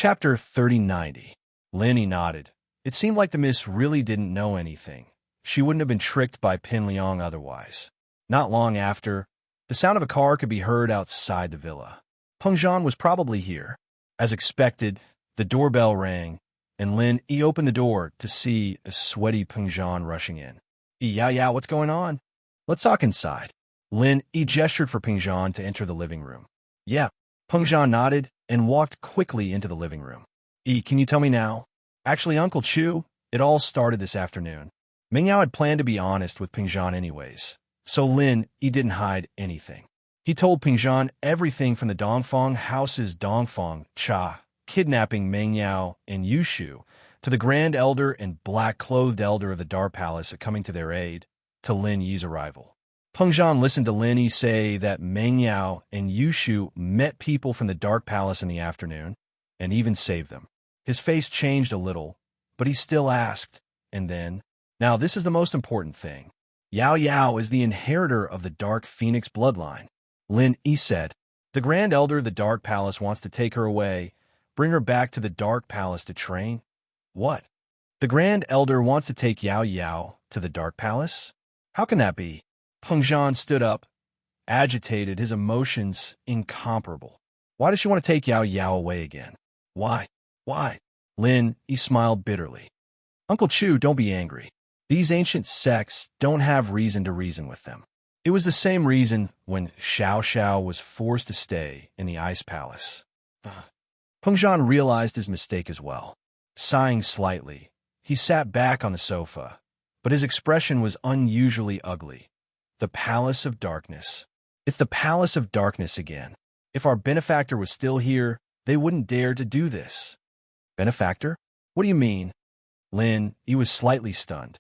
Chapter 3090. Lenny nodded. It seemed like the miss really didn't know anything. She wouldn't have been tricked by Pin Liang otherwise. Not long after, the sound of a car could be heard outside the villa. Peng Zhan was probably here. As expected, the doorbell rang, and Lin Yi opened the door to see a sweaty Peng Zhan rushing in. Yeah, what's going on? Let's talk inside. Lin Yi gestured for Peng Zhan to enter the living room. Yeah. Peng Zhan nodded and walked quickly into the living room. Can you tell me now? Actually, Uncle Chu, it all started this afternoon. Ming Yao had planned to be honest with Peng Zhan anyways, so Lin Yi didn't hide anything. He told Peng Zhan everything from the Dongfang house's Dongfang Cha kidnapping Meng Yao and Yushu, to the Grand Elder and black-clothed Elder of the Dark Palace coming to their aid, to Lin Yi's arrival. Peng Zhan listened to Lin Yi say that Meng Yao and Yushu met people from the Dark Palace in the afternoon, and even saved them. His face changed a little, but he still asked, and then, now this is the most important thing. Yao is the inheritor of the Dark Phoenix bloodline. Lin Yi said, the Grand Elder of the Dark Palace wants to take her away, bring her back to the Dark Palace to train. What? The Grand Elder wants to take Yao to the Dark Palace? How can that be? Peng Zhan stood up, agitated, his emotions incomparable. Why does she want to take Yao away again? Why? Lin Yi smiled bitterly. Uncle Chu, don't be angry. These ancient sects don't have reason to reason with them. It was the same reason when Xiao was forced to stay in the Ice Palace. Peng Zhan realized his mistake as well. Sighing slightly, he sat back on the sofa, but his expression was unusually ugly. The Palace of Darkness. It's the Palace of Darkness again. If our benefactor was still here, they wouldn't dare to do this. Benefactor? What do you mean? Lin Yi was slightly stunned.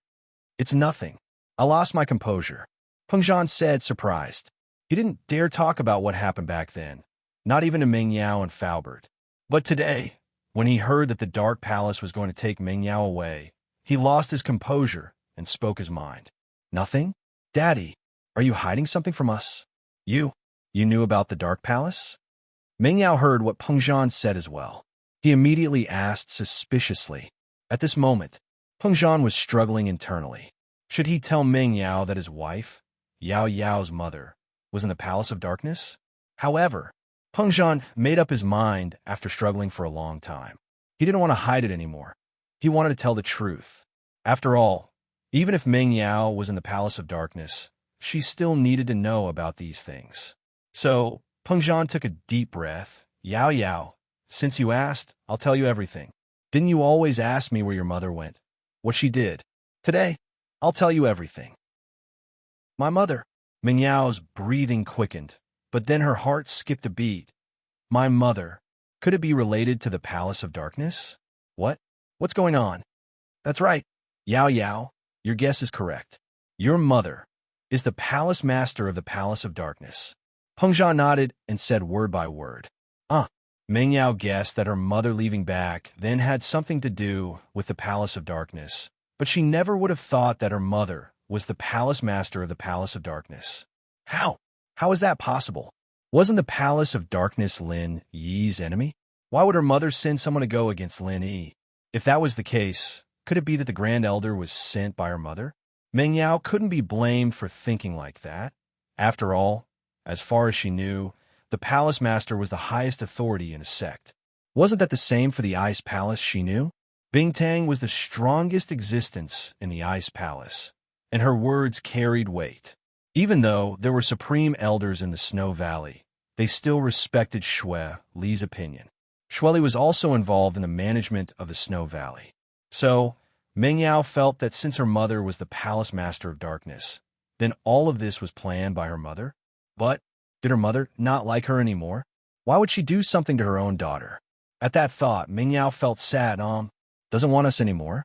It's nothing. I lost my composure. Peng Zhan said, surprised. He didn't dare talk about what happened back then, not even to Meng Yao and Faubert. But today, when he heard that the Dark Palace was going to take Meng Yao away, he lost his composure and spoke his mind. Nothing? Daddy, are you hiding something from us? You knew about the Dark Palace? Meng Yao heard what Peng Zhan said as well. He immediately asked suspiciously. At this moment, Peng Zhan was struggling internally. Should he tell Meng Yao that his wife, Yao's mother, was in the Palace of Darkness? However, Peng Zhan made up his mind after struggling for a long time. He didn't want to hide it anymore. He wanted to tell the truth. After all, even if Meng Yao was in the Palace of Darkness, she still needed to know about these things. So, Peng Zhan took a deep breath. Yao, since you asked, I'll tell you everything. Didn't you always ask me where your mother went? What she did? Today, I'll tell you everything. My mother. Meng Yao's breathing quickened, but then her heart skipped a beat. My mother. Could it be related to the Palace of Darkness? What? What's going on? That's right. Yao, your guess is correct. Your mother is the Palace Master of the Palace of Darkness. Peng Zhan nodded and said word by word. Meng Yao guessed that her mother leaving back then had something to do with the Palace of Darkness, but she never would have thought that her mother was the Palace Master of the Palace of Darkness. How? How is that possible? Wasn't the Palace of Darkness Lin Yi's enemy? Why would her mother send someone to go against Lin Yi? If that was the case, could it be that the Grand Elder was sent by her mother? Meng Yao couldn't be blamed for thinking like that. After all, as far as she knew, the Palace Master was the highest authority in a sect. Wasn't that the same for the Ice Palace she knew? Bingtang was the strongest existence in the Ice Palace, and her words carried weight. Even though there were supreme elders in the Snow Valley, they still respected Shui Li's opinion. Shui Li was also involved in the management of the Snow Valley. So, Meng Yao felt that since her mother was the Palace Master of Darkness, then all of this was planned by her mother? But did her mother not like her anymore? Why would she do something to her own daughter? At that thought, Meng Yao felt sad. Doesn't want us anymore?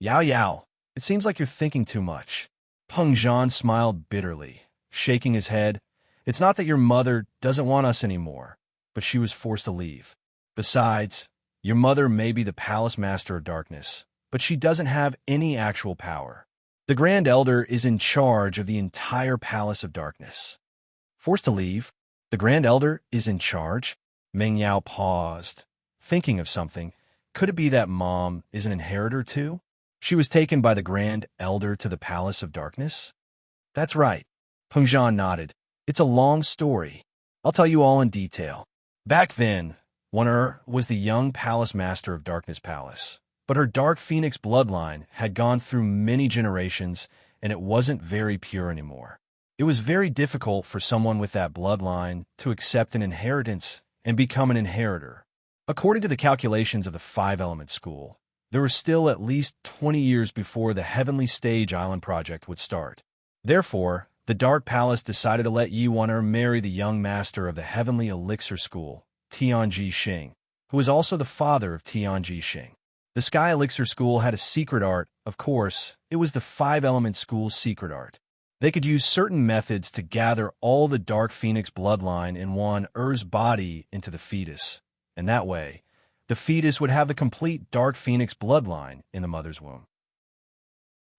Yao, it seems like you're thinking too much. Peng Zhan smiled bitterly, shaking his head. It's not that your mother doesn't want us anymore, but she was forced to leave. Besides, your mother may be the Palace Master of Darkness, but she doesn't have any actual power. The Grand Elder is in charge of the entire Palace of Darkness. Forced to leave? The Grand Elder is in charge? Meng Yao paused, thinking of something. Could it be that Mom is an inheritor too? She was taken by the Grand Elder to the Palace of Darkness? That's right. Pengzhan nodded. It's a long story. I'll tell you all in detail. Back then, Wan was the young palace master of Darkness Palace. But her Dark Phoenix bloodline had gone through many generations, and it wasn't very pure anymore. It was very difficult for someone with that bloodline to accept an inheritance and become an inheritor. According to the calculations of the Five-Element School, there were still at least 20 years before the Heavenly Stage Island project would start. Therefore, the Dark Palace decided to let Yi Wan marry the young master of the Heavenly Elixir School, Tianji Xing, who was also the father of Tianji Xing. The Sky Elixir School had a secret art. Of course, it was the Five-Element School's secret art. They could use certain methods to gather all the Dark Phoenix bloodline in Wan-Er's body into the fetus, and that way, the fetus would have the complete Dark Phoenix bloodline in the mother's womb.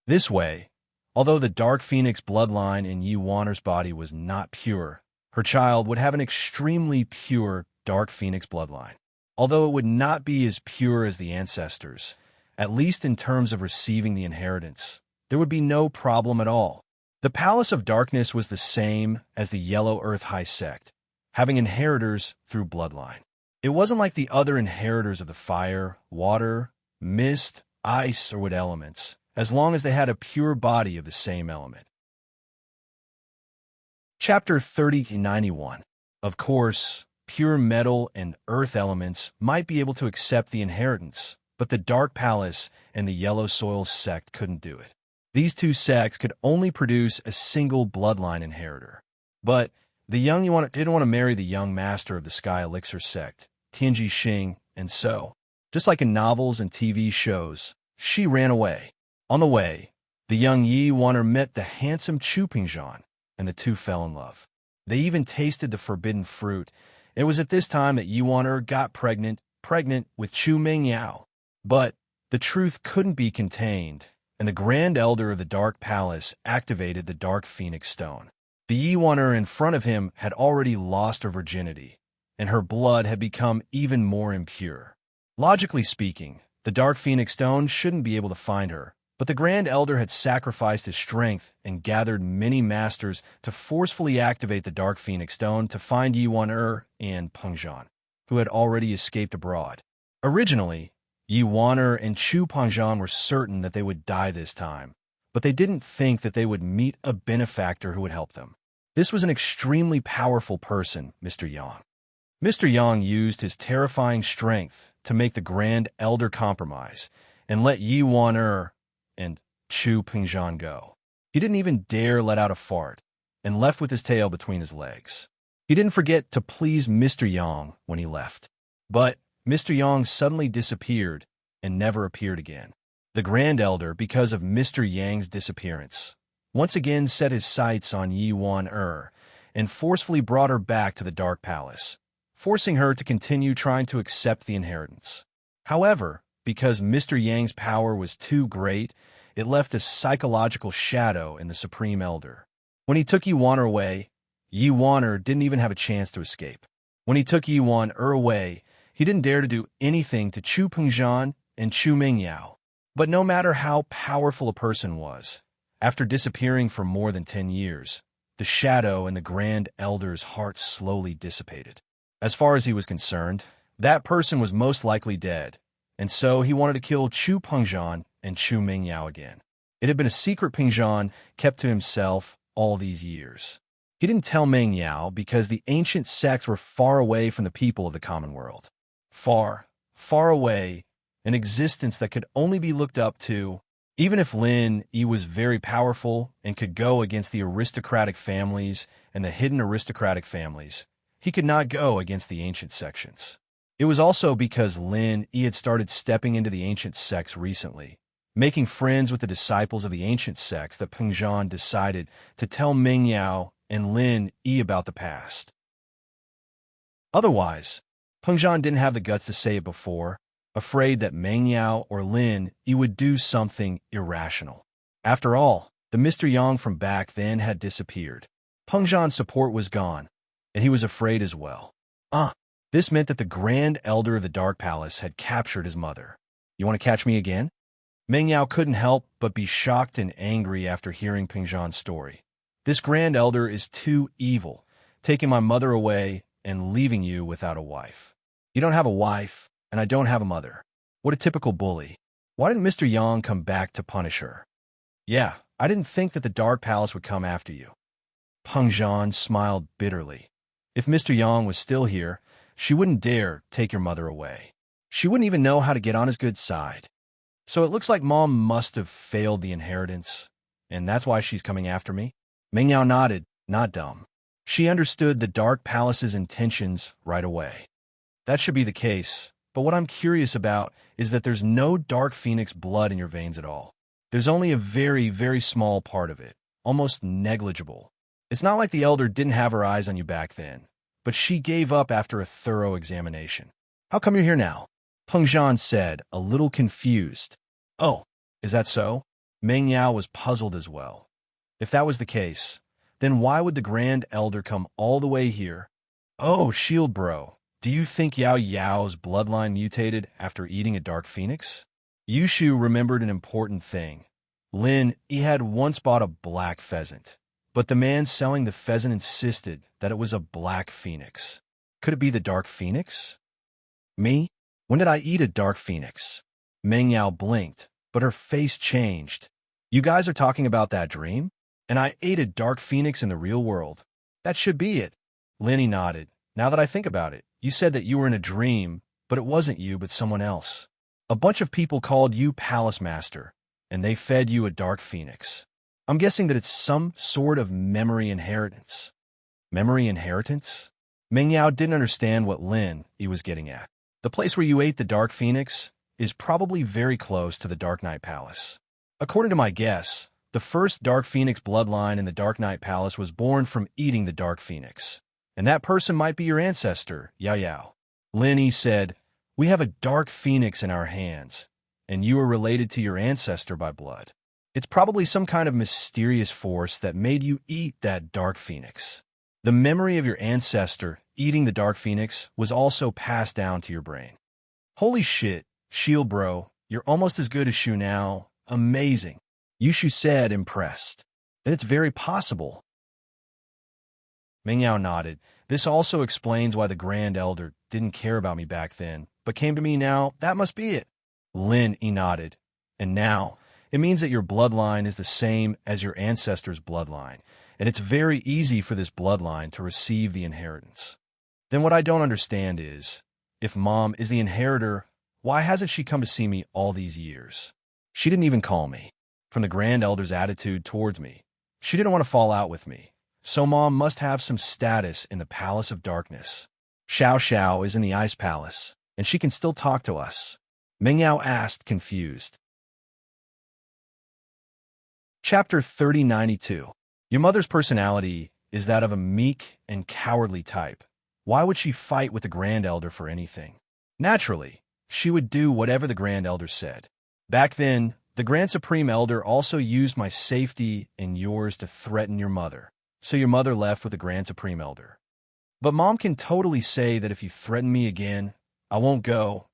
This way, although the Dark Phoenix bloodline in Yi Wan'er's body was not pure, her child would have an extremely pure Dark Phoenix bloodline. Although it would not be as pure as the ancestors, at least in terms of receiving the inheritance, there would be no problem at all. The Palace of Darkness was the same as the Yellow Earth High Sect, having inheritors through bloodline. It wasn't like the other inheritors of the fire, water, mist, ice, or wood elements, as long as they had a pure body of the same element. Chapter 3091. Of course, pure metal and earth elements might be able to accept the inheritance, but the Dark Palace and the Yellow Soil sect couldn't do it. These two sects could only produce a single bloodline inheritor. But the young Yuan didn't want to marry the young master of the Sky Elixir sect, Tianji Xing, and so, just like in novels and TV shows, she ran away. On the way, the young Yi Wan met the handsome Chu Pengzhan, and the two fell in love. They even tasted the forbidden fruit. It was at this time that Yi Wan got pregnant with Chu Mingyao. But the truth couldn't be contained, and the Grand Elder of the Dark Palace activated the Dark Phoenix Stone. The Yi Wan in front of him had already lost her virginity, and her blood had become even more impure. Logically speaking, the Dark Phoenix Stone shouldn't be able to find her, but the Grand Elder had sacrificed his strength and gathered many masters to forcefully activate the Dark Phoenix Stone to find Yi Wan and Pengzhan, who had already escaped abroad. Originally, Yi Wan and Chu Pengzhan were certain that they would die this time, but they didn't think that they would meet a benefactor who would help them. This was an extremely powerful person, Mr. Yang. Mr. Yang used his terrifying strength to make the Grand Elder compromise and let Yi Wan and Chu Pengzhan go. He didn't even dare let out a fart and left with his tail between his legs. He didn't forget to please Mr. Yang when he left. But Mr. Yang suddenly disappeared and never appeared again. The Grand Elder, because of Mr. Yang's disappearance, once again set his sights on Yi Wan and forcefully brought her back to the Dark Palace, forcing her to continue trying to accept the inheritance. However, because Mr. Yang's power was too great, it left a psychological shadow in the Supreme Elder. When he took Yi Wan away, Yi Wan didn't even have a chance to escape. When he took Yi Wan away, he didn't dare to do anything to Chu Pengzhan and Chu Mingyao. But no matter how powerful a person was, after disappearing for more than 10 years, the shadow in the Grand Elder's heart slowly dissipated. As far as he was concerned, that person was most likely dead, and so he wanted to kill Chu Pengzhan and Chu Mingyao again. It had been a secret Pengzhan kept to himself all these years. He didn't tell Mingyao because the ancient sects were far away from the people of the common world. Far, far away, an existence that could only be looked up to. Even if Lin Yi was very powerful and could go against the aristocratic families and the hidden aristocratic families, he could not go against the ancient sections. It was also because Lin Yi had started stepping into the ancient sects recently, making friends with the disciples of the ancient sects, that Pengzhan decided to tell Mingyao and Lin Yi about the past. Otherwise, Pengzhan didn't have the guts to say it before, afraid that Mingyao or Lin Yi would do something irrational. After all, the Mr. Yang from back then had disappeared. Pengzhan's support was gone, and he was afraid as well. This meant that the Grand Elder of the Dark Palace had captured his mother. You want to catch me again? Meng Yao couldn't help but be shocked and angry after hearing Ping Zhan's story. This Grand Elder is too evil, taking my mother away and leaving you without a wife. You don't have a wife, and I don't have a mother. What a typical bully. Why didn't Mr. Yang come back to punish her? Yeah, I didn't think that the Dark Palace would come after you. Peng Zhan smiled bitterly. If Mr. Yang was still here, she wouldn't dare take your mother away. She wouldn't even know how to get on his good side. So it looks like Mom must have failed the inheritance, and that's why she's coming after me? Meng Yao nodded, not dumb. She understood the Dark Palace's intentions right away. That should be the case, but what I'm curious about is that there's no Dark Phoenix blood in your veins at all. There's only a very, very small part of it, almost negligible. It's not like the Elder didn't have her eyes on you back then, but she gave up after a thorough examination. How come you're here now? Peng Zhan said, a little confused. Oh, is that so? Meng Yao was puzzled as well. If that was the case, then why would the Grand Elder come all the way here? Oh, Shield Bro, do you think Yao Yao's bloodline mutated after eating a Dark Phoenix? Yushu remembered an important thing. Lin, he had once bought a black pheasant, but the man selling the pheasant insisted that it was a black phoenix. Could it be the Dark Phoenix? Me? When did I eat a Dark Phoenix? Meng Yao blinked, but her face changed. You guys are talking about that dream? And I ate a Dark Phoenix in the real world. That should be it. Linny nodded. Now that I think about it, you said that you were in a dream, but it wasn't you but someone else. A bunch of people called you Palace Master, and they fed you a Dark Phoenix. I'm guessing that it's some sort of memory inheritance. Memory inheritance? Meng Yao didn't understand what Lin he was getting at. The place where you ate the Dark Phoenix is probably very close to the Dark Knight Palace. According to my guess, the first Dark Phoenix bloodline in the Dark Knight Palace was born from eating the Dark Phoenix. And that person might be your ancestor, Yao Yao. Lin said, we have a Dark Phoenix in our hands, and you are related to your ancestor by blood. It's probably some kind of mysterious force that made you eat that Dark Phoenix. The memory of your ancestor eating the Dark Phoenix was also passed down to your brain. Holy shit, Shield Bro, you're almost as good as Shu now. Amazing. Yushu said, impressed. That it's very possible. Meng Yao nodded. This also explains why the Grand Elder didn't care about me back then, but came to me now. That must be it. Lin, he nodded. And now, it means that your bloodline is the same as your ancestor's bloodline, and it's very easy for this bloodline to receive the inheritance. Then what I don't understand is, if Mom is the inheritor, why hasn't she come to see me all these years? She didn't even call me. From the Grand Elder's attitude towards me, she didn't want to fall out with me. So Mom must have some status in the Palace of Darkness. Xiao Xiao is in the Ice Palace, and she can still talk to us. Meng Yao asked, confused. Chapter 3092. Your mother's personality is that of a meek and cowardly type. Why would she fight with the Grand Elder for anything? Naturally, she would do whatever the Grand Elder said. Back then, the Grand Supreme Elder also used my safety and yours to threaten your mother. So your mother left with the Grand Supreme Elder. But Mom can totally say that if you threaten me again, I won't go,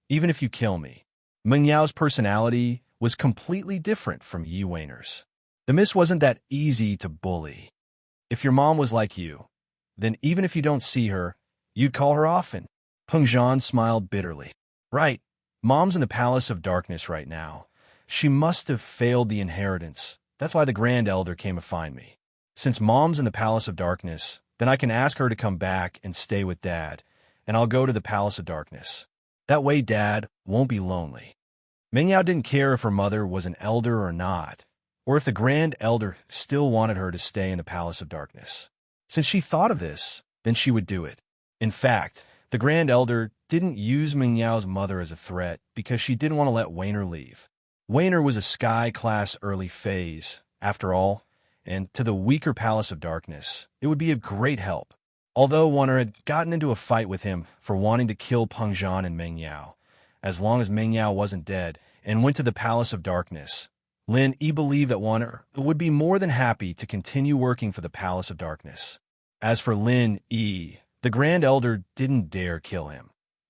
even if you kill me. Meng Yao's personality was completely different from Yi Weiner's. The miss wasn't that easy to bully. If your mom was like you, then even if you don't see her, you'd call her often. Peng Zhan smiled bitterly. Right, Mom's in the Palace of Darkness right now. She must have failed the inheritance. That's why the Grand Elder came to find me. Since Mom's in the Palace of Darkness, then I can ask her to come back and stay with Dad, and I'll go to the Palace of Darkness. That way Dad won't be lonely. Meng Yao didn't care if her mother was an elder or not, or if the Grand Elder still wanted her to stay in the Palace of Darkness. Since she thought of this, then she would do it. In fact, the Grand Elder didn't use Meng Yao's mother as a threat because she didn't want to let Weiner leave. Weiner was a Sky-class early phase, after all, and to the weaker Palace of Darkness, it would be a great help. Although Weiner had gotten into a fight with him for wanting to kill Peng Zhan and Meng Yao, as long as Meng Yao wasn't dead, and went to the Palace of Darkness, Lin Yi believed that Weiner would be more than happy to continue working for the Palace of Darkness. As for Lin Yi, The Grand Elder didn't dare kill him.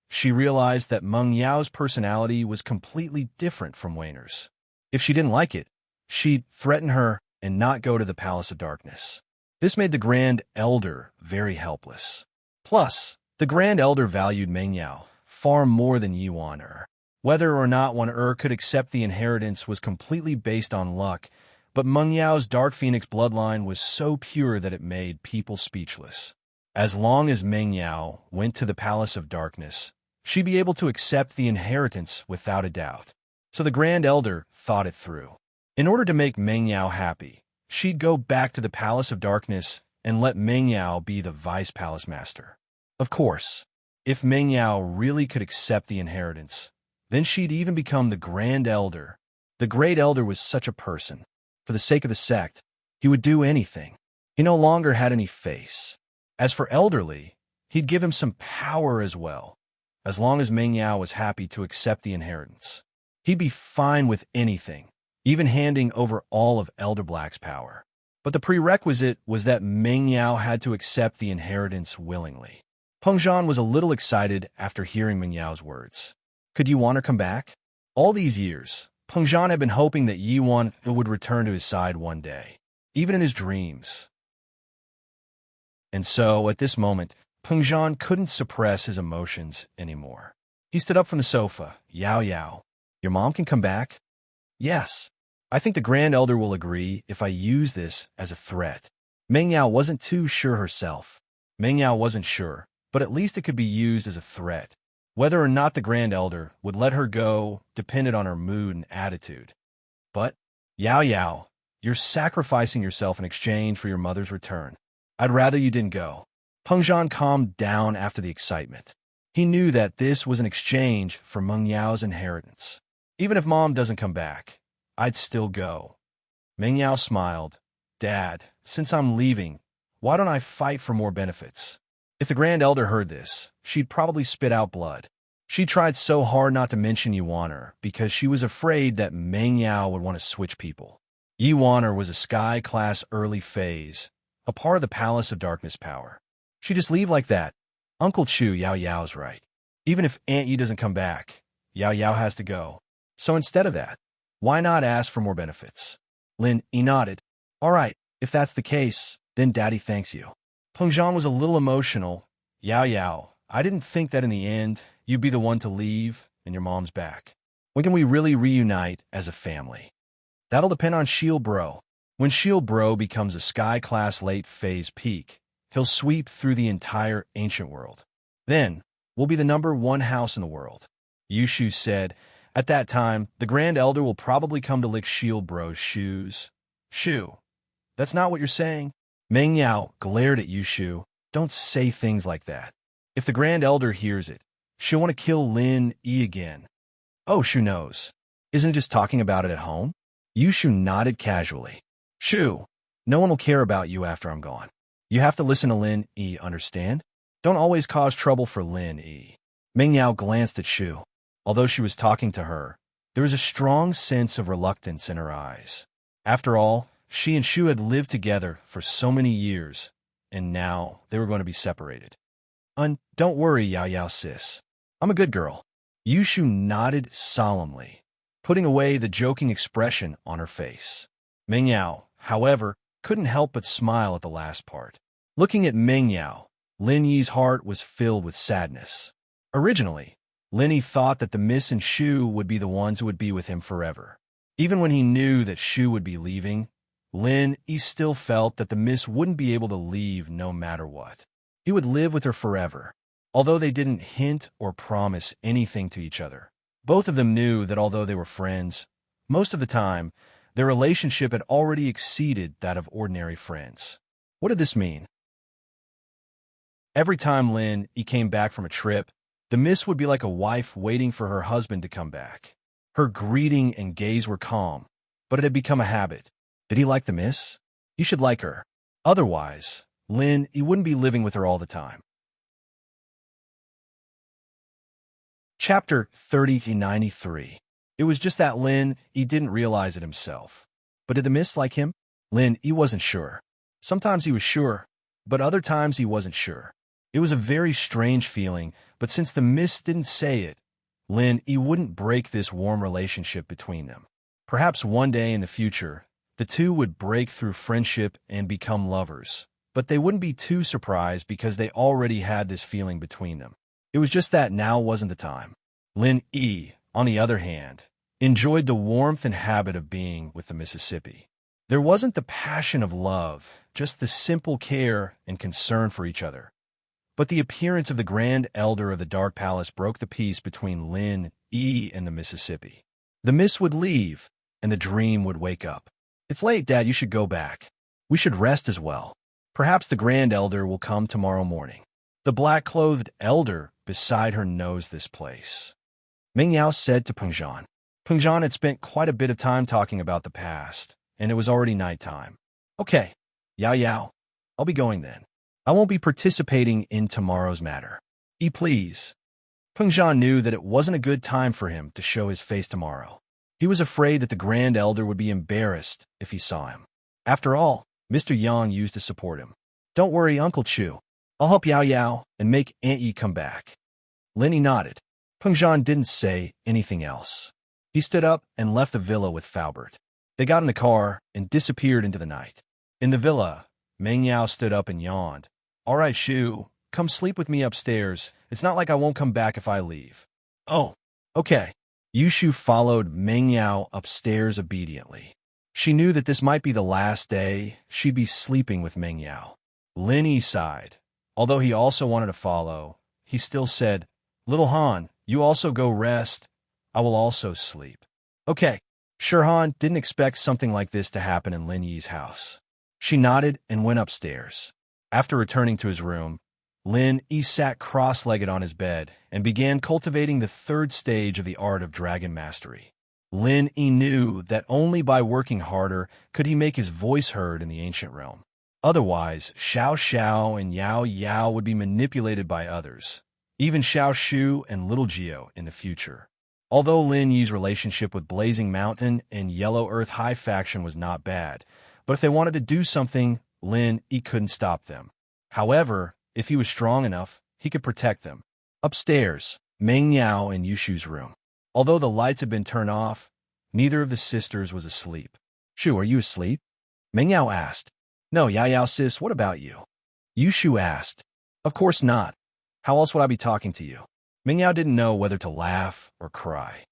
She realized that Meng Yao's personality was completely different from Weiner's. If she didn't like it, she'd threaten her and not go to the Palace of Darkness. This made the Grand Elder very helpless. Plus, the Grand Elder valued Meng Yao far more than Yi Wan-er. Whether or not Wan-er could accept the inheritance was completely based on luck, but Meng Yao's Dark Phoenix bloodline was so pure that it made people speechless. As long as Meng Yao went to the Palace of Darkness, she'd be able to accept the inheritance without a doubt. So the Grand Elder thought it through. In order to make Meng Yao happy, she'd go back to the Palace of Darkness and let Meng Yao be the Vice Palace Master. Of course, if Meng Yao really could accept the inheritance, then she'd even become the Grand Elder. The Great Elder was such a person. For the sake of the sect, he would do anything. He no longer had any face. As for Elderly, he'd give him some power as well. As long as Meng Yao was happy to accept the inheritance, he'd be fine with anything, even handing over all of Elder Black's power. But the prerequisite was that Meng Yao had to accept the inheritance willingly. Peng Zhan was a little excited after hearing Meng Yao's words. Could Yi Wan-er come back? All these years, Peng Zhan had been hoping that Yi Wan-er would return to his side one day, even in his dreams. And so, at this moment, Peng Zhan couldn't suppress his emotions anymore. He stood up from the sofa. Yao Yao, your mom can come back? Yes. I think the Grand Elder will agree if I use this as a threat. Meng Yao wasn't too sure herself. Meng Yao wasn't sure, but at least it could be used as a threat. Whether or not the Grand Elder would let her go depended on her mood and attitude. But, Yao Yao, you're sacrificing yourself in exchange for your mother's return. I'd rather you didn't go. Peng Zhan calmed down after the excitement. He knew that this was an exchange for Meng Yao's inheritance. Even if Mom doesn't come back, I'd still go. Meng Yao smiled. Dad, since I'm leaving, why don't I fight for more benefits? If the Grand Elder heard this, she'd probably spit out blood. She tried so hard not to mention Yi Wan-er because she was afraid that Meng Yao would want to switch people. Yi Wan-er was a Sky-class early phase, a part of the Palace of Darkness power. She'd just leave like that. Uncle Chu, Yao Yao's right. Even if Aunt Yi doesn't come back, Yao Yao has to go. So instead of that, why not ask for more benefits? Lin Yi nodded. All right, if that's the case, then Daddy thanks you. Peng Zhan was a little emotional. Yao Yao, I didn't think that in the end, you'd be the one to leave and your mom's back. When can we really reunite as a family? That'll depend on Shield Bro. When Shield Bro becomes a Sky-class late phase peak, he'll sweep through the entire ancient world. Then, we'll be the #1 house in the world. Yushu said, at that time, the Grand Elder will probably come to lick Shield Bro's shoes. Shu, that's not what you're saying? Meng Yao glared at Yushu. Don't say things like that. If the Grand Elder hears it, she'll want to kill Lin Yi again. Oh, Shu knows. Isn't it just talking about it at home? Yushu nodded casually. Shu, no one will care about you after I'm gone. You have to listen to Lin Yi, understand? Don't always cause trouble for Lin Yi. Meng Yao glanced at Shu. Although she was talking to her, there was a strong sense of reluctance in her eyes. After all, she and Shu had lived together for so many years, and now they were going to be separated. Don't worry, Yao Yao sis. I'm a good girl. Yushu nodded solemnly, putting away the joking expression on her face. Meng Yao, however, couldn't help but smile at the last part. Looking at Meng Yao, Lin Yi's heart was filled with sadness. Originally, Lin Yi thought that the Miss and Shu would be the ones who would be with him forever. Even when he knew that Shu would be leaving, Lin Yi still felt that the Miss wouldn't be able to leave no matter what. He would live with her forever. Although they didn't hint or promise anything to each other, both of them knew that although they were friends, most of the time, their relationship had already exceeded that of ordinary friends. What did this mean? Every time Lin Yi came back from a trip, the Miss would be like a wife waiting for her husband to come back. Her greeting and gaze were calm, but it had become a habit. Did he like the Miss? He should like her. Otherwise, Lin Yi wouldn't be living with her all the time. Chapter 30-93. It was just that Lin Yi didn't realize it himself. But did the Miss like him? Lin Yi wasn't sure. Sometimes he was sure, but other times he wasn't sure. It was a very strange feeling, but since the mist didn't say it, Lin Yi wouldn't break this warm relationship between them. Perhaps one day in the future, the two would break through friendship and become lovers, but they wouldn't be too surprised because they already had this feeling between them. It was just that now wasn't the time. Lin Yi, on the other hand, enjoyed the warmth and habit of being with the Mississippi. There wasn't the passion of love, just the simple care and concern for each other. But the appearance of the Grand Elder of the Dark Palace broke the peace between Lin Yi and the Mississippi. The mist would leave, and the dream would wake up. "It's late, Dad. You should go back. We should rest as well. Perhaps the Grand Elder will come tomorrow morning." The black-clothed elder beside her knows this place, Meng Yao said to Peng Zhan. Peng Zhan had spent quite a bit of time talking about the past, and it was already nighttime. "Okay, Yao Yao, I'll be going then. I won't be participating in tomorrow's matter. Please." Peng Zhan knew that it wasn't a good time for him to show his face tomorrow. He was afraid that the Grand Elder would be embarrassed if he saw him. After all, Mr. Yang used to support him. "Don't worry, Uncle Chu. I'll help Yao Yao and make Aunt Yi come back." Lin Yi nodded. Peng Zhan didn't say anything else. He stood up and left the villa with Faubert. They got in the car and disappeared into the night. In the villa, Meng Yao stood up and yawned. "All right, Shu, come sleep with me upstairs. It's not like I won't come back if I leave." "Oh, okay." Yushu followed Meng Yao upstairs obediently. She knew that this might be the last day she'd be sleeping with Meng Yao. Lin Yi sighed. Although he also wanted to follow, he still said, "Little Han, you also go rest. I will also sleep." "Okay." Sure, Han didn't expect something like this to happen in Lin Yi's house. She nodded and went upstairs. After returning to his room, Lin Yi sat cross-legged on his bed and began cultivating the third stage of the art of dragon mastery. Lin Yi knew that only by working harder could he make his voice heard in the ancient realm. Otherwise, Xiao Xiao and Yao Yao would be manipulated by others, even Xiao Shu and Little Geo in the future. Although Lin Yi's relationship with Blazing Mountain and Yellow Earth High Faction was not bad, but if they wanted to do something, Lin Yi couldn't stop them. However, if he was strong enough, he could protect them. Upstairs, Meng Yao and Yushu's room. Although the lights had been turned off, neither of the sisters was asleep. "Shu, are you asleep?" Meng Yao asked. "No, Yao Yao sis, what about you?" Yushu asked. "Of course not. How else would I be talking to you?" Meng Yao didn't know whether to laugh or cry.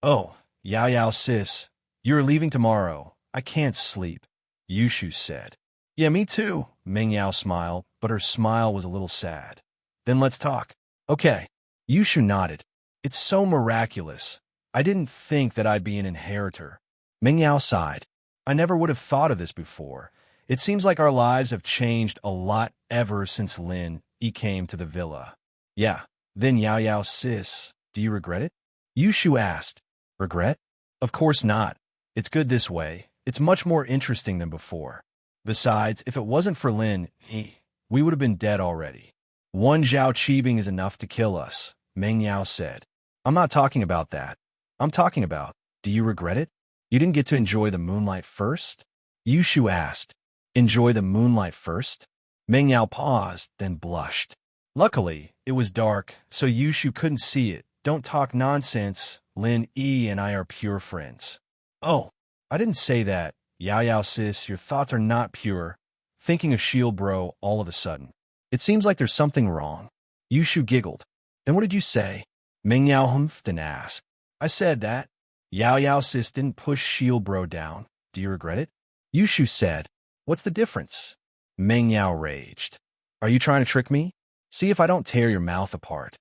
"Oh, Yao Yao sis, you're leaving tomorrow. I can't sleep," Yushu said. "Yeah, me too," Meng Yao smiled, but her smile was a little sad. "Then let's talk." "Okay." Yushu nodded. "It's so miraculous. I didn't think that I'd be an inheritor." Meng Yao sighed. "I never would have thought of this before. It seems like our lives have changed a lot ever since Lin Yi came to the villa." "Yeah, then Yao Yao sis, do you regret it?" Yushu asked. "Regret? Of course not. It's good this way. It's much more interesting than before. Besides, if it wasn't for Lin Yi, we would have been dead already." "One Zhao Qibing is enough to kill us," Meng Yao said. "I'm not talking about that. I'm talking about, do you regret it? You didn't get to enjoy the moonlight first?" Yushu asked. "Enjoy the moonlight first?" Meng Yao paused, then blushed. Luckily, it was dark, so Yushu couldn't see it. "Don't talk nonsense. Lin Yi and I are pure friends." "Oh, I didn't say that. Yao Yao sis, your thoughts are not pure." Thinking of Shield Bro all of a sudden. "It seems like there's something wrong." Yushu giggled. "Then what did you say?" Meng Yao humphed and asked. "I said that Yao Yao sis didn't push Shield Bro down. Do you regret it?" Yushu said. "What's the difference?" Meng Yao raged. "Are you trying to trick me? See if I don't tear your mouth apart."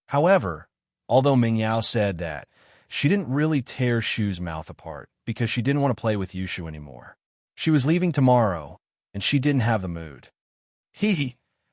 However, although Meng Yao said that, she didn't really tear Shu's mouth apart because she didn't want to play with Yushu anymore. She was leaving tomorrow, and she didn't have the mood.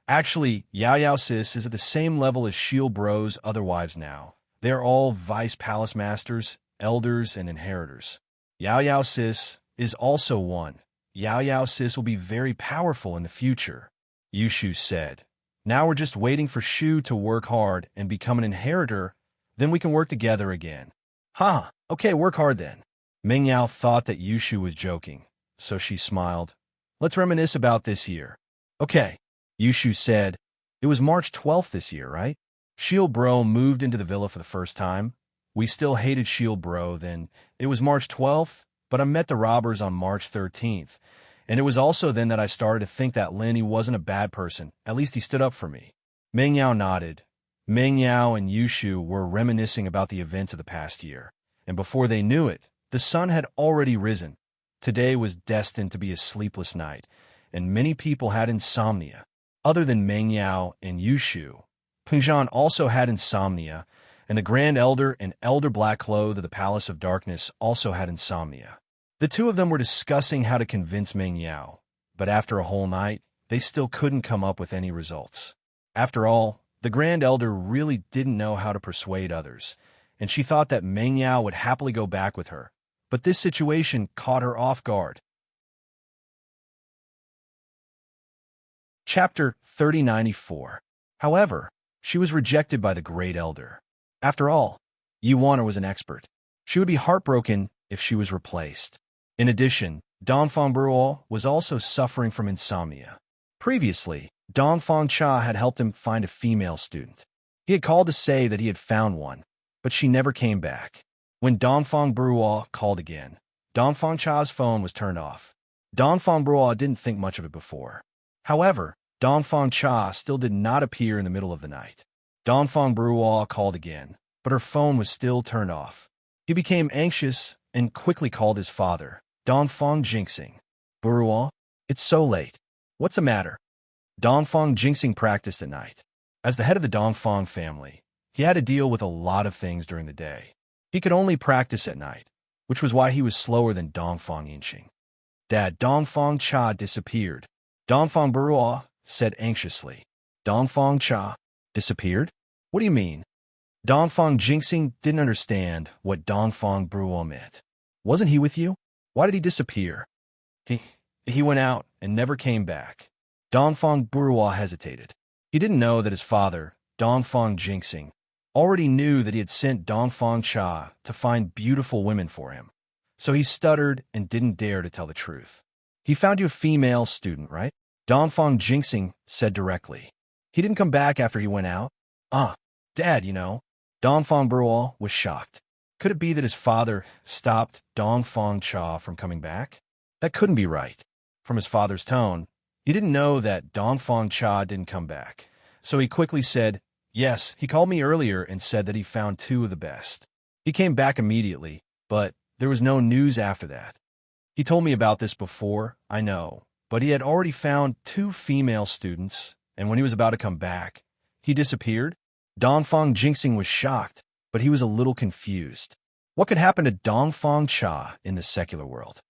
Actually, Yao Yao sis is at the same level as Shield Bro's other wives now. They are all vice palace masters, elders, and inheritors. Yao Yao sis is also one. Yao Yao sis will be very powerful in the future, Yushu said. "Now we're just waiting for Shu to work hard and become an inheritor, then we can work together again." "Ha, okay, work hard then." Meng Yao thought that Yushu was joking, so she smiled. "Let's reminisce about this year." "Okay." Yushu said, "It was March 12th this year, right? Shield Bro moved into the villa for the first time. We still hated Shield Bro then. It was March 12th, but I met the robbers on March 13th. And it was also then that I started to think that Lenny wasn't a bad person. At least he stood up for me." Meng Yao nodded. Meng Yao and Yushu were reminiscing about the events of the past year. And before they knew it, the sun had already risen. Today was destined to be a sleepless night, and many people had insomnia. Other than Meng Yao and Yushu, Pengzhan also had insomnia, and the Grand Elder and Elder Blackcloth of the Palace of Darkness also had insomnia. The two of them were discussing how to convince Meng Yao, but after a whole night, they still couldn't come up with any results. After all, the Grand Elder really didn't know how to persuade others, and she thought that Meng Yao would happily go back with her. But this situation caught her off guard. Chapter 3094. However, she was rejected by the Great Elder. After all, Yuana was an expert. She would be heartbroken if she was replaced. In addition, Dongfang Bruo was also suffering from insomnia. Previously, Dongfang Cha had helped him find a female student. He had called to say that he had found one, but she never came back. When Dongfang Bruo called again, Dongfang Cha's phone was turned off. Dongfang Bruo didn't think much of it before. However, Dongfang Cha still did not appear in the middle of the night. Dongfang Bruo called again, but her phone was still turned off. He became anxious and quickly called his father, Dongfang Jinxing. "Bruo, it's so late. What's the matter?" Dongfang Jinxing practiced at night. As the head of the Dongfang family, he had to deal with a lot of things during the day. He could only practice at night, which was why he was slower than Dongfang Yinxing. Dad, Dongfang Cha disappeared. Dongfang Bruo said anxiously. Dongfang Cha disappeared? What do you mean? Dongfang Jinxing didn't understand what Dongfang Bruo meant. Wasn't he with you? Why did he disappear? He went out and never came back. Dongfang Bruo hesitated. He didn't know that his father, Dongfang Jinxing, already knew that he had sent Dongfang Cha to find beautiful women for him. So he stuttered and didn't dare to tell the truth. "He found you a female student, right?" Dongfang Jinxing said directly. "He didn't come back after he went out?" Dad, you know." Dongfang Bruo was shocked. Could it be that his father stopped Dongfang Cha from coming back? That couldn't be right. From his father's tone, he didn't know that Dongfang Cha didn't come back. So he quickly said, "Yes, he called me earlier and said that he found two of the best. He came back immediately, but there was no news after that. He told me about this before, I know, but he had already found two female students, and when he was about to come back, he disappeared." Dongfang Jinxing was shocked, but he was a little confused. What could happen to Dongfang Cha in the secular world?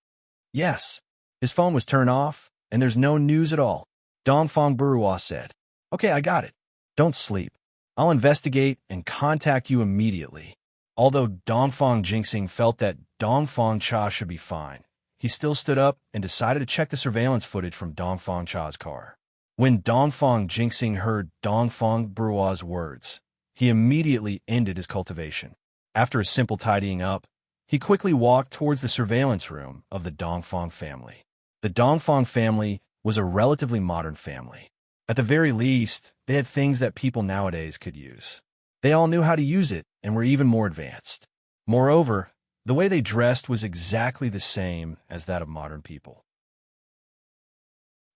Yes, his phone was turned off, and there's no news at all. Dongfang Bruo said, "Okay, I got it. Don't sleep. I'll investigate and contact you immediately." Although Dongfang Jinxing felt that Dongfang Cha should be fine, he still stood up and decided to check the surveillance footage from Dongfang Cha's car. When Dongfang Jinxing heard Dongfang Bruo's words, he immediately ended his cultivation. After a simple tidying up, he quickly walked towards the surveillance room of the Dongfang family. The Dongfang family was a relatively modern family. At the very least, they had things that people nowadays could use. They all knew how to use it and were even more advanced. Moreover, the way they dressed was exactly the same as that of modern people.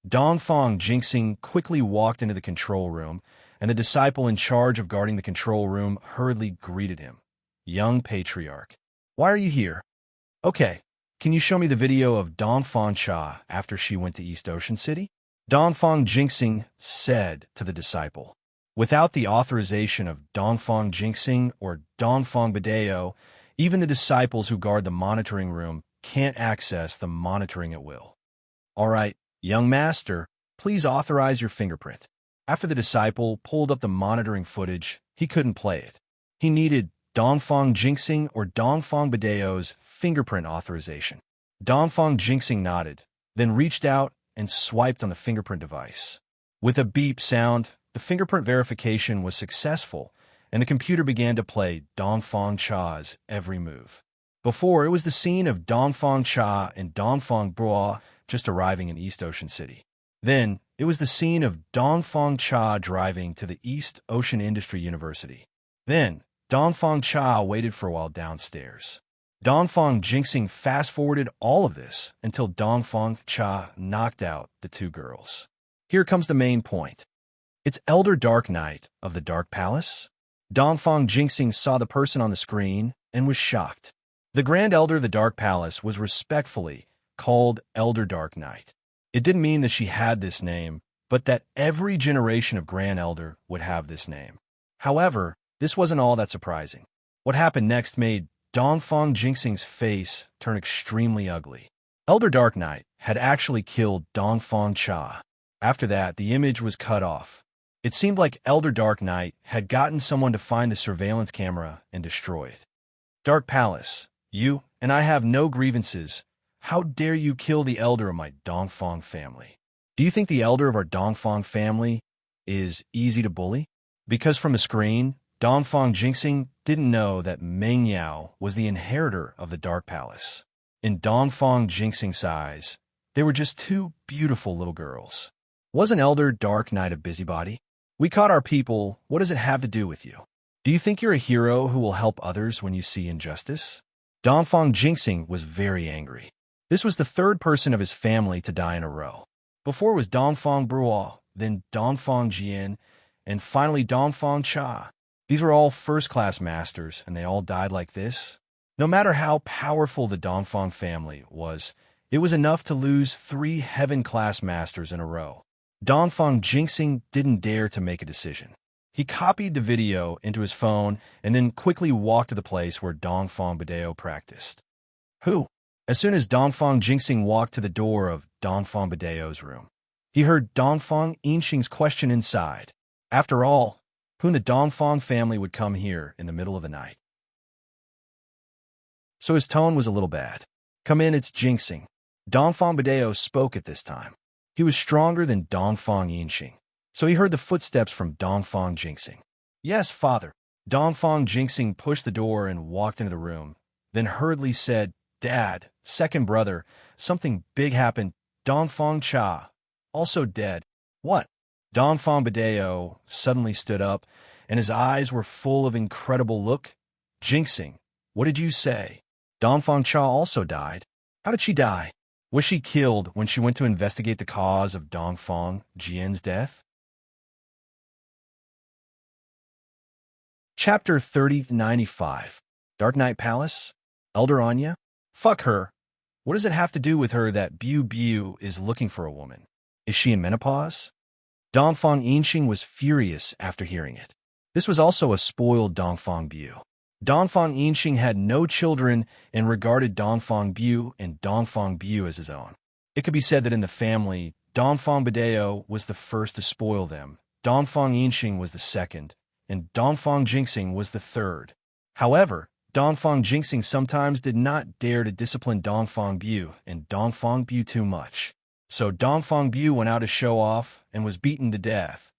Dongfang Jinxing quickly walked into the control room, and the disciple in charge of guarding the control room hurriedly greeted him. "Young patriarch, why are you here?" "Okay, can you show me the video of Dongfang Cha after she went to East Ocean City?" Dongfang Jinxing said to the disciple. Without the authorization of Dongfang Jinxing or Dongfang Badeo, even the disciples who guard the monitoring room can't access the monitoring at will. "All right, young master, please authorize your fingerprint." After the disciple pulled up the monitoring footage, he couldn't play it. He needed Dongfang Jinxing or Dongfang Badeo's fingerprint authorization. Dongfang Jinxing nodded, then reached out and swiped on the fingerprint device. With a beep sound, the fingerprint verification was successful, and the computer began to play Dongfang Cha's every move. Before, it was the scene of Dongfang Cha and Dongfang Bruo just arriving in East Ocean City. Then, It was the scene of Dongfang Cha driving to the East Ocean Industry University. Then, Dongfang Cha waited for a while downstairs. Dongfang Jinxing fast-forwarded all of this until Dongfang Cha knocked out the two girls. Here comes the main point. It's Elder Dark Knight of the Dark Palace. Dongfang Jinxing saw the person on the screen and was shocked. The Grand Elder of the Dark Palace was respectfully called Elder Dark Knight. It didn't mean that she had this name, but that every generation of Grand Elder would have this name. However, this wasn't all that surprising. What happened next made Dongfang Jinxing's face turned extremely ugly. Elder Dark Knight had actually killed Dongfang Cha. After that, the image was cut off. It seemed like Elder Dark Knight had gotten someone to find the surveillance camera and destroy it. Dark Palace, you and I have no grievances. How dare you kill the elder of my Dongfang family? Do you think the elder of our Dongfang family is easy to bully? Because from the screen, Dongfang Jinxing didn't know that Meng Yao was the inheritor of the Dark Palace. In Dongfang Jinxing's eyes, they were just two beautiful little girls. Wasn't Elder Dark Knight a busybody? We caught our people. What does it have to do with you? Do you think you're a hero who will help others when you see injustice? Dongfang Jinxing was very angry. This was the third person of his family to die in a row. Before was Dongfang Bruo, then Dongfang Jian, and finally Dongfang Cha. These were all first-class masters, and they all died like this. No matter how powerful the Dongfang family was, it was enough to lose 3 heaven-class masters in a row. Dongfang Jinxing didn't dare to make a decision. He copied the video into his phone and then quickly walked to the place where Dongfang Badeo practiced. Who? As soon as Dongfang Jinxing walked to the door of Dongfang Badeo's room, he heard Dongfang Yinxing's question inside. After all, who in the Dongfang family would come here in the middle of the night? So his tone was a little bad. Come in, it's Jinxing. Dongfang Badeo spoke at this time. He was stronger than Dongfang Yinxing, so he heard the footsteps from Dongfang Jinxing. Yes, father. Dongfang Jinxing pushed the door and walked into the room, then hurriedly said, Dad, second brother, something big happened. Dongfang Cha, also dead. What? Dongfang Badeo suddenly stood up, and his eyes were full of incredible look. Jinxing, what did you say? Dongfang Cha also died. How did she die? Was she killed when she went to investigate the cause of Dongfang Jian's death? Chapter 3095. Dark Knight Palace? Elder Anya? Fuck her. What does it have to do with her that Biu is looking for a woman? Is she in menopause? Dongfang Yinxing was furious after hearing it. This was also a spoiled Dongfang Biu. Dongfang Yinxing had no children and regarded Dongfang Biu and Dongfang Biu as his own. It could be said that in the family, Dongfang Badeo was the first to spoil them, Dongfang Yinxing was the second, and Dongfang Jinxing was the third. However, Dongfang Jinxing sometimes did not dare to discipline Dongfang Biu and Dongfang Biu too much. So Dongfang Biu went out to show off and was beaten to death.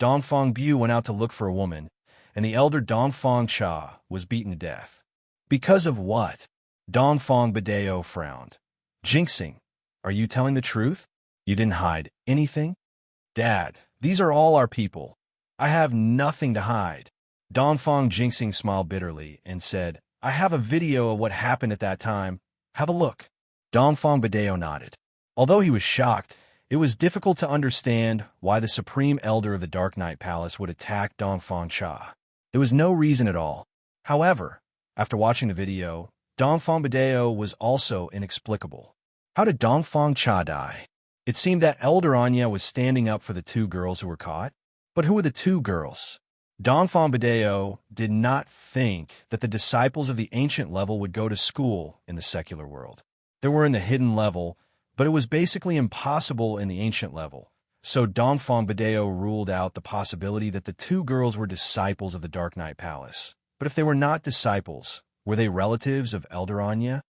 Dongfang Biu went out to look for a woman, and the elder Dongfang Cha was beaten to death. Because of what? Dongfang Badeo frowned. Jinxing, are you telling the truth? You didn't hide anything? Dad, these are all our people. I have nothing to hide. Dongfang Jinxing smiled bitterly and said, I have a video of what happened at that time. Have a look. Dongfang Badeo nodded. Although he was shocked, it was difficult to understand why the Supreme Elder of the Dark Knight Palace would attack Dongfang Cha. There was no reason at all. However, after watching the video, Dongfang Badeo was also inexplicable. How did Dongfang Cha die? It seemed that Elder Anya was standing up for the two girls who were caught. But who were the two girls? Dongfang Badeo did not think that the disciples of the ancient level would go to school in the secular world. They were in the hidden level, but it was basically impossible in the ancient level. So Dongfang Badeo ruled out the possibility that the two girls were disciples of the Dark Knight Palace. But if they were not disciples, were they relatives of Elder Anya?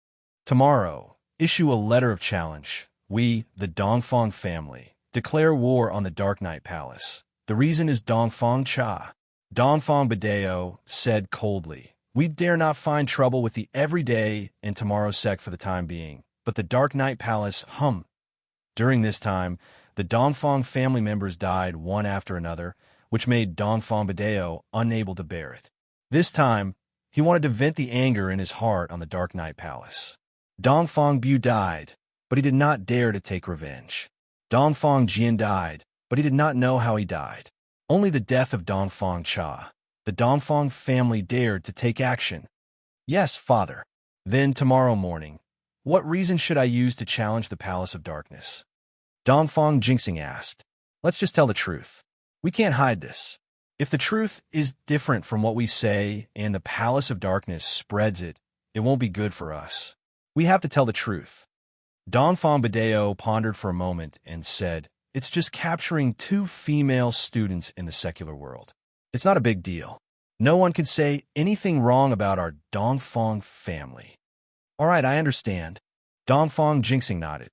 Tomorrow, issue a letter of challenge. We, the Dongfang family, declare war on the Dark Knight Palace. The reason is Dongfang Cha. Dongfang Badeo said coldly, we dare not find trouble with the everyday and tomorrow sect for the time being, but the Dark Knight Palace, During this time, The Dongfang family members died one after another, which made Dongfang Badeo unable to bear it. This time, he wanted to vent the anger in his heart on the Dark Knight Palace. Dongfang Bu died, but he did not dare to take revenge. Dongfang Jian died, but he did not know how he died. Only the death of Dongfang Cha. The Dongfang family dared to take action. Yes, father. Then tomorrow morning, what reason should I use to challenge the Palace of Darkness? Dongfang Jinxing asked. Let's just tell the truth. We can't hide this. If the truth is different from what we say and the Palace of Darkness spreads it, it won't be good for us. We have to tell the truth. Dongfang Badeo pondered for a moment and said, it's just capturing 2 female students in the secular world. It's not a big deal. No one can say anything wrong about our Dongfang family. All right, I understand. Dongfang Jinxing nodded.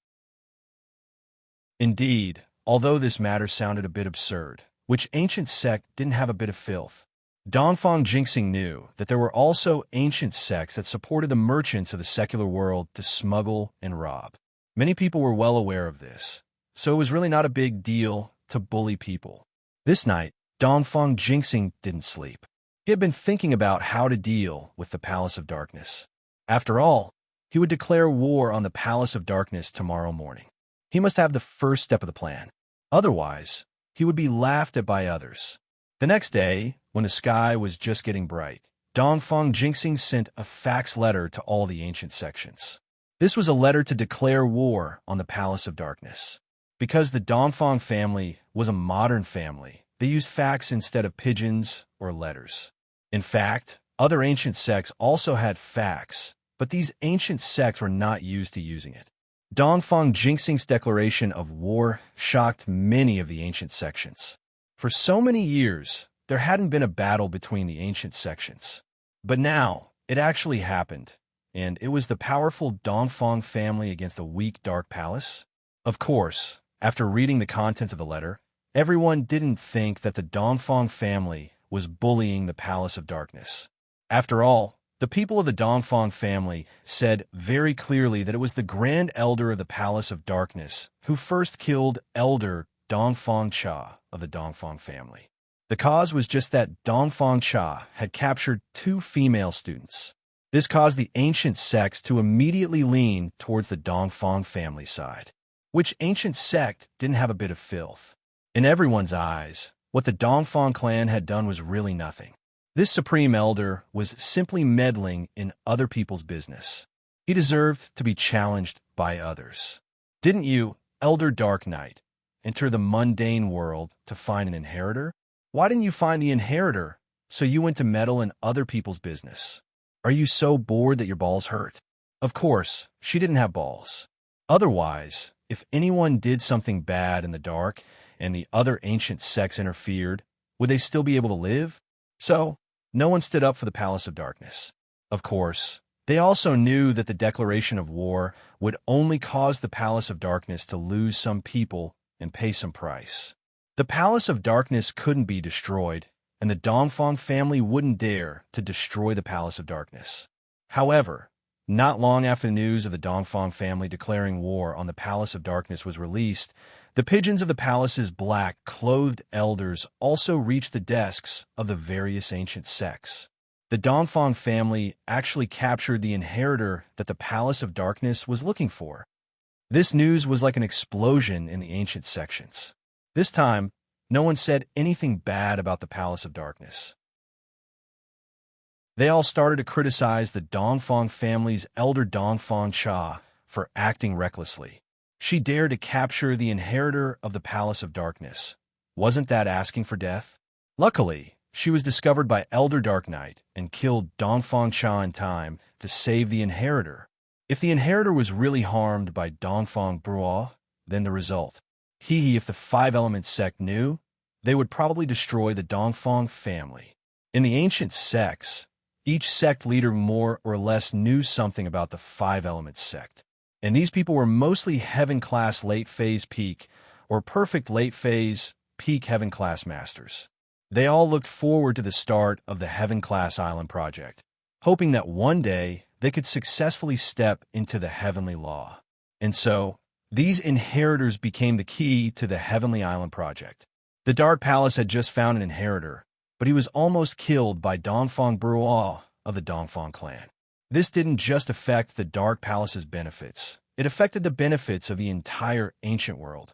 Indeed, although this matter sounded a bit absurd, which ancient sect didn't have a bit of filth, Dongfang Jinxing knew that there were also ancient sects that supported the merchants of the secular world to smuggle and rob. Many people were well aware of this, so it was really not a big deal to bully people. This night, Dongfang Jinxing didn't sleep. He had been thinking about how to deal with the Palace of Darkness. After all, he would declare war on the Palace of Darkness tomorrow morning. He must have the first step of the plan. Otherwise, he would be laughed at by others. The next day, when the sky was just getting bright, Dongfang Jinxing sent a fax letter to all the ancient sections. This was a letter to declare war on the Palace of Darkness. Because the Dongfang family was a modern family, they used fax instead of pigeons or letters. In fact, other ancient sects also had fax, but these ancient sects were not used to using it. Dongfang Jinxing's declaration of war shocked many of the ancient sections. For so many years, there hadn't been a battle between the ancient sections. But now, it actually happened, and it was the powerful Dongfang family against the weak Dark Palace. Of course, after reading the contents of the letter, everyone didn't think that the Dongfang family was bullying the Palace of Darkness. After all, the people of the Dongfang family said very clearly that it was the Grand Elder of the Palace of Darkness who first killed Elder Dongfang Cha of the Dongfang family. The cause was just that Dongfang Cha had captured 2 female students. This caused the ancient sects to immediately lean towards the Dongfang family side, which ancient sect didn't have a bit of filth. In everyone's eyes, what the Dongfang clan had done was really nothing. This supreme elder was simply meddling in other people's business. He deserved to be challenged by others. Didn't you, Elder Dark Knight, enter the mundane world to find an inheritor? Why didn't you find the inheritor, so you went to meddle in other people's business? Are you so bored that your balls hurt? Of course, she didn't have balls. Otherwise, if anyone did something bad in the dark and the other ancient sects interfered, would they still be able to live? So, no one stood up for the Palace of Darkness. Of course, they also knew that the declaration of war would only cause the Palace of Darkness to lose some people and pay some price. The Palace of Darkness couldn't be destroyed, and the Dongfang family wouldn't dare to destroy the Palace of Darkness. However, not long after the news of the Dongfang family declaring war on the Palace of Darkness was released, the pigeons of the palace's black-clothed elders also reached the desks of the various ancient sects. The Dongfang family actually captured the inheritor that the Palace of Darkness was looking for. This news was like an explosion in the ancient sections. This time, no one said anything bad about the Palace of Darkness. They all started to criticize the Dongfang family's elder Dongfang Cha for acting recklessly. She dared to capture the inheritor of the Palace of Darkness. Wasn't that asking for death? Luckily, she was discovered by Elder Dark Knight and killed Dongfang Cha in time to save the inheritor. If the inheritor was really harmed by Dongfang Brua, then the result. If the 5 Elements sect knew, they would probably destroy the Dongfang family. In the ancient sects, each sect leader more or less knew something about the 5 Elements sect. And these people were mostly Heaven-class late-phase peak or perfect late-phase peak Heaven-class masters. They all looked forward to the start of the Heaven-class Island project, hoping that one day they could successfully step into the heavenly law. And so, These inheritors became the key to the Heavenly Island project. The Dark Palace had just found an inheritor, but he was almost killed by Dongfang Bruo of the Dongfang clan. This didn't just affect the Dark Palace's benefits. It affected the benefits of the entire ancient world.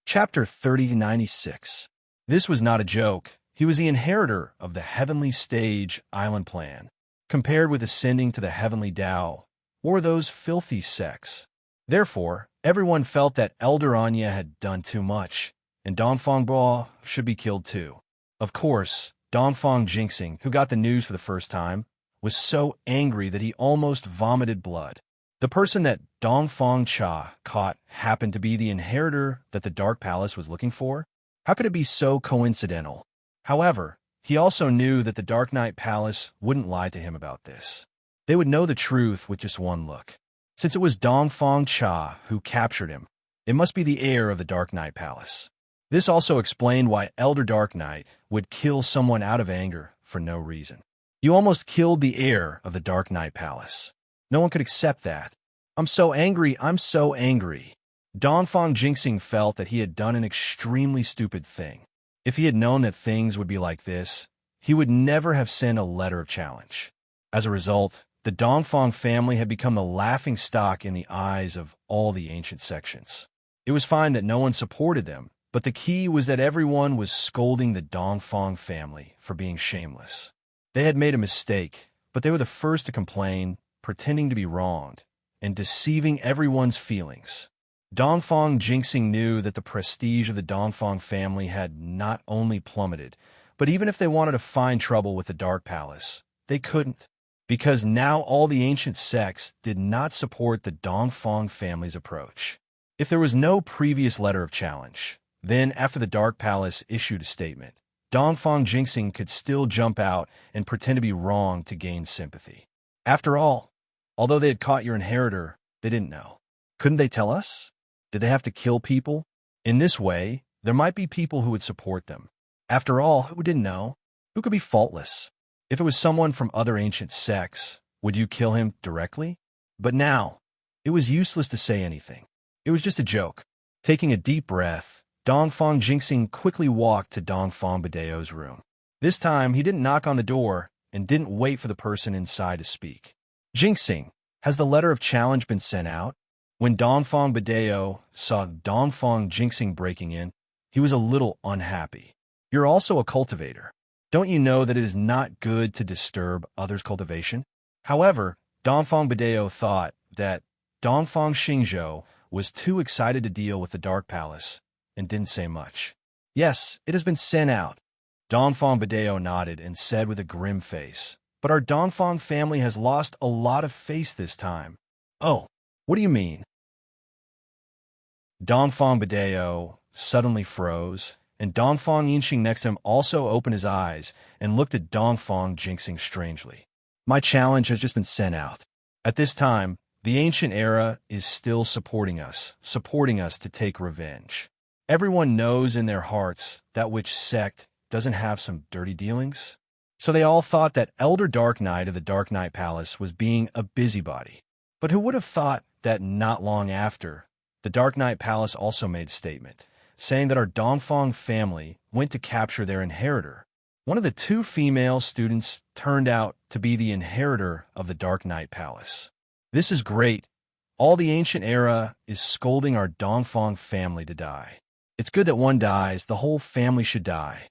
Chapter 3096. This was not a joke. He was the inheritor of the Heavenly Stage Island plan. Compared with ascending to the Heavenly Tao, or those filthy sects. Therefore, everyone felt that Elder Anya had done too much, and Dongfang Bruo should be killed too. Of course, Dongfang Jinxing, who got the news for the first time, was so angry that he almost vomited blood. The person that Dongfang Cha caught happened to be the inheritor that the Dark Palace was looking for. How could it be so coincidental? However, he also knew that the Dark Knight Palace wouldn't lie to him about this. They would know the truth with just one look. Since it was Dongfang Cha who captured him, it must be the heir of the Dark Knight Palace. This also explained why Elder Dark Knight would kill someone out of anger for no reason. You almost killed the heir of the Dark Knight Palace. No one could accept that. I'm so angry, I'm so angry. Dongfang Jinxing felt that he had done an extremely stupid thing. If he had known that things would be like this, he would never have sent a letter of challenge. As a result, the Dongfang family had become the laughing stock in the eyes of all the ancient sections. It was fine that no one supported them, but the key was that everyone was scolding the Dongfang family for being shameless. They had made a mistake, but they were the first to complain, pretending to be wronged, and deceiving everyone's feelings. Dongfang Jinxing knew that the prestige of the Dongfang family had not only plummeted, but even if they wanted to find trouble with the Dark Palace, they couldn't, because now all the ancient sects did not support the Dongfang family's approach. If there was no previous letter of challenge, then after the Dark Palace issued a statement, Dongfang Jinxing could still jump out and pretend to be wrong to gain sympathy. After all, although they had caught your inheritor, they didn't know. Couldn't they tell us? Did they have to kill people? In this way, there might be people who would support them. After all, who didn't know? Who could be faultless? If it was someone from other ancient sects, would you kill him directly? But now, it was useless to say anything. It was just a joke. Taking a deep breath, Dongfang Jinxing quickly walked to Dongfang Badeo's room. This time, he didn't knock on the door and didn't wait for the person inside to speak. Jinxing, has the letter of challenge been sent out? When Dongfang Badeo saw Dongfang Jinxing breaking in, he was a little unhappy. You're also a cultivator. Don't you know that it is not good to disturb others' cultivation? However, Dongfang Badeo thought that Dongfang Xingzhou was too excited to deal with the Dark Palace and didn't say much. Yes, it has been sent out. Dongfang Badeo nodded and said with a grim face, but our Dongfang family has lost a lot of face this time. Oh, what do you mean? Dongfang Badeo suddenly froze, and Dongfang Yinxing next to him also opened his eyes and looked at Dongfang Jinxing strangely. My challenge has just been sent out. At this time, the ancient era is still supporting us to take revenge. Everyone knows in their hearts that which sect doesn't have some dirty dealings. So they all thought that Elder Dark Knight of the Dark Knight Palace was being a busybody. But who would have thought that not long after, the Dark Knight Palace also made a statement, saying that our Dongfang family went to capture their inheritor. One of the two female students turned out to be the inheritor of the Dark Knight Palace. This is great. All the ancient era is scolding our Dongfang family to die. It's good that one dies, the whole family should die.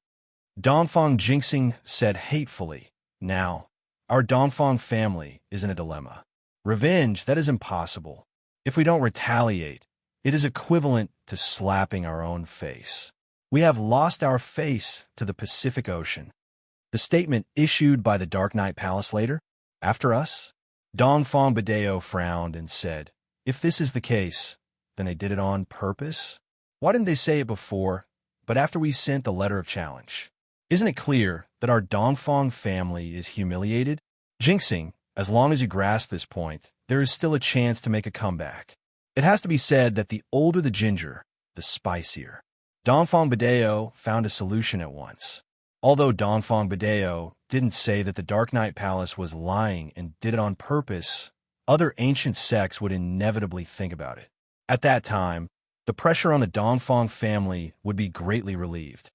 Dongfang Jinxing said hatefully, now, our Dongfang family is in a dilemma. Revenge, that is impossible. If we don't retaliate, it is equivalent to slapping our own face. We have lost our face to the Pacific Ocean. The statement issued by the Dark Knight Palace later, after us, Dongfang Badeo frowned and said, if this is the case, then they did it on purpose? Why didn't they say it before, but after we sent the letter of challenge? Isn't it clear that our Dongfang family is humiliated? Jinxing, as long as you grasp this point, there is still a chance to make a comeback. It has to be said that the older the ginger, the spicier. Dongfang Badeo found a solution at once. Although Dongfang Badeo didn't say that the Dark Knight Palace was lying and did it on purpose, other ancient sects would inevitably think about it. At that time, the pressure on the Dongfang family would be greatly relieved.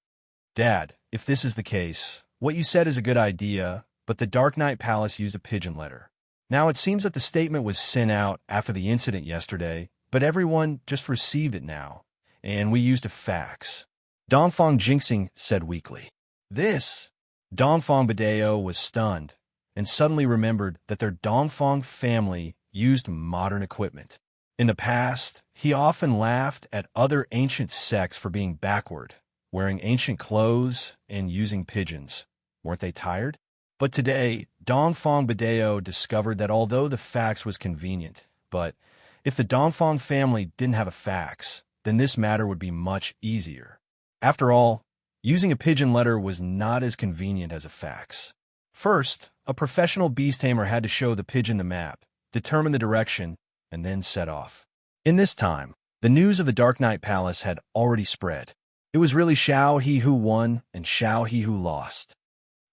Dad, if this is the case, what you said is a good idea, but the Dark Knight Palace used a pigeon letter. Now it seems that the statement was sent out after the incident yesterday, but everyone just received it now, and we used a fax. Dongfang Jinxing said weakly. This? Dongfang Badeo was stunned, and suddenly remembered that their Dongfang family used modern equipment. In the past, he often laughed at other ancient sects for being backward, wearing ancient clothes and using pigeons. Weren't they tired? But today, Dongfang Badeo discovered that although the fax was convenient, but if the Dongfang family didn't have a fax, then this matter would be much easier. After all, using a pigeon letter was not as convenient as a fax. First, a professional beast tamer had to show the pigeon the map, determine the direction, and then set off. In this time, the news of the Dark Knight Palace had already spread. It was really Xiao He who won and Xiao He who lost.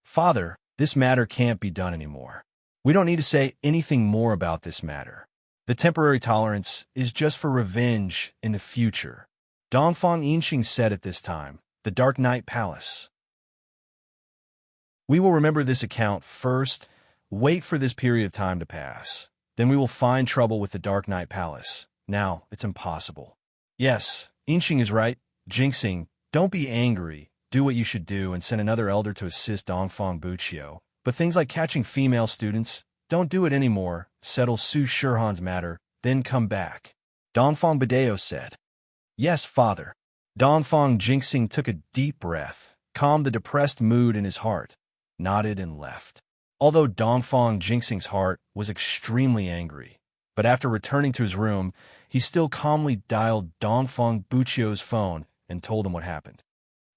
Father, this matter can't be done anymore. We don't need to say anything more about this matter. The temporary tolerance is just for revenge in the future. Dongfang Yinxing said at this time, the Dark Knight Palace. We will remember this account first, wait for this period of time to pass. Then we will find trouble with the Dark Knight Palace. Now, it's impossible. Yes, Yinxing is right. Jinxing, don't be angry. Do what you should do and send another elder to assist Dongfang Buqiu. But things like catching female students, don't do it anymore. Settle Su Shihan's matter, then come back. Dongfang Badeo said. Yes, father. Dongfang Jinxing took a deep breath, calmed the depressed mood in his heart, nodded and left. Although Dongfang Jinxing's heart was extremely angry, but after returning to his room, he still calmly dialed Dongfang Buqiu's phone and told him what happened.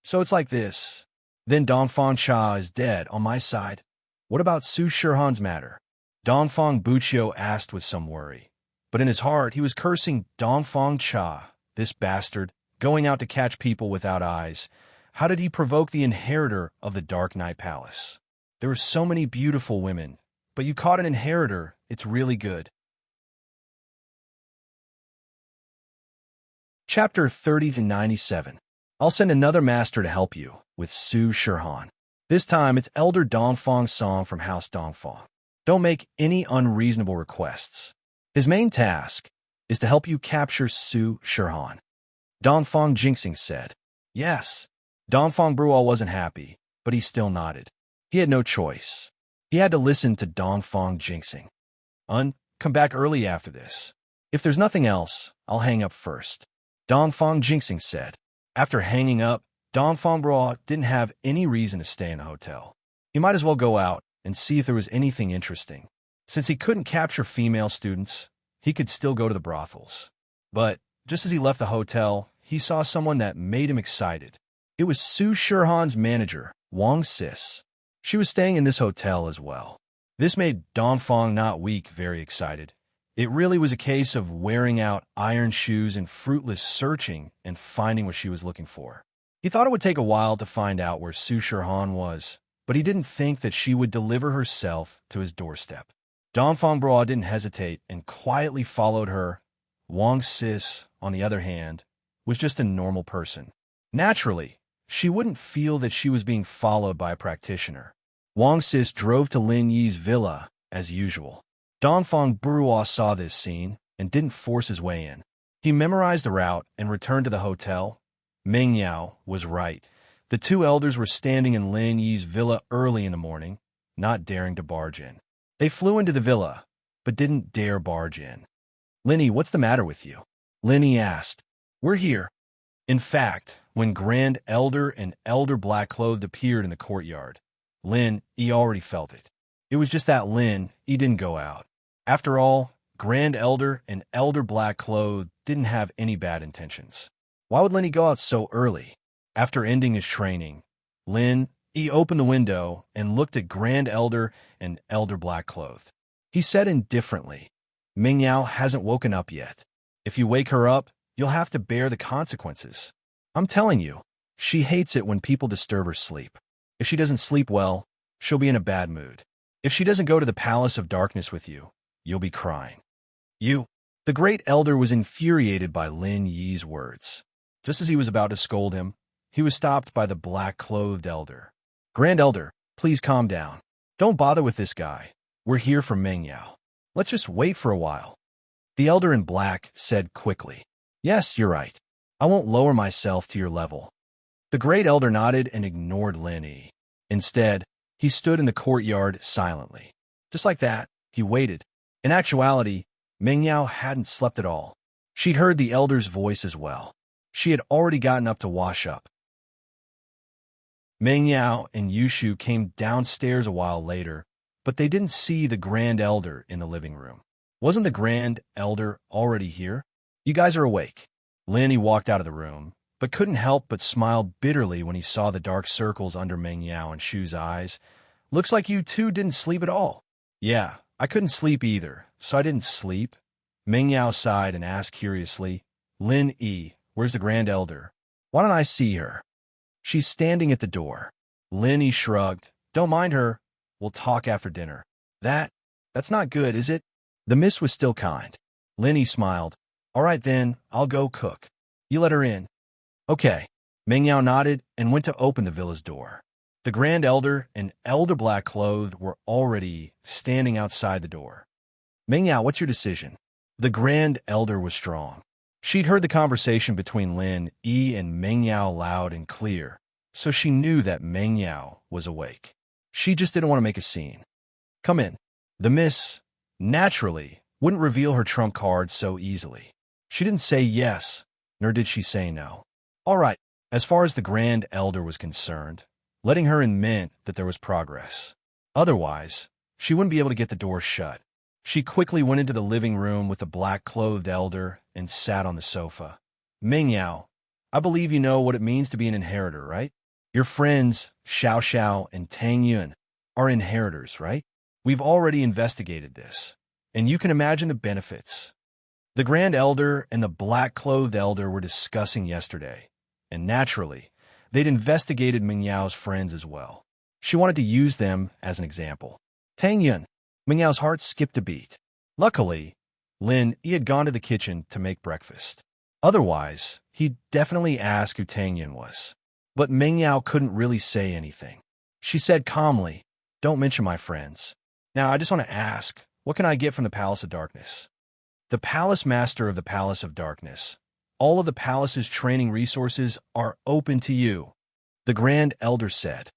So it's like this. Then Dongfang Cha is dead on my side. What about Su Shihan's matter? Dongfang Buqiu asked with some worry. But in his heart, he was cursing Dongfang Cha, this bastard, going out to catch people without eyes. How did he provoke the inheritor of the Dark Knight Palace? There were so many beautiful women, but you caught an inheritor. It's really good. Chapter 30-97. I'll send another master to help you, with Su Shihan. This time, it's Elder Dongfang Song from House Dongfang. Don't make any unreasonable requests. His main task is to help you capture Su Shihan. Dongfang Jinxing said. Yes. Dongfang Brual wasn't happy, but he still nodded. He had no choice. He had to listen to Dongfang Jinxing. Come back early after this. If there's nothing else, I'll hang up first. Dongfang Jinxing said. After hanging up, Dongfang Brual didn't have any reason to stay in the hotel. He might as well go out and see if there was anything interesting. Since he couldn't capture female students, he could still go to the brothels. But just as he left the hotel, he saw someone that made him excited. It was Su Shihan's manager, Wang Sis. She was staying in this hotel as well. This made Dongfang not weak very excited. It really was a case of wearing out iron shoes and fruitless searching and finding what she was looking for. He thought it would take a while to find out where Su Shihan was, but he didn't think that she would deliver herself to his doorstep. Dongfang Bra didn't hesitate and quietly followed her. Wang Sis, on the other hand, was just a normal person. Naturally, she wouldn't feel that she was being followed by a practitioner. Wang Sis drove to Lin Yi's villa, as usual. Dongfang Brua saw this scene and didn't force his way in. He memorized the route and returned to the hotel. Meng Yao was right. The two elders were standing in Lin Yi's villa early in the morning, not daring to barge in. They flew into the villa, but didn't dare barge in. Linny, what's the matter with you? Linny asked. We're here. In fact, when Grand Elder and Elder Black-Clothed appeared in the courtyard, Lin Yi already felt it. It was just that Lin Yi didn't go out. After all, Grand Elder and Elder Black-Clothed didn't have any bad intentions. Why would Lin Yi go out so early? After ending his training, Lin Yi opened the window and looked at Grand Elder and Elder Black-Clothed. He said indifferently, Ming Yao hasn't woken up yet. If you wake her up, you'll have to bear the consequences. I'm telling you, she hates it when people disturb her sleep. If she doesn't sleep well, she'll be in a bad mood. If she doesn't go to the Palace of Darkness with you, you'll be crying. You. The Great Elder was infuriated by Lin Yi's words. Just as he was about to scold him, he was stopped by the black-clothed elder. Grand Elder, please calm down. Don't bother with this guy. We're here for Meng Yao. Let's just wait for a while. The elder in black said quickly. Yes, you're right. I won't lower myself to your level. The Great Elder nodded and ignored Lin Yi. Instead, he stood in the courtyard silently. Just like that, he waited. In actuality, Meng Yao hadn't slept at all. She'd heard the elder's voice as well. She had already gotten up to wash up. Meng Yao and Yushu came downstairs a while later, but they didn't see the Grand Elder in the living room. Wasn't the Grand Elder already here? You guys are awake. Lin Yi walked out of the room, but couldn't help but smile bitterly when he saw the dark circles under Meng Yao and Shu's eyes. Looks like you two didn't sleep at all. Yeah, I couldn't sleep either, so I didn't sleep. Meng Yao sighed and asked curiously, Lin Yi, where's the Grand Elder? Why don't I see her? She's standing at the door. Lin Yi shrugged. Don't mind her. We'll talk after dinner. That's not good, is it? The miss was still kind. Lin Yi smiled. All right then, I'll go cook. You let her in. Okay. Meng Yao nodded and went to open the villa's door. The Grand Elder and Elder Black-Clothed were already standing outside the door. Meng Yao, what's your decision? The Grand Elder was strong. She'd heard the conversation between Lin Yi and Meng Yao loud and clear, so she knew that Meng Yao was awake. She just didn't want to make a scene. Come in. The miss, naturally, wouldn't reveal her trump card so easily. She didn't say yes, nor did she say no. All right, as far as the Grand Elder was concerned, letting her in meant that there was progress. Otherwise, she wouldn't be able to get the door shut. She quickly went into the living room with the black-clothed elder and sat on the sofa. Meng Yao, I believe you know what it means to be an inheritor, right? Your friends, Xiao Xiao and Tang Yun, are inheritors, right? We've already investigated this, and you can imagine the benefits. The Grand Elder and the black-clothed elder were discussing yesterday, and naturally, they'd investigated Meng Yao's friends as well. She wanted to use them as an example. Tang Yun. Meng Yao's heart skipped a beat. Luckily, Lin Yi had gone to the kitchen to make breakfast. Otherwise, he'd definitely ask who Tang Yun was. But Meng Yao couldn't really say anything. She said calmly, Don't mention my friends. Now, I just want to ask, what can I get from the Palace of Darkness? The Palace Master of the Palace of Darkness. All of the palace's training resources are open to you, the Grand Elder said.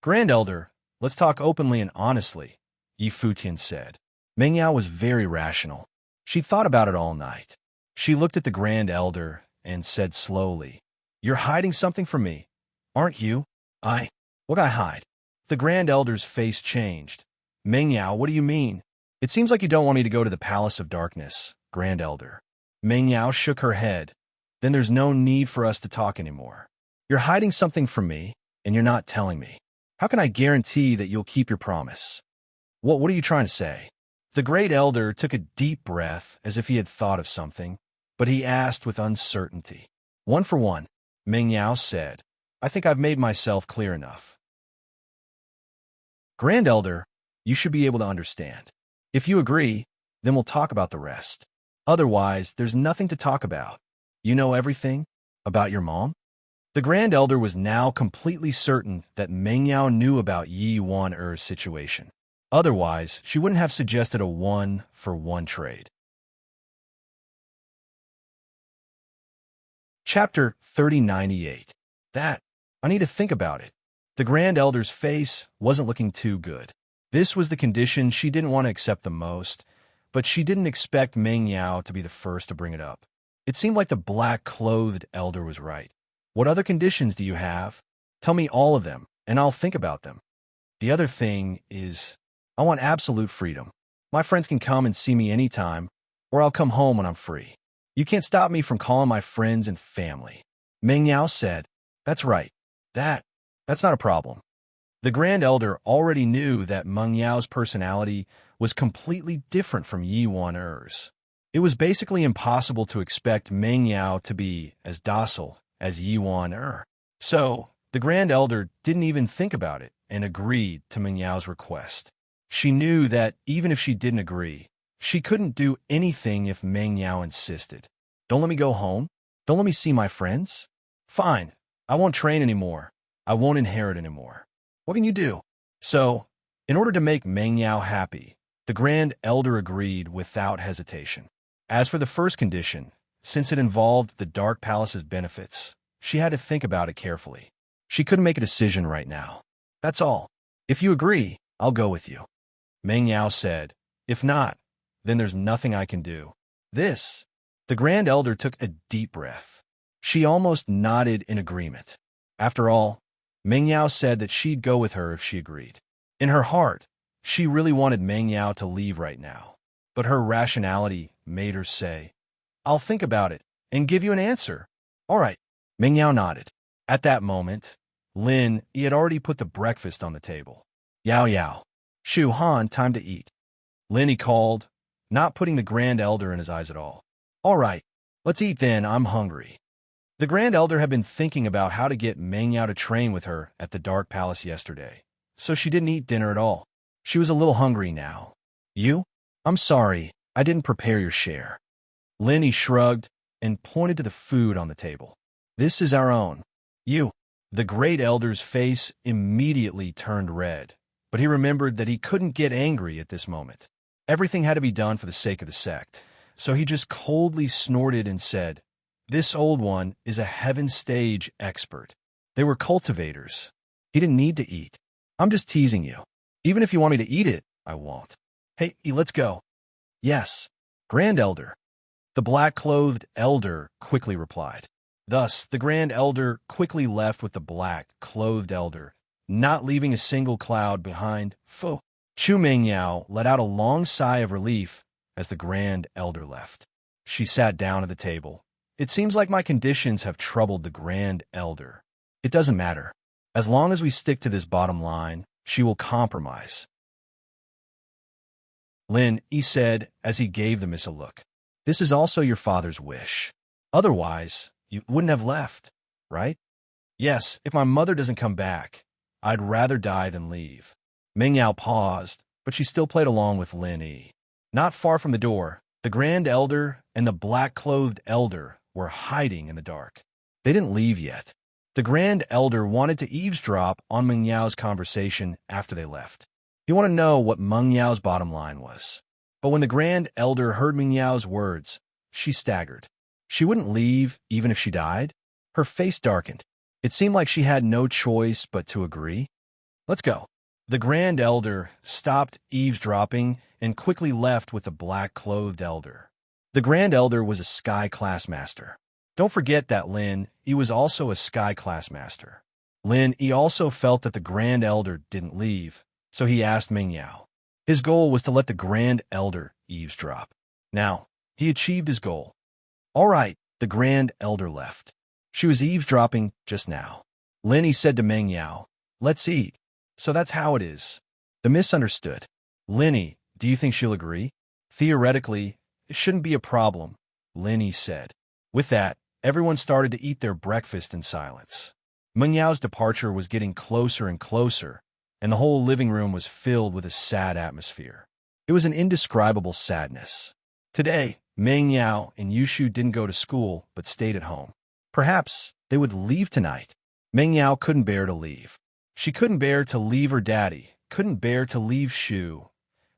Grand Elder, let's talk openly and honestly, Yi Futian said. Meng Yao was very rational. She thought about it all night. She looked at the Grand Elder and said slowly, You're hiding something from me, aren't you? What I hide? The Grand Elder's face changed. Meng Yao, what do you mean? It seems like you don't want me to go to the Palace of Darkness, Grand Elder. Meng Yao shook her head. Then there's no need for us to talk anymore. You're hiding something from me, and you're not telling me. How can I guarantee that you'll keep your promise? What are you trying to say? The Great Elder took a deep breath as if he had thought of something, but he asked with uncertainty. One for one, Meng Yao said. I think I've made myself clear enough. Grand Elder, you should be able to understand. If you agree, then we'll talk about the rest. Otherwise, there's nothing to talk about. You know everything? About your mom? The Grand Elder was now completely certain that Meng Yao knew about Yi Wan-er's situation. Otherwise, she wouldn't have suggested a one-for-one trade. Chapter 3098. I need to think about it. The Grand Elder's face wasn't looking too good. This was the condition she didn't want to accept the most, but she didn't expect Meng Yao to be the first to bring it up. It seemed like the black-clothed elder was right. What other conditions do you have? Tell me all of them, and I'll think about them. The other thing is, I want absolute freedom. My friends can come and see me anytime, or I'll come home when I'm free. You can't stop me from calling my friends and family. Meng Yao said, That's right. That's not a problem. The Grand Elder already knew that Meng Yao's personality was completely different from Yi Wan-er's. It was basically impossible to expect Meng Yao to be as docile as Yi Wan-er. So, the Grand Elder didn't even think about it and agreed to Meng Yao's request. She knew that even if she didn't agree, She couldn't do anything if Meng Yao insisted. Don't let me go home? Don't let me see my friends? Fine. I won't train anymore. I won't inherit anymore. What can you do? So, in order to make Meng Yao happy, the Grand Elder agreed without hesitation. As for the first condition, since it involved the Dark Palace's benefits, she had to think about it carefully. She couldn't make a decision right now. That's all. If you agree, I'll go with you. Meng Yao said. If not, then there's nothing I can do. The Grand Elder took a deep breath. She almost nodded in agreement. After all, Meng Yao said that she'd go with her if she agreed. In her heart, she really wanted Meng Yao to leave right now. But her rationality made her say, I'll think about it and give you an answer. All right. Meng Yao nodded. At that moment, Lin Yi had already put the breakfast on the table. Yao Yao. Shu Han, time to eat. Lin Yi called, not putting the Grand Elder in his eyes at all. All right, let's eat then, I'm hungry. The Grand Elder had been thinking about how to get Meng Yao to train with her at the Dark Palace yesterday, so she didn't eat dinner at all. She was a little hungry now. You? I'm sorry, I didn't prepare your share. Lin Yi shrugged and pointed to the food on the table. This is our own. You. The Great Elder's face immediately turned red, but he remembered that he couldn't get angry at this moment. Everything had to be done for the sake of the sect, so he just coldly snorted and said, This old one is a heaven stage expert. They were cultivators. He didn't need to eat. I'm just teasing you. Even if you want me to eat it, I won't. Hey, let's go. Yes, Grand Elder. The black-clothed elder quickly replied. Thus, the Grand Elder quickly left with the black-clothed elder, not leaving a single cloud behind. Chu Meng Yao let out a long sigh of relief as the Grand Elder left. She sat down at the table. It seems like my conditions have troubled the Grand Elder. It doesn't matter. As long as we stick to this bottom line, she will compromise. Lin Yi said as he gave the miss a look. This is also your father's wish. Otherwise, you wouldn't have left, right? Yes, if my mother doesn't come back, I'd rather die than leave. Meng Yao paused, but she still played along with Lin Yi. Not far from the door, the Grand Elder and the black-clothed elder were hiding in the dark. They didn't leave yet. The Grand Elder wanted to eavesdrop on Meng Yao's conversation after they left. He wanted to know what Meng Yao's bottom line was. But when the Grand Elder heard Meng Yao's words, she staggered. She wouldn't leave even if she died? Her face darkened. It seemed like she had no choice but to agree. Let's go. The Grand Elder stopped eavesdropping and quickly left with the black-clothed elder. The Grand Elder was a Sky Class Master. Don't forget that Lin Yi was also a Sky Class Master. Lin Yi also felt that the Grand Elder didn't leave, so he asked Meng Yao. His goal was to let the Grand Elder eavesdrop. Now, he achieved his goal. All right, the Grand Elder left. She was eavesdropping just now. Lin Yi said to Meng Yao, Let's eat. So that's how it is. The misunderstood. Lin Yi, do you think she'll agree? Theoretically, it shouldn't be a problem, Lin Yi said. With that, everyone started to eat their breakfast in silence. Meng Yao's departure was getting closer and closer, and the whole living room was filled with a sad atmosphere. It was an indescribable sadness. Today, Meng Yao and Yushu didn't go to school but stayed at home. Perhaps they would leave tonight. Meng Yao couldn't bear to leave. She couldn't bear to leave her daddy, couldn't bear to leave Shu,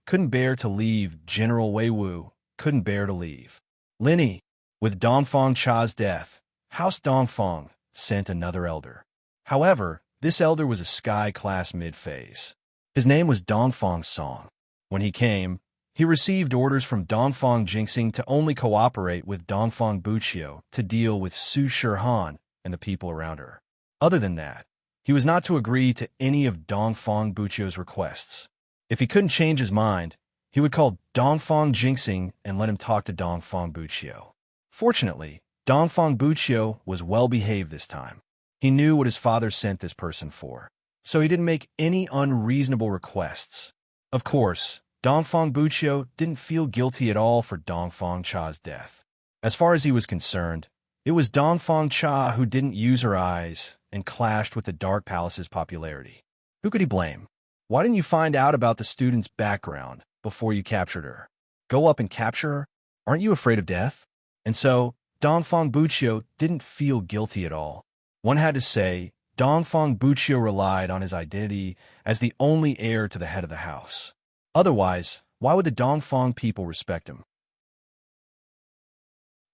couldn't bear to leave General Wei Wu, couldn't bear to leave. Lin Yi, with Dongfang Cha's death, House Dongfang sent another elder. However, this elder was a Sky Class mid-phase. His name was Dongfang Song. When he came, he received orders from Dongfang Jingxing to only cooperate with Dongfang Buqiu to deal with Su Shihan and the people around her. Other than that, he was not to agree to any of Dongfang Buqiu's requests. If he couldn't change his mind, he would call Dongfang Jingxing and let him talk to Dongfang Buqiu. Fortunately, Dongfang Buqiu was well-behaved this time. He knew what his father sent this person for, so he didn't make any unreasonable requests. Of course, Dongfang Buqiu didn't feel guilty at all for Dongfang Cha's death. As far as he was concerned, it was Dongfang Cha who didn't use her eyes and clashed with the Dark Palace's popularity. Who could he blame? Why didn't you find out about the student's background before you captured her? Go up and capture her? Aren't you afraid of death? And so, Dongfang Buqiu didn't feel guilty at all. One had to say, Dongfang Buqiu relied on his identity as the only heir to the head of the house. Otherwise, why would the Dongfang people respect him?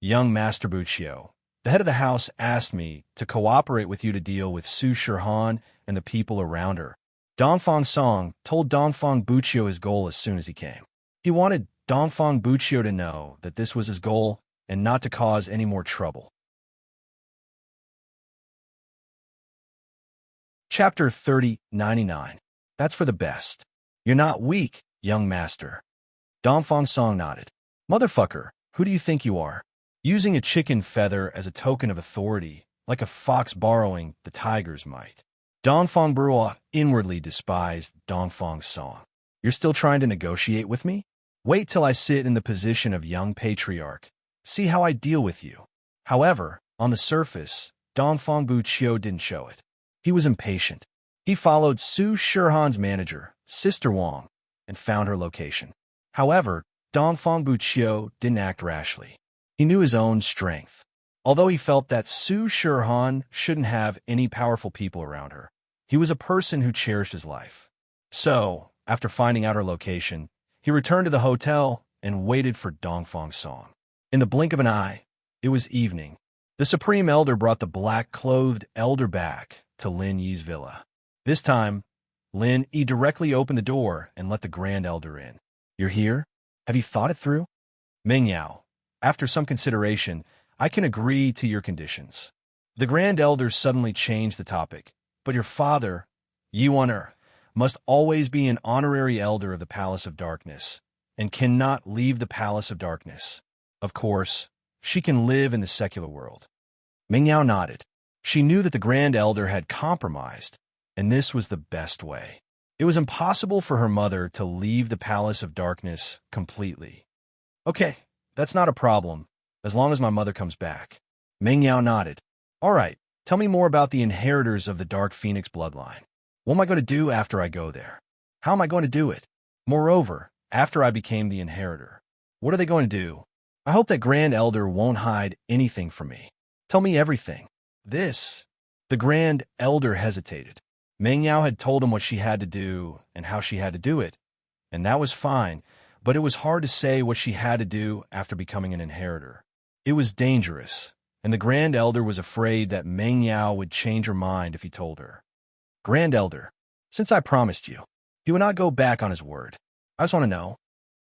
Young Master Buqiu, the head of the house asked me to cooperate with you to deal with Su Shihan and the people around her. Dongfang Song told Dongfang Buqiu his goal as soon as he came. He wanted Dongfang Buqiu to know that this was his goal and not to cause any more trouble. Chapter 3099. That's for the best. You're not weak, young master. Dongfang Song nodded. Motherfucker, who do you think you are? Using a chicken feather as a token of authority, like a fox borrowing the tiger's might. Dongfang Brua inwardly despised Dongfang Song. You're still trying to negotiate with me? Wait till I sit in the position of young patriarch. See how I deal with you. However, on the surface, Dongfang Buqiu didn't show it. He was impatient. He followed Su Shihan's manager, Sister Wang, and found her location. However, Dongfang Buqiu didn't act rashly. He knew his own strength. Although he felt that Su Shihan shouldn't have any powerful people around her, he was a person who cherished his life. So, after finding out her location, he returned to the hotel and waited for Dongfang Song. In the blink of an eye, it was evening. The Supreme Elder brought the black-clothed elder back to Lin Yi's villa. This time, Lin Yi directly opened the door and let the Grand Elder in. You're here? Have you thought it through? Meng Yao, after some consideration, I can agree to your conditions. The Grand Elder suddenly changed the topic. But your father, Yuan, must always be an honorary elder of the Palace of Darkness, and cannot leave the Palace of Darkness. Of course, she can live in the secular world. Meng Yao nodded. She knew that the Grand Elder had compromised, and this was the best way. It was impossible for her mother to leave the Palace of Darkness completely. Okay, that's not a problem, as long as my mother comes back. Meng Yao nodded. All right, tell me more about the inheritors of the Dark Phoenix bloodline. What am I going to do after I go there? How am I going to do it? Moreover, after I became the inheritor, what are they going to do? I hope that Grand Elder won't hide anything from me. Tell me everything. The Grand Elder hesitated. Meng Yao had told him what she had to do and how she had to do it, and that was fine, but it was hard to say what she had to do after becoming an inheritor. It was dangerous, and the Grand Elder was afraid that Meng Yao would change her mind if he told her. Grand Elder, since I promised you, he would not go back on his word. I just want to know.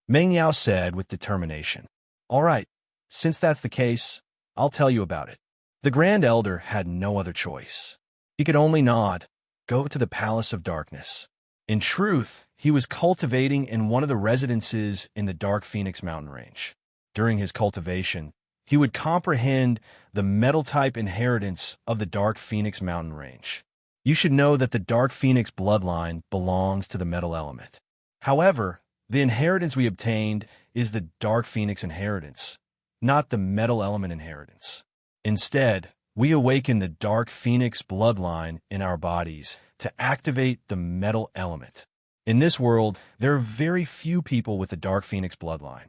Meng Yao said with determination. All right, since that's the case, I'll tell you about it. The Grand Elder had no other choice. He could only nod, go to the Palace of Darkness. In truth, he was cultivating in one of the residences in the Dark Phoenix mountain range. During his cultivation, he would comprehend the metal-type inheritance of the Dark Phoenix mountain range. You should know that the Dark Phoenix bloodline belongs to the metal element. However, the inheritance we obtained is the Dark Phoenix inheritance, not the metal element inheritance. Instead, we awaken the Dark Phoenix bloodline in our bodies to activate the metal element. In this world, there are very few people with the Dark Phoenix bloodline.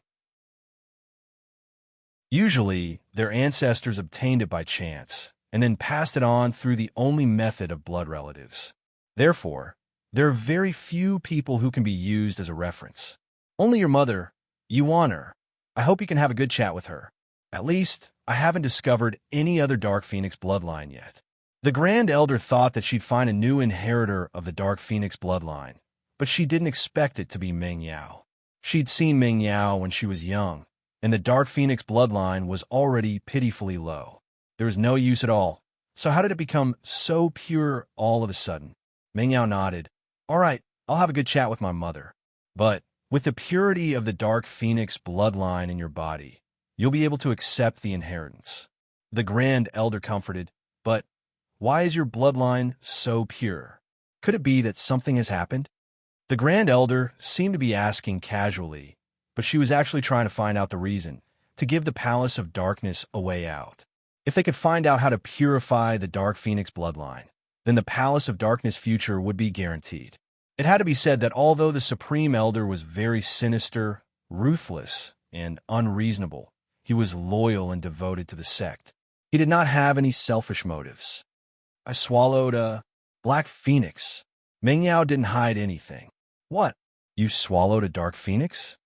Usually, their ancestors obtained it by chance, and then passed it on through the only method of blood relatives. Therefore, there are very few people who can be used as a reference. Only your mother, Yuan. I hope you can have a good chat with her. At least, I haven't discovered any other Dark Phoenix bloodline yet. The Grand Elder thought that she'd find a new inheritor of the Dark Phoenix bloodline, but she didn't expect it to be Meng Yao. She'd seen Meng Yao when she was young, and the Dark Phoenix bloodline was already pitifully low. There was no use at all. So how did it become so pure all of a sudden? Meng Yao nodded. All right, I'll have a good chat with my mother. But with the purity of the Dark Phoenix bloodline in your body, you'll be able to accept the inheritance. The Grand Elder comforted. But why is your bloodline so pure? Could it be that something has happened? The Grand Elder seemed to be asking casually, but she was actually trying to find out the reason, to give the Palace of Darkness a way out. If they could find out how to purify the Dark Phoenix bloodline, then the Palace of Darkness future would be guaranteed. It had to be said that although the Supreme Elder was very sinister, ruthless and unreasonable. He was loyal and devoted to the sect. He did not have any selfish motives. I swallowed a black phoenix. Meng Yao didn't hide anything. What? You swallowed a dark phoenix?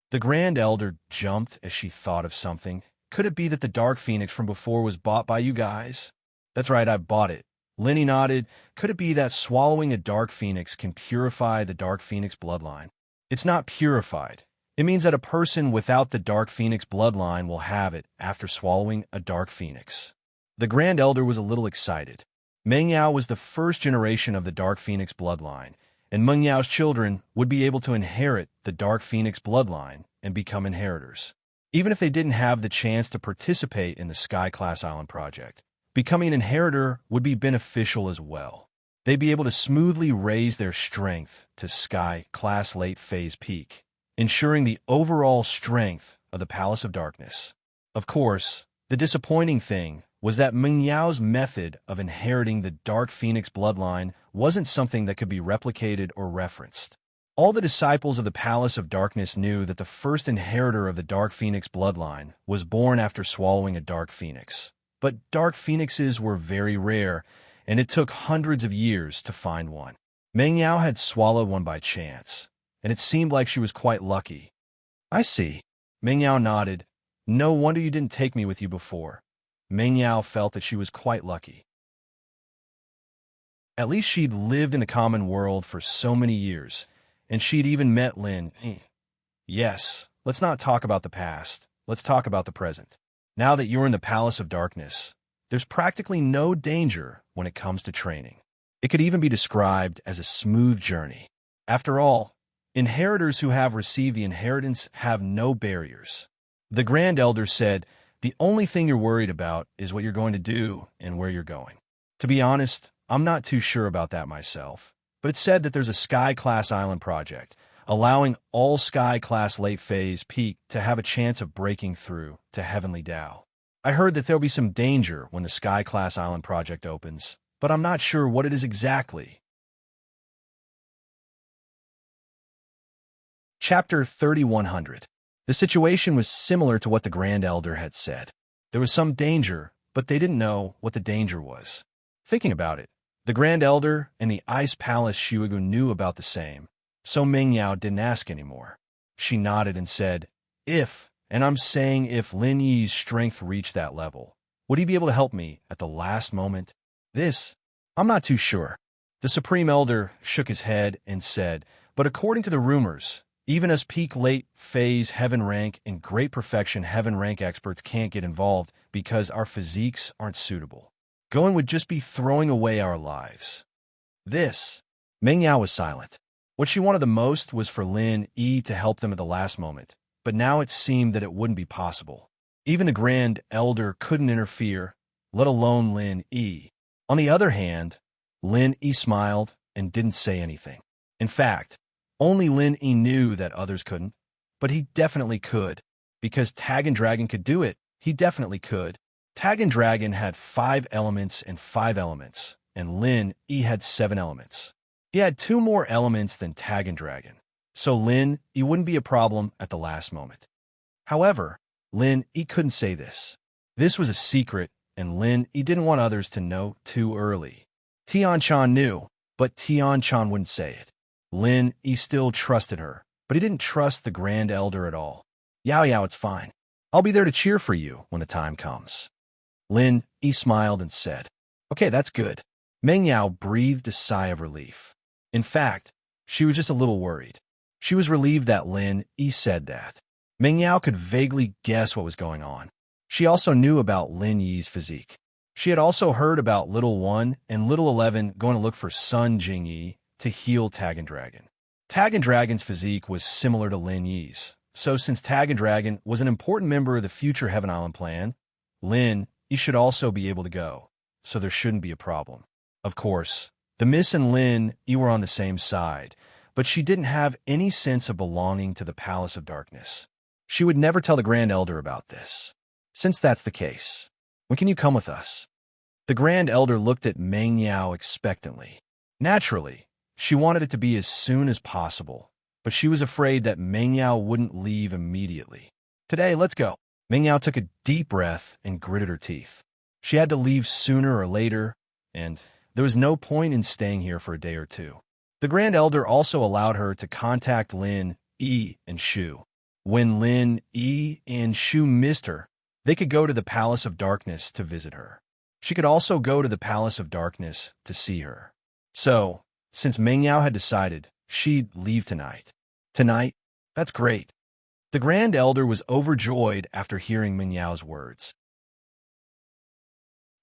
The Grand Elder jumped as she thought of something. Could it be that the dark phoenix from before was bought by you guys? That's right, I bought it. Lenny nodded. Could it be that swallowing a dark phoenix can purify the dark phoenix bloodline? It's not purified. It means that a person without the dark phoenix bloodline will have it after swallowing a dark phoenix. The Grand Elder was a little excited. Meng Yao was the first generation of the dark phoenix bloodline, and Meng Yao's children would be able to inherit the dark phoenix bloodline and become inheritors. Even if they didn't have the chance to participate in the Sky Class Island project, becoming an inheritor would be beneficial as well. They'd be able to smoothly raise their strength to Sky Class Late Phase Peak, ensuring the overall strength of the Palace of Darkness. Of course, the disappointing thing was that Meng Yao's method of inheriting the Dark Phoenix bloodline wasn't something that could be replicated or referenced. All the disciples of the Palace of Darkness knew that the first inheritor of the Dark Phoenix bloodline was born after swallowing a Dark Phoenix. But Dark Phoenixes were very rare, and it took hundreds of years to find one. Meng Yao had swallowed one by chance, and it seemed like she was quite lucky. I see. Meng Yao nodded. No wonder you didn't take me with you before. Meng Yao felt that she was quite lucky. At least she'd lived in the common world for so many years, and she'd even met Lin. Yes, let's not talk about the past. Let's talk about the present. Now that you're in the Palace of Darkness, there's practically no danger when it comes to training. It could even be described as a smooth journey. After all, inheritors who have received the inheritance have no barriers. The Grand Elder said, the only thing you're worried about is what you're going to do and where you're going. To be honest, I'm not too sure about that myself, but it's said that there's a Sky Class Island project, allowing all Sky Class Late Phase Peak to have a chance of breaking through to Heavenly Tao. I heard that there'll be some danger when the Sky Class Island project opens, but I'm not sure what it is exactly. Chapter 3100. The situation was similar to what the Grand Elder had said. There was some danger, but they didn't know what the danger was. Thinking about it, the Grand Elder and the Ice Palace Shuigu knew about the same, so Meng Yao didn't ask anymore. She nodded and said, if, and I'm saying if Lin Yi's strength reached that level, would he be able to help me at the last moment? I'm not too sure. The Supreme Elder shook his head and said, but according to the rumors, even as peak late phase heaven rank and great perfection heaven rank experts can't get involved because our physiques aren't suitable. Going would just be throwing away our lives. Meng Yao was silent. What she wanted the most was for Lin Yi to help them at the last moment, but now it seemed that it wouldn't be possible. Even the Grand Elder couldn't interfere, let alone Lin Yi. On the other hand, Lin Yi smiled and didn't say anything. In fact, only Lin Yi knew that others couldn't, but he definitely could. Because Tag and Dragon could do it, he definitely could. Tag and Dragon had 5 elements and 5 elements, and Lin Yi had 7 elements. He had 2 more elements than Tag and Dragon, so Lin Yi wouldn't be a problem at the last moment. However, Lin Yi couldn't say this. This was a secret, and Lin Yi didn't want others to know too early. Tian-chan knew, but Tian-chan wouldn't say it. Lin Yi still trusted her, but he didn't trust the Grand Elder at all. Yao, it's fine. I'll be there to cheer for you when the time comes. Lin Yi smiled and said, okay, that's good. Meng Yao breathed a sigh of relief. In fact, she was just a little worried. She was relieved that Lin Yi said that. Meng Yao could vaguely guess what was going on. She also knew about Lin Yi's physique. She had also heard about Little 1 and Little 11 going to look for Sun Jingyi to heal Tag and Dragon. Tag and Dragon's physique was similar to Lin Yi's, so since Tag and Dragon was an important member of the future Heaven Island plan, Lin Yi should also be able to go, so there shouldn't be a problem. Of course, the Miss and Lin Yi were on the same side, but she didn't have any sense of belonging to the Palace of Darkness. She would never tell the Grand Elder about this. Since that's the case, when can you come with us? The Grand Elder looked at Meng Yao expectantly. Naturally, she wanted it to be as soon as possible, but she was afraid that Meng Yao wouldn't leave immediately. Today, let's go. Meng Yao took a deep breath and gritted her teeth. She had to leave sooner or later, and there was no point in staying here for a day or two. The Grand Elder also allowed her to contact Lin, Yi, and Shu. When Lin, Yi, and Shu missed her, they could go to the Palace of Darkness to visit her. She could also go to the Palace of Darkness to see her. So, since Meng Yao had decided, she'd leave tonight. Tonight? That's great. The Grand Elder was overjoyed after hearing Meng Yao's words.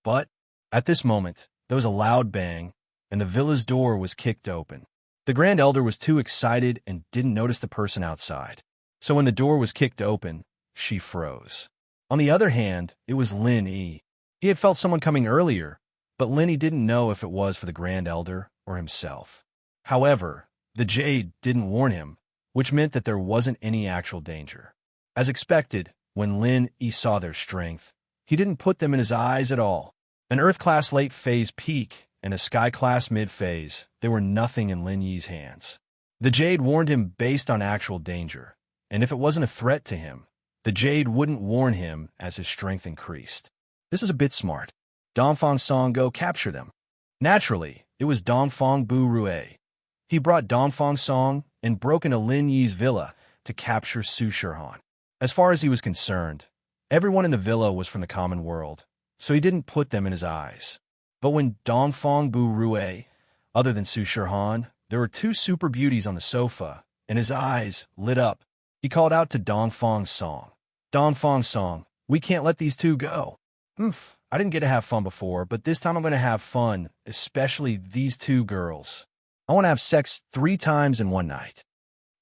But, at this moment, there was a loud bang, and the villa's door was kicked open. The Grand Elder was too excited and didn't notice the person outside. So when the door was kicked open, she froze. On the other hand, it was Lin Yi. He had felt someone coming earlier, but Lin Yi didn't know if it was for the Grand Elder or himself. However, the Jade didn't warn him, which meant that there wasn't any actual danger. As expected, when Lin Yi saw their strength, he didn't put them in his eyes at all. An Earth-class late-phase peak and a Sky-class mid-phase, they were nothing in Lin Yi's hands. The Jade warned him based on actual danger, and if it wasn't a threat to him, the Jade wouldn't warn him as his strength increased. This is a bit smart. Dongfang Song, go capture them. Naturally, it was Dongfang Bu Rue. He brought Dongfang Song and broke into Lin Yi's villa to capture Su Shihan. As far as he was concerned, everyone in the villa was from the common world, so he didn't put them in his eyes. But when Dongfang Bu Rue, other than Su Shihan, there were two super beauties on the sofa, and his eyes lit up. He called out to Dongfang Song. Dongfang Song, we can't let these two go. I didn't get to have fun before, but this time I'm going to have fun, especially these two girls. I want to have sex 3 times in one night.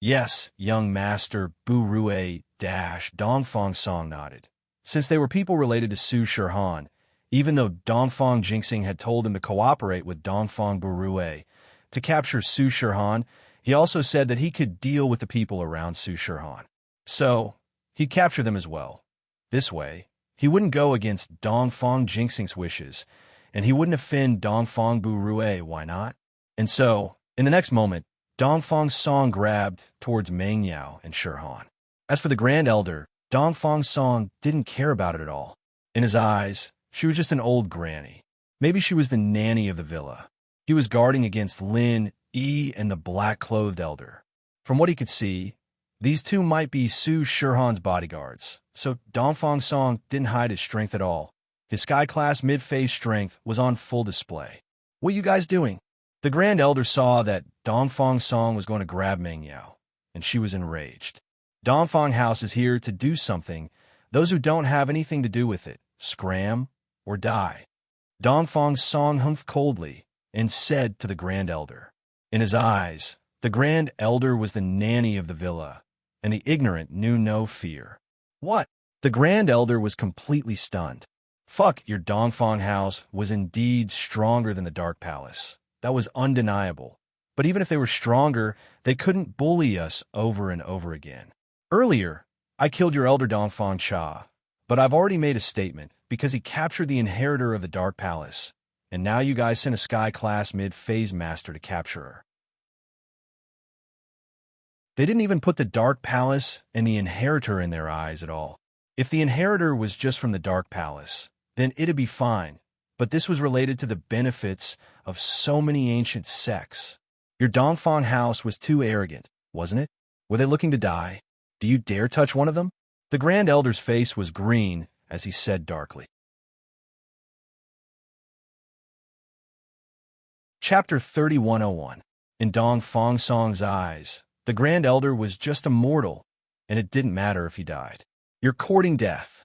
Yes, young master Bu Rue Dongfang Song nodded. Since they were people related to Su Shihan, even though Dongfang Jinxing had told him to cooperate with Dongfang Bu Rue to capture Su Shihan, he also said that he could deal with the people around Su Shihan. So, he'd capture them as well. This way, he wouldn't go against Dongfang Jinxing's wishes, and he wouldn't offend Dongfang Bu Rue, why not? And so, in the next moment, Dongfang Song grabbed towards Meng Yao and Shihan. As for the Grand Elder, Dongfang Song didn't care about it at all. In his eyes, she was just an old granny. Maybe she was the nanny of the villa. He was guarding against Lin, Yi, and the black-clothed elder. From what he could see, these two might be Su Shihan's bodyguards, so Dongfang Song didn't hide his strength at all. His Sky-class mid-phase strength was on full display. What are you guys doing? The Grand Elder saw that Dongfang Song was going to grab Meng Yao, and she was enraged. Dongfang House is here to do something. Those who don't have anything to do with it, scram or die. Dongfang Song humphed coldly and said to the Grand Elder. In his eyes, the Grand Elder was the nanny of the villa, and the ignorant knew no fear. What? The Grand Elder was completely stunned. Fuck, your Dongfang House was indeed stronger than the Dark Palace. That was undeniable. But even if they were stronger, they couldn't bully us over and over again. Earlier, I killed your elder Dongfang Cha, but I've already made a statement because he captured the inheritor of the Dark Palace, and now you guys sent a Sky-class mid-phase master to capture her. They didn't even put the Dark Palace and the inheritor in their eyes at all. If the inheritor was just from the Dark Palace, then it'd be fine, but this was related to the benefits of so many ancient sects. Your Dongfang House was too arrogant, wasn't it? Were they looking to die? Do you dare touch one of them? The Grand Elder's face was green as he said darkly. Chapter 3101. In Dongfang Song's eyes, the Grand Elder was just a mortal, and it didn't matter if he died. You're courting death.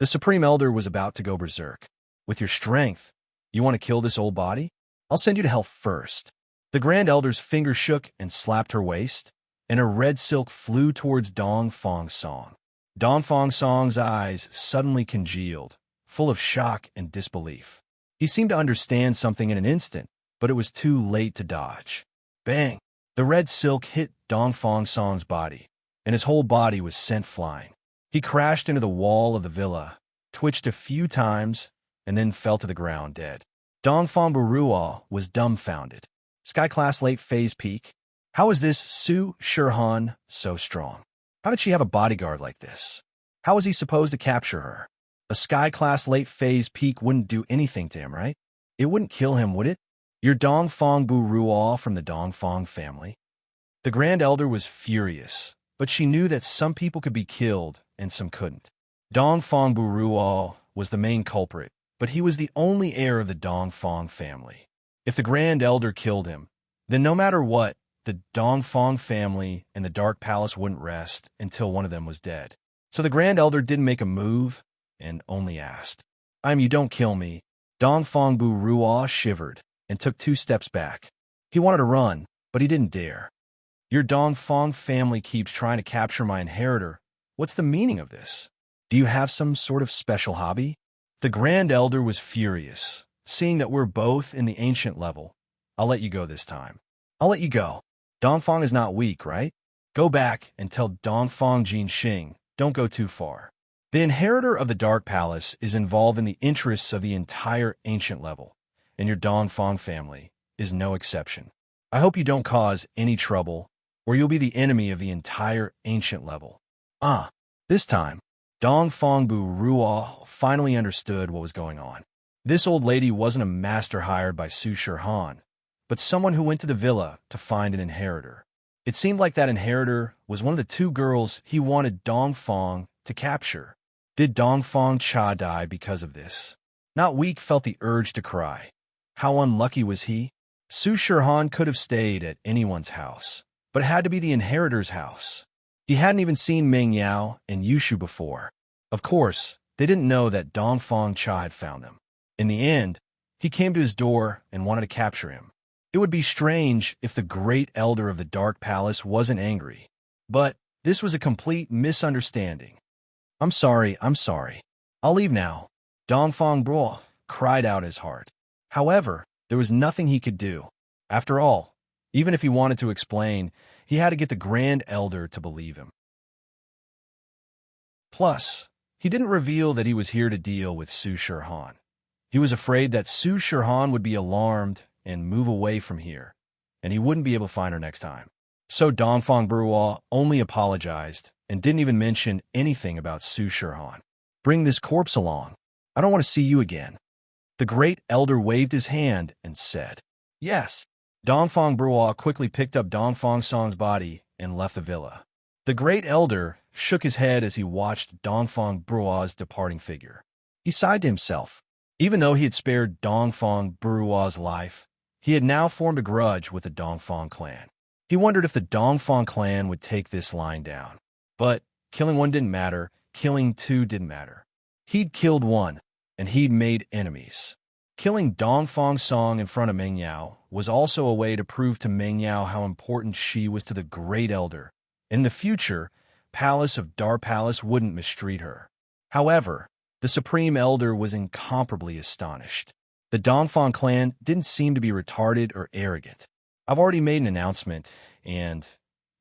The Supreme Elder was about to go berserk. With your strength, you want to kill this old body? I'll send you to hell first. The Grand Elder's finger shook and slapped her waist, and her red silk flew towards Dongfang Song. Dongfang Song's eyes suddenly congealed, full of shock and disbelief. He seemed to understand something in an instant, but it was too late to dodge. Bang! The red silk hit Dongfang Song's body, and his whole body was sent flying. He crashed into the wall of the villa, twitched a few times, and then fell to the ground dead. Dongfang Barua was dumbfounded. Sky-class late-phase peak? How is this Su Shirhan so strong? How did she have a bodyguard like this? How was he supposed to capture her? A sky-class late phase peak wouldn't do anything to him, right? It wouldn't kill him, would it? You're Dongfang Bu Ruo from the Dongfang family. The Grand Elder was furious, but she knew that some people could be killed and some couldn't. Dongfang Bu Ruo was the main culprit, but he was the only heir of the Dongfang family. If the Grand Elder killed him, then no matter what, the Dongfang family and the Dark Palace wouldn't rest until one of them was dead. So the Grand Elder didn't make a move and only asked, you don't kill me. Dongfang Bu Ruo shivered and took 2 steps back. He wanted to run, but he didn't dare. Your Dongfang family keeps trying to capture my inheritor. What's the meaning of this? Do you have some sort of special hobby? The Grand Elder was furious, seeing that we're both in the ancient level. I'll let you go this time. I'll let you go. Dongfang is not weak, right? Go back and tell Dongfang Jinxing, don't go too far. The inheritor of the Dark Palace is involved in the interests of the entire ancient level, and your Dongfang family is no exception. I hope you don't cause any trouble, or you'll be the enemy of the entire ancient level. This time, Dongfang Bu Ruo finally understood what was going on. This old lady wasn't a master hired by Su Shirhan, but someone who went to the villa to find an inheritor. It seemed like that inheritor was one of the 2 girls he wanted Dongfang to capture. Did Dongfang Cha die because of this? Not Weak felt the urge to cry. How unlucky was he? Su Shirhan could have stayed at anyone's house, but it had to be the inheritor's house. He hadn't even seen Meng Yao and Yushu before. Of course, they didn't know that Dongfang Cha had found them. In the end, he came to his door and wanted to capture him. It would be strange if the Great Elder of the Dark Palace wasn't angry. But this was a complete misunderstanding. I'm sorry. I'll leave now. Dongfang Bruo cried out his heart. However, there was nothing he could do. After all, even if he wanted to explain, he had to get the Grand Elder to believe him. Plus, he didn't reveal that he was here to deal with Su Shirhan. He was afraid that Su Shirhan would be alarmed and move away from here, and he wouldn't be able to find her next time. So Dongfang Bruo only apologized and didn't even mention anything about Su Shirhan. Bring this corpse along. I don't want to see you again. The Great Elder waved his hand and said, Yes. Dongfang Bruo quickly picked up Dongfang Song's body and left the villa. The Great Elder shook his head as he watched Dongfang Bruo's departing figure. He sighed to himself. Even though he had spared Dongfang Bruo's life, he had now formed a grudge with the Dongfang clan. He wondered if the Dongfang clan would take this line down. But killing one didn't matter, killing 2 didn't matter. He'd killed 1, and he'd made enemies. Killing Dongfang Song in front of Meng Yao was also a way to prove to Meng Yao how important she was to the Great Elder. In the future, Palace of Dark Palace wouldn't mistreat her. However, the Supreme Elder was incomparably astonished. The Dongfang clan didn't seem to be retarded or arrogant. I've already made an announcement, and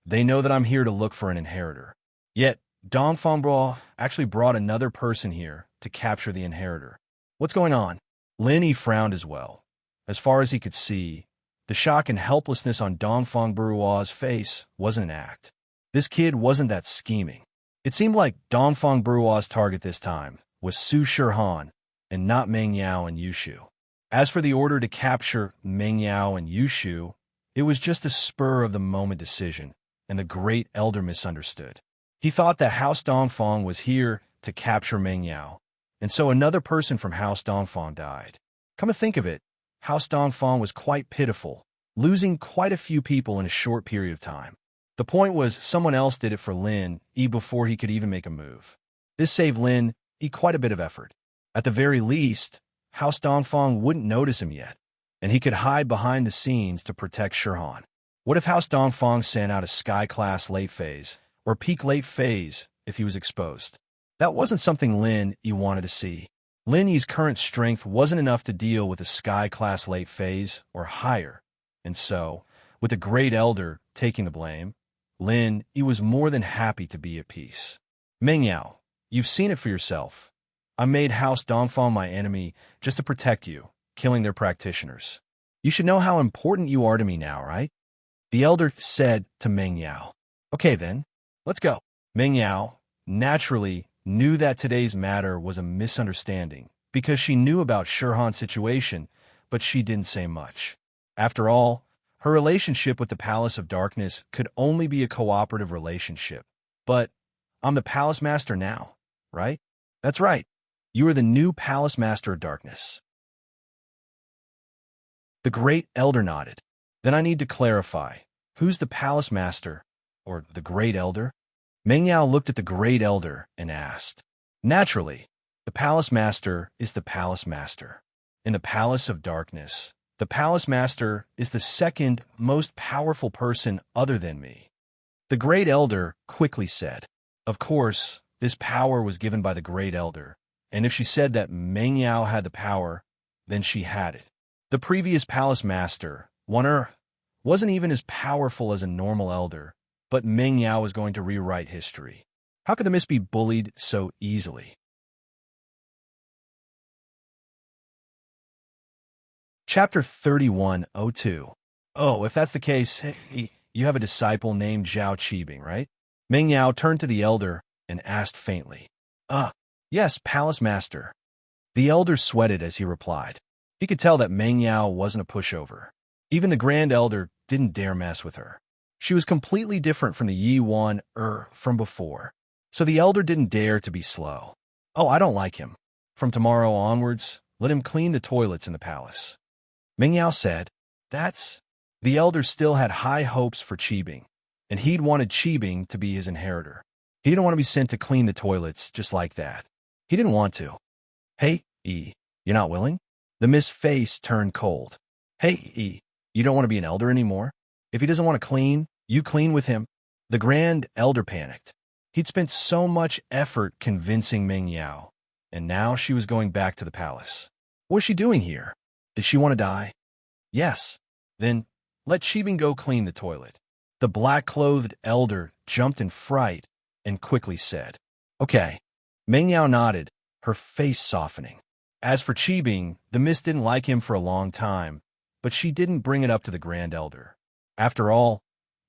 they know that I'm here to look for an inheritor. Yet, Dongfang Bruo actually brought another person here to capture the inheritor. What's going on? Lin Yi frowned as well. As far as he could see, the shock and helplessness on Dongfang Bruo's face wasn't an act. This kid wasn't that scheming. It seemed like Dongfang Bruo's target this time was Su Shirhan and not Meng Yao and Yushu. As for the order to capture Meng Yao and Yushu, it was just a spur-of-the-moment decision, and the Great Elder misunderstood. He thought that House Dongfang was here to capture Meng Yao, and so another person from House Dongfang died. Come to think of it, House Dongfang was quite pitiful, losing quite a few people in a short period of time. The point was someone else did it for Lin Yi before he could even make a move. This saved Lin Yi quite a bit of effort. At the very least, House Dongfang wouldn't notice him yet, and he could hide behind the scenes to protect Shirhan. What if House Dongfang sent out a sky-class late phase, or peak late phase if he was exposed? That wasn't something Lin Yi wanted to see. Lin Yi's current strength wasn't enough to deal with a sky-class late phase or higher, and so, with the Great Elder taking the blame, Lin Yi was more than happy to be at peace. Meng Yao, you've seen it for yourself. I made House Dongfang my enemy just to protect you, killing their practitioners. You should know how important you are to me now, right? The elder said to Meng Yao. Okay then, let's go. Meng Yao naturally knew that today's matter was a misunderstanding because she knew about Shirhan's situation, but she didn't say much. After all, her relationship with the Palace of Darkness could only be a cooperative relationship. But I'm the Palace Master now, right? That's right. You are the new Palace Master of Darkness. The Great Elder nodded. Then I need to clarify. Who's the Palace Master, or the Great Elder? Meng Yao looked at the Great Elder and asked. Naturally, the Palace Master is the Palace Master. In the Palace of Darkness, the Palace Master is the second most powerful person other than me. The Great Elder quickly said. Of course, this power was given by the Great Elder, and if she said that Meng Yao had the power, then she had it. The previous Palace Master, wasn't even as powerful as a normal elder, but Meng Yao was going to rewrite history. How could the Mist be bullied so easily? Chapter 3102. Oh, if that's the case, hey, you have a disciple named Zhao Qibing, right? Meng Yao turned to the elder and asked faintly. Yes, Palace Master. The elder sweated as he replied. He could tell that Meng Yao wasn't a pushover. Even the Grand Elder didn't dare mess with her. She was completely different from the Yi Wan from before, so the elder didn't dare to be slow. Oh, I don't like him. From tomorrow onwards, let him clean the toilets in the palace. Meng Yao said. The elder still had high hopes for Qibing, and he'd wanted Qibing to be his inheritor. He didn't want to be sent to clean the toilets just like that. He didn't want to. Hey, you're not willing? The Mist's face turned cold. Hey, you don't want to be an elder anymore? If he doesn't want to clean, you clean with him. The Grand Elder panicked. He'd spent so much effort convincing Meng Yao, and now she was going back to the palace. What was she doing here? Did she want to die? Yes. Then let Qibing go clean the toilet. The black-clothed elder jumped in fright and quickly said, Okay. Meng Yao nodded, her face softening. As for Qibing, the Mist didn't like him for a long time, but she didn't bring it up to the Grand Elder. After all,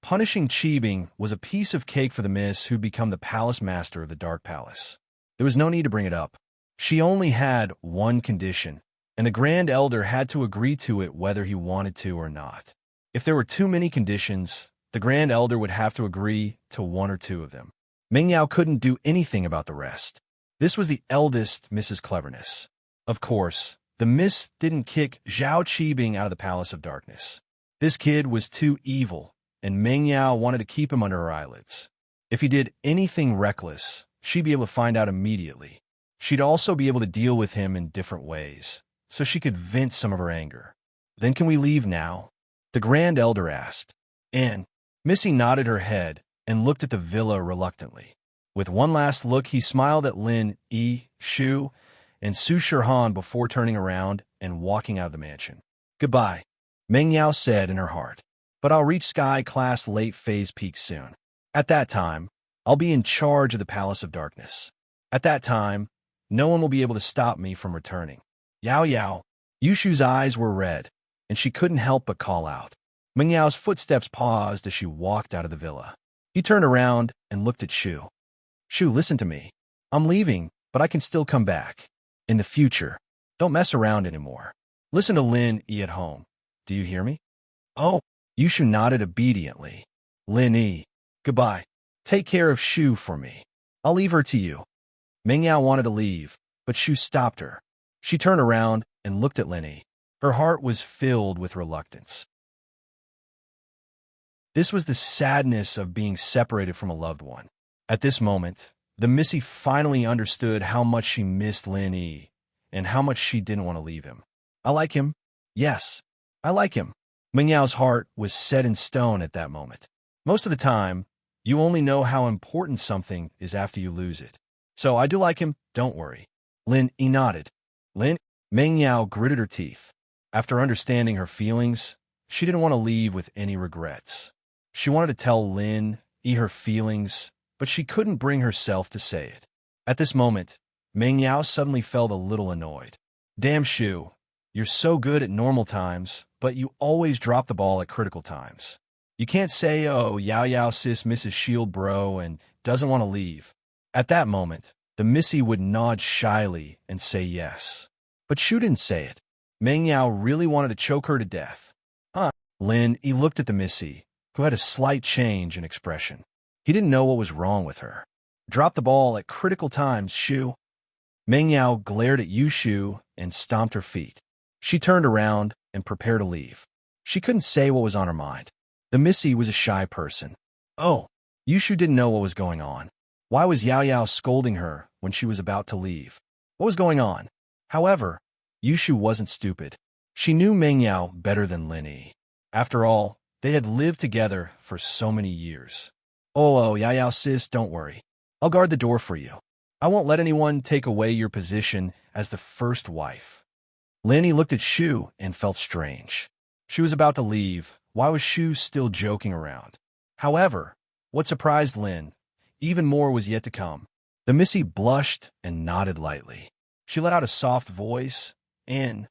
punishing Qibing was a piece of cake for the Mist who'd become the Palace Master of the Dark Palace. There was no need to bring it up. She only had one condition, and the Grand Elder had to agree to it whether he wanted to or not. If there were too many conditions, the Grand Elder would have to agree to one or two of them. Meng Yao couldn't do anything about the rest. This was the eldest Mrs. Cleverness. Of course, the Mist didn't kick Zhao Qibing out of the Palace of Darkness. This kid was too evil, and Meng Yao wanted to keep him under her eyelids. If he did anything reckless, she'd be able to find out immediately. She'd also be able to deal with him in different ways, so she could vent some of her anger. Then can we leave now? The Grand Elder asked. And Missy nodded her head and looked at the villa reluctantly. With one last look, he smiled at Lin Shu and Su Shirhan before turning around and walking out of the mansion. Goodbye, Meng Yao said in her heart. But I'll reach Sky Class Late Phase Peak soon. At that time, I'll be in charge of the Palace of Darkness. At that time, no one will be able to stop me from returning. Yao Yao. Yushu's eyes were red, and she couldn't help but call out. Meng Yao's footsteps paused as she walked out of the villa. He turned around and looked at Shu. Shu, listen to me. I'm leaving, but I can still come back. In the future, don't mess around anymore. Listen to Lin at home. Do you hear me? Oh, Yushu nodded obediently. Lin goodbye. Take care of Shu for me. I'll leave her to you. Meng Yao wanted to leave, but Shu stopped her. She turned around and looked at Lin. Her heart was filled with reluctance. This was the sadness of being separated from a loved one. At this moment, the Missy finally understood how much she missed Lin and how much she didn't want to leave him. I like him. Yes, I like him. Meng Yao's heart was set in stone at that moment. Most of the time, you only know how important something is after you lose it. So I do like him, don't worry. Lin nodded. Lin, Meng Yao gritted her teeth. After understanding her feelings, she didn't want to leave with any regrets. She wanted to tell Lin her feelings, but she couldn't bring herself to say it. At this moment, Meng Yao suddenly felt a little annoyed. Damn Shu, you're so good at normal times, but you always drop the ball at critical times. You can't say, oh, Yao Yao sis misses Shield bro and doesn't want to leave. At that moment, the Missy would nod shyly and say yes. But Shu didn't say it. Meng Yao really wanted to choke her to death. Lin, he looked at the Missy, who had a slight change in expression. He didn't know what was wrong with her. Drop the ball at critical times, Shu. Meng Yao glared at Yushu and stomped her feet. She turned around and prepared to leave. She couldn't say what was on her mind. The Missy was a shy person. Oh, Yushu didn't know what was going on. Why was Yao Yao scolding her when she was about to leave? What was going on? However, Yushu wasn't stupid. She knew Meng Yao better than Lin Yi. After all, they had lived together for so many years. Oh, Yao Yao sis, don't worry. I'll guard the door for you. I won't let anyone take away your position as the first wife. Lin Yi looked at Shu and felt strange. She was about to leave. Why was Shu still joking around? However, what surprised Lin even more was yet to come. The Missy blushed and nodded lightly. She let out a soft voice. Lin,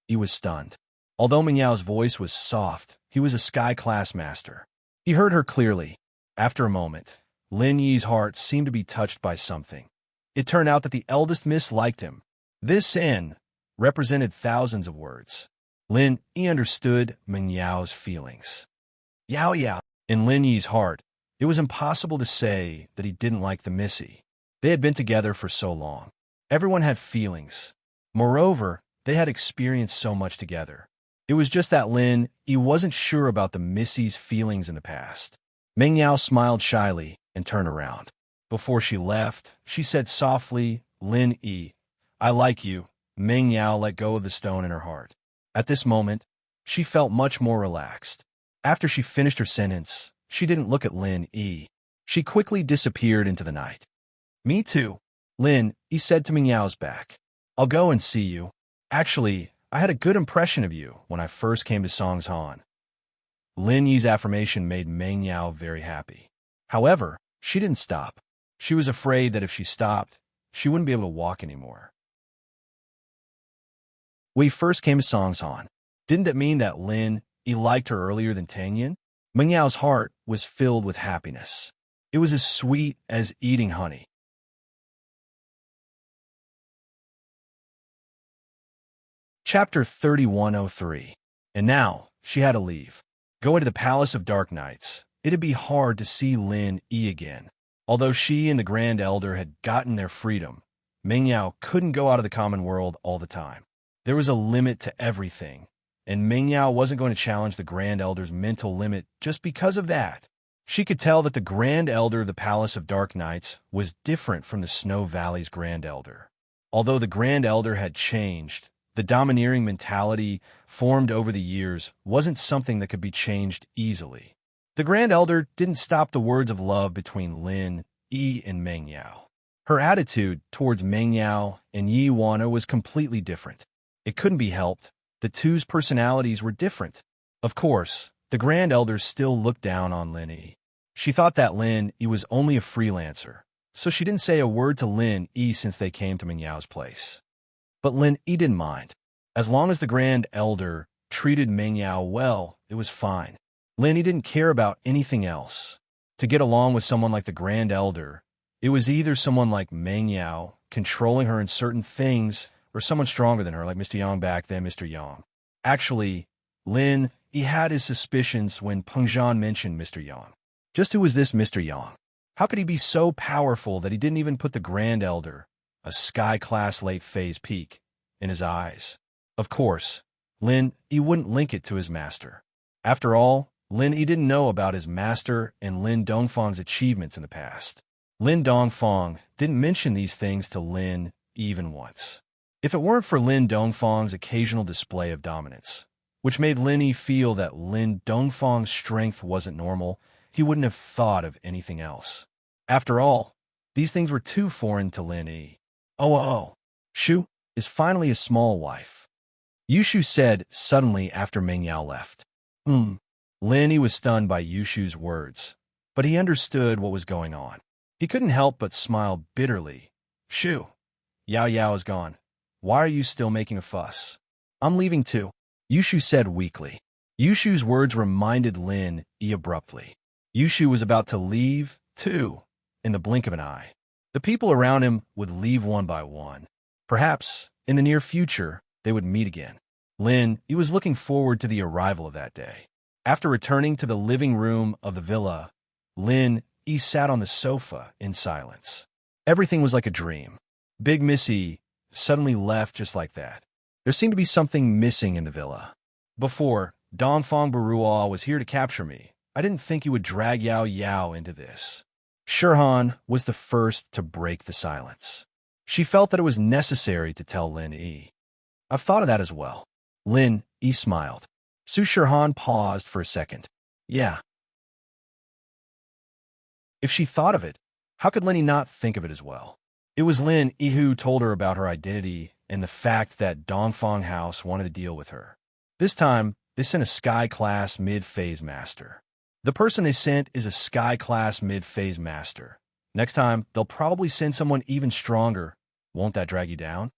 he was stunned. Although Meng Yao's voice was soft, he was a sky class master. He heard her clearly. After a moment, Lin Yi's heart seemed to be touched by something. It turned out that the eldest miss liked him. This N represented thousands of words. Lin Yi understood Meng Yao's feelings. Yao Yao. In Lin Yi's heart, it was impossible to say that he didn't like the Missy. They had been together for so long. Everyone had feelings. Moreover, they had experienced so much together. It was just that Lin Yi wasn't sure about the Missy's feelings in the past. Meng Yao smiled shyly and turned around. Before she left, she said softly, Lin Yi, I like you. Meng Yao let go of the stone in her heart. At this moment, she felt much more relaxed. After she finished her sentence, she didn't look at Lin Yi. She quickly disappeared into the night. Me too. Lin Yi said to Meng Yao's back. I'll go and see you. Actually, I had a good impression of you when I first came to Songshan. Lin Yi's affirmation made Meng Yao very happy. However, she didn't stop. She was afraid that if she stopped, she wouldn't be able to walk anymore. When he first came to Songshan, didn't that mean that Lin Yi liked her earlier than Tangyan? Meng Yao's heart was filled with happiness. It was as sweet as eating honey. Chapter 3103. And now, she had to leave. Go into the Palace of Dark Nights. It'd be hard to see Lin Yi again. Although she and the Grand Elder had gotten their freedom, Meng Yao couldn't go out of the common world all the time. There was a limit to everything, and Meng Yao wasn't going to challenge the Grand Elder's mental limit just because of that. She could tell that the Grand Elder of the Palace of Dark Nights was different from the Snow Valley's Grand Elder. Although the Grand Elder had changed, the domineering mentality formed over the years wasn't something that could be changed easily. The Grand Elder didn't stop the words of love between Lin Yi and Meng Yao. Her attitude towards Meng Yao and Yi Wana was completely different. It couldn't be helped. The two's personalities were different. Of course, the Grand Elder still looked down on Lin Yi. She thought that Lin Yi was only a freelancer, so she didn't say a word to Lin Yi since they came to Meng Yao's place. But Lin Yi didn't mind. As long as the Grand Elder treated Meng Yao well, it was fine. Lin Yi didn't care about anything else. To get along with someone like the Grand Elder, it was either someone like Meng Yao, controlling her in certain things, or someone stronger than her, like Mr. Yang back then, Mr. Yang. Actually, Lin Yi had his suspicions when Peng Zhan mentioned Mr. Yang. Just who was this Mr. Yang? How could he be so powerful that he didn't even put the Grand Elder, a sky-class late-phase peak, in his eyes? Of course, Lin Yi wouldn't link it to his master. After all, Lin Yi didn't know about his master and Lin Dongfang's achievements in the past. Lin Dongfang didn't mention these things to Lin even once. If it weren't for Lin Dongfang's occasional display of dominance, which made Lin Yi feel that Lin Dongfang's strength wasn't normal, he wouldn't have thought of anything else. After all, these things were too foreign to Lin Yi. Shu is finally a small wife. Yushu said suddenly after Meng Yao left. Lin Yi was stunned by Yushu's words, but he understood what was going on. He couldn't help but smile bitterly. Shu, Yao Yao is gone. Why are you still making a fuss? I'm leaving too, Yushu said weakly. Yushu's words reminded Lin Yi abruptly. Yushu was about to leave, too, in the blink of an eye. The people around him would leave one by one. Perhaps, in the near future, they would meet again. Lin Yi was looking forward to the arrival of that day. After returning to the living room of the villa, Lin Yi sat on the sofa in silence. Everything was like a dream. Big Missy suddenly left just like that. There seemed to be something missing in the villa. Before, Dongfang Barua was here to capture me. I didn't think he would drag Yao Yao into this. Shirhan was the first to break the silence. She felt that it was necessary to tell Lin Yi. I've thought of that as well. Lin Yi smiled. Su Shirhan paused for a second. Yeah. If she thought of it, how could Lin Yi not think of it as well? It was Lin Yi who told her about her identity and the fact that Dongfang House wanted to deal with her. This time, they sent a Sky-class mid-phase master. The person they sent is a Sky-class mid-phase master. Next time, they'll probably send someone even stronger. Won't that drag you down?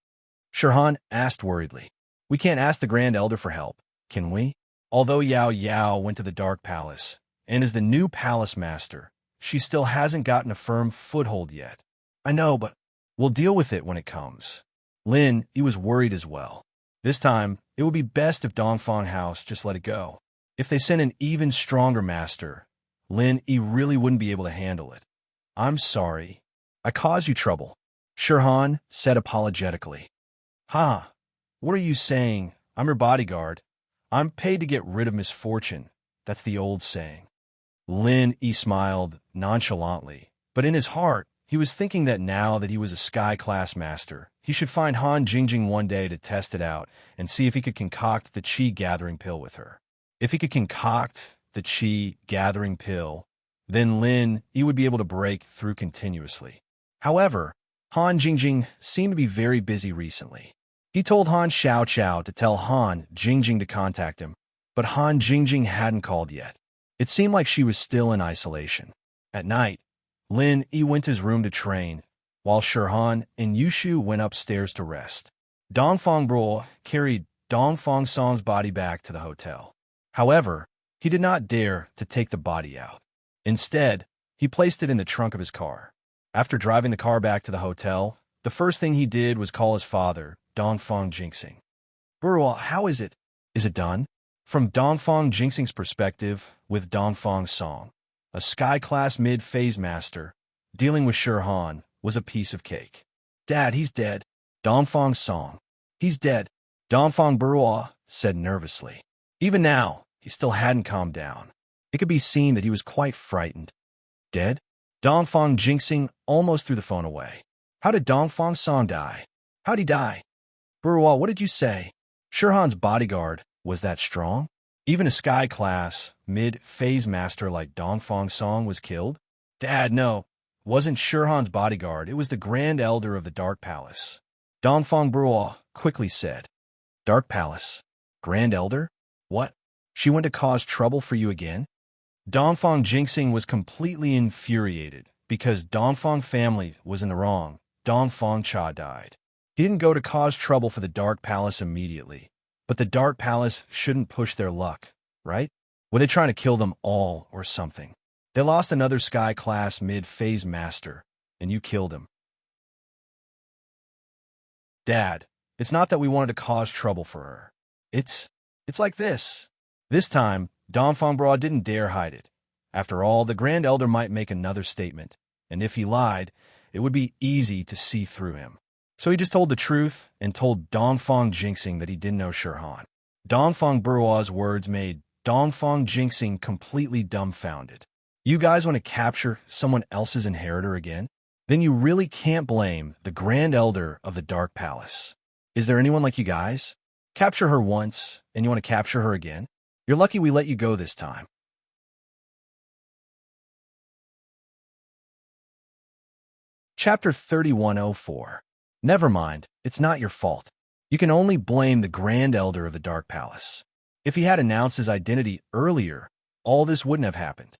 Shirhan asked worriedly. We can't ask the Grand Elder for help, can we? Although Yao Yao went to the Dark Palace and is the new palace master, she still hasn't gotten a firm foothold yet. I know, but we'll deal with it when it comes. Lin Yi was worried as well. This time, it would be best if Dongfang House just let it go. If they sent an even stronger master, Lin Yi really wouldn't be able to handle it. I'm sorry. I caused you trouble, Shirhan said apologetically. Ha! What are you saying? I'm your bodyguard. I'm paid to get rid of misfortune. That's the old saying. Lin Yi smiled nonchalantly, but in his heart, he was thinking that now that he was a Sky-class master, he should find Han Jingjing one day to test it out and see if he could concoct the Qi-gathering pill with her. If he could concoct the Qi-gathering pill, then Lin Yi would be able to break through continuously. However, Han Jingjing seemed to be very busy recently. He told Han Xiaoqiao to tell Han Jingjing to contact him, but Han Jingjing hadn't called yet. It seemed like she was still in isolation. At night, Lin Yi went to his room to train, while Shirhan and Yushu went upstairs to rest. Dongfang Bro carried Dongfang Song's body back to the hotel. However, he did not dare to take the body out. Instead, he placed it in the trunk of his car. After driving the car back to the hotel, the first thing he did was call his father, Dongfang Jinxing. Burua, how is it? Is it done? From Dongfang Jinxing's perspective, with Dongfang Song, a Sky-class mid-phase master, dealing with Shirhan was a piece of cake. Dad, he's dead. Dongfang Song. He's dead. Dongfang Burua said nervously. Even now, he still hadn't calmed down. It could be seen that he was quite frightened. Dead? Dongfang Jinxing almost threw the phone away. How did Dongfang Song die? How'd he die? Burua, what did you say? Shirhan's bodyguard was that strong? Even a Sky-class, mid-phase master like Dongfang Song was killed? Dad, no. It wasn't Shirhan's bodyguard. It was the Grand Elder of the Dark Palace. Dongfang Burua quickly said. Dark Palace? Grand Elder? What? She went to cause trouble for you again? Dongfang Jinxing was completely infuriated because Dongfang family was in the wrong. Dongfang Cha died. He didn't go to cause trouble for the Dark Palace immediately. But the Dark Palace shouldn't push their luck, right? Were they trying to kill them all or something? They lost another Sky-class mid-phase master, and you killed him. Dad, it's not that we wanted to cause trouble for her. It's like this. This time, Dongfang Bra didn't dare hide it. After all, the Grand Elder might make another statement, and if he lied, it would be easy to see through him. So he just told the truth and told Dongfang Jinxing that he didn't know Shirhan. Dongfang Burua's words made Dongfang Jinxing completely dumbfounded. You guys want to capture someone else's inheritor again? Then you really can't blame the Grand Elder of the Dark Palace. Is there anyone like you guys? Capture her once, and you want to capture her again? You're lucky we let you go this time. Chapter 3104. Never mind, it's not your fault. You can only blame the Grand Elder of the Dark Palace. If he had announced his identity earlier, all this wouldn't have happened.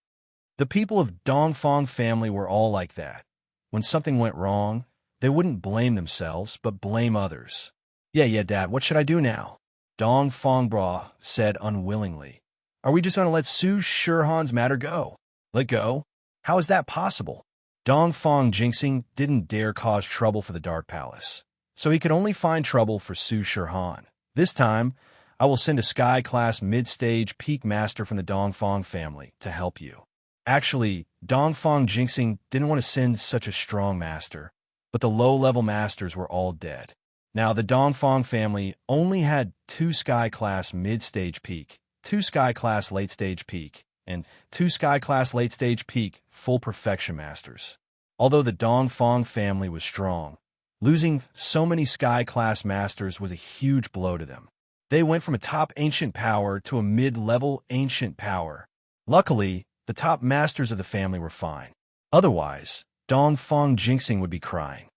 The people of Dongfang family were all like that. When something went wrong, they wouldn't blame themselves, but blame others. Yeah, Dad, what should I do now? Dongfang Bra said unwillingly. Are we just going to let Su Shirhan's matter go? Let go? How is that possible? Dongfang Jinxing didn't dare cause trouble for the Dark Palace, so he could only find trouble for Su Shirhan. This time, I will send a Sky-class mid-stage peak master from the Dongfang family to help you. Actually, Dongfang Jinxing didn't want to send such a strong master, but the low-level masters were all dead. Now, the Dongfang family only had 2 Sky-class mid-stage peak, 2 Sky-class late-stage peak, and 2 Sky-class late-stage peak full perfection masters. Although the Dongfang family was strong, losing so many Sky-class masters was a huge blow to them. They went from a top ancient power to a mid-level ancient power. Luckily, the top masters of the family were fine. Otherwise, Dongfang Jinxing would be crying.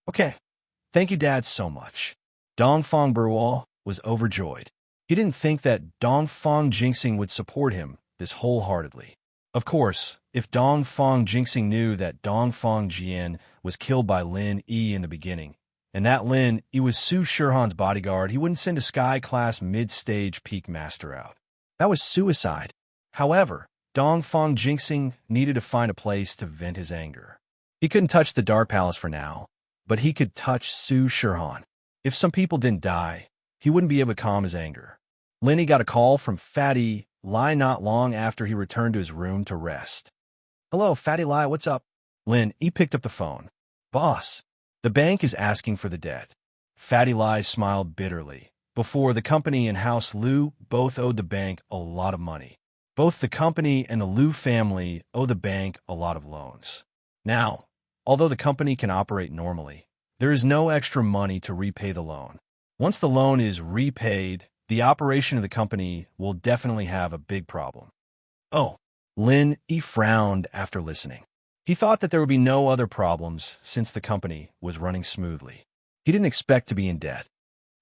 Okay, thank you, Dad, so much. Dongfang Burwal was overjoyed. He didn't think that Dongfang Jinxing would support him this wholeheartedly. Of course, if Dongfang Jinxing knew that Dongfang Jian was killed by Lin Yi in the beginning, and that Lin Yi was Su Shirhan's bodyguard, he wouldn't send a Sky-class mid-stage peak master out. That was suicide. However, Dongfang Jinxing needed to find a place to vent his anger. He couldn't touch the Dark Palace for now, but he could touch Su Shirhan. If some people didn't die, he wouldn't be able to calm his anger. Lin Yi got a call from Fatty Lai not long after he returned to his room to rest. Hello, Fatty Lai, what's up? Lin Yi picked up the phone. Boss, the bank is asking for the debt. Fatty Lai smiled bitterly. Before, the company and House Liu both owed the bank a lot of money. Both the company and the Liu family owe the bank a lot of loans. Now, although the company can operate normally, there is no extra money to repay the loan. Once the loan is repaid, the operation of the company will definitely have a big problem. Oh, Lin Yi frowned after listening. He thought that there would be no other problems since the company was running smoothly. He didn't expect to be in debt.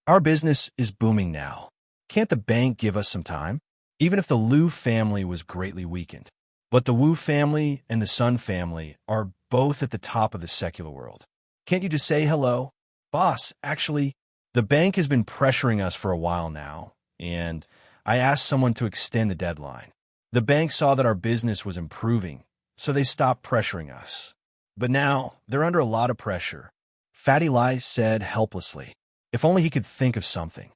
Our business is booming now. Can't the bank give us some time? Even if the Liu family was greatly weakened. But the Wu family and the Sun family are both at the top of the secular world. Can't you just say hello? Boss, actually, the bank has been pressuring us for a while now, and I asked someone to extend the deadline. The bank saw that our business was improving, so they stopped pressuring us. But now, they're under a lot of pressure. Fatty Lai said helplessly. If only he could think of something.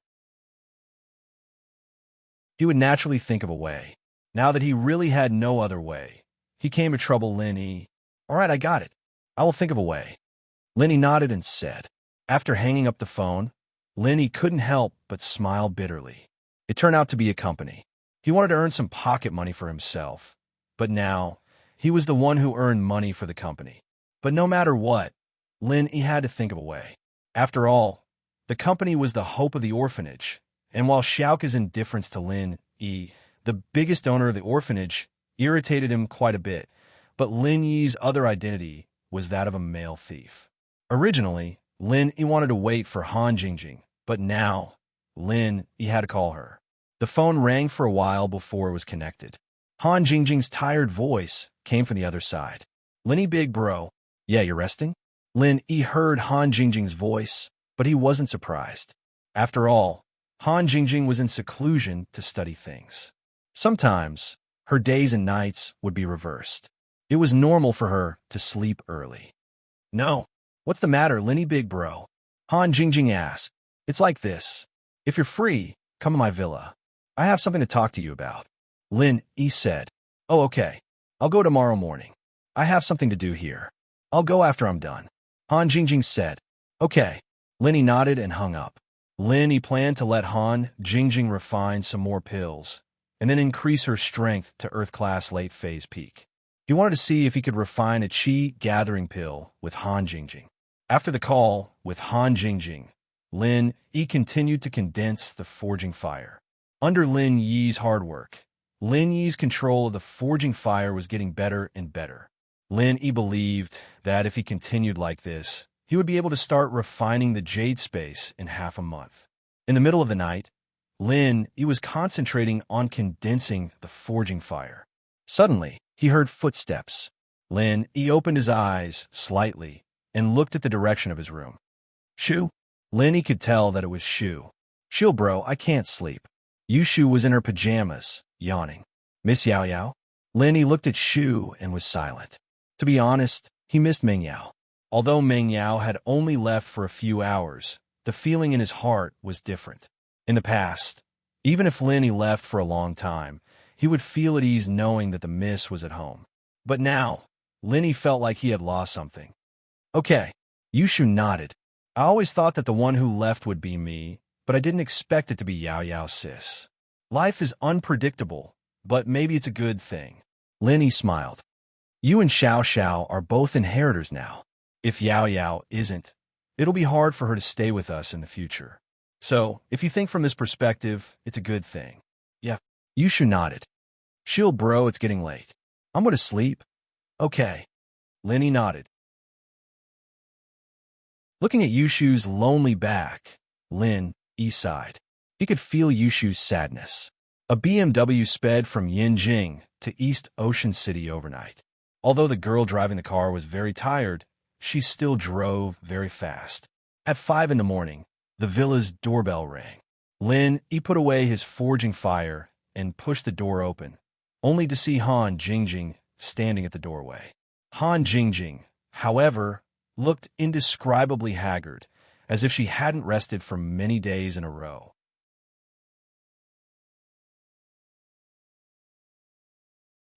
He would naturally think of a way. Now that he really had no other way, he came to trouble Lin Yi. All right, I got it. I will think of a way. Lin Yi nodded and said. After hanging up the phone, Lin Yi couldn't help but smile bitterly. It turned out to be a company. He wanted to earn some pocket money for himself, but now he was the one who earned money for the company. But no matter what, Lin Yi had to think of a way. After all, the company was the hope of the orphanage, and while Xiaoka's indifference to Lin Yi, the biggest owner of the orphanage, irritated him quite a bit, but Lin Yi's other identity was that of a male thief. Originally, Lin Yi wanted to wait for Han Jingjing, but now, Lin Yi had to call her. The phone rang for a while before it was connected. Han Jingjing's tired voice came from the other side. Lin Yi, big bro. Yeah, you're resting? Lin Yi heard Han Jingjing's voice, but he wasn't surprised. After all, Han Jingjing was in seclusion to study things. Sometimes, her days and nights would be reversed. It was normal for her to sleep early. No. What's the matter, Lin Yi, big bro? Han Jingjing asked. It's like this. If you're free, come to my villa. I have something to talk to you about. Lin Yi said. Oh, okay. I'll go tomorrow morning. I have something to do here. I'll go after I'm done. Han Jingjing said. Okay. Lin Yi nodded and hung up. Lin Yi planned to let Han Jingjing refine some more pills, and then increase her strength to Earth-class late-phase peak. He wanted to see if he could refine a Qi gathering pill with Han Jingjing. After the call with Han Jingjing, Lin Yi continued to condense the forging fire. Under Lin Yi's hard work, Lin Yi's control of the forging fire was getting better and better. Lin Yi believed that if he continued like this, he would be able to start refining the jade space in half a month. In the middle of the night, Lin Yi was concentrating on condensing the forging fire. Suddenly, he heard footsteps. Lin Yi opened his eyes slightly and looked at the direction of his room. Shu? Lin Yi could tell that it was Shu. Chill, bro, I can't sleep. Yushu was in her pajamas, yawning. Miss Yao Yao? Lin Yi looked at Shu and was silent. To be honest, he missed Meng Yao. Although Meng Yao had only left for a few hours, the feeling in his heart was different. In the past, even if Lin Yi left for a long time, he would feel at ease knowing that the miss was at home. But now, Lin Yi felt like he had lost something. Okay, Yushu nodded. I always thought that the one who left would be me, but I didn't expect it to be Yao Yao sis. Life is unpredictable, but maybe it's a good thing. Lin Yi smiled. You and Xiao Xiao are both inheritors now. If Yao Yao isn't, it'll be hard for her to stay with us in the future. So, if you think from this perspective, it's a good thing. Yeah. Yushu nodded. Chill, bro, it's getting late. I'm going to sleep. Okay. Lin Yi nodded. Looking at Yushu's lonely back, Lin Yi sighed. He could feel Yushu's sadness. A BMW sped from Yinjing to East Ocean City overnight. Although the girl driving the car was very tired, she still drove very fast. At 5 in the morning, the villa's doorbell rang. Lin Yi put away his forging fire and pushed the door open, only to see Han Jingjing standing at the doorway. Han Jingjing, however, looked indescribably haggard, as if she hadn't rested for many days in a row.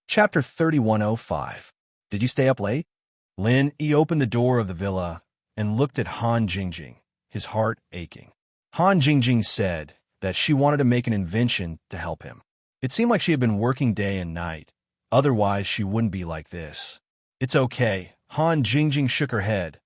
Chapter 3105. Did you stay up late? Lin Yi opened the door of the villa and looked at Han Jingjing, his heart aching. Han Jingjing said that she wanted to make an invention to help him. It seemed like she had been working day and night, otherwise she wouldn't be like this. It's okay. Han Jingjing shook her head.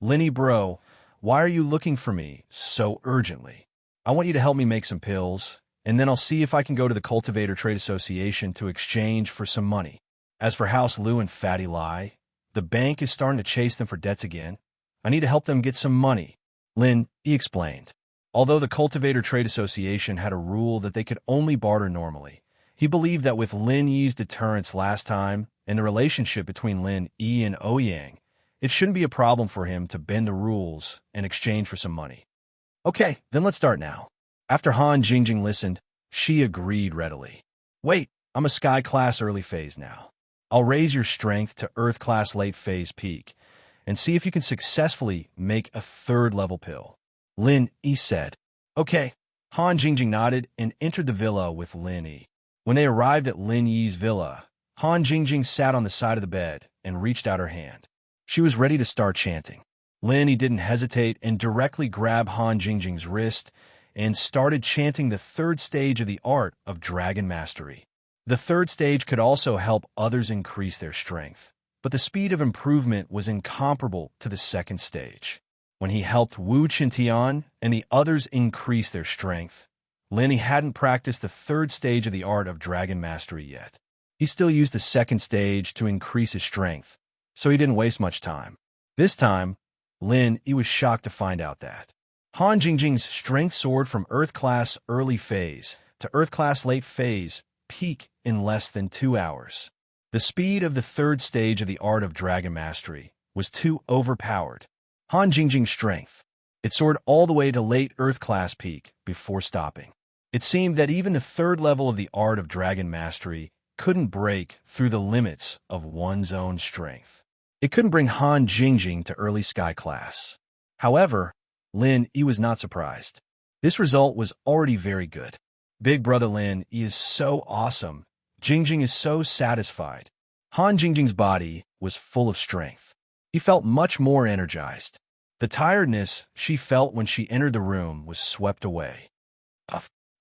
Lin Yi bro, why are you looking for me so urgently? I want you to help me make some pills, and then I'll see if I can go to the Cultivator Trade Association to exchange for some money. As for House Liu and Fatty Lai, the bank is starting to chase them for debts again. I need to help them get some money. Lin Yi explained. Although the Cultivator Trade Association had a rule that they could only barter normally, he believed that with Lin Yi's deterrence last time and the relationship between Lin Yi and Ouyang, it shouldn't be a problem for him to bend the rules in exchange for some money. Okay, then let's start now. After Han Jingjing listened, she agreed readily. Wait, I'm a Sky Class early phase now. I'll raise your strength to Earth Class late phase peak, and see if you can successfully make a 3rd level pill. Lin Yi said. Okay. Han Jingjing nodded and entered the villa with Lin Yi. When they arrived at Lin Yi's villa, Han Jingjing sat on the side of the bed and reached out her hand. She was ready to start chanting. Lin Yi didn't hesitate and directly grabbed Han Jingjing's wrist and started chanting the 3rd stage of the art of Dragon Mastery. The 3rd stage could also help others increase their strength, but the speed of improvement was incomparable to the 2nd stage. When he helped Wu Qintian and the others increase their strength, Lin Yi hadn't practiced the 3rd stage of the art of Dragon Mastery yet. He still used the 2nd stage to increase his strength, so he didn't waste much time. This time, Lin Yi was shocked to find out that Han Jingjing's strength soared from Earth Class early phase to Earth Class late phase peak in less than 2 hours. The speed of the 3rd stage of the art of Dragon Mastery was too overpowered. Han Jingjing's strength. It soared all the way to late Earth Class peak before stopping. It seemed that even the 3rd level of the art of Dragon Mastery couldn't break through the limits of one's own strength. It couldn't bring Han Jingjing to early Sky Class. However, Lin Yi was not surprised. This result was already very good. Big brother Lin Yi is so awesome. Jingjing is so satisfied. Han Jingjing's body was full of strength. He felt much more energized. The tiredness she felt when she entered the room was swept away.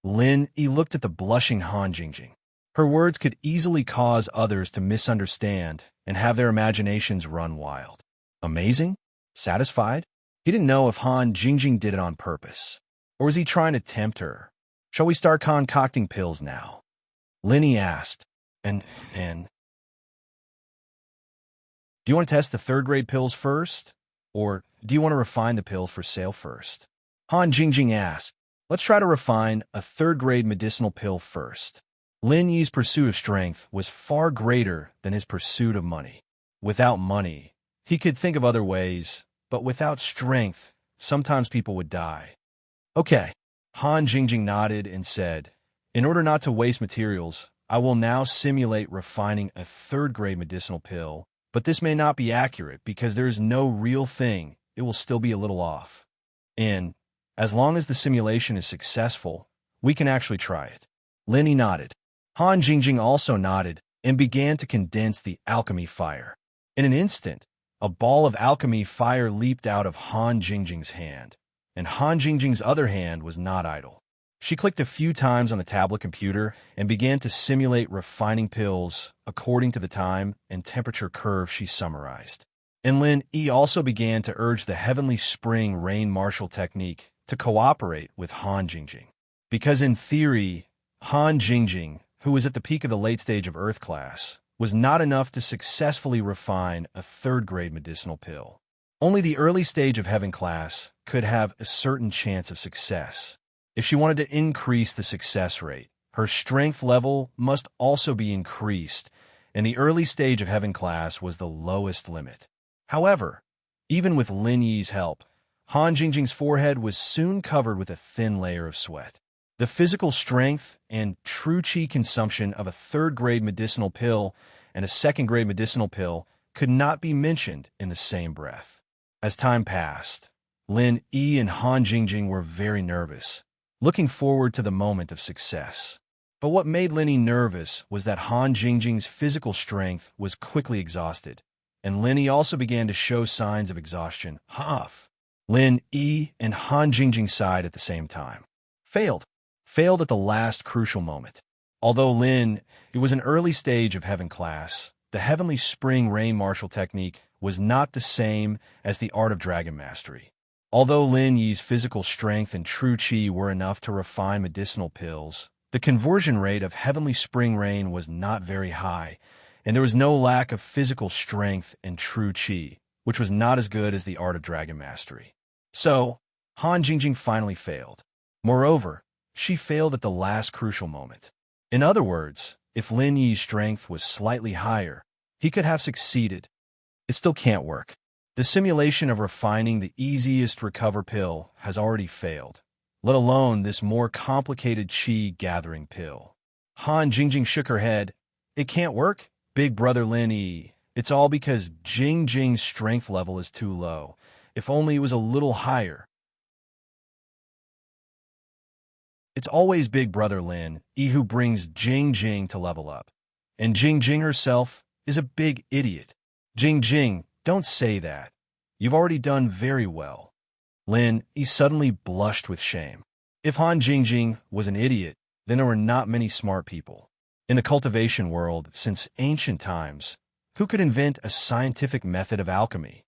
Lin Yi looked at the blushing Han Jingjing. Her words could easily cause others to misunderstand and have their imaginations run wild. Amazing? Satisfied? He didn't know if Han Jingjing did it on purpose. Or was he trying to tempt her? Shall we start concocting pills now? Lin Yi asked. And do you want to test the 3rd grade pills first? Or do you want to refine the pills for sale first? Han Jingjing asked. Let's try to refine a 3rd grade medicinal pill first. Lin Yi's pursuit of strength was far greater than his pursuit of money. Without money, he could think of other ways, but without strength, sometimes people would die. Okay. Han Jingjing nodded and said, in order not to waste materials, I will now simulate refining a third-grade medicinal pill, but this may not be accurate because there is no real thing. It will still be a little off. And as long as the simulation is successful, we can actually try it." Lenny nodded. Han Jingjing also nodded and began to condense the alchemy fire. In an instant, a ball of alchemy fire leaped out of Han Jingjing's hand, and Han Jingjing's other hand was not idle. She clicked a few times on the tablet computer and began to simulate refining pills according to the time and temperature curve she summarized. And Lin Yi also began to urge the Heavenly Spring Rain Marshal technique to cooperate with Han Jingjing. Because in theory, Han Jingjing, who was at the peak of the late stage of Earth class, was not enough to successfully refine a third-grade medicinal pill. Only the early stage of Heaven class could have a certain chance of success. If she wanted to increase the success rate, her strength level must also be increased, and the early stage of Heaven class was the lowest limit. However, even with Lin Yi's help, Han Jingjing's forehead was soon covered with a thin layer of sweat. The physical strength and true qi consumption of a third-grade medicinal pill and a second-grade medicinal pill could not be mentioned in the same breath. As time passed, Lin Yi and Han Jingjing were very nervous, looking forward to the moment of success. But what made Lin Yi nervous was that Han Jingjing's physical strength was quickly exhausted, and Lin Yi also began to show signs of exhaustion. Huff! Lin Yi and Han Jingjing sighed at the same time. Failed at the last crucial moment. Although it was an early stage of Heaven class, the Heavenly Spring Rain Marshal technique was not the same as the Art of Dragon Mastery. Although Lin Yi's physical strength and true qi were enough to refine medicinal pills, the conversion rate of Heavenly Spring Rain was not very high, and there was no lack of physical strength and true qi, which was not as good as the Art of Dragon Mastery. So, Han Jingjing finally failed. Moreover, she failed at the last crucial moment. In other words, if Lin Yi's strength was slightly higher, he could have succeeded. It still can't work. The simulation of refining the easiest recover pill has already failed, let alone this more complicated qi-gathering pill. Han Jingjing shook her head. It can't work, big brother Lin Yi. It's all because Jingjing's strength level is too low. If only it was a little higher. It's always big brother Lin Yi who brings Jingjing to level up. And Jingjing herself is a big idiot. Jingjing, don't say that. You've already done very well. Lin Yi suddenly blushed with shame. If Han Jingjing was an idiot, then there were not many smart people. In the cultivation world, since ancient times, who could invent a scientific method of alchemy?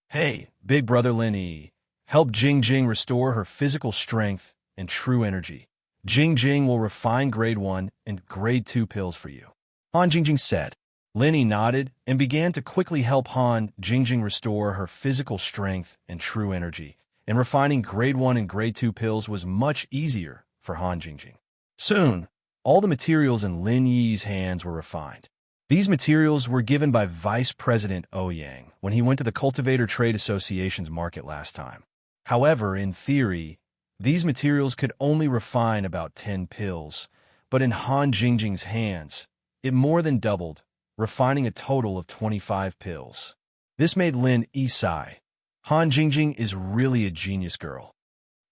Hey, big brother Lin Yi, help Jingjing restore her physical strength and true energy. Jingjing will refine grade 1 and grade 2 pills for you. Han Jingjing said. Lin Yi nodded and began to quickly help Han Jingjing restore her physical strength and true energy, and refining grade 1 and grade 2 pills was much easier for Han Jingjing. Soon, all the materials in Lin Yi's hands were refined. These materials were given by Vice President Ouyang when he went to the Cultivator Trade Association's market last time. However, in theory, these materials could only refine about 10 pills, but in Han Jingjing's hands, it more than doubled, refining a total of 25 pills. This made Lin Yi sigh. Han Jingjing is really a genius girl.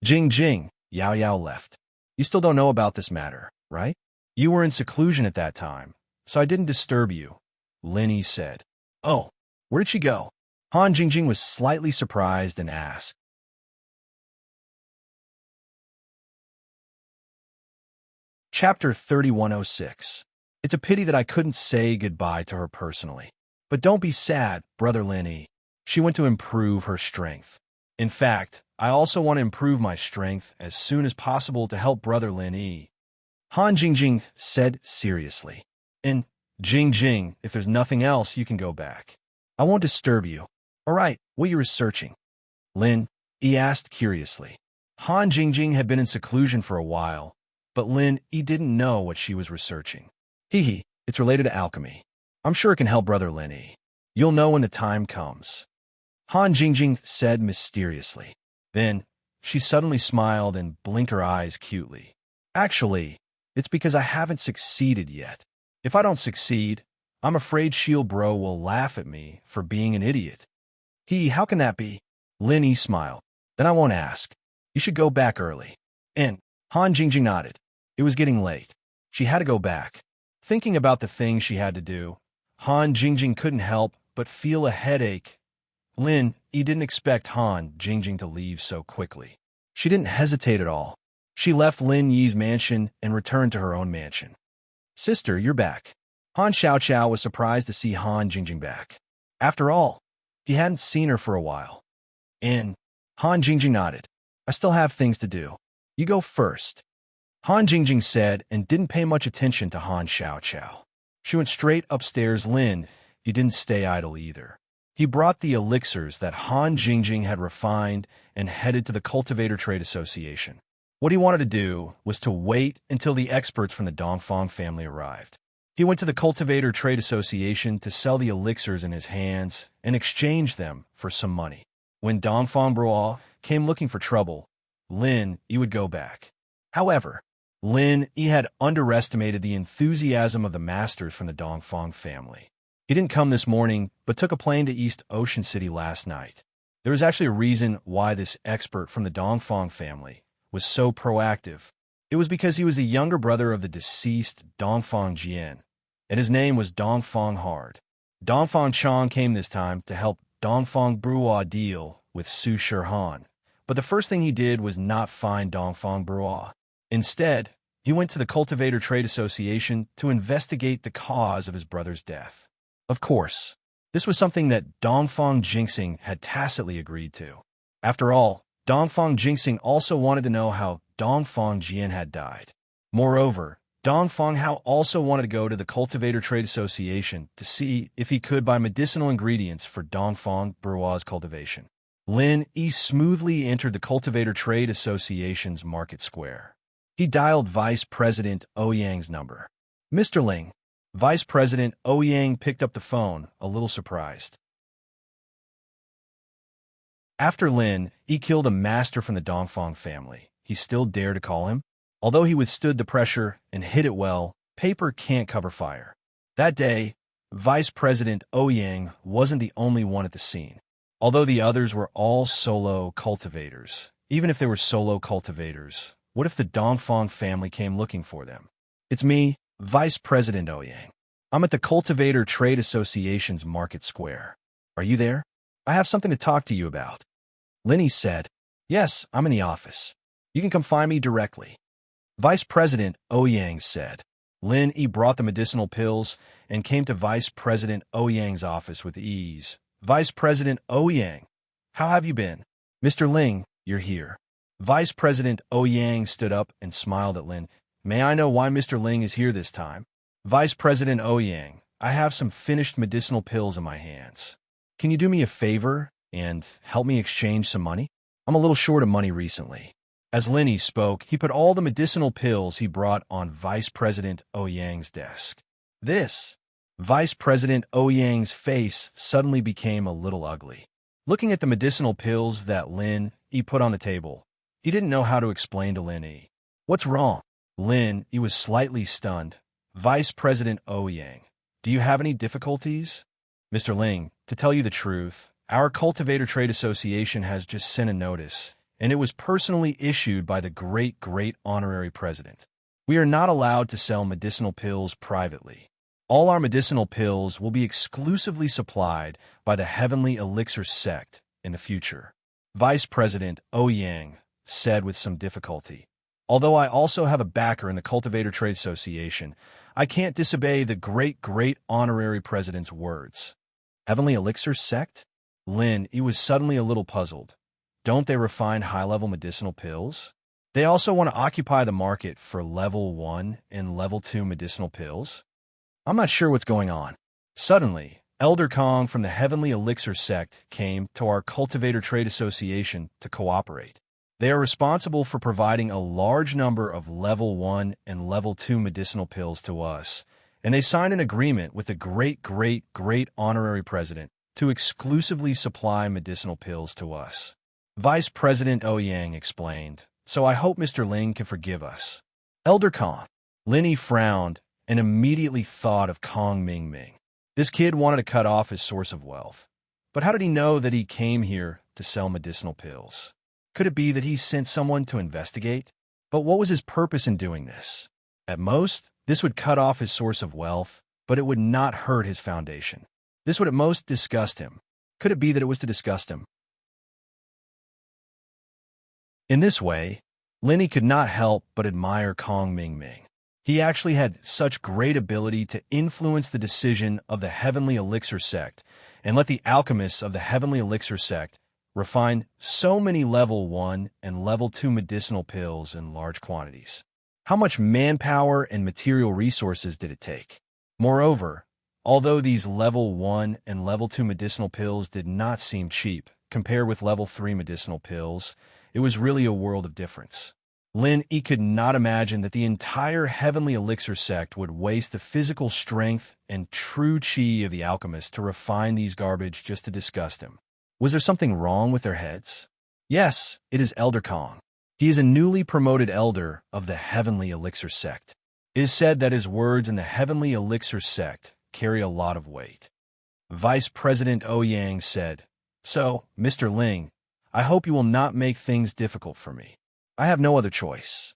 Jingjing, Yao Yao left. You still don't know about this matter, right? You were in seclusion at that time, so I didn't disturb you, Lin Yi said. Oh, where did she go? Han Jingjing was slightly surprised and asked. Chapter 3106. It's a pity that I couldn't say goodbye to her personally. But don't be sad, brother Lin Yi. She went to improve her strength. In fact, I also want to improve my strength as soon as possible to help brother Lin Yi. Han Jingjing said seriously. And Jingjing, if there's nothing else, you can go back. I won't disturb you. All right, what are you researching? Lin Yi asked curiously. Han Jingjing had been in seclusion for a while, but Lin Yi didn't know what she was researching. It's related to alchemy. I'm sure it can help brother Lin Yi. You'll know when the time comes. Han Jingjing said mysteriously. Then, she suddenly smiled and blinked her eyes cutely. Actually, It's because I haven't succeeded yet. If I don't succeed, I'm afraid Shield Bro will laugh at me for being an idiot. How can that be? Lin smiled. Then I won't ask. You should go back early. And Han Jingjing nodded. It was getting late. She had to go back. Thinking about the things she had to do, Han Jingjing couldn't help but feel a headache. Lin didn't expect Han Jingjing to leave so quickly. She didn't hesitate at all. She left Lin Yi's mansion and returned to her own mansion. Sister, you're back. Han Xiaoqiao was surprised to see Han Jingjing back. After all, he hadn't seen her for a while. And Han Jingjing nodded. I still have things to do. You go first. Han Jingjing said and didn't pay much attention to Han Xiaoqiao. She went straight upstairs. Lin, you didn't stay idle either. He brought the elixirs that Han Jingjing had refined and headed to the Cultivator Trade Association. What he wanted to do was to wait until the experts from the Dongfang family arrived. He went to the Cultivator Trade Association to sell the elixirs in his hands and exchange them for some money. When Dongfang Bro came looking for trouble, Lin would go back. However, Lin had underestimated the enthusiasm of the masters from the Dongfang family. He didn't come this morning, but took a plane to East Ocean City last night. There was actually a reason why this expert from the Dongfang family was so proactive. It was because he was the younger brother of the deceased Dongfang Jian, and his name was Dongfang Hard. Dongfang Chong came this time to help Dongfang Bro deal with Su Shirhan, but the first thing he did was not find Dongfang Bro. Instead, he went to the Cultivator Trade Association to investigate the cause of his brother's death. Of course, this was something that Dongfang Jinxing had tacitly agreed to. After all, Dongfang Jinxing also wanted to know how Dongfang Jian had died. Moreover, Dongfang Hao also wanted to go to the Cultivator Trade Association to see if he could buy medicinal ingredients for Dongfang Bro's cultivation. Lin smoothly entered the Cultivator Trade Association's market square. He dialed Vice President Ouyang's number. Mr. Ling. Vice President Ouyang picked up the phone, a little surprised. After Lin killed a master from the Dongfang family, he still dared to call him? Although he withstood the pressure and hit it well, paper can't cover fire. That day, Vice President Ouyang wasn't the only one at the scene. Although the others were all solo cultivators, even if they were solo cultivators, what if the Dongfang family came looking for them? It's me, Vice President Ouyang. I'm at the Cultivator Trade Association's market square. Are you there? I have something to talk to you about. Lin said, Yes, I'm in the office. You can come find me directly. Vice President Ouyang said. Lin brought the medicinal pills and came to Vice President Ouyang's office with ease. Vice President Ouyang, how have you been? Mr. Ling, you're here. Vice President Ouyang stood up and smiled at Lin. May I know why Mr. Ling is here this time? Vice President Ouyang, I have some finished medicinal pills in my hands. Can you do me a favor and help me exchange some money? I'm a little short of money recently. As Lin spoke, he put all the medicinal pills he brought on Vice President Ouyang's desk. Vice President Ouyang's face suddenly became a little ugly. Looking at the medicinal pills that Lin put on the table, he didn't know how to explain to Lin. What's wrong? Lin was slightly stunned. Vice President Ouyang, do you have any difficulties? Mr. Ling, to tell you the truth, our Cultivator Trade Association has just sent a notice, and it was personally issued by the great honorary president. We are not allowed to sell medicinal pills privately. All our medicinal pills will be exclusively supplied by the Heavenly Elixir sect in the future. Vice President Ouyang said with some difficulty. Although I also have a backer in the Cultivator Trade Association, I can't disobey the great honorary president's words. Heavenly Elixir sect? Lin was suddenly a little puzzled. Don't they refine high-level medicinal pills? They also want to occupy the market for level 1 and level 2 medicinal pills? I'm not sure what's going on. Suddenly, Elder Kong from the Heavenly Elixir sect came to our Cultivator Trade Association to cooperate. They are responsible for providing a large number of level 1 and level 2 medicinal pills to us, and they signed an agreement with the great honorary president to exclusively supply medicinal pills to us. Vice President Ouyang explained, so I hope Mr. Ling can forgive us. Elder Kong, Lin Yi frowned and immediately thought of Kong Ming Ming. This kid wanted to cut off his source of wealth. But how did he know that he came here to sell medicinal pills? Could it be that he sent someone to investigate? But what was his purpose in doing this? At most, this would cut off his source of wealth, but it would not hurt his foundation. This would at most disgust him. Could it be that it was to disgust him? In this way, Lin Yi could not help but admire Kong Ming Ming. He actually had such great ability to influence the decision of the Heavenly Elixir sect and let the alchemists of the Heavenly Elixir sect refine so many level 1 and level 2 medicinal pills in large quantities. How much manpower and material resources did it take? Moreover, although these level 1 and level 2 medicinal pills did not seem cheap compared with level 3 medicinal pills, it was really a world of difference. Lin Yi could not imagine that the entire Heavenly Elixir sect would waste the physical strength and true chi of the alchemists to refine these garbage just to disgust him. Was there something wrong with their heads? Yes, it is Elder Kong. He is a newly promoted elder of the Heavenly Elixir sect. It is said that his words in the Heavenly Elixir sect carry a lot of weight. Vice President Ouyang said, "So, Mr. Ling, I hope you will not make things difficult for me. I have no other choice."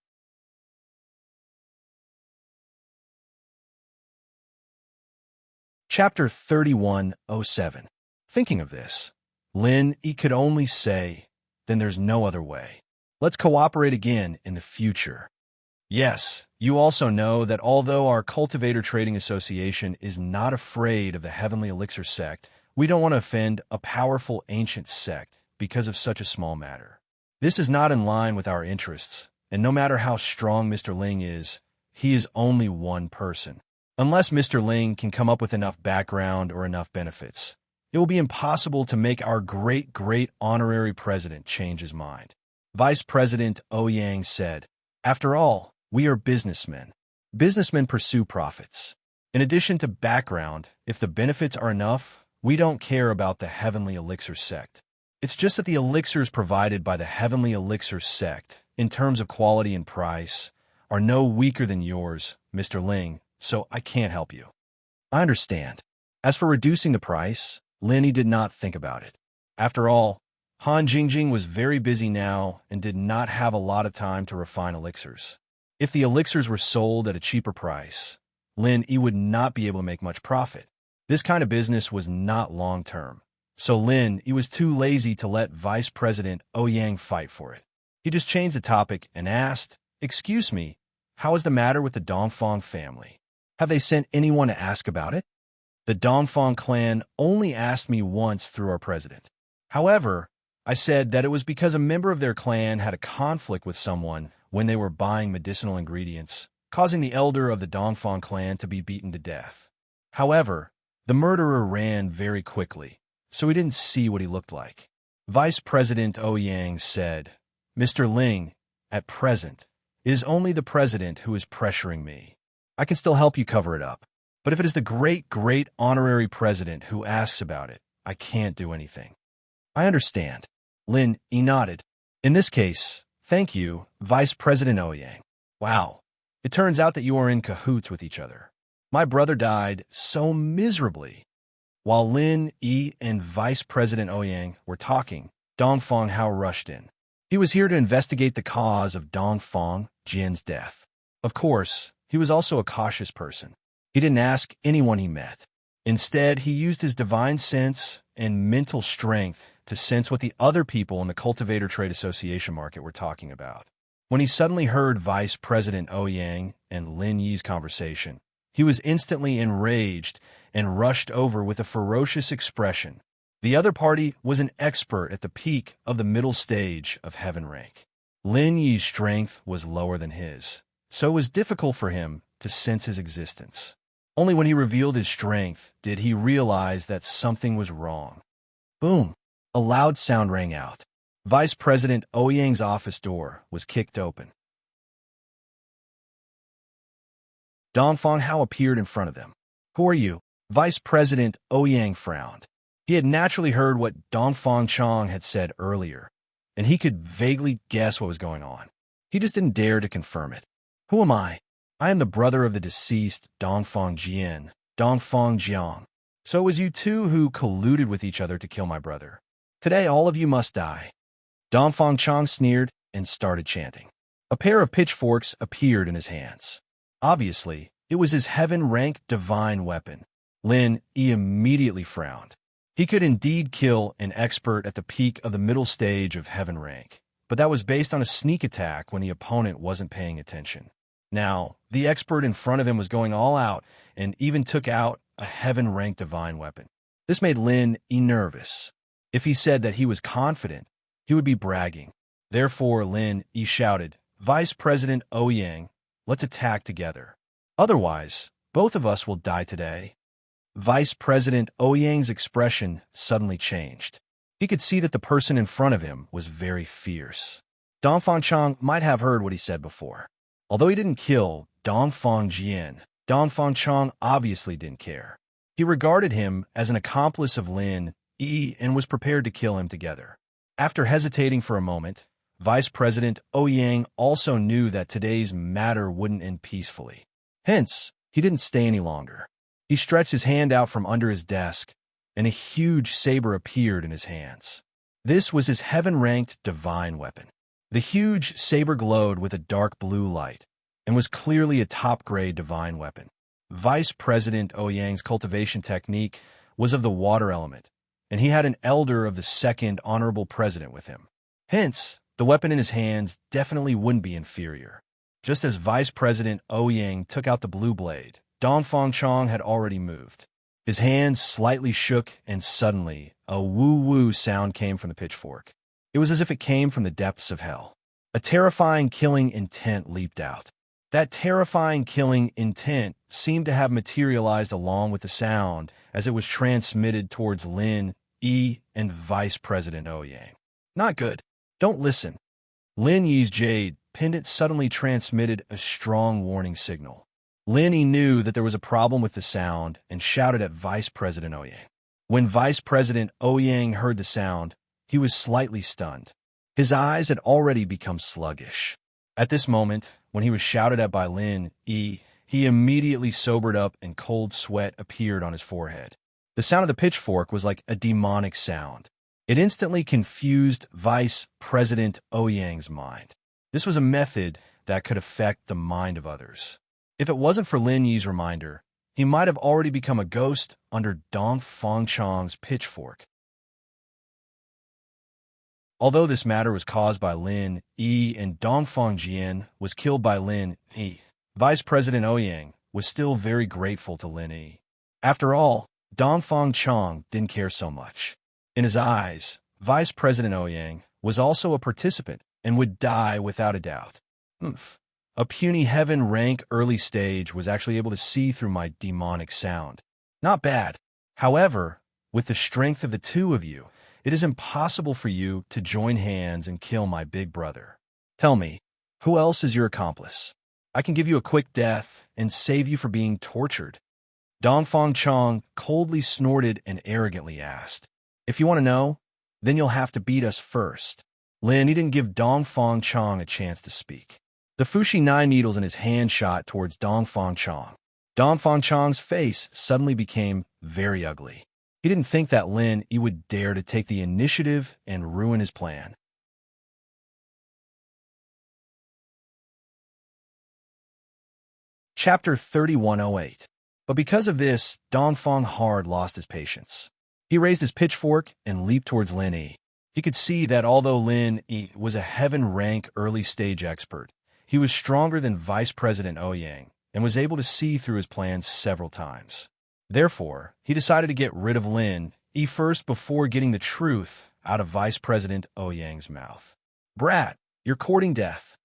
Chapter 3107. Thinking of this, Lin Yi could only say, then there's no other way. Let's cooperate again in the future. Yes, you also know that although our Cultivator Trading Association is not afraid of the Heavenly Elixir sect, we don't want to offend a powerful ancient sect because of such a small matter. This is not in line with our interests, and no matter how strong Mr. Ling is, he is only one person. Unless Mr. Ling can come up with enough background or enough benefits, it will be impossible to make our great honorary president change his mind. Vice President Ouyang said, "After all, we are businessmen. Businessmen pursue profits. In addition to background, if the benefits are enough, we don't care about the Heavenly Elixir sect. It's just that the elixirs provided by the Heavenly Elixir sect, in terms of quality and price, are no weaker than yours, Mr. Ling, so I can't help you." I understand. As for reducing the price, Lin Yi did not think about it. After all, Han Jingjing was very busy now and did not have a lot of time to refine elixirs. If the elixirs were sold at a cheaper price, Lin Yi would not be able to make much profit. This kind of business was not long-term. So Lin Yi was too lazy to let Vice President Ouyang fight for it. He just changed the topic and asked, "Excuse me, how is the matter with the Dongfang family? Have they sent anyone to ask about it?" The Dongfang clan only asked me once through our president. However, I said that it was because a member of their clan had a conflict with someone when they were buying medicinal ingredients, causing the elder of the Dongfang clan to be beaten to death. However, the murderer ran very quickly, so we didn't see what he looked like. Vice President Ouyang said, "Mr. Ling, at present, it is only the president who is pressuring me. I can still help you cover it up. But if it is the great honorary president who asks about it, I can't do anything." I understand. Lin Yi nodded. In this case, thank you, Vice President Ouyang. Wow, it turns out that you are in cahoots with each other. My brother died so miserably. While Lin Yi and Vice President Ouyang were talking, Dongfang Hao rushed in. He was here to investigate the cause of Dongfang Jin's death. Of course, he was also a cautious person. He didn't ask anyone he met. Instead, he used his divine sense and mental strength to sense what the other people in the Cultivator Trade Association market were talking about. When he suddenly heard Vice President Ouyang and Lin Yi's conversation, he was instantly enraged and rushed over with a ferocious expression. The other party was an expert at the peak of the middle stage of heaven rank. Lin Yi's strength was lower than his, so it was difficult for him to sense his existence. Only when he revealed his strength did he realize that something was wrong. Boom! A loud sound rang out. Vice President Ouyang's office door was kicked open. Dongfang Hao appeared in front of them. "Who are you?" Vice President Ouyang frowned. He had naturally heard what Dongfang Chong had said earlier, and he could vaguely guess what was going on. He just didn't dare to confirm it. "Who am I?" I am the brother of the deceased Dongfang Jian, Dongfang Jiang. So it was you two who colluded with each other to kill my brother. Today all of you must die." Dongfang Chang sneered and started chanting. A pair of pitchforks appeared in his hands. Obviously, it was his heaven-ranked divine weapon. Lin Yi immediately frowned. He could indeed kill an expert at the peak of the middle stage of heaven rank, but that was based on a sneak attack when the opponent wasn't paying attention. Now, the expert in front of him was going all out and even took out a heaven-ranked divine weapon. This made Lin Yi nervous. If he said that he was confident, he would be bragging. Therefore, Lin Yi shouted, "Vice President Ouyang, let's attack together. Otherwise, both of us will die today." Vice President Ouyang's expression suddenly changed. He could see that the person in front of him was very fierce. Dongfang Chang might have heard what he said before. Although he didn't kill Dongfang Jian, Dongfang Chang obviously didn't care. He regarded him as an accomplice of Lin Yi and was prepared to kill him together. After hesitating for a moment, Vice President Ouyang also knew that today's matter wouldn't end peacefully. Hence, he didn't stay any longer. He stretched his hand out from under his desk, and a huge saber appeared in his hands. This was his heaven-ranked divine weapon. The huge saber glowed with a dark blue light and was clearly a top-grade divine weapon. Vice President Ouyang's cultivation technique was of the water element, and he had an elder of the second honorable president with him. Hence, the weapon in his hands definitely wouldn't be inferior. Just as Vice President Ouyang took out the blue blade, Dongfang Chang had already moved. His hands slightly shook, and suddenly, a woo-woo sound came from the pitchfork. It was as if it came from the depths of hell. A terrifying killing intent leaped out. That terrifying killing intent seemed to have materialized along with the sound as it was transmitted towards Lin Yi and Vice President Ouyang. Not good. Don't listen. Lin Yi's jade pendant suddenly transmitted a strong warning signal. Lin Yi knew that there was a problem with the sound and shouted at Vice President Ouyang. When Vice President Ouyang heard the sound, he was slightly stunned. His eyes had already become sluggish. At this moment, when he was shouted at by Lin Yi, he immediately sobered up and cold sweat appeared on his forehead. The sound of the pitchfork was like a demonic sound. It instantly confused Vice President Ouyang's mind. This was a method that could affect the mind of others. If it wasn't for Lin Yi's reminder, he might have already become a ghost under Dongfang Chang's pitchfork. Although this matter was caused by Lin Yi and Dongfang Jian was killed by Lin Yi, Vice President Ouyang was still very grateful to Lin Yi. After all, Dongfang Chang didn't care so much. In his eyes, Vice President Ouyang was also a participant and would die without a doubt. A puny heaven rank early stage was actually able to see through my demonic sound. Not bad. However, with the strength of the two of you, it is impossible for you to join hands and kill my big brother. Tell me, who else is your accomplice? I can give you a quick death and save you from being tortured. Dongfang Chang coldly snorted and arrogantly asked, "If you want to know, then you'll have to beat us first." Lin Yi didn't give Dongfang Chang a chance to speak. The Fushi 9 needles in his hand shot towards Dongfang Chang. Dongfang Chang's face suddenly became very ugly. He didn't think that Lin Yi would dare to take the initiative and ruin his plan. Chapter 3108. But because of this, Dongfang hard lost his patience. He raised his pitchfork and leaped towards Lin Yi. He could see that although Lin Yi was a heaven-rank early-stage expert, he was stronger than Vice President Ouyang and was able to see through his plans several times. Therefore, he decided to get rid of Lin Yi first before getting the truth out of Vice President Ouyang's mouth. "Brat, you're courting death."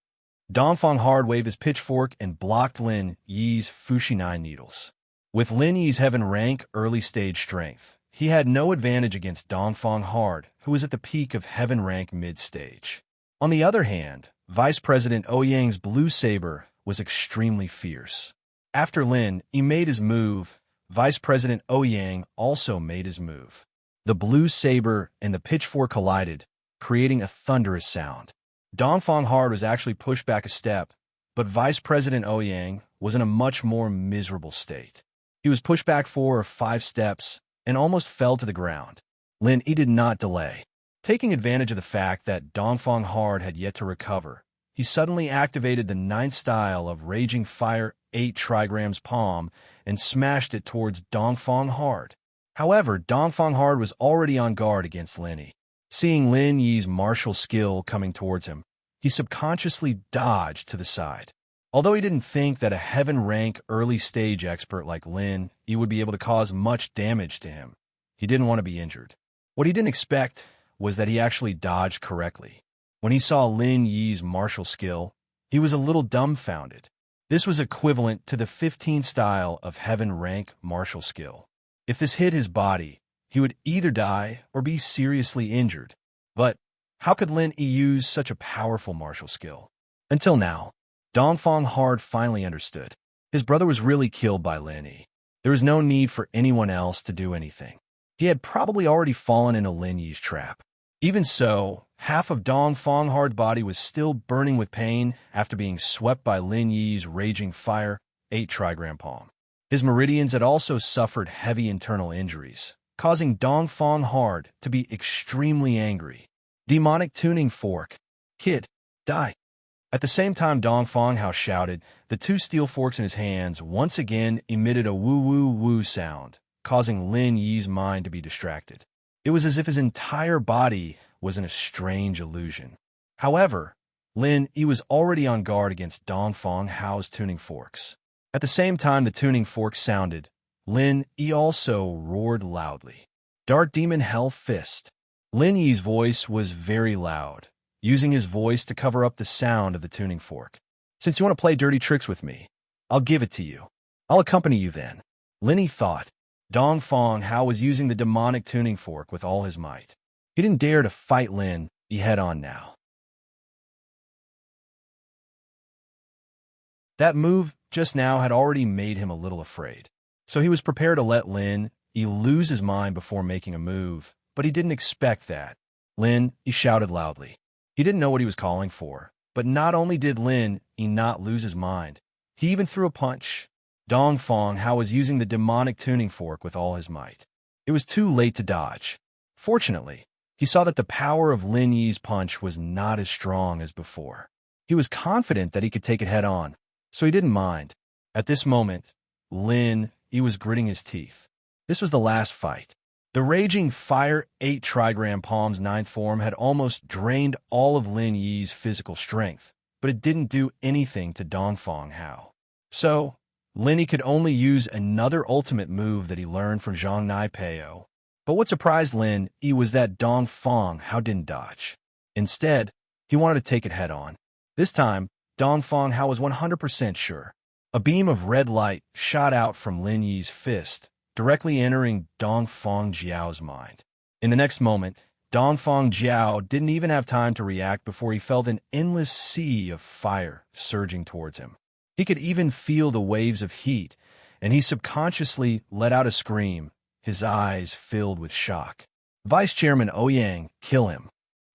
Dongfang hard waved his pitchfork and blocked Lin Yi's Fushi 9 needles. With Lin Yi's heaven-rank early-stage strength, he had no advantage against Dongfang hard, who was at the peak of heaven-rank mid-stage. On the other hand, Vice President Ouyang's blue saber was extremely fierce. After Lin Yi made his move, Vice President Ouyang also made his move. The blue saber and the pitchfork collided, creating a thunderous sound. Dongfang hard was actually pushed back a step, but Vice President Ouyang was in a much more miserable state. He was pushed back 4 or 5 steps and almost fell to the ground. Lin Yi did not delay. Taking advantage of the fact that Dongfang Hard had yet to recover, he suddenly activated the 9th style of Raging Fire 8 trigrams palm and smashed it towards Dongfang Hard. However, Dongfang Hard was already on guard against Lin Yi. Seeing Lin Yi's martial skill coming towards him, he subconsciously dodged to the side. Although he didn't think that a heaven-rank early-stage expert like Lin Yi would be able to cause much damage to him, he didn't want to be injured. What he didn't expect was that he actually dodged correctly. When he saw Lin Yi's martial skill, he was a little dumbfounded. This was equivalent to the 15th style of heaven-rank martial skill. If this hit his body, he would either die or be seriously injured. But how could Lin Yi use such a powerful martial skill? Until now, Dongfang Hard finally understood. His brother was really killed by Lin Yi. There was no need for anyone else to do anything. He had probably already fallen into Lin Yi's trap. Even so, half of Dongfang Hard's body was still burning with pain after being swept by Lin Yi's Raging Fire 8 trigram palm. His meridians had also suffered heavy internal injuries, causing Dongfang Hard to be extremely angry. Demonic Tuning Fork. Kid, die. At the same time Dongfang Hao shouted, the 2 steel forks in his hands once again emitted a woo-woo-woo sound, causing Lin Yi's mind to be distracted. It was as if his entire body was in a strange illusion. However, Lin Yi was already on guard against Dongfang Hao's tuning forks. At the same time the tuning forks sounded, Lin Yi also roared loudly. Dark Demon Hell Fist. Lin Yi's voice was very loud, using his voice to cover up the sound of the tuning fork. Since you want to play dirty tricks with me, I'll give it to you. I'll accompany you then. Lin Yi thought. Dongfang Hao was using the demonic tuning fork with all his might. He didn't dare to fight Lin Yi head-on now. That move just now had already made him a little afraid, so he was prepared to let Lin Yi lose his mind before making a move, but he didn't expect that. Lin Yi shouted loudly. He didn't know what he was calling for, but not only did Lin Yi not lose his mind, he even threw a punch. Dongfang Hao was using the demonic tuning fork with all his might. It was too late to dodge. Fortunately, he saw that the power of Lin Yi's punch was not as strong as before. He was confident that he could take it head-on, so he didn't mind. At this moment, Lin Yi was gritting his teeth. This was the last fight. The Raging Fire 8 trigram palm's 9th form had almost drained all of Lin Yi's physical strength, but it didn't do anything to Dongfang Hao. So, Lin Yi could only use another ultimate move that he learned from Zhang Nai Peo. But what surprised Lin Yi was that Dongfang Hao didn't dodge. Instead, he wanted to take it head-on. This time, Dongfang Hao was 100% sure. A beam of red light shot out from Lin Yi's fist, directly entering Dongfang Jiao's mind. In the next moment, Dongfang Jiao didn't even have time to react before he felt an endless sea of fire surging towards him. He could even feel the waves of heat, and he subconsciously let out a scream, his eyes filled with shock. Vice Chairman Ouyang, kill him.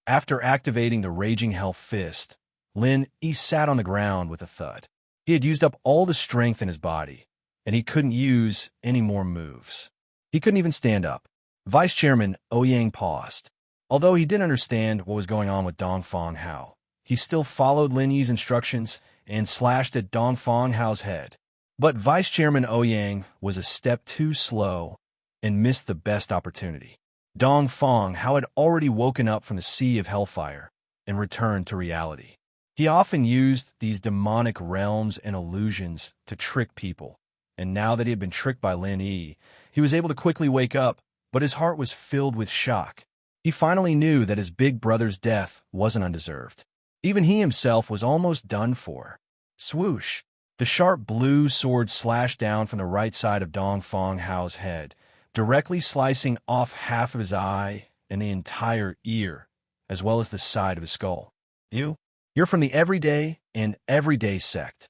After activating the Raging Hell Fist, Lin Yi sat on the ground with a thud. He had used up all the strength in his body, and he couldn't use any more moves. He couldn't even stand up. Vice Chairman Ouyang paused. Although he didn't understand what was going on with Dongfang Hao, he still followed Lin Yi's instructions and slashed at Dongfang Hao's head. But Vice Chairman Ouyang was a step too slow and missed the best opportunity. Dongfang Hao had already woken up from the sea of hellfire and returned to reality. He often used these demonic realms and illusions to trick people, and now that he had been tricked by Lin Yi, he was able to quickly wake up, but his heart was filled with shock. He finally knew that his big brother's death wasn't undeserved. Even he himself was almost done for. Swoosh! The sharp blue sword slashed down from the right side of Dongfang Hao's head, directly slicing off half of his eye and the entire ear, as well as the side of his skull. You're from the Everyday and Everyday sect.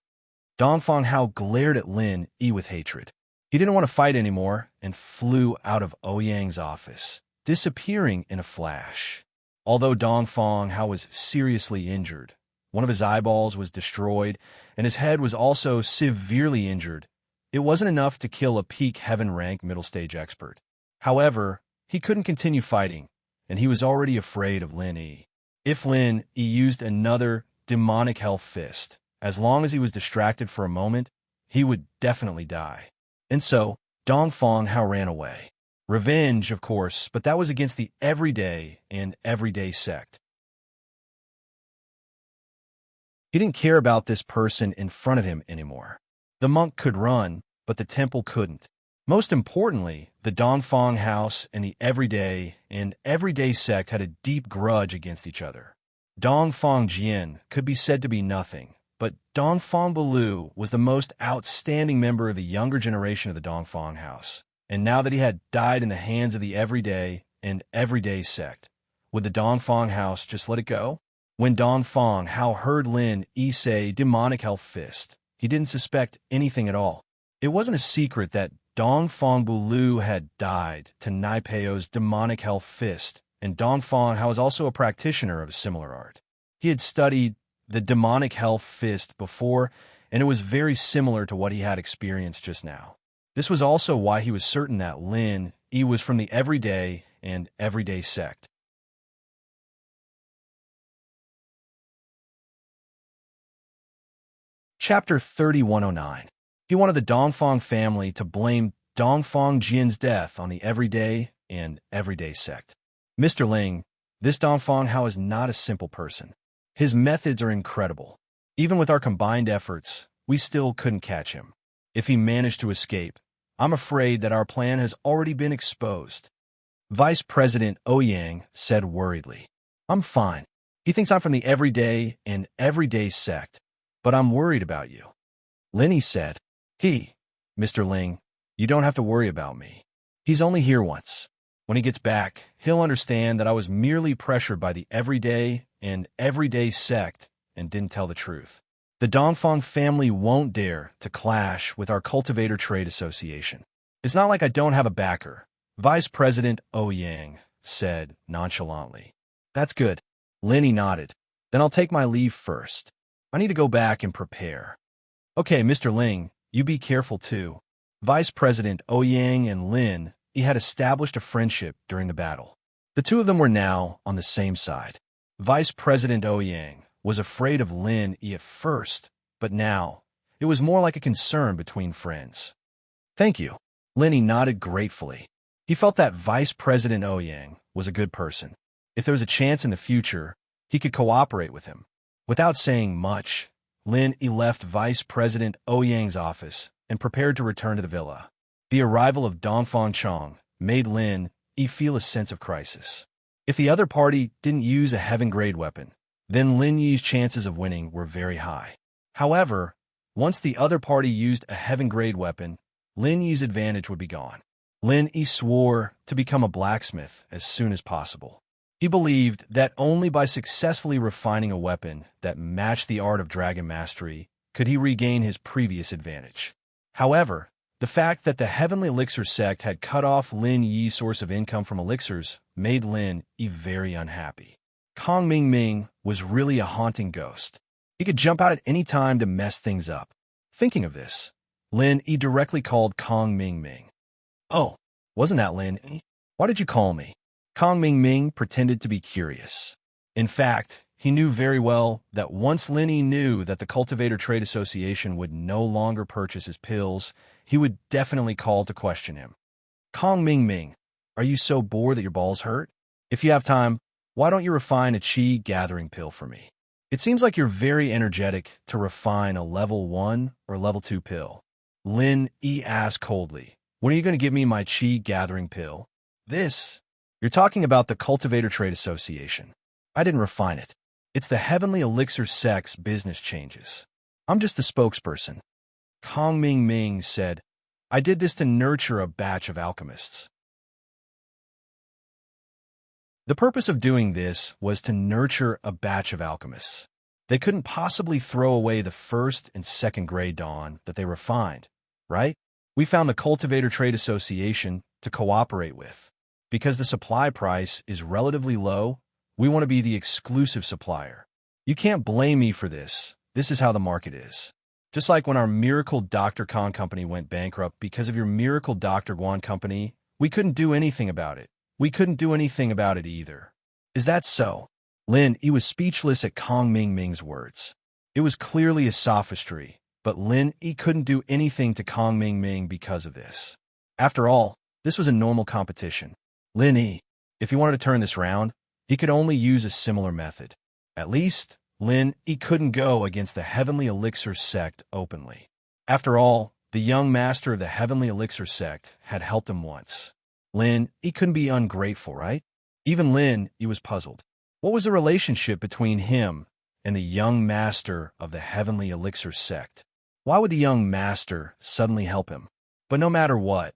Dongfang Hao glared at Lin Yi with hatred. He didn't want to fight anymore and flew out of Ouyang's office, disappearing in a flash. Although Dongfang Hao was seriously injured, One of his eyeballs was destroyed, and his head was also severely injured. It wasn't enough to kill a peak heaven-rank middle-stage expert. However, he couldn't continue fighting, and he was already afraid of Lin Yi. If Lin Yi used another demonic hell fist, as long as he was distracted for a moment, he would definitely die. And so, Dongfang Hao ran away. Revenge, of course, but that was against the everyday sect. He didn't care about this person in front of him anymore. The monk could run, but the temple couldn't. Most importantly, the Dongfang house and the everyday sect had a deep grudge against each other. Dongfang Jian could be said to be nothing, but Dongfang Bulu was the most outstanding member of the younger generation of the Dongfang house. And now that he had died in the hands of the everyday sect, would the Dongfang house just let it go? When Dongfang Hao heard Lin Yi say demonic hell fist, he didn't suspect anything at all. It wasn't a secret that Dongfang Bulu had died to Naipeo's demonic hell fist, and Dongfang Hao was also a practitioner of a similar art. He had studied the demonic hell fist before, and it was very similar to what he had experienced just now. This was also why he was certain that Lin Yi was from the everyday sect. Chapter 3109. He wanted the Dongfang family to blame Dongfang Jian's death on the everyday sect. Mr. Ling, this Dongfang Hao is not a simple person. His methods are incredible. Even with our combined efforts, we still couldn't catch him. If he managed to escape, I'm afraid that our plan has already been exposed. Vice President Ouyang said worriedly. I'm fine. He thinks I'm from the everyday sect, but I'm worried about you. Lin Yi said, Mr. Ling, you don't have to worry about me. He's only here once. When he gets back, he'll understand that I was merely pressured by the everyday sect and didn't tell the truth. The Dongfang family won't dare to clash with our Cultivator Trade Association. It's not like I don't have a backer, Vice President Ouyang said nonchalantly. That's good. Lin Yi nodded. Then I'll take my leave first. I need to go back and prepare. Okay, Mr. Ling, you be careful too. Vice President Ouyang and Lin Yi had established a friendship during the battle. The two of them were now on the same side. Vice President Ouyang was afraid of Lin Yi at first, but now it was more like a concern between friends. Thank you. Lin Yi nodded gratefully. He felt that Vice President Ouyang was a good person. If there was a chance in the future, he could cooperate with him. Without saying much, Lin Yi left Vice President Ouyang's office and prepared to return to the villa. The arrival of Dongfang Chong made Lin Yi feel a sense of crisis. If the other party didn't use a heaven-grade weapon, then Lin Yi's chances of winning were very high. However, once the other party used a heaven-grade weapon, Lin Yi's advantage would be gone. Lin Yi swore to become a blacksmith as soon as possible. He believed that only by successfully refining a weapon that matched the art of dragon mastery could he regain his previous advantage. However, the fact that the Heavenly Elixir sect had cut off Lin Yi's source of income from elixirs made Lin Yi very unhappy. Kong Ming was really a haunting ghost. He could jump out at any time to mess things up. Thinking of this, Lin Yi directly called Kong Ming. Oh, wasn't that Lin Yi? Why did you call me? Kong Ming pretended to be curious. In fact, he knew very well that once Lin Yi knew that the Cultivator Trade Association would no longer purchase his pills, he would definitely call to question him. Kong Ming, are you so bored that your balls hurt? If you have time, why don't you refine a Qi gathering pill for me? It seems like you're very energetic to refine a level 1 or level 2 pill. Lin Yi asked coldly, when are you going to give me my Qi gathering pill? You're talking about the Cultivator Trade Association. I didn't refine it. It's the Heavenly Elixir sect's business changes. I'm just the spokesperson. Kong Ming said, I did this to nurture a batch of alchemists. The purpose of doing this was to nurture a batch of alchemists. They couldn't possibly throw away the first and second grade dawn that they refined, right? We found the Cultivator Trade Association to cooperate with. Because the supply price is relatively low, we want to be the exclusive supplier. You can't blame me for this. This is how the market is. Just like when our Miracle Dr. Khan company went bankrupt because of your Miracle Dr. Guan company, we couldn't do anything about it. We couldn't do anything about it either. Is that so? Lin Yi was speechless at Kong Ming Ming's words. It was clearly a sophistry, but Lin Yi couldn't do anything to Kong Ming Ming because of this. After all, this was a normal competition. Lin Yi, if he wanted to turn this round, he could only use a similar method. At least, Lin Yi couldn't go against the Heavenly Elixir sect openly. After all, the young master of the Heavenly Elixir sect had helped him once. Lin Yi couldn't be ungrateful, right? Even Lin Yi was puzzled. What was the relationship between him and the young master of the Heavenly Elixir sect? Why would the young master suddenly help him? But no matter what,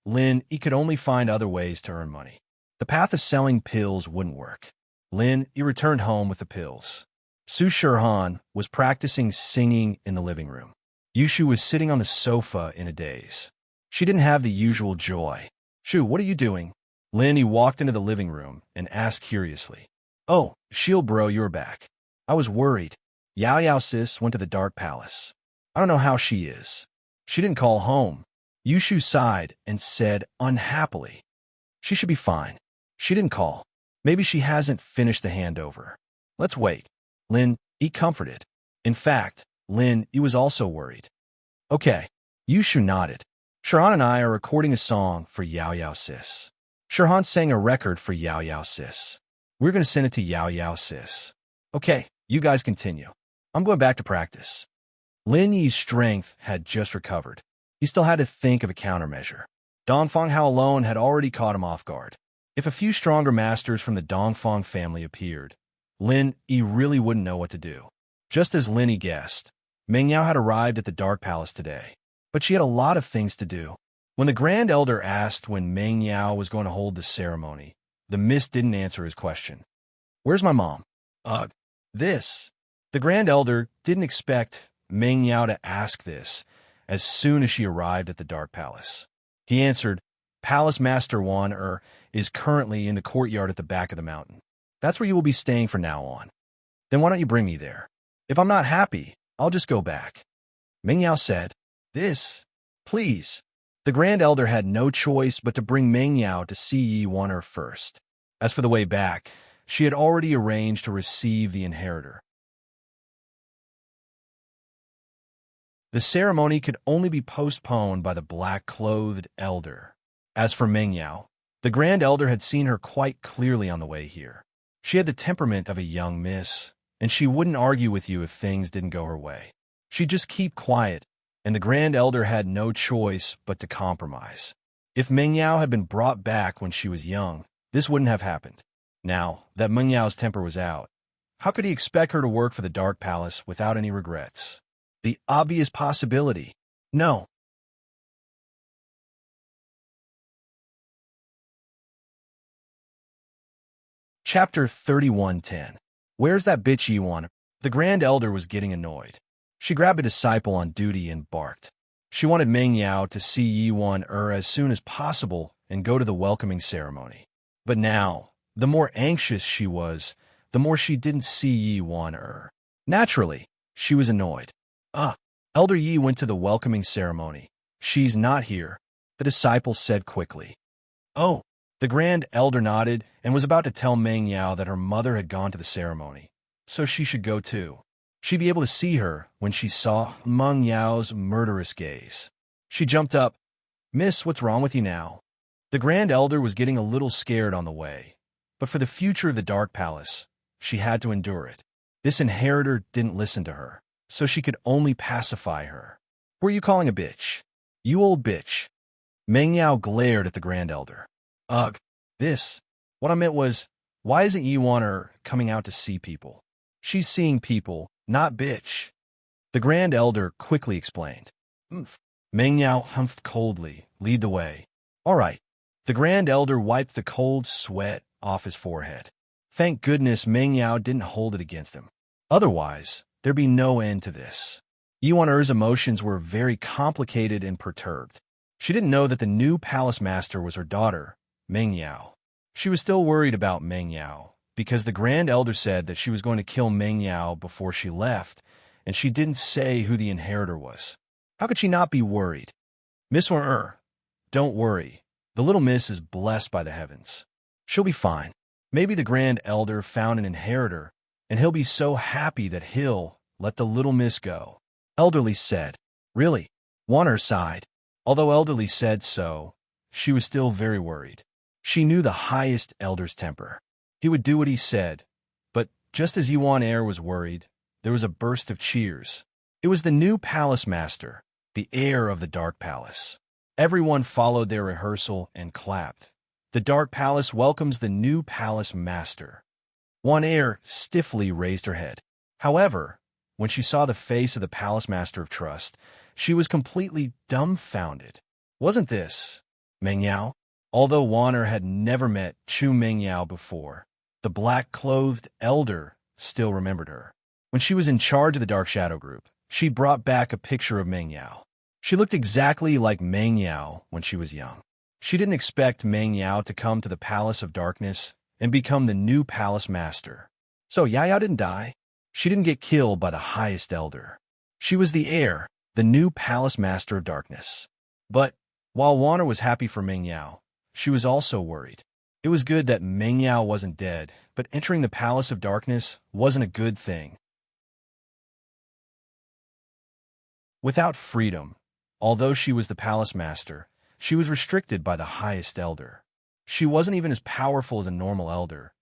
Lin Yi could only find other ways to earn money. The path of selling pills wouldn't work. Lin Yi returned home with the pills. Su Shirhan was practicing singing in the living room. Yushu was sitting on the sofa in a daze. She didn't have the usual joy. "Shu, what are you doing?" Lin Yi walked into the living room and asked curiously. "Oh, Shield bro, you're back. I was worried. Yao Yao sis went to the Dark Palace. I don't know how she is. She didn't call home." Yushu sighed and said unhappily, "She should be fine. She didn't call. Maybe she hasn't finished the handover. Let's wait." Lin Yi comforted. In fact, Lin Yi was also worried. "Okay." Yushu nodded. "Shirhan and I are recording a song for Yao Yao sis." Shirhan sang a record for Yao Yao sis. "We're going to send it to Yao Yao sis." "Okay, you guys continue. I'm going back to practice." Lin Yi's strength had just recovered. He still had to think of a countermeasure. Dongfang Hao alone had already caught him off guard. If a few stronger masters from the Dongfang family appeared, Lin Yi really wouldn't know what to do. Just as Lin Yi guessed, Meng Yao had arrived at the Dark Palace today, but she had a lot of things to do. When the Grand Elder asked when Meng Yao was going to hold the ceremony, the mist didn't answer his question. "Where's my mom?" This. The Grand Elder didn't expect Meng Yao to ask this as soon as she arrived at the Dark Palace. He answered, "Palace Master Wan is currently in the courtyard at the back of the mountain. That's where you will be staying from now on. Then why don't you bring me there? If I'm not happy, I'll just go back." Meng Yao said, "This, please." The Grand Elder had no choice but to bring Meng Yao to see Yi Wan first. As for the way back, she had already arranged to receive the inheritor. The ceremony could only be postponed by the black-clothed elder. As for Meng Yao, the Grand Elder had seen her quite clearly on the way here. She had the temperament of a young miss, and she wouldn't argue with you if things didn't go her way. She'd just keep quiet, and the Grand Elder had no choice but to compromise. If Meng Yao had been brought back when she was young, this wouldn't have happened. Now that Meng Yao's temper was out, how could he expect her to work for the Dark Palace without any regrets? The obvious possibility. No. Chapter 31:10. Where's that bitch Yi Wan? The Grand Elder was getting annoyed. She grabbed a disciple on duty and barked. She wanted Meng Yao to see Yi Wan as soon as possible and go to the welcoming ceremony. But now, the more anxious she was, the more she didn't see Yi Wan. Naturally, she was annoyed. Elder Yi went to the welcoming ceremony. She's not here, the disciple said quickly. Oh, the Grand Elder nodded and was about to tell Meng Yao that her mother had gone to the ceremony, so she should go too. She'd be able to see her when she saw Meng Yao's murderous gaze. She jumped up. Miss, what's wrong with you now? The Grand Elder was getting a little scared on the way, but for the future of the Dark Palace, she had to endure it. This inheritor didn't listen to her, so she could only pacify her. Who are you calling a bitch? You old bitch. Meng Yao glared at the Grand Elder. Ugh, this. What I meant was, why isn't Yi Wan coming out to see people? She's seeing people, not bitch. The Grand Elder quickly explained. Meng Yao humphed coldly, lead the way. All right. The Grand Elder wiped the cold sweat off his forehead. Thank goodness Meng Yao didn't hold it against him. Otherwise, there'd be no end to this. Yi Wan emotions were very complicated and perturbed. She didn't know that the new palace master was her daughter, Meng Yao. She was still worried about Meng Yao, because the Grand Elder said that she was going to kill Meng Yao before she left, and she didn't say who the inheritor was. How could she not be worried? Miss don't worry. The little miss is blessed by the heavens. She'll be fine. Maybe the Grand Elder found an inheritor, and he'll be so happy that he'll let the little miss go. Elderly said. Really? Warner sighed. Although Elderly said so, she was still very worried. She knew the highest Elder's temper. He would do what he said. But just as Yuan Air was worried, there was a burst of cheers. It was the new palace master, the heir of the Dark Palace. Everyone followed their rehearsal and clapped. The Dark Palace welcomes the new palace master. Yuan Air stiffly raised her head. However, when she saw the face of the palace master of trust, she was completely dumbfounded. Wasn't this Meng Yao? Although Warner had never met Chu Meng Yao before, the black-clothed elder still remembered her. When she was in charge of the Dark Shadow Group, she brought back a picture of Meng Yao. She looked exactly like Meng Yao when she was young. She didn't expect Meng Yao to come to the Palace of Darkness and become the new palace master. So Yao didn't die. She didn't get killed by the highest elder. She was the heir, the new palace master of darkness. But while Warner was happy for Meng Yao, she was also worried. It was good that Meng Yao wasn't dead, but entering the Palace of Darkness wasn't a good thing. Without freedom, although she was the palace master, she was restricted by the highest elder. She wasn't even as powerful as a normal elder,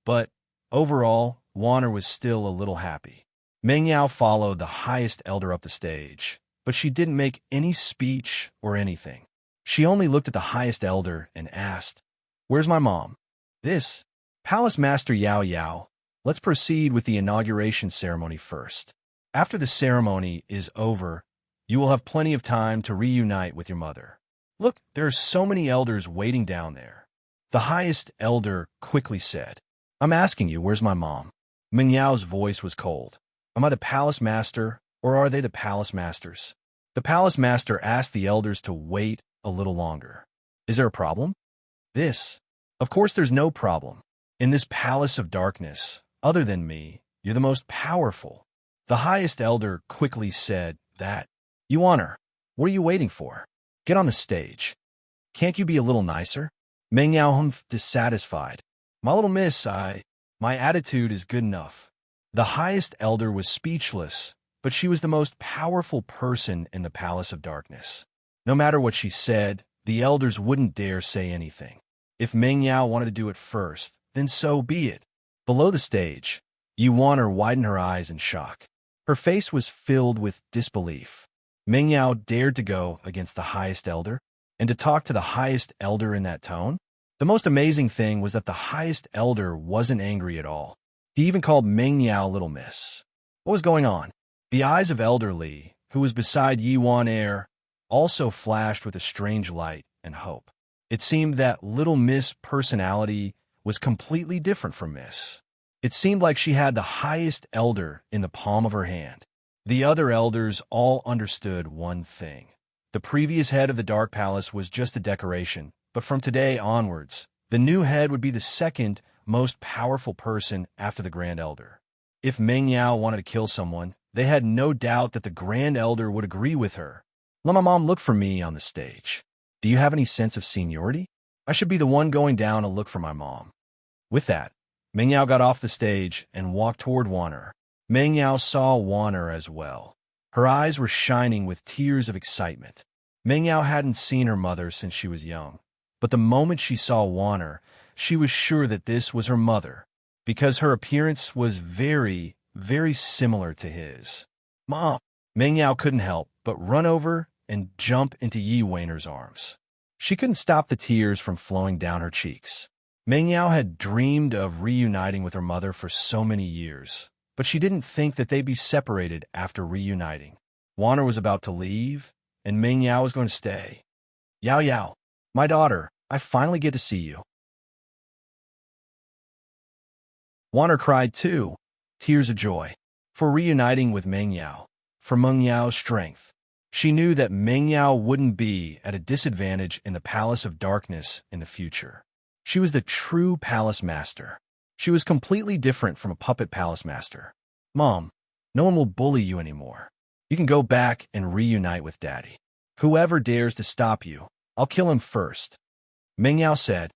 but overall, Warner was still a little happy. Meng Yao followed the highest elder up the stage, but she didn't make any speech or anything. She only looked at the highest elder and asked, "Where's my mom?" This, Palace Master Yao, let's proceed with the inauguration ceremony first. After the ceremony is over, you will have plenty of time to reunite with your mother. Look, there are so many elders waiting down there. The highest elder quickly said, "I'm asking you, where's my mom?" Meng Yao's voice was cold. Am I the palace master, or are they the palace masters? The palace master asked the elders to wait a little longer. Is there a problem? Of course there's no problem. In this palace of darkness, other than me, you're the most powerful. The highest elder quickly said that. You honor. What are you waiting for? Get on the stage. Can't you be a little nicer? Meng Yao humphed, dissatisfied. My little miss, my attitude is good enough. The highest elder was speechless, but she was the most powerful person in the Palace of Darkness. No matter what she said, the elders wouldn't dare say anything. If Meng Yao wanted to do it first, then so be it. Below the stage, Yuan widened her eyes in shock. Her face was filled with disbelief. Meng Yao dared to go against the highest elder, and to talk to the highest elder in that tone? The most amazing thing was that the highest elder wasn't angry at all. He even called Meng Yao Little Miss. What was going on? The eyes of Elder Li, who was beside Yuan Air, also flashed with a strange light and hope. It seemed that Little Miss' personality was completely different from Miss. It seemed like she had the highest elder in the palm of her hand. The other elders all understood one thing. The previous head of the Dark Palace was just a decoration, but from today onwards, the new head would be the second most powerful person after the Grand Elder. If Meng Yao wanted to kill someone, they had no doubt that the Grand Elder would agree with her. Let my mom look for me on the stage. Do you have any sense of seniority? I should be the one going down to look for my mom. With that, Meng Yao got off the stage and walked toward Warner. Meng Yao saw Warner as well. Her eyes were shining with tears of excitement. Meng Yao hadn't seen her mother since she was young, but the moment she saw Warner, she was sure that this was her mother, because her appearance was very, very similar to his. Mom! Meng Yao couldn't help but run over and jump into Yi Weiner's arms. She couldn't stop the tears from flowing down her cheeks. Meng Yao had dreamed of reuniting with her mother for so many years, but she didn't think that they'd be separated after reuniting. Warner was about to leave, and Meng Yao was going to stay. Yao, my daughter, I finally get to see you. Warner cried too, tears of joy, for reuniting with Meng Yao, for Meng Yao's strength. She knew that Meng Yao wouldn't be at a disadvantage in the Palace of Darkness in the future. She was the true palace master. She was completely different from a puppet palace master. Mom, no one will bully you anymore. You can go back and reunite with Daddy. Whoever dares to stop you, I'll kill him first, Meng Yao said.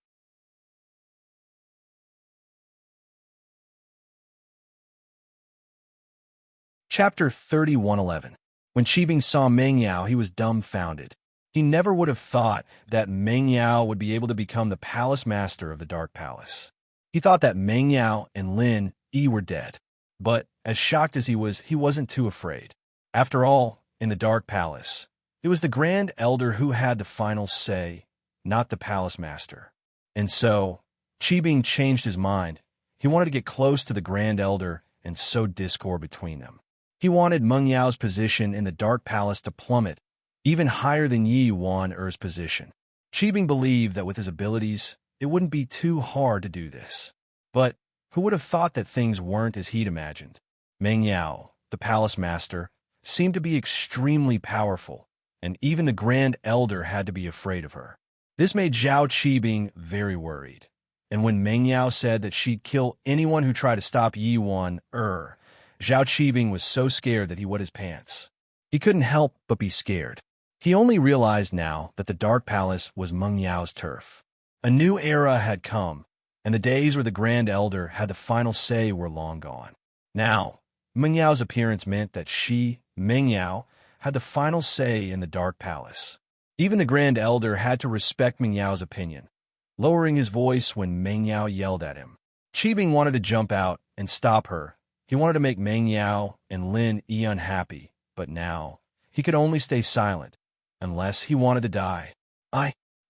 Chapter 3111. When Qibing saw Meng Yao, he was dumbfounded. He never would have thought that Meng Yao would be able to become the palace master of the Dark Palace. He thought that Meng Yao and Lin Yi were dead. But, as shocked as he wasn't too afraid. After all, in the Dark Palace, it was the Grand Elder who had the final say, not the palace master. And so, Qibing changed his mind. He wanted to get close to the Grand Elder and sow discord between them. He wanted Meng Yao's position in the Dark Palace to plummet, even higher than Yi Yuan-er's position. Qibing believed that with his abilities, it wouldn't be too hard to do this. But who would have thought that things weren't as he'd imagined? Meng Yao, the palace master, seemed to be extremely powerful, and even the Grand Elder had to be afraid of her. This made Zhao Qibing very worried. And when Meng Yao said that she'd kill anyone who tried to stop Yi Yuan-er, Zhao Qibing was so scared that he wet his pants. He couldn't help but be scared. He only realized now that the Dark Palace was Meng Yao's turf. A new era had come, and the days where the Grand Elder had the final say were long gone. Now, Meng Yao's appearance meant that she, Meng Yao, had the final say in the Dark Palace. Even the Grand Elder had to respect Meng Yao's opinion, lowering his voice when Meng Yao yelled at him. Qibing wanted to jump out and stop her. He wanted to make Meng Yao and Lin Yi unhappy, but now he could only stay silent, unless he wanted to die.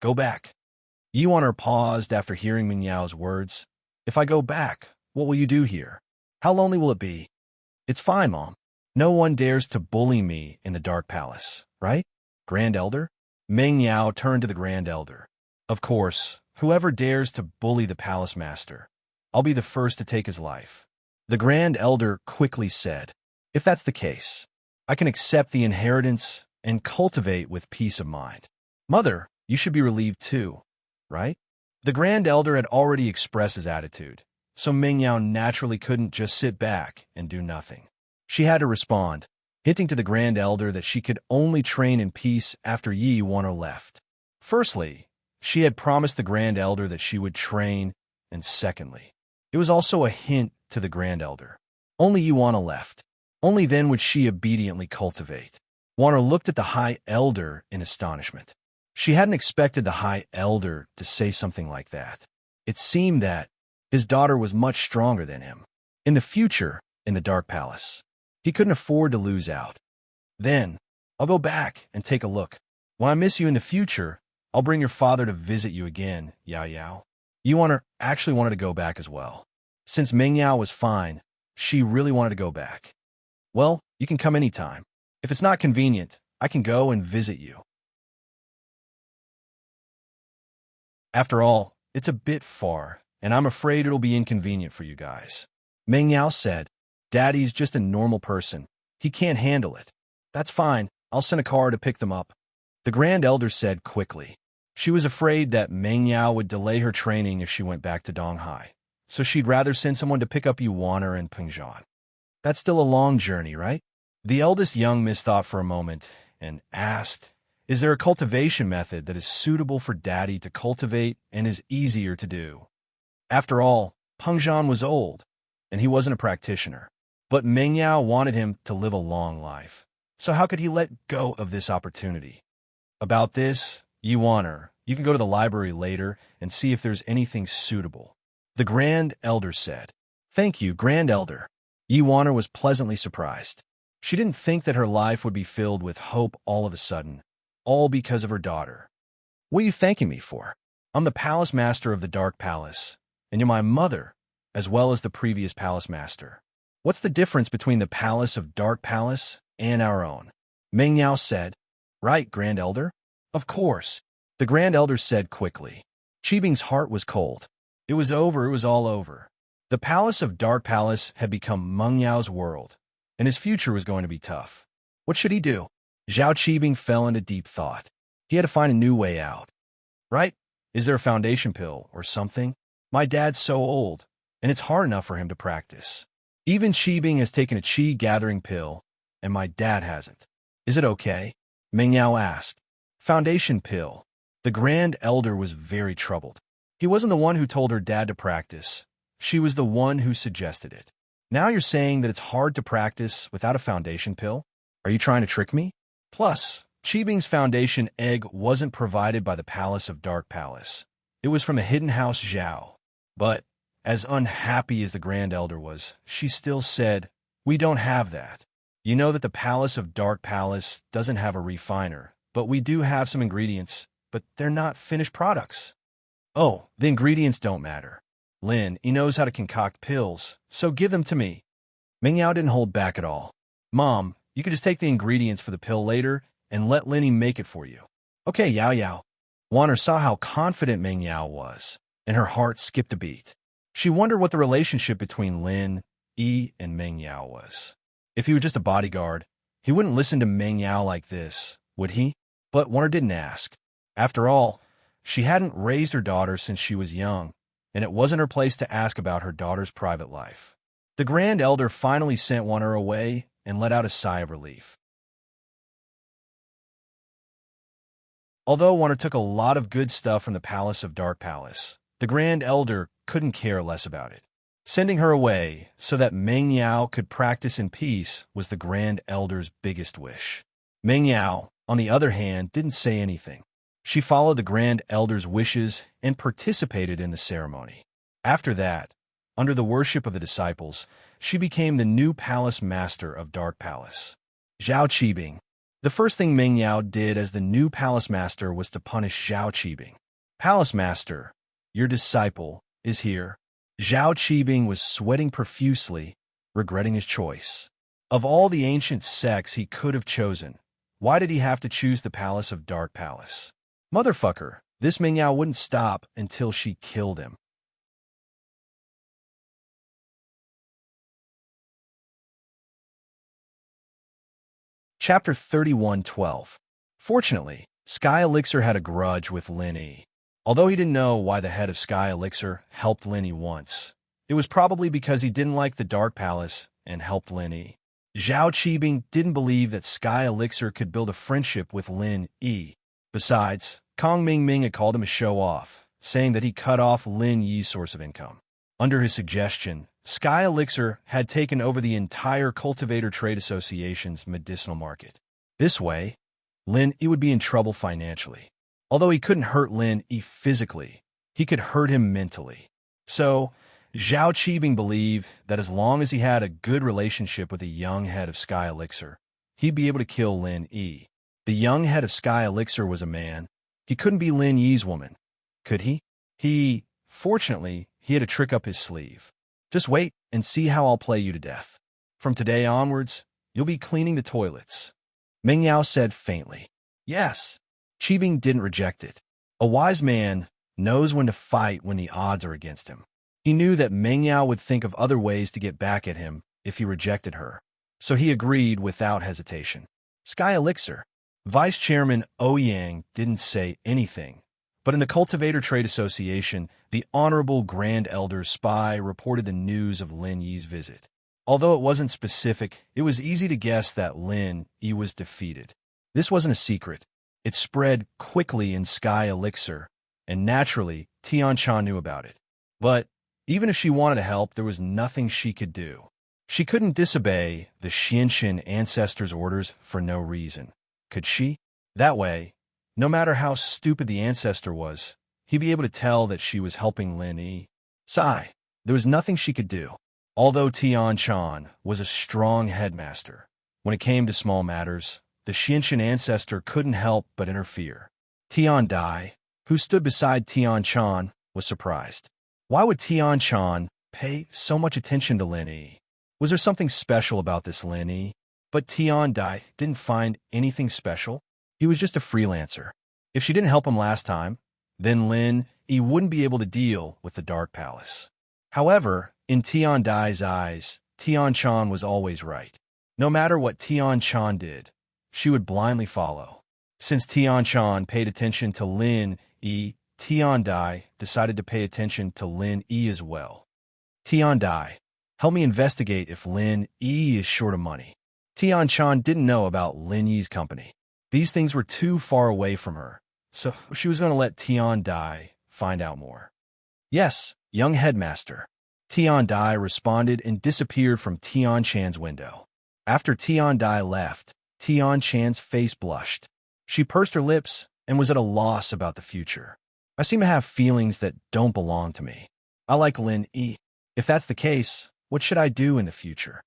Go back. Yi Yuan-er paused after hearing Meng Yao's words. If I go back, what will you do here? How lonely will it be? It's fine, Mom. No one dares to bully me in the Dark Palace, right? Grand Elder? Meng Yao turned to the Grand Elder. Of course, whoever dares to bully the palace master, I'll be the first to take his life. The Grand Elder quickly said, if that's the case, I can accept the inheritance and cultivate with peace of mind. Mother, you should be relieved too, right? The Grand Elder had already expressed his attitude, so Meng Yao naturally couldn't just sit back and do nothing. She had to respond, hinting to the Grand Elder that she could only train in peace after Yi Yuan-er left. Firstly, she had promised the Grand Elder that she would train, and secondly, it was also a hint to the Grand Elder. Only Yi Yuan-er left. Only then would she obediently cultivate. Yuan-er looked at the High Elder in astonishment. She hadn't expected the High Elder to say something like that. It seemed that his daughter was much stronger than him. In the future, in the Dark Palace, he couldn't afford to lose out. Then, I'll go back and take a look. When I miss you in the future, I'll bring your father to visit you again, Yao Yao. Yi Yuan-er actually wanted to go back as well. Since Meng Yao was fine, she really wanted to go back. Well, you can come anytime. If it's not convenient, I can go and visit you. After all, it's a bit far, and I'm afraid it'll be inconvenient for you guys. Meng Yao said, Daddy's just a normal person. He can't handle it. That's fine. I'll send a car to pick them up. The Grand Elder said quickly. She was afraid that Meng Yao would delay her training if she went back to Donghai, so she'd rather send someone to pick up Yi Yuan-er and Pengzhan. That's still a long journey, right? The eldest young miss thought for a moment and asked, is there a cultivation method that is suitable for Daddy to cultivate and is easier to do? After all, Pengzhan was old, and he wasn't a practitioner. But Meng Yao wanted him to live a long life. So how could he let go of this opportunity? About this, Yi Yuan-er, you can go to the library later and see if there's anything suitable. The Grand Elder said. Thank you, Grand Elder. Yi Yuan-er was pleasantly surprised. She didn't think that her life would be filled with hope all of a sudden, all because of her daughter. What are you thanking me for? I'm the palace master of the Dark Palace, and you're my mother, as well as the previous palace master. What's the difference between the palace of Dark Palace and our own? Meng Yao said. Right, Grand Elder? Of course. The Grand Elder said quickly. Qibing's heart was cold. It was over, it was all over. The palace of Dark Palace had become Meng Yao's world, and his future was going to be tough. What should he do? Zhao Qibing fell into deep thought. He had to find a new way out. Right? Is there a foundation pill or something? My dad's so old, and it's hard enough for him to practice. Even Qibing has taken a qi-gathering pill, and my dad hasn't. Is it okay? Meng Yao asked. Foundation pill. The Grand Elder was very troubled. He wasn't the one who told her dad to practice. She was the one who suggested it. Now you're saying that it's hard to practice without a foundation pill? Are you trying to trick me? Plus, Qibing's foundation egg wasn't provided by the Palace of Dark Palace. It was from a hidden house Zhao. But, as unhappy as the Grand Elder was, she still said, "We don't have that. You know that the Palace of Dark Palace doesn't have a refiner, but we do have some ingredients, but they're not finished products." Oh, the ingredients don't matter. Lin, he knows how to concoct pills, so give them to me. Meng Yao didn't hold back at all. Mom, you could just take the ingredients for the pill later and let Linny make it for you. Okay, Yao Yao. Wanner saw how confident Meng Yao was, and her heart skipped a beat. She wondered what the relationship between Lin, Yi, and Meng Yao was. If he were just a bodyguard, he wouldn't listen to Meng Yao like this, would he? But Wanner didn't ask. After all, she hadn't raised her daughter since she was young, and it wasn't her place to ask about her daughter's private life. The Grand Elder finally sent Wanner away and let out a sigh of relief. Although Wanner took a lot of good stuff from the Palace of Dark Palace, the Grand Elder couldn't care less about it. Sending her away so that Meng Yao could practice in peace was the Grand Elder's biggest wish. Meng Yao, on the other hand, didn't say anything. She followed the Grand Elder's wishes and participated in the ceremony. After that, under the worship of the disciples, she became the new palace master of Dark Palace. Zhao Qibing. The first thing Meng Yao did as the new palace master was to punish Zhao Qibing. Palace master, your disciple, is here. Zhao Qibing was sweating profusely, regretting his choice. Of all the ancient sects he could have chosen, why did he have to choose the Palace of Dark Palace? Motherfucker, this Meng Yao wouldn't stop until she killed him. Chapter 31:12. Fortunately, Sky Elixir had a grudge with Lin Yi. Although he didn't know why the head of Sky Elixir helped Lin Yi once, it was probably because he didn't like the Dark Palace and helped Lin Yi. Zhao Qibing didn't believe that Sky Elixir could build a friendship with Lin Yi. Besides, Kong Ming had called him a show-off, saying that he cut off Lin Yi's source of income. Under his suggestion, Sky Elixir had taken over the entire Cultivator Trade Association's medicinal market. This way, Lin Yi would be in trouble financially. Although he couldn't hurt Lin Yi physically, he could hurt him mentally. So, Zhao Qibing believed that as long as he had a good relationship with the young head of Sky Elixir, he'd be able to kill Lin Yi. The young head of Sky Elixir was a man. He couldn't be Lin Yi's woman, could he? Fortunately, he had a trick up his sleeve. Just wait and see how I'll play you to death. From today onwards, you'll be cleaning the toilets. Meng Yao said faintly. Yes. Qibing didn't reject it. A wise man knows when to fight when the odds are against him. He knew that Meng Yao would think of other ways to get back at him if he rejected her, so he agreed without hesitation. Sky Elixir. Vice Chairman Ouyang didn't say anything, but in the Cultivator Trade Association, the Honorable Grand Elder's spy reported the news of Lin Yi's visit. Although it wasn't specific, it was easy to guess that Lin Yi was defeated. This wasn't a secret. It spread quickly in Sky Elixir, and naturally, Tianchan knew about it. But even if she wanted to help, there was nothing she could do. She couldn't disobey the Xianxin ancestors' orders for no reason, could she? That way, no matter how stupid the ancestor was, he'd be able to tell that she was helping Lin Yi. Sigh, there was nothing she could do. Although Tianchan was a strong headmaster, when it came to small matters, the Xianxin ancestor couldn't help but interfere. Tian Dai, who stood beside Tianchan, was surprised. Why would Tianchan pay so much attention to Lin Yi? Was there something special about this Lin Yi? But Tian Dai didn't find anything special. He was just a freelancer. If she didn't help him last time, then Lin Yi wouldn't be able to deal with the Dark Palace. However, in Tian Dai's eyes, Tianchan was always right. No matter what Tianchan did, she would blindly follow. Since Tianchan paid attention to Lin Yi, Tian Dai decided to pay attention to Lin Yi as well. Tian Dai, help me investigate if Lin Yi is short of money. Tian Chan didn't know about Lin Yi's company. These things were too far away from her, so she was going to let Tian Dai find out more. Yes, young headmaster. Tian Dai responded and disappeared from Tian Chan's window. After Tian Dai left, Tian Chan's face blushed. She pursed her lips and was at a loss about the future. I seem to have feelings that don't belong to me. I like Lin Yi. If that's the case, what should I do in the future?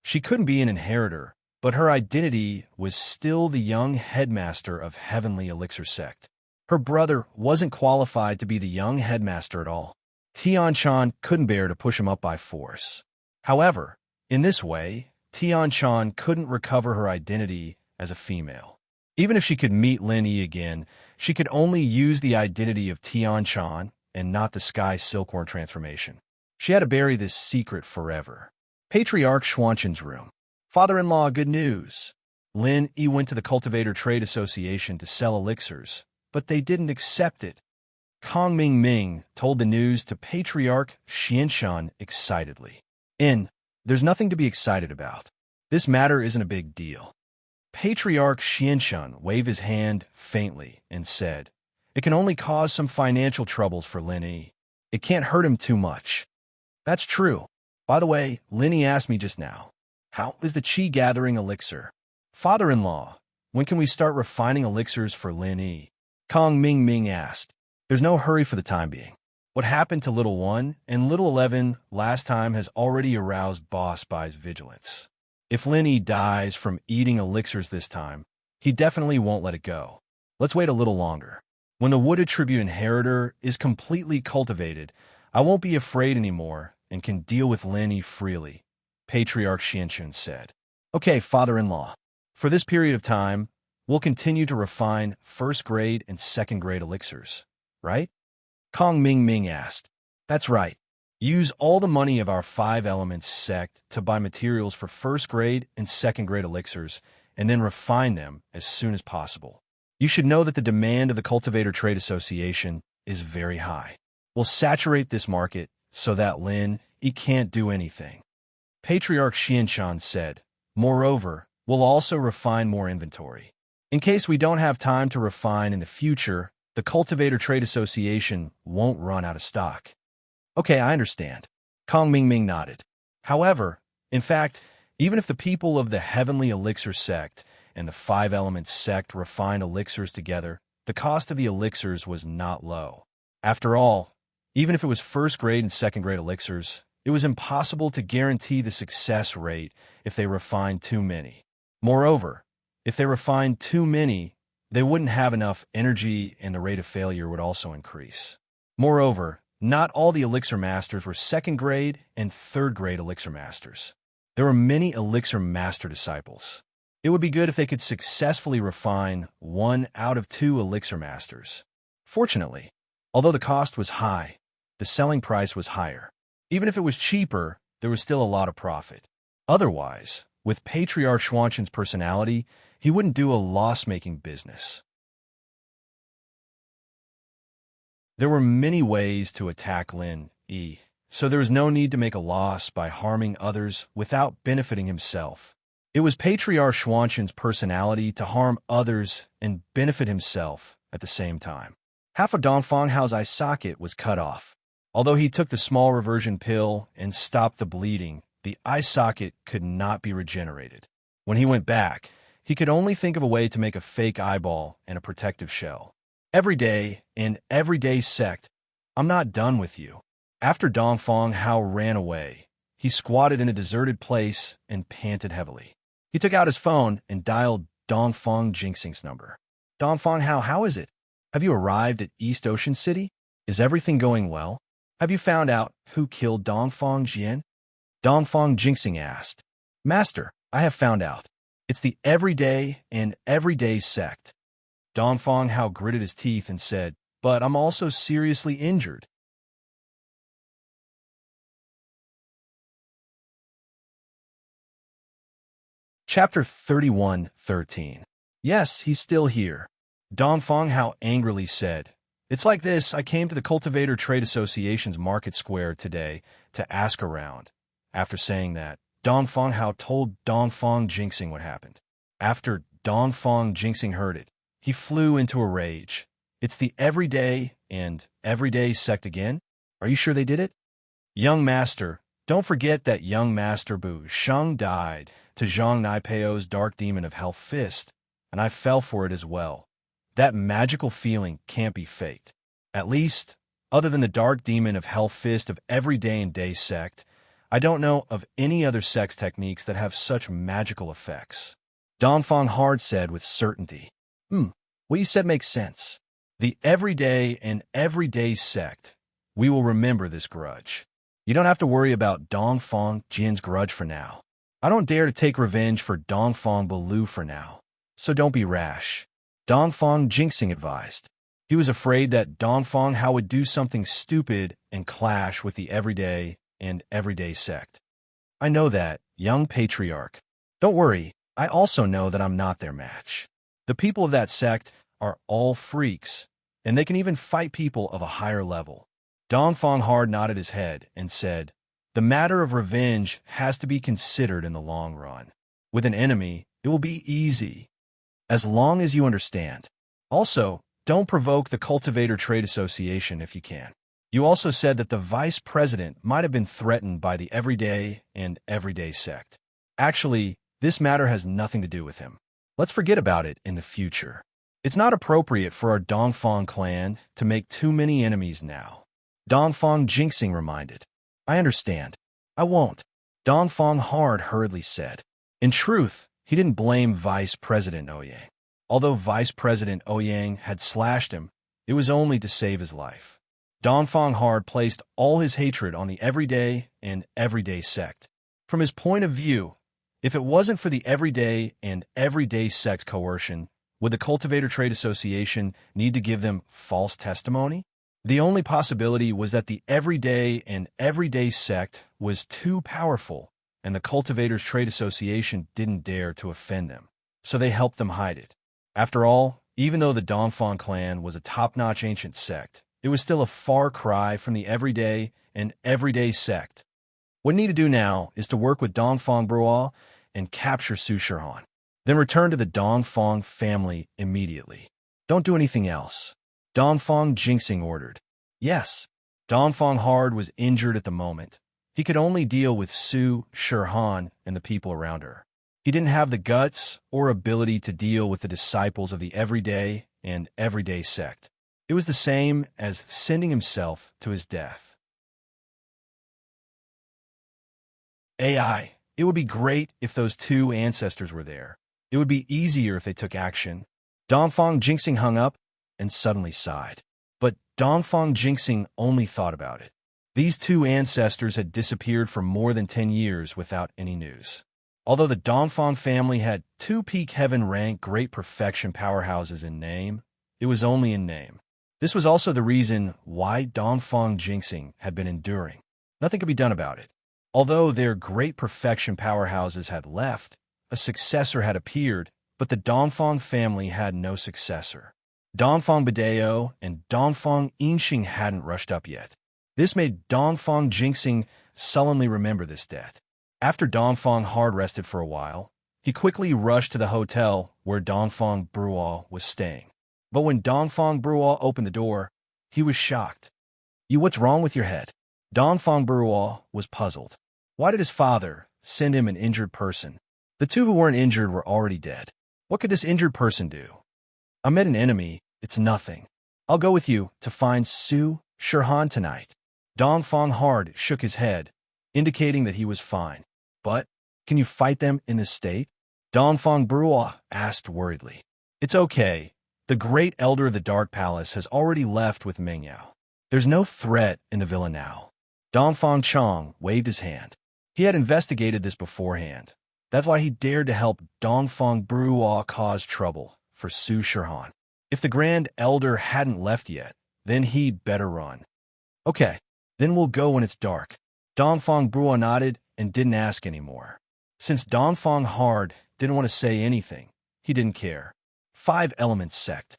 She couldn't be an inheritor, but her identity was still the young headmaster of Heavenly Elixir Sect. Her brother wasn't qualified to be the young headmaster at all. Tian Chan couldn't bear to push him up by force. However, in this way, Tian Chan couldn't recover her identity as a female. Even if she could meet Lin Yi again, she could only use the identity of Tian Chan and not the Sky Silkhorn transformation. She had to bury this secret forever. Patriarch Xuanchen's room. Father-in-law, good news. Lin Yi went to the Cultivator Trade Association to sell elixirs, but they didn't accept it. Kong Ming told the news to Patriarch Xianshan excitedly. There's nothing to be excited about. This matter isn't a big deal. Patriarch Xianshan waved his hand faintly and said, it can only cause some financial troubles for Lin Yi. It can't hurt him too much. That's true. By the way, Lin Yi asked me just now, how is the Qi gathering elixir? Father-in-law, when can we start refining elixirs for Lin Yi? Kong Ming asked. There's no hurry for the time being. What happened to Little 1 and Little 11 last time has already aroused Boss Bai's vigilance. If Lin Yi dies from eating elixirs this time, he definitely won't let it go. Let's wait a little longer. When the Wood Attribute Inheritor is completely cultivated, I won't be afraid anymore and can deal with Lin Yi freely, Patriarch Xianchun said. Okay, father-in-law. For this period of time, we'll continue to refine first-grade and second-grade elixirs, right? Kong Ming asked. That's right. Use all the money of our 5 Elements sect to buy materials for first-grade and second-grade elixirs, and then refine them as soon as possible. You should know that the demand of the Cultivator Trade Association is very high. We'll saturate this market so that Lin Yi can't do anything. Patriarch Xianshan said, moreover, we'll also refine more inventory. In case we don't have time to refine in the future, the Cultivator Trade Association won't run out of stock. Okay, I understand. Kong Ming nodded. However, in fact, even if the people of the Heavenly Elixir Sect and the 5 Elements Sect refined elixirs together, the cost of the elixirs was not low. After all, even if it was first-grade and second-grade elixirs, it was impossible to guarantee the success rate if they refined too many. Moreover, if they refined too many, they wouldn't have enough energy and the rate of failure would also increase. Moreover, not all the elixir masters were second-grade and third-grade elixir masters. There were many elixir master disciples. It would be good if they could successfully refine 1 out of 2 elixir masters. Fortunately, although the cost was high, the selling price was higher. Even if it was cheaper, there was still a lot of profit. Otherwise, with Patriarch Xuanchen's personality, he wouldn't do a loss-making business. There were many ways to attack Lin Yi, so there was no need to make a loss by harming others without benefiting himself. It was Patriarch Xuanchen's personality to harm others and benefit himself at the same time. Half of Dongfang Hao's eye socket was cut off. Although he took the small reversion pill and stopped the bleeding, the eye socket could not be regenerated. When he went back, he could only think of a way to make a fake eyeball and a protective shell. Every day, in everyday sect, I'm not done with you. After Dongfang Hao ran away, he squatted in a deserted place and panted heavily. He took out his phone and dialed Dongfang Jinxing's number. Dongfang Hao, how is it? Have you arrived at East Ocean City? Is everything going well? Have you found out who killed Dongfang Jian? Dongfang Jinxing asked. Master, I have found out. It's the everyday and everyday sect. Dongfang Hao gritted his teeth and said, but I'm also seriously injured. Chapter 31:13. Yes, he's still here. Dongfang Hao angrily said, It's like this. I came to the Cultivator Trade Association's market square today to ask around. After saying that, Dongfang Hao told Dongfang Jinxing what happened. After Dongfang Jinxing heard it, he flew into a rage. It's the everyday and everyday sect again? Are you sure they did it? Young Master, don't forget that young Master Bu Sheng died to Zhang Naipeo's dark demon of Hell Fist, and I fell for it as well. That magical feeling can't be faked. At least, other than the dark demon of Hell Fist of everyday and day sect, I don't know of any other sex techniques that have such magical effects. Dongfang Hard said with certainty. What you said makes sense. The everyday and everyday sect. We will remember this grudge. You don't have to worry about Dongfang Jin's grudge for now. I don't dare to take revenge for Dongfang Balu for now. So don't be rash. Dongfang Jinxing advised. He was afraid that Dongfang Hao would do something stupid and clash with the everyday and everyday sect. I know that, young patriarch. Don't worry, I also know that I'm not their match. The people of that sect are all freaks, and they can even fight people of a higher level. Dongfang Hard nodded his head and said, the matter of revenge has to be considered in the long run. With an enemy, it will be easy, as long as you understand. Also, don't provoke the Cultivator Trade Association if you can. You also said that the vice president might have been threatened by the everyday and everyday sect. Actually, this matter has nothing to do with him. Let's forget about it in the future. It's not appropriate for our Dongfang clan to make too many enemies now. Dongfang Jinxing reminded. I understand. I won't. Dongfang Hard hurriedly said. In truth, he didn't blame Vice President Ouyang. Although Vice President Ouyang had slashed him, it was only to save his life. Dongfang Hard placed all his hatred on the everyday and everyday sect. From his point of view, if it wasn't for the everyday and everyday sect coercion, would the Cultivator Trade Association need to give them false testimony? The only possibility was that the everyday and everyday sect was too powerful, and the Cultivators Trade Association didn't dare to offend them, so they helped them hide it. After all, even though the Dongfang clan was a top-notch ancient sect, it was still a far cry from the everyday and everyday sect. What we need to do now is to work with Dongfang Brual and capture Su Shihan. Then return to the Dongfang family immediately. Don't do anything else. Dongfang Jinxing ordered. Yes. Dongfang Hard was injured at the moment. He could only deal with Su Shihan and the people around her. He didn't have the guts or ability to deal with the disciples of the everyday and everyday sect. It was the same as sending himself to his death. AI. It would be great if those two ancestors were there. It would be easier if they took action. Dongfang Jinxing hung up and suddenly sighed. But Dongfang Jinxing only thought about it. These two ancestors had disappeared for more than 10 years without any news. Although the Dongfang family had two peak heaven rank great perfection powerhouses in name, it was only in name. This was also the reason why Dongfang Jinxing had been enduring. Nothing could be done about it. Although their great perfection powerhouses had left, a successor had appeared, but the Dongfang family had no successor. Dongfang Bideo and Dongfang Yinxing hadn't rushed up yet. This made Dongfang Jinxing sullenly remember this debt. After Dongfang Hard rested for a while, he quickly rushed to the hotel where Dongfang Brual was staying. But when Dongfang Brual opened the door, he was shocked. What's wrong with your head? Dongfang Brual was puzzled. Why did his father send him an injured person? The two who weren't injured were already dead. What could this injured person do? I met an enemy. It's nothing. I'll go with you to find Su Shihan tonight. Dongfang Hard shook his head, indicating that he was fine. But, can you fight them in this state? Dongfang Brual asked worriedly. It's okay. The great elder of the Dark Palace has already left with Mengyao. There's no threat in the villa now. Dongfang Chong waved his hand. He had investigated this beforehand. That's why he dared to help Dongfang Brual cause trouble for Su Shihan. If the Grand Elder hadn't left yet, then he'd better run. Okay, then we'll go when it's dark. Dongfang Brual nodded and didn't ask anymore. Since Dongfang Hard didn't want to say anything, he didn't care. 5 Elements Sect.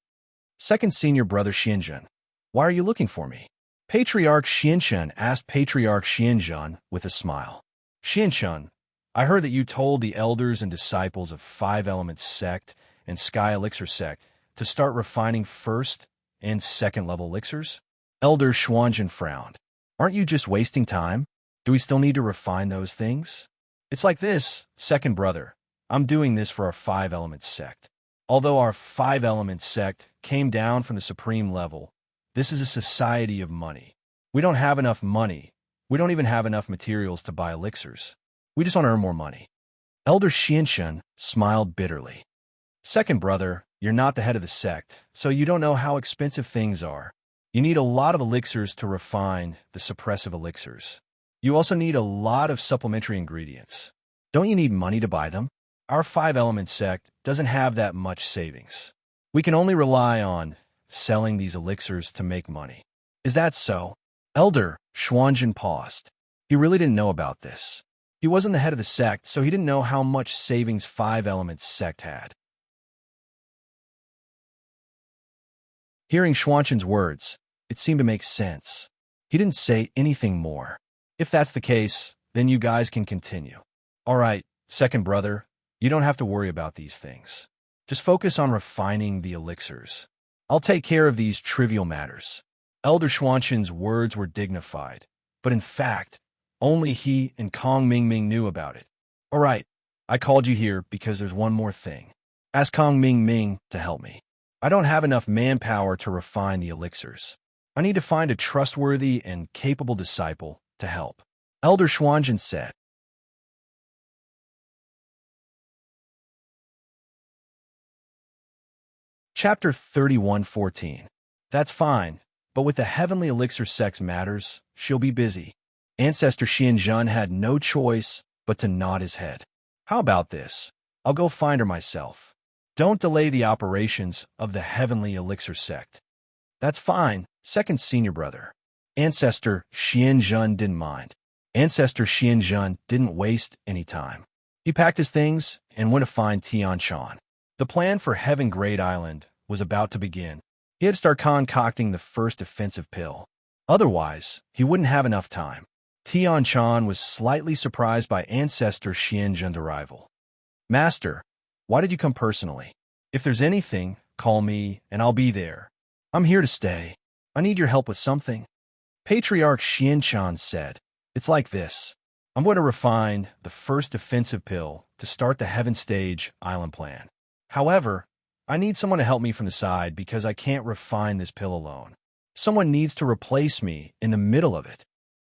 Second Senior Brother Xianzhen. Why are you looking for me? Patriarch Xianshun asked Patriarch Xianzhan with a smile. Xianshun, I heard that you told the elders and disciples of Five Elements Sect and Sky Elixir Sect to start refining first and second level elixirs? Elder Xuanzhan frowned. Aren't you just wasting time? Do we still need to refine those things? It's like this, second brother. I'm doing this for our Five Elements Sect. Although our Five Elements Sect came down from the supreme level, this is a society of money. We don't have enough money. We don't even have enough materials to buy elixirs. We just want to earn more money. Elder Xianshun smiled bitterly. Second brother, you're not the head of the sect, so you don't know how expensive things are. You need a lot of elixirs to refine the suppressive elixirs. You also need a lot of supplementary ingredients. Don't you need money to buy them? Our Five Elements Sect doesn't have that much savings. We can only rely on selling these elixirs to make money. Is that so? Elder Xuanzhan paused. He really didn't know about this. He wasn't the head of the sect, so he didn't know how much savings Five Elements Sect had. Hearing Xuanzhan's words, it seemed to make sense. He didn't say anything more. If that's the case, then you guys can continue. All right, second brother, you don't have to worry about these things. Just focus on refining the elixirs. I'll take care of these trivial matters. Elder Xuanzhan's words were dignified, but in fact, only he and Kong Mingming knew about it. All right, I called you here because there's one more thing. Ask Kong Mingming to help me. I don't have enough manpower to refine the elixirs. I need to find a trustworthy and capable disciple to help. Elder Xuanzhan said. Chapter 31:14. That's fine, but with the heavenly elixir sex matters, she'll be busy. Ancestor Xianzhan had no choice but to nod his head. How about this? I'll go find her myself. Don't delay the operations of the heavenly elixir sect. That's fine, second senior brother. Ancestor Xianzhan didn't mind. Ancestor Xianzhan didn't waste any time. He packed his things and went to find Tianshan. The plan for Heaven Great Island was about to begin. He had to start concocting the first defensive pill. Otherwise, he wouldn't have enough time. Tianshan was slightly surprised by Ancestor Xianzhan's arrival. Master, why did you come personally? If there's anything, call me and I'll be there. I'm here to stay. I need your help with something. Patriarch Xianshan said, It's like this. I'm going to refine the first defensive pill to start the Heaven Stage Island plan. However, I need someone to help me from the side because I can't refine this pill alone. Someone needs to replace me in the middle of it.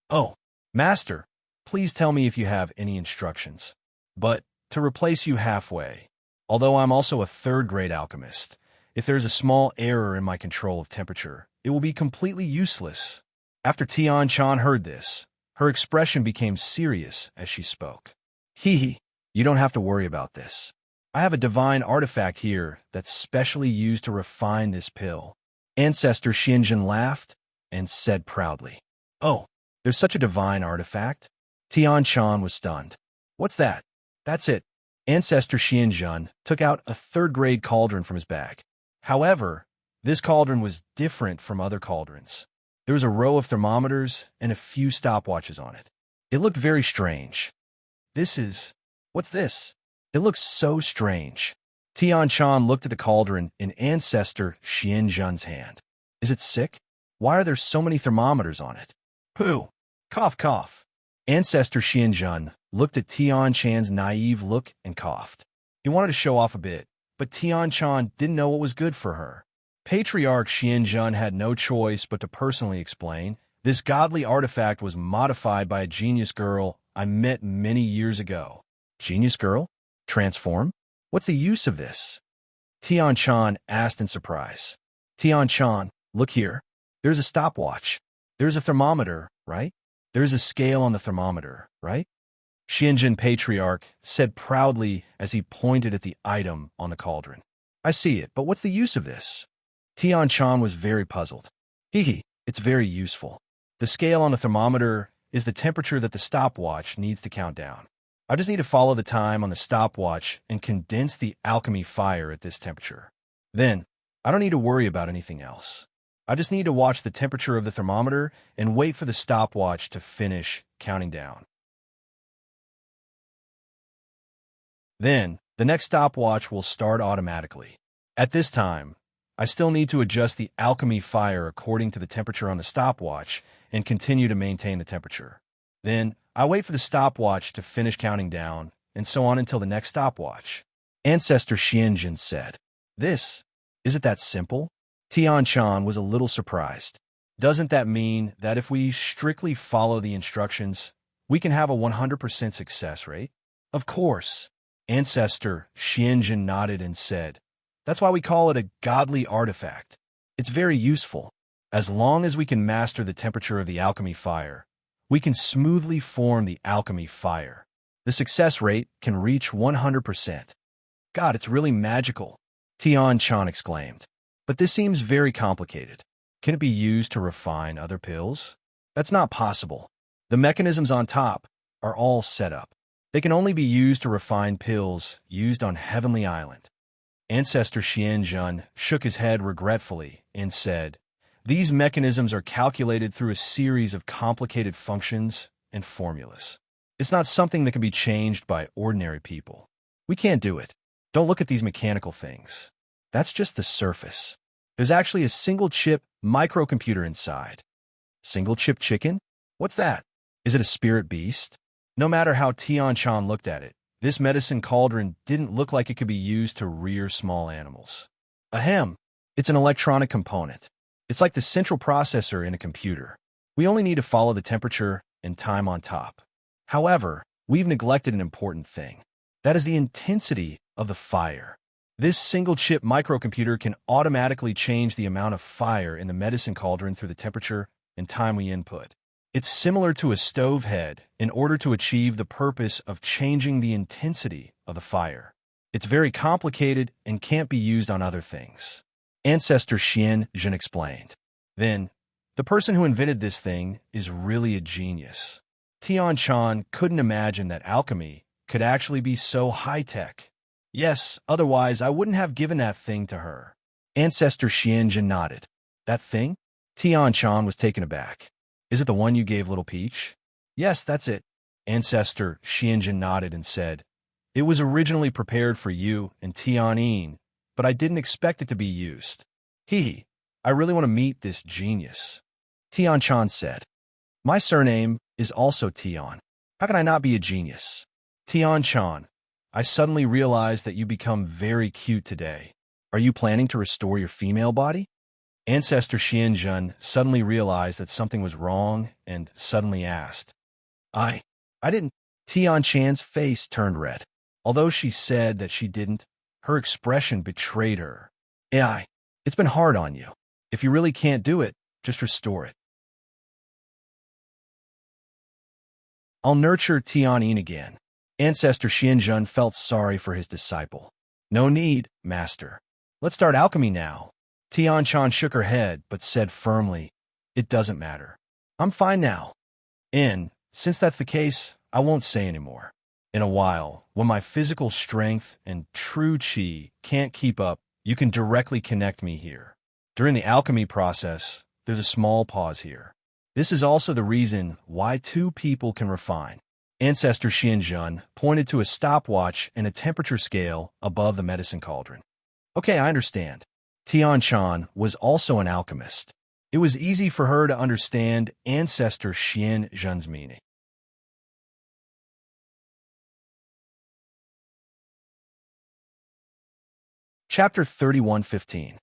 Oh, Master, please tell me if you have any instructions. But to replace you halfway, although I'm also a third-grade alchemist, if there's a small error in my control of temperature, it will be completely useless. After Tianshan heard this, her expression became serious as she spoke. Hee, you don't have to worry about this. I have a divine artifact here that's specially used to refine this pill. Ancestor Xianzhan laughed and said proudly, Oh, there's such a divine artifact? Tianshan was stunned. What's that? That's it. Ancestor Xianzhan took out a third-grade cauldron from his bag. However, this cauldron was different from other cauldrons. There was a row of thermometers and a few stopwatches on it. It looked very strange. What's this? It looks so strange. Tianshan looked at the cauldron in Ancestor Xianzhan's hand. Is it sick? Why are there so many thermometers on it? Pooh! Cough, cough. Ancestor Xianzhan looked at Tianshan's naive look and coughed. He wanted to show off a bit, but Tianshan didn't know what was good for her. Patriarch Xianzhan had no choice but to personally explain, this godly artifact was modified by a genius girl I met many years ago. Genius girl? Transform? What's the use of this? Tianshan asked in surprise. Tianshan, look here. There's a stopwatch. There's a thermometer, right? There's a scale on the thermometer, right? Xianzhan Patriarch said proudly as he pointed at the item on the cauldron. I see it, but what's the use of this? Tianshan was very puzzled. It's very useful. The scale on the thermometer is the temperature that the stopwatch needs to count down. I just need to follow the time on the stopwatch and condense the alchemy fire at this temperature. Then, I don't need to worry about anything else. I just need to watch the temperature of the thermometer and wait for the stopwatch to finish counting down. Then, the next stopwatch will start automatically. At this time, I still need to adjust the alchemy fire according to the temperature on the stopwatch and continue to maintain the temperature. Then, I wait for the stopwatch to finish counting down, and so on until the next stopwatch. Ancestor Xianjin said, "This, is it that simple?" Tian-chan was a little surprised. Doesn't that mean that if we strictly follow the instructions, we can have a 100% success rate? Of course. Ancestor Xianjin nodded and said, "That's why we call it a godly artifact. It's very useful. As long as we can master the temperature of the alchemy fire, we can smoothly form the alchemy fire. The success rate can reach 100%. God, it's really magical," Tian-chan exclaimed. "But this seems very complicated. Can it be used to refine other pills?" "That's not possible. The mechanisms on top are all set up. They can only be used to refine pills used on Heavenly Island." Ancestor Xianjun shook his head regretfully and said, "These mechanisms are calculated through a series of complicated functions and formulas. It's not something that can be changed by ordinary people. We can't do it. Don't look at these mechanical things. That's just the surface. There's actually a single-chip microcomputer inside." "Single-chip chicken? What's that? Is it a spirit beast?" No matter how Tian-chan looked at it, this medicine cauldron didn't look like it could be used to rear small animals. Ahem, it's an electronic component. It's like the central processor in a computer. We only need to follow the temperature and time on top. However, we've neglected an important thing. That is the intensity of the fire. This single-chip microcomputer can automatically change the amount of fire in the medicine cauldron through the temperature and time we input. It's similar to a stove head in order to achieve the purpose of changing the intensity of the fire. It's very complicated and can't be used on other things. Ancestor Xianjun explained. Then, the person who invented this thing is really a genius. Tian-chan couldn't imagine that alchemy could actually be so high-tech. Yes, otherwise I wouldn't have given that thing to her. Ancestor Xianjun nodded. That thing? Tian-chan was taken aback. Is it the one you gave Little Peach? Yes, that's it. Ancestor Xianjun nodded and said, "It was originally prepared for you and Tian-yin, but I didn't expect it to be used. Hee, I really want to meet this genius." Tian-chan said, "My surname is also Tian. How can I not be a genius?" Tian-chan, I suddenly realized that you become very cute today. Are you planning to restore your female body? Ancestor Xianjun suddenly realized that something was wrong and suddenly asked, I didn't. Tian-chan's face turned red. Although she said that she didn't, her expression betrayed her. It's been hard on you. If you really can't do it, just restore it. I'll nurture Tian-yin again. Ancestor Xianjun felt sorry for his disciple. No need, master. Let's start alchemy now. Tian-chan shook her head but said firmly, "It doesn't matter. I'm fine now. Since that's the case, I won't say anymore. In a while, when my physical strength and true qi can't keep up, you can directly connect me here. During the alchemy process, there's a small pause here. This is also the reason why two people can refine." Ancestor Xianjun pointed to a stopwatch and a temperature scale above the medicine cauldron. "Okay, I understand." Tian-chan was also an alchemist. It was easy for her to understand Ancestor Xianjun's meaning. Chapter 31:15.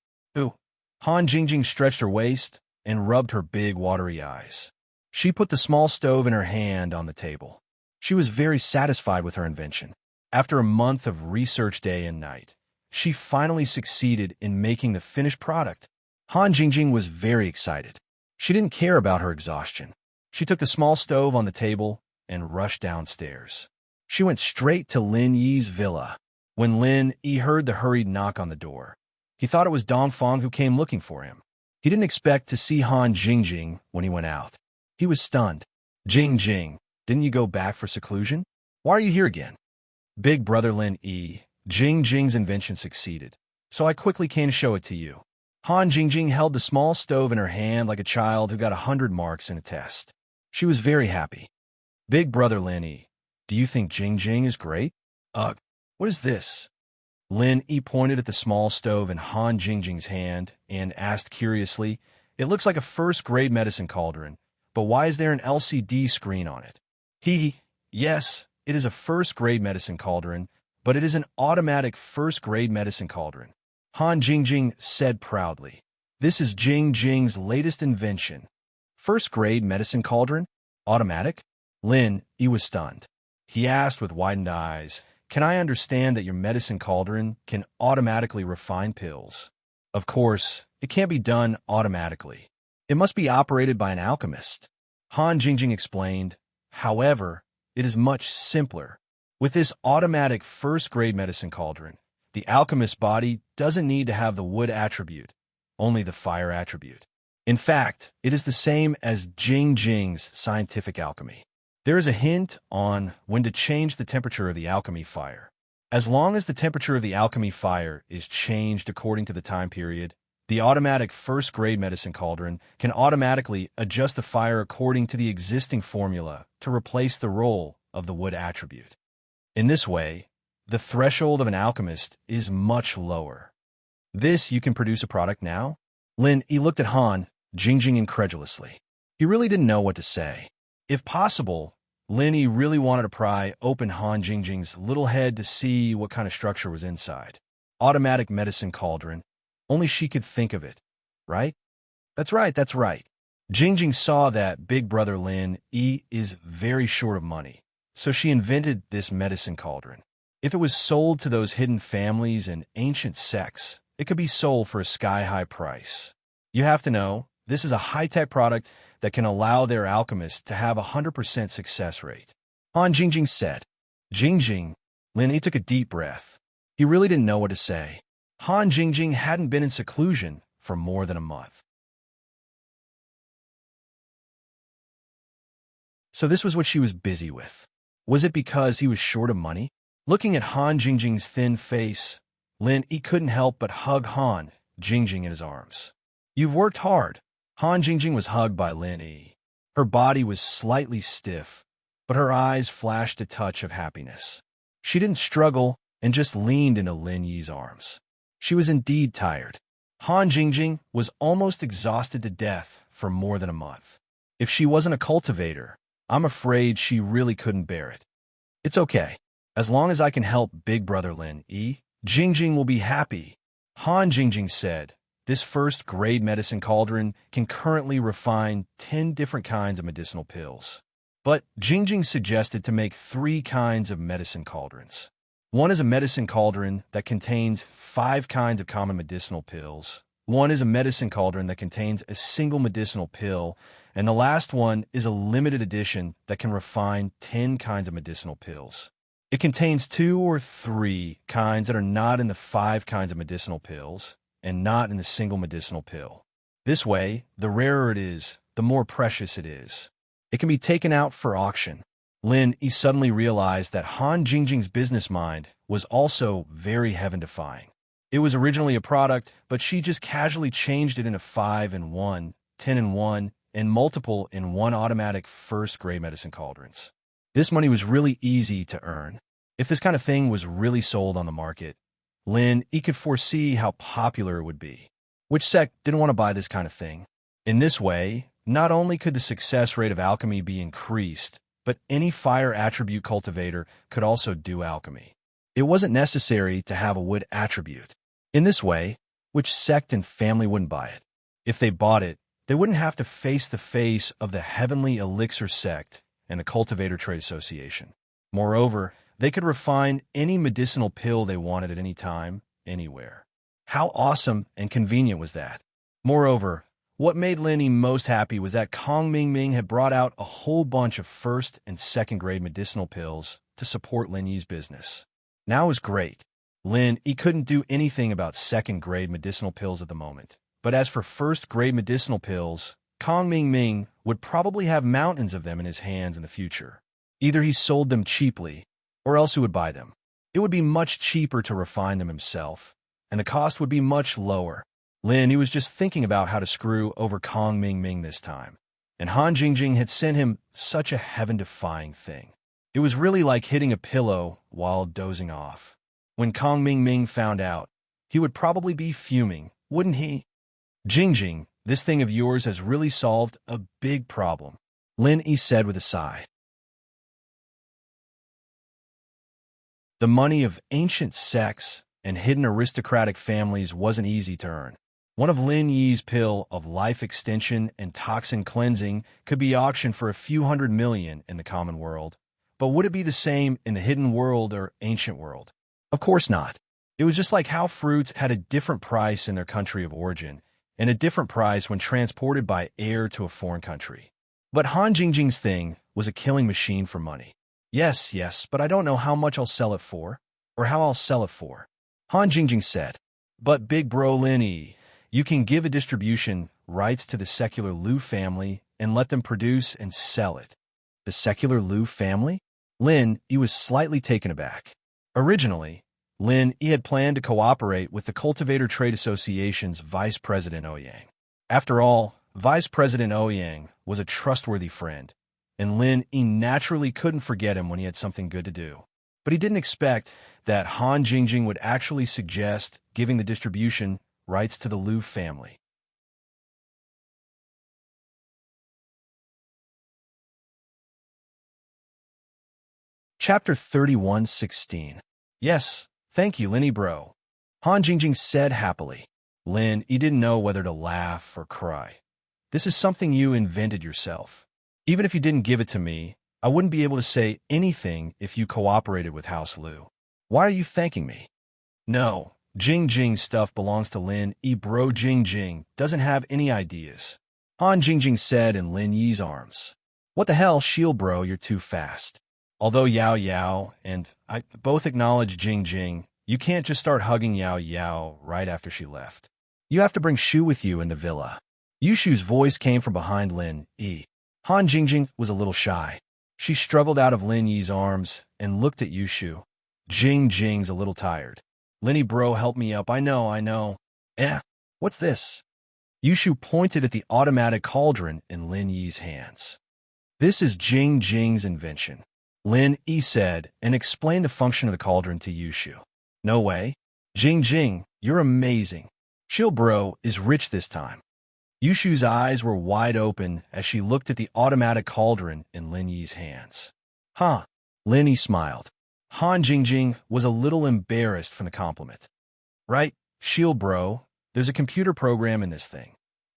Han Jingjing stretched her waist and rubbed her big watery eyes. She put the small stove in her hand on the table. She was very satisfied with her invention. After a month of research day and night, she finally succeeded in making the finished product. Han Jingjing was very excited. She didn't care about her exhaustion. She took the small stove on the table and rushed downstairs. She went straight to Lin Yi's villa. When Lin Yi heard the hurried knock on the door, he thought it was Dongfang who came looking for him. He didn't expect to see Han Jingjing when he went out. He was stunned. "Jingjing, didn't you go back for seclusion? Why are you here again?" "Big brother Lin Yi, Jingjing's invention succeeded, so I quickly came to show it to you." Han Jingjing held the small stove in her hand like a child who got 100 marks in a test. She was very happy. Big brother Lin Yi, do you think Jingjing is great? What is this? Lin Yi pointed at the small stove in Han Jingjing's hand and asked curiously, it looks like a first-grade medicine cauldron, but why is there an LCD screen on it? Yes, it is a first-grade medicine cauldron, but it is an automatic first-grade medicine cauldron. Han Jingjing said proudly. This is Jingjing's latest invention. First-grade medicine cauldron? Automatic? Lin Yi was stunned. He asked with widened eyes, can I understand that your medicine cauldron can automatically refine pills? Of course, it can't be done automatically. It must be operated by an alchemist. Han Jingjing explained. However, it is much simpler. With this automatic first-grade medicine cauldron, the alchemist's body doesn't need to have the wood attribute, only the fire attribute. In fact, it is the same as Jingjing's scientific alchemy. There is a hint on when to change the temperature of the alchemy fire. As long as the temperature of the alchemy fire is changed according to the time period, the automatic first-grade medicine cauldron can automatically adjust the fire according to the existing formula to replace the role of the wood attribute. In this way, the threshold of an alchemist is much lower. This you can produce a product now? Lin Yi looked at Han Jingjing incredulously. He really didn't know what to say. If possible, Lin Yi really wanted to pry open Han Jingjing's little head to see what kind of structure was inside. Automatic medicine cauldron. Only she could think of it, right? That's right. Jingjing saw that big brother Lin Yi is very short of money, so she invented this medicine cauldron. If it was sold to those hidden families and ancient sects, it could be sold for a sky-high price. You have to know, this is a high-tech product that can allow their alchemists to have a 100% success rate. Han Jingjing said. Jingjing. Lin Yi took a deep breath. He really didn't know what to say. Han Jingjing hadn't been in seclusion for more than a month. So this was what she was busy with. Was it because he was short of money? Looking at Han Jingjing's thin face, Lin Yi couldn't help but hug Han Jingjing in his arms. You've worked hard. Han Jingjing was hugged by Lin Yi. Her body was slightly stiff, but her eyes flashed a touch of happiness. She didn't struggle and just leaned into Lin Yi's arms. She was indeed tired. Han Jingjing was almost exhausted to death for more than a month. If she wasn't a cultivator, I'm afraid she really couldn't bear it. It's okay. As long as I can help big brother Lin Yi, Jingjing will be happy. Han Jingjing said, this first-grade medicine cauldron can currently refine 10 different kinds of medicinal pills. But Jingjing suggested to make 3 kinds of medicine cauldrons. One is a medicine cauldron that contains 5 kinds of common medicinal pills. One is a medicine cauldron that contains a single medicinal pill. And the last one is a limited edition that can refine 10 kinds of medicinal pills. It contains 2 or 3 kinds that are not in the 5 kinds of medicinal pills and not in the single medicinal pill. This way, the rarer it is, the more precious it is. It can be taken out for auction. Lin Yi suddenly realized that Han Jingjing's business mind was also very heaven-defying. It was originally a product, but she just casually changed it into 5-in-1, 10-in-1, and multiple in one automatic first-grade medicine cauldrons. This money was really easy to earn. If this kind of thing was really sold on the market, Lin Yi could foresee how popular it would be. Which sect didn't want to buy this kind of thing? In this way, not only could the success rate of alchemy be increased, but any fire attribute cultivator could also do alchemy. It wasn't necessary to have a wood attribute. In this way, which sect and family wouldn't buy it? If they bought it, they wouldn't have to face the face of the Heavenly Elixir sect and the Cultivator Trade Association. Moreover, they could refine any medicinal pill they wanted at any time, anywhere. How awesome and convenient was that? Moreover, what made Lin Yi most happy was that Kong Mingming had brought out a whole bunch of first- and second-grade medicinal pills to support Lin Yi's business. Now it was great. Lin Yi couldn't do anything about second-grade medicinal pills at the moment. But as for first-grade medicinal pills, Kong Mingming would probably have mountains of them in his hands in the future. Either he sold them cheaply, or else he would buy them. It would be much cheaper to refine them himself, and the cost would be much lower. Lin, he was just thinking about how to screw over Kong Ming Ming this time, and Han Jingjing had sent him such a heaven-defying thing. It was really like hitting a pillow while dozing off. When Kong Ming Ming found out, he would probably be fuming, wouldn't he? Jingjing, this thing of yours has really solved a big problem, Lin Yi said with a sigh. The money of ancient sects and hidden aristocratic families wasn't easy to earn. One of Lin Yi's pill of life extension and toxin cleansing could be auctioned for a few $100 million in the common world. But would it be the same in the hidden world or ancient world? Of course not. It was just like how fruits had a different price in their country of origin and a different price when transported by air to a foreign country. But Han Jingjing's thing was a killing machine for money. Yes, but I don't know how much I'll sell it for, or how I'll sell it for, Han Jingjing said. But big bro Lin Yi, you can give a distribution rights to the secular Liu family and let them produce and sell it. The secular Liu family? Lin Yi was slightly taken aback. Originally, Lin Yi had planned to cooperate with the Cultivator Trade Association's Vice President Ouyang. After all, Vice President Ouyang was a trustworthy friend, and Lin Yi naturally couldn't forget him when he had something good to do. But he didn't expect that Han Jingjing would actually suggest giving the distribution rights to the Liu family. Chapter 31:16. Yes, thank you, Lin Yi bro, Han Jingjing said happily. Lin Yi didn't know whether to laugh or cry. This is something you invented yourself. Even if you didn't give it to me, I wouldn't be able to say anything if you cooperated with House Liu. Why are you thanking me? No, Jingjing's stuff belongs to Lin Yi bro. Jingjing doesn't have any ideas, Han Jingjing said in Lin Yi's arms. What the hell, shield bro, you're too fast. Although Yao Yao and I both acknowledge Jingjing, you can't just start hugging Yao Yao right after she left. You have to bring Shu with you in the villa. Yushu's voice came from behind Lin Yi. Han Jingjing was a little shy. She struggled out of Lin Yi's arms and looked at Yushu. Jingjing's a little tired. Lin Yi bro, help me up. I know. What's this? Yushu pointed at the automatic cauldron in Lin Yi's hands. This is Jingjing's invention, Lin Yi said, and explained the function of the cauldron to Yushu. No way. Jingjing, you're amazing. Shield bro is rich this time. Yushu's eyes were wide open as she looked at the automatic cauldron in Lin Yi's hands. Huh. Lin Yi smiled. Han Jingjing was a little embarrassed from the compliment. Right, shield bro, there's a computer program in this thing,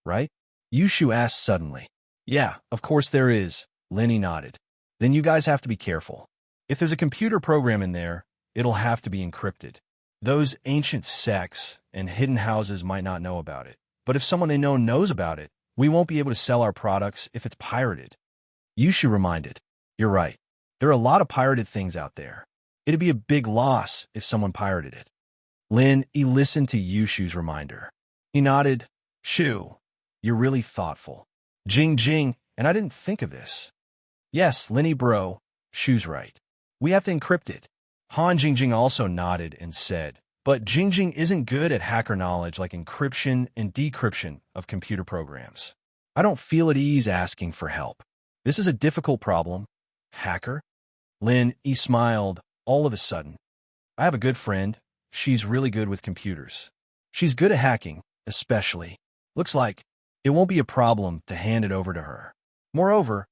right? Yushu asked suddenly. Yeah, of course there is, Lin Yi nodded. Then you guys have to be careful. If there's a computer program in there, it'll have to be encrypted. Those ancient sects and hidden houses might not know about it. But if someone they know knows about it, we won't be able to sell our products if it's pirated. Yushu reminded. You're right. There are a lot of pirated things out there. It'd be a big loss if someone pirated it. Lin Yi listened to Yushu's reminder. He nodded. Shu, you're really thoughtful. Jingjing, and I didn't think of this. Yes, Lin Yi bro, Shu's right. We have to encrypt it. Han Jingjing also nodded and said, but Jingjing isn't good at hacker knowledge like encryption and decryption of computer programs. I don't feel at ease asking for help. This is a difficult problem. Hacker? Lin Yi smiled all of a sudden. I have a good friend. She's really good with computers. She's good at hacking, especially. Looks like it won't be a problem to hand it over to her. Moreover,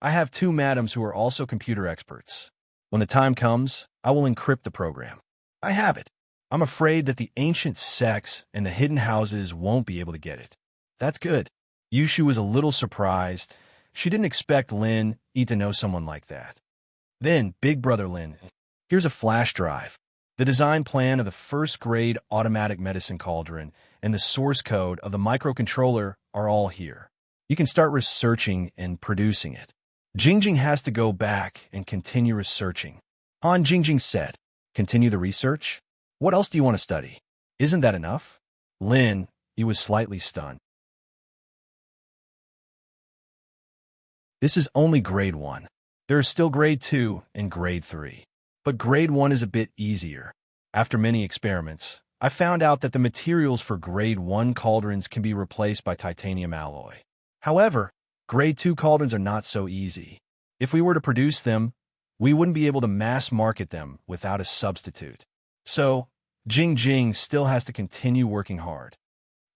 I have two madams who are also computer experts. When the time comes, I will encrypt the program. I have it. I'm afraid that the ancient sects and the hidden houses won't be able to get it. That's good. Yushu was a little surprised. She didn't expect Lin Yi to know someone like that. Then, Big Brother Lin, here's a flash drive. The design plan of the first-grade automatic medicine cauldron and the source code of the microcontroller are all here. You can start researching and producing it. Jingjing has to go back and continue researching. Han Jingjing said, continue the research? What else do you want to study? Isn't that enough? Lin Yi was slightly stunned. This is only grade 1. There is still grade 2 and grade 3. But grade 1 is a bit easier. After many experiments, I found out that the materials for Grade 1 cauldrons can be replaced by titanium alloy. However, Grade 2 cauldrons are not so easy. If we were to produce them, we wouldn't be able to mass market them without a substitute. So, Jing Jing still has to continue working hard.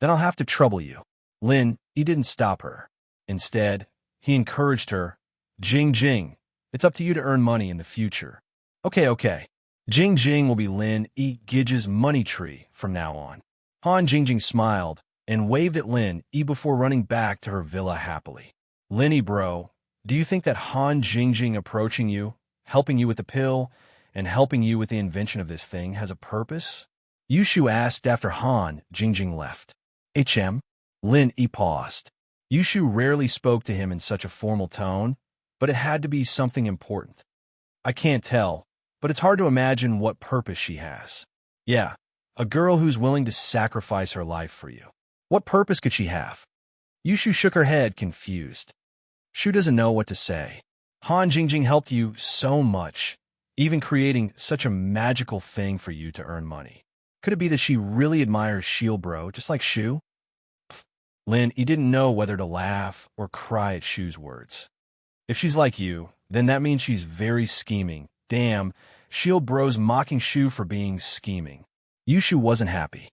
Then I'll have to trouble you. Lin, he didn't stop her. Instead, he encouraged her. Jing Jing, it's up to you to earn money in the future. Okay. Jing Jing will be Lin E. Gidge's money tree from now on. Han Jingjing smiled and waved at Lin E before running back to her villa happily. Lin E bro, do you think that Han Jingjing approaching you, helping you with the pill, and helping you with the invention of this thing has a purpose? Yushu asked after Han Jingjing left. Lin E paused. Yushu rarely spoke to him in such a formal tone, but it had to be something important. I can't tell, but it's hard to imagine what purpose she has. Yeah, a girl who's willing to sacrifice her life for you. What purpose could she have? Yushu shook her head, confused. Shu doesn't know what to say. Han Jingjing helped you so much, even creating such a magical thing for you to earn money. Could it be that she really admires Shield Bro, just like Shu? Lin, he didn't know whether to laugh or cry at Shu's words. If she's like you, then that means she's very scheming. Damn, Shield Bro's mocking Shu for being scheming. Yushu wasn't happy.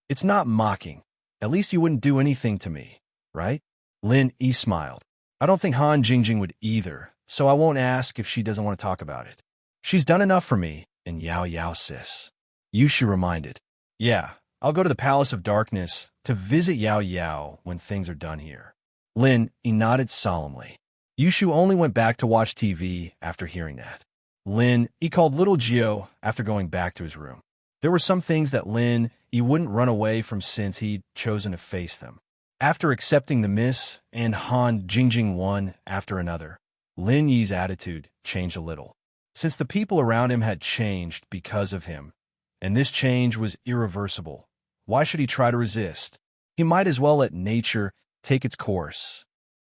It's not mocking. At least you wouldn't do anything to me, right? Lin E smiled. I don't think Han Jingjing would either, so I won't ask if she doesn't want to talk about it. She's done enough for me, and Yao Yao sis. Yushu reminded. Yeah, I'll go to the Palace of Darkness to visit Yao Yao when things are done here. Lin E nodded solemnly. Yushu only went back to watch TV after hearing that. Lin E called little Gio after going back to his room. There were some things that Lin E wouldn't run away from since he'd chosen to face them. After accepting the miss and Han Jingjing one after another, Lin Yi's attitude changed a little. Since the people around him had changed because of him, and this change was irreversible, why should he try to resist? He might as well let nature take its course.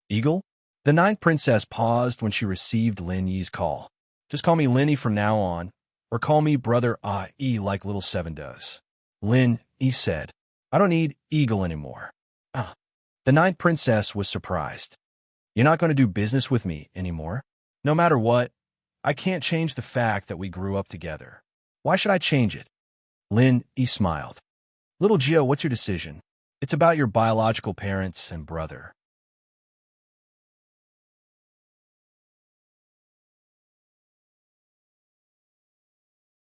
Eagle? The ninth princess paused when she received Lin Yi's call. Just call me Lin Yi from now on, or call me Brother Ah-E like Little Seven does. Lin Yi said, I don't need Eagle anymore. The ninth princess was surprised. You're not going to do business with me anymore? No matter what, I can't change the fact that we grew up together. Why should I change it? Lin Yi smiled. Little Gio, what's your decision? It's about your biological parents and brother.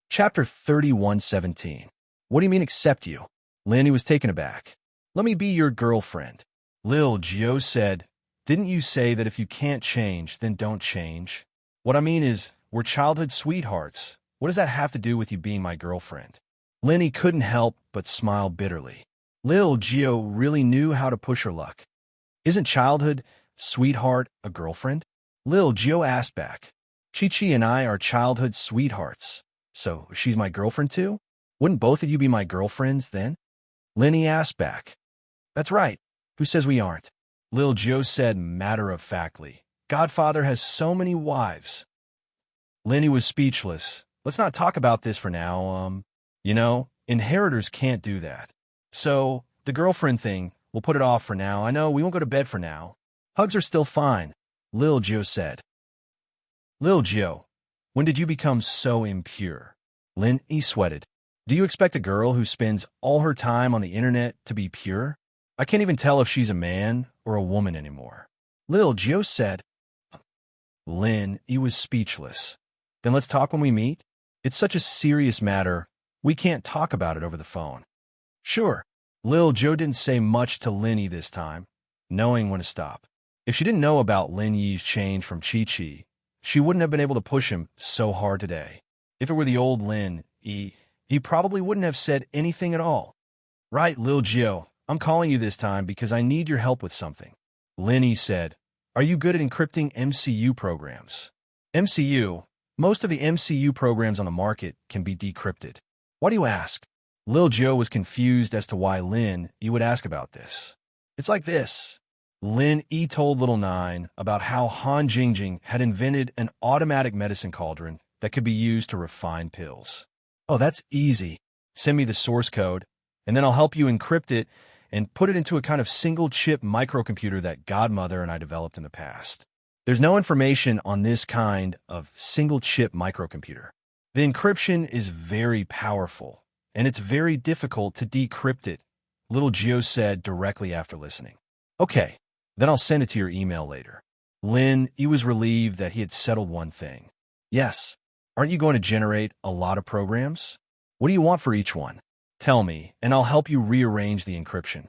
Chapter 31:17. What do you mean accept you? Lin Yi was taken aback. Let me be your girlfriend. Lil Gio said, didn't you say that if you can't change, then don't change? What I mean is, we're childhood sweethearts. What does that have to do with you being my girlfriend? Lin Yi couldn't help but smile bitterly. Lil Gio really knew how to push her luck. Isn't childhood sweetheart a girlfriend? Lil Gio asked back. Chi-Chi and I are childhood sweethearts. So she's my girlfriend too? Wouldn't both of you be my girlfriends then? Lin Yi asked back. That's right. Who says we aren't? Lil Gio said matter-of-factly. Godfather has so many wives. Lin Yi was speechless. Let's not talk about this for now. Inheritors can't do that. So, the girlfriend thing, we'll put it off for now. I know, we won't go to bed for now. Hugs are still fine, Lil Gio said. Lil Gio, when did you become so impure? Lin Yi sweated. Do you expect a girl who spends all her time on the internet to be pure? I can't even tell if she's a man or a woman anymore. Lil Gio said. Lin Yi was speechless. Then let's talk when we meet? It's such a serious matter, we can't talk about it over the phone. Sure. Lil Gio didn't say much to Lin Yi this time, knowing when to stop. If she didn't know about Lin Yi's change from Chi-Chi, she wouldn't have been able to push him so hard today. If it were the old Lin Yi, he probably wouldn't have said anything at all. Right, Lil Gio, I'm calling you this time because I need your help with something. Lin Yi said, are you good at encrypting MCU programs? MCU? Most of the MCU programs on the market can be decrypted. Why do you ask? Lil Gio was confused as to why Lin Yi would ask about this. It's like this. Lin Yi told Little Nine about how Han Jingjing had invented an automatic medicine cauldron that could be used to refine pills. Oh, that's easy. Send me the source code, and then I'll help you encrypt it and put it into a kind of single-chip microcomputer that Godmother and I developed in the past. There's no information on this kind of single-chip microcomputer. The encryption is very powerful, and it's very difficult to decrypt it, Little Geo said directly after listening. Okay, then I'll send it to your email later. Lin, he was relieved that he had settled one thing. Yes, aren't you going to generate a lot of programs? What do you want for each one? Tell me, and I'll help you rearrange the encryption.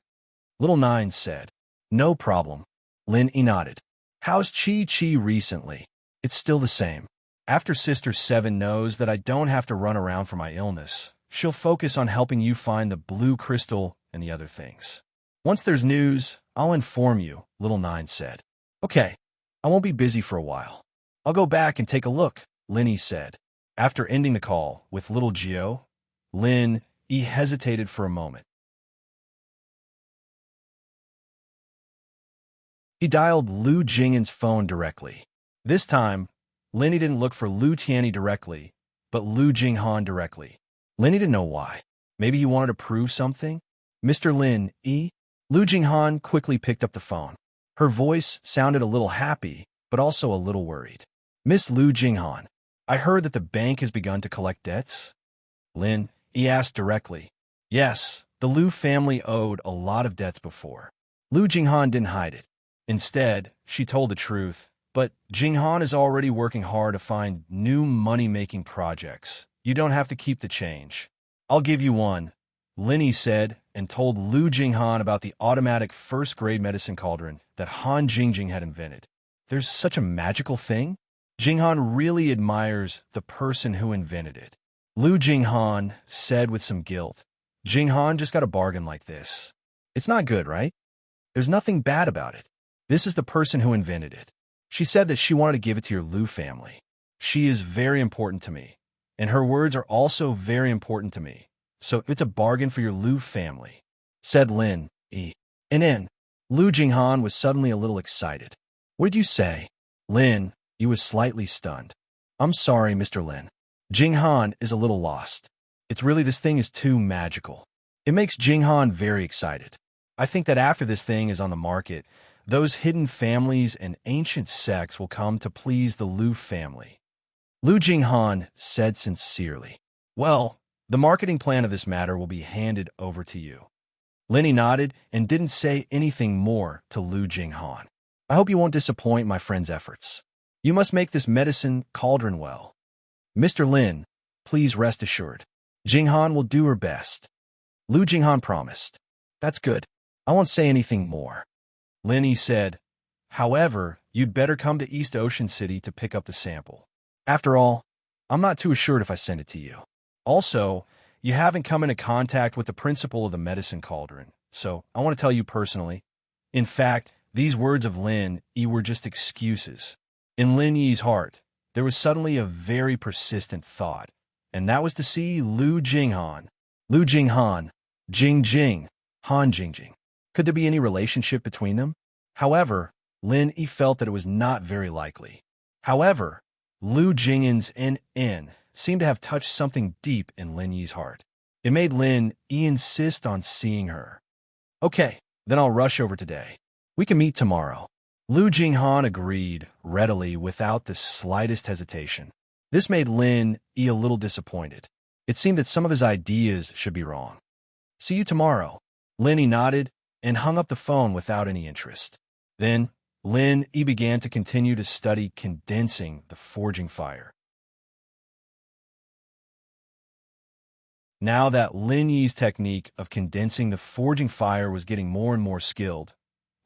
Little Nine said, No problem. Lin nodded. How's Chi recently? It's still the same. After Sister 7 knows that I don't have to run around for my illness, she'll focus on helping you find the blue crystal and the other things. Once there's news, I'll inform you, Little Nine said. Okay, I won't be busy for a while. I'll go back and take a look, Linny said. After ending the call with Little Geo, Lin, he hesitated for a moment. He dialed Lu Jingan's phone directly. This time, Linny didn't look for Lu Tianyi directly, but Lu Jinghan directly. Linny didn't know why. Maybe he wanted to prove something? Mr. Lin, Lu Jinghan quickly picked up the phone. Her voice sounded a little happy, but also a little worried. Miss Lu Jinghan, I heard that the bank has begun to collect debts? Lin, he asked directly. Yes, the Lu family owed a lot of debts before. Lu Jinghan didn't hide it. Instead, she told the truth. But Jinghan is already working hard to find new money-making projects. You don't have to keep the change. I'll give you one, Linny said, and told Lu Jinghan about the automatic first-grade medicine cauldron that Han Jingjing had invented. There's such a magical thing? Jinghan really admires the person who invented it. Lu Jinghan said with some guilt. Jinghan just got a bargain like this. It's not good, right? There's nothing bad about it. This is the person who invented it. She said that she wanted to give it to your Lu family. She is very important to me, and her words are also very important to me. So it's a bargain for your Lu family, said Lin. And then, Lu Jinghan was suddenly a little excited. What did you say? Lin, he was slightly stunned. I'm sorry, Mr. Lin. Jinghan is a little lost. It's really this thing is too magical. It makes Jinghan very excited. I think that after this thing is on the market, those hidden families and ancient sects will come to please the Lu family. Lu Jinghan said sincerely. Well, the marketing plan of this matter will be handed over to you. Linny nodded and didn't say anything more to Lu Jinghan. I hope you won't disappoint my friend's efforts. You must make this medicine cauldron well. Mr. Lin, please rest assured. Jinghan will do her best. Lu Jinghan promised. That's good. I won't say anything more. Linny said, however, you'd better come to East Ocean City to pick up the sample. After all, I'm not too assured if I send it to you. Also, you haven't come into contact with the principal of the medicine cauldron, so I want to tell you personally. In fact, these words of Lin Yi were just excuses. In Lin Yi's heart, there was suddenly a very persistent thought, and that was to see Lu Jinghan. Lu Jinghan, Jingjing, Han Jingjing. Could there be any relationship between them? However, Lin Yi felt that it was not very likely. However, Lu Jinghan's NN seemed to have touched something deep in Lin Yi's heart. It made Lin Yi insist on seeing her. Okay, then I'll rush over today. We can meet tomorrow. Lu Jinghan agreed readily without the slightest hesitation. This made Lin Yi a little disappointed. It seemed that some of his ideas should be wrong. See you tomorrow. Lin Yi nodded and hung up the phone without any interest. Then, Lin Yi began to continue to study condensing the forging fire. Now that Lin Yi's technique of condensing the forging fire was getting more and more skilled,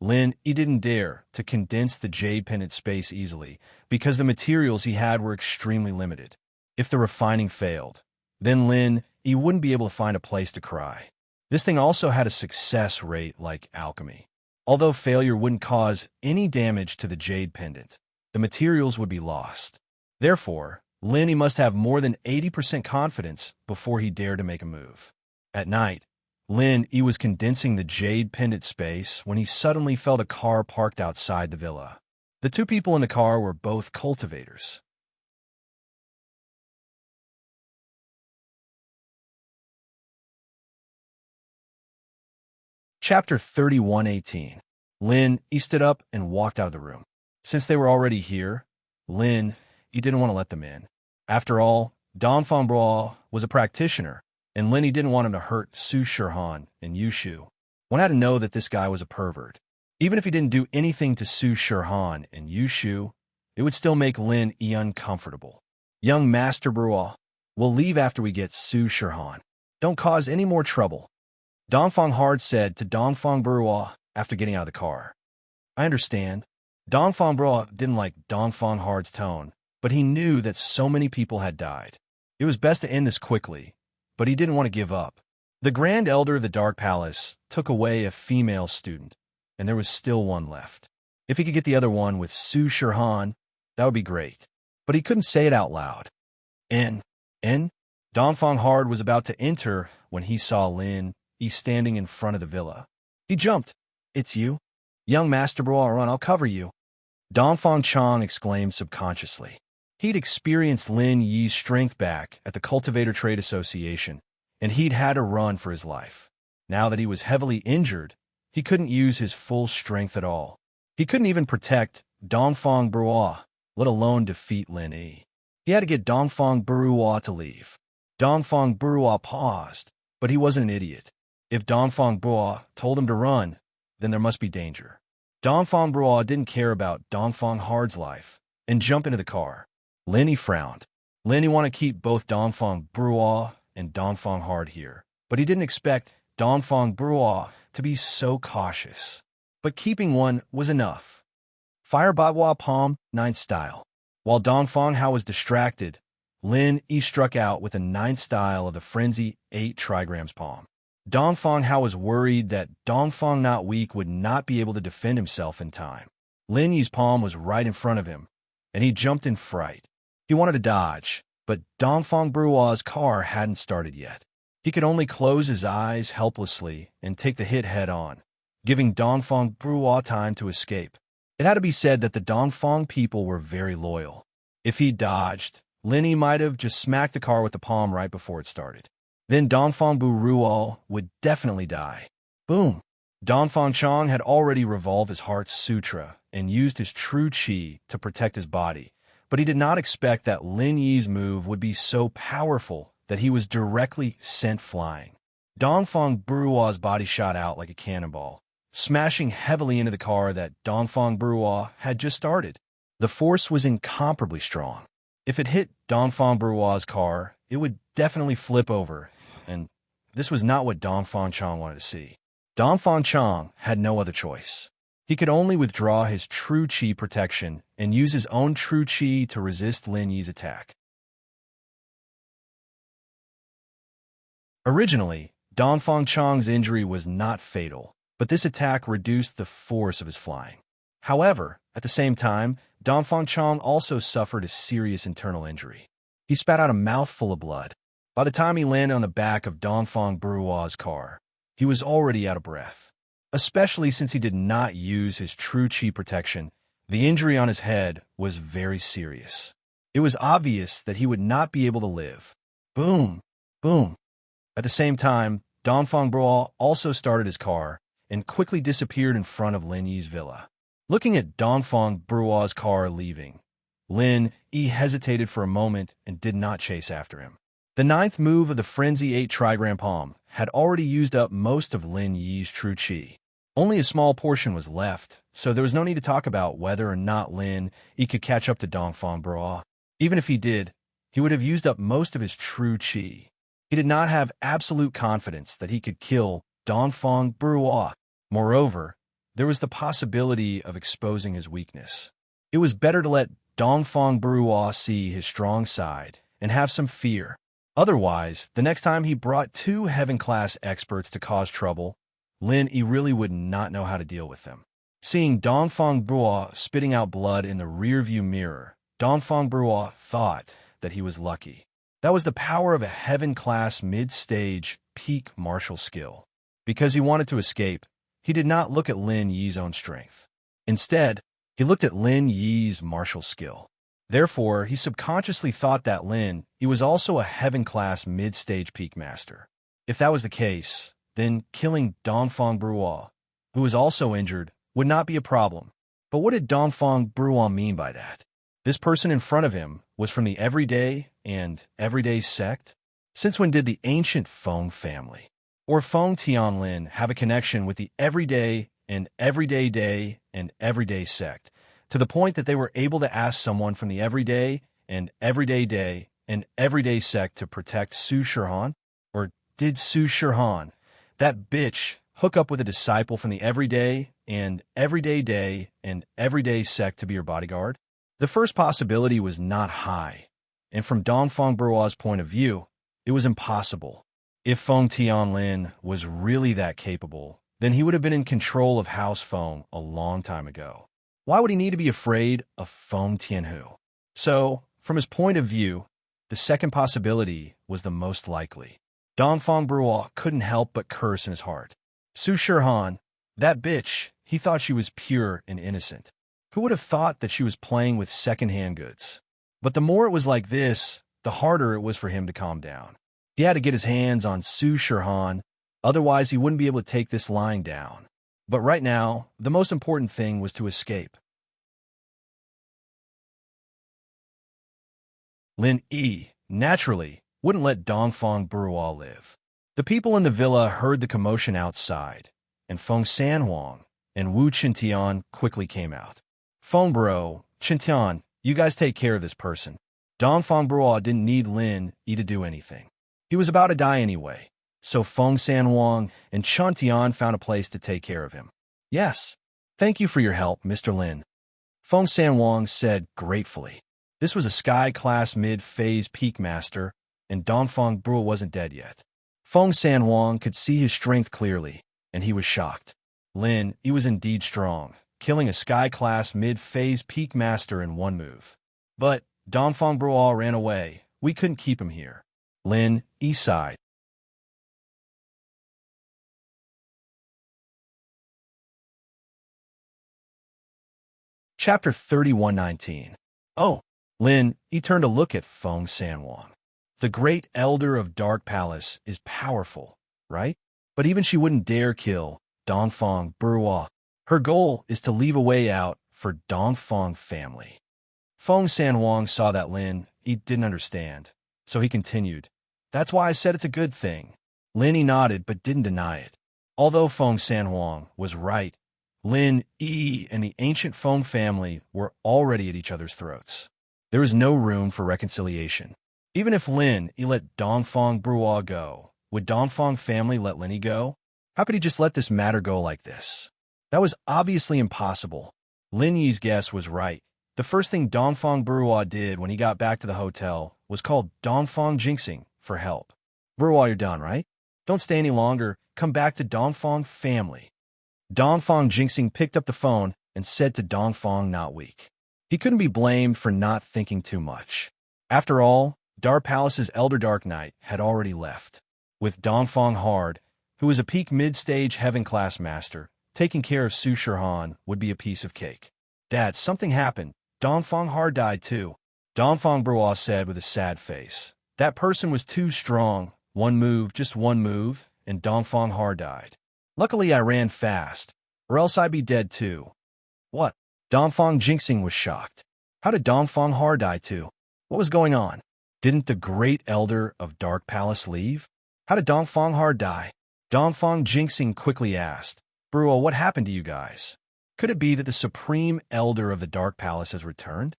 Lin Yi didn't dare to condense the jade pendant space easily because the materials he had were extremely limited. If the refining failed, then Lin Yi wouldn't be able to find a place to cry. This thing also had a success rate like alchemy. Although failure wouldn't cause any damage to the jade pendant, the materials would be lost. Therefore, Lin Yi must have more than 80% confidence before he dared to make a move. At night, Lin Yi was condensing the jade pendant space when he suddenly felt a car parked outside the villa. The two people in the car were both cultivators. Chapter 3118. Lin Yi stood up and walked out of the room. Since they were already here, Lin Yi didn't want to let them in. After all, Dongfang Bro was a practitioner, and Lin Yi didn't want him to hurt Su Shirhan and Yushu. One had to know that this guy was a pervert. Even if he didn't do anything to Su Shirhan and Yushu, it would still make Lin Yi uncomfortable. Young Master Bro, we'll leave after we get Su Shirhan. Don't cause any more trouble, Dongfang Hard said to Dongfang Bro after getting out of the car. I understand. Dongfang Bro didn't like Dongfang Hard's tone, but he knew that so many people had died. It was best to end this quickly, but he didn't want to give up. The Grand Elder of the Dark Palace took away a female student, and there was still one left. If he could get the other one with Su Shirhan, that would be great. But he couldn't say it out loud. N. Dongfang Hard was about to enter when he saw Lin Yi standing in front of the villa. He jumped. It's you? Young Master Bro, run, I'll cover you. Dongfang Chang exclaimed subconsciously. He'd experienced Lin Yi's strength back at the Cultivator Trade Association, and he'd had to run for his life. Now that he was heavily injured, he couldn't use his full strength at all. He couldn't even protect Dongfang Bro, let alone defeat Lin Yi. He had to get Dongfang Bro to leave. Dongfang Bro paused, but he wasn't an idiot. If Dongfang Bro told him to run, then there must be danger. Dongfang Bro didn't care about Dongfang Hard's life and jumped into the car. Lin Yi frowned. Lin Yi wanted to keep both Dongfang Bro and Dongfang Hard here, but he didn't expect Dongfang Bro to be so cautious. But keeping one was enough. Fire Badwa Palm 9 style. While Dongfang Hao was distracted, Lin Yi struck out with a 9 style of the Frenzy 8 trigrams palm. Dongfang Hao was worried that Dongfang Not Weak would not be able to defend himself in time. Lin Yi's palm was right in front of him, and he jumped in fright. He wanted to dodge, but Dongfang Bro's car hadn't started yet. He could only close his eyes helplessly and take the hit head-on, giving Dongfang Bro time to escape. It had to be said that the Dongfang people were very loyal. If he dodged, Lin Yi might have just smacked the car with the palm right before it started. Then Dongfang Buro would definitely die. Boom! Dongfang Chang had already revolved his heart's sutra and used his true chi to protect his body, but he did not expect that Lin Yi's move would be so powerful that he was directly sent flying. Dongfang Burua's body shot out like a cannonball, smashing heavily into the car that Dongfang Burua had just started. The force was incomparably strong. If it hit Dongfang Burua's car, it would definitely flip over, and this was not what Dongfang Chang wanted to see. Dongfang Chang had no other choice. He could only withdraw his true chi protection and use his own true chi to resist Lin Yi's attack. Originally, Dongfang Chang's injury was not fatal, but this attack reduced the force of his flying. However, at the same time, Dongfang Chang also suffered a serious internal injury. He spat out a mouthful of blood. By the time he landed on the back of Dongfang Burua's car, he was already out of breath. Especially since he did not use his true chi protection, the injury on his head was very serious. It was obvious that he would not be able to live. Boom! Boom! At the same time, Dongfang Bro also started his car and quickly disappeared in front of Lin Yi's villa. Looking at Dongfang Burua's car leaving, Lin Yi hesitated for a moment and did not chase after him. The 9th move of the Frenzy 8 trigram palm had already used up most of Lin Yi's true chi. Only a small portion was left, so there was no need to talk about whether or not Lin Yi could catch up to Dongfang Bro. Even if he did, he would have used up most of his true chi. He did not have absolute confidence that he could kill Dongfang Bro. Moreover, there was the possibility of exposing his weakness. It was better to let Dongfang Bro see his strong side and have some fear. Otherwise, the next time he brought 2 heaven-class experts to cause trouble, Lin Yi really would not know how to deal with them. Seeing Dongfang Bro spitting out blood in the rearview mirror, Dongfang Bro thought that he was lucky. That was the power of a heaven-class mid-stage peak martial skill. Because he wanted to escape, he did not look at Lin Yi's own strength. Instead, he looked at Lin Yi's martial skill. Therefore, he subconsciously thought that Lin Yi was also a heaven-class mid-stage peak master. If that was the case, then killing Dongfang Bruo, who was also injured, would not be a problem. But what did Dongfang Bruo mean by that? This person in front of him was from the everyday and everyday sect? Since when did the ancient Feng family or Feng Tianlin have a connection with the everyday and everyday day and everyday sect, to the point that they were able to ask someone from the everyday and everyday day and everyday sect to protect Su Shihan? Or did Su Shihan, that bitch, hook up with a disciple from the everyday and everyday day and everyday sect to be her bodyguard? The first possibility was not high, and from Dongfang Bruo's point of view, it was impossible. If Feng Tianlin was really that capable, then he would have been in control of House Feng a long time ago. Why would he need to be afraid of Feng Tianhu? So, from his point of view, the second possibility was the most likely. Dongfang Bruo couldn't help but curse in his heart. Su Shihan, that bitch, he thought she was pure and innocent. Who would have thought that she was playing with second-hand goods? But the more it was like this, the harder it was for him to calm down. He had to get his hands on Su Shihan, otherwise he wouldn't be able to take this lying down. But right now, the most important thing was to escape. Lin Yi, naturally, wouldn't let Dongfang Bruo live. The people in the villa heard the commotion outside, and Feng Sanhuang and Wu Qintian quickly came out. Feng Bro, Qintian, you guys take care of this person. Dongfang Bruo didn't need Lin Yi to do anything. He was about to die anyway, so Feng Sanhuang and Qintian found a place to take care of him. Yes, thank you for your help, Mr. Lin. Feng Sanhuang said gratefully. This was a Sky-class mid-phase peak master, and Dongfang Bruo wasn't dead yet. Feng Sanhuang could see his strength clearly, and he was shocked. Lin Yi was indeed strong, killing a Sky-class mid-phase peak master in one move. But Dongfang Bruo ran away. We couldn't keep him here. Lin Yi sighed. Chapter 3119. Oh, Lin Yi turned to look at Feng Sanhuang. The great elder of Dark Palace is powerful, right? But even she wouldn't dare kill Dongfang Bruo. Her goal is to leave a way out for Dongfang family. Feng Sanhuang saw that Lin Yi didn't understand, so he continued. That's why I said it's a good thing. Lin Yi nodded but didn't deny it. Although Feng Sanhuang was right, Lin Yi and the ancient Feng family were already at each other's throats. There was no room for reconciliation. Even if Lin Yi let Dongfang Bruo go, would Dongfang family let Lin Yi go? How could he just let this matter go like this? That was obviously impossible. Lin Yi's guess was right. The first thing Dongfang Bruo did when he got back to the hotel was call Dongfang Jinxing for help. Bruo, you're done, right? Don't stay any longer. Come back to Dongfang family. Dongfang Jinxing picked up the phone and said to Dongfang not weak. He couldn't be blamed for not thinking too much. After all, Dark Palace's Elder Dark Knight had already left. With Dongfang Hard, who was a peak mid-stage heaven-class master, taking care of Su Shihan would be a piece of cake. Dad, something happened. Dongfang Hard died too. Dongfang Bruo said with a sad face. That person was too strong. One move, just one move, and Dongfang Hard died. Luckily I ran fast, or else I'd be dead too. What? Dongfang Jinxing was shocked. How did Dongfang Hard die too? What was going on? Didn't the great elder of Dark Palace leave? How did Dongfang Hard die? Dongfang Jinxing quickly asked. Bruo, what happened to you guys? Could it be that the supreme elder of the Dark Palace has returned?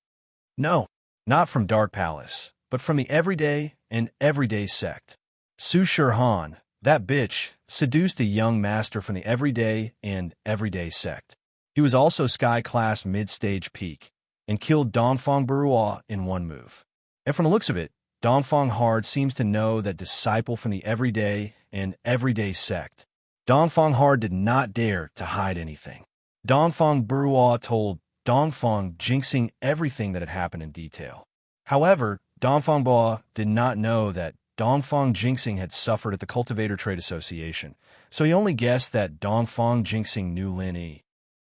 No, not from Dark Palace, but from the everyday and everyday sect. Su Shihan, that bitch, seduced a young master from the everyday and everyday sect. He was also Sky-class mid-stage peak, and killed Dongfang Bruo in one move. And from the looks of it, Dongfang Hard seems to know that disciple from the everyday and everyday sect. Dongfang Hard did not dare to hide anything. Dongfang Bruo told Dongfang Jinxing everything that had happened in detail. However, Dongfang Bruo did not know that Dongfang Jinxing had suffered at the Cultivator Trade Association, so he only guessed that Dongfang Jinxing knew Lin Yi.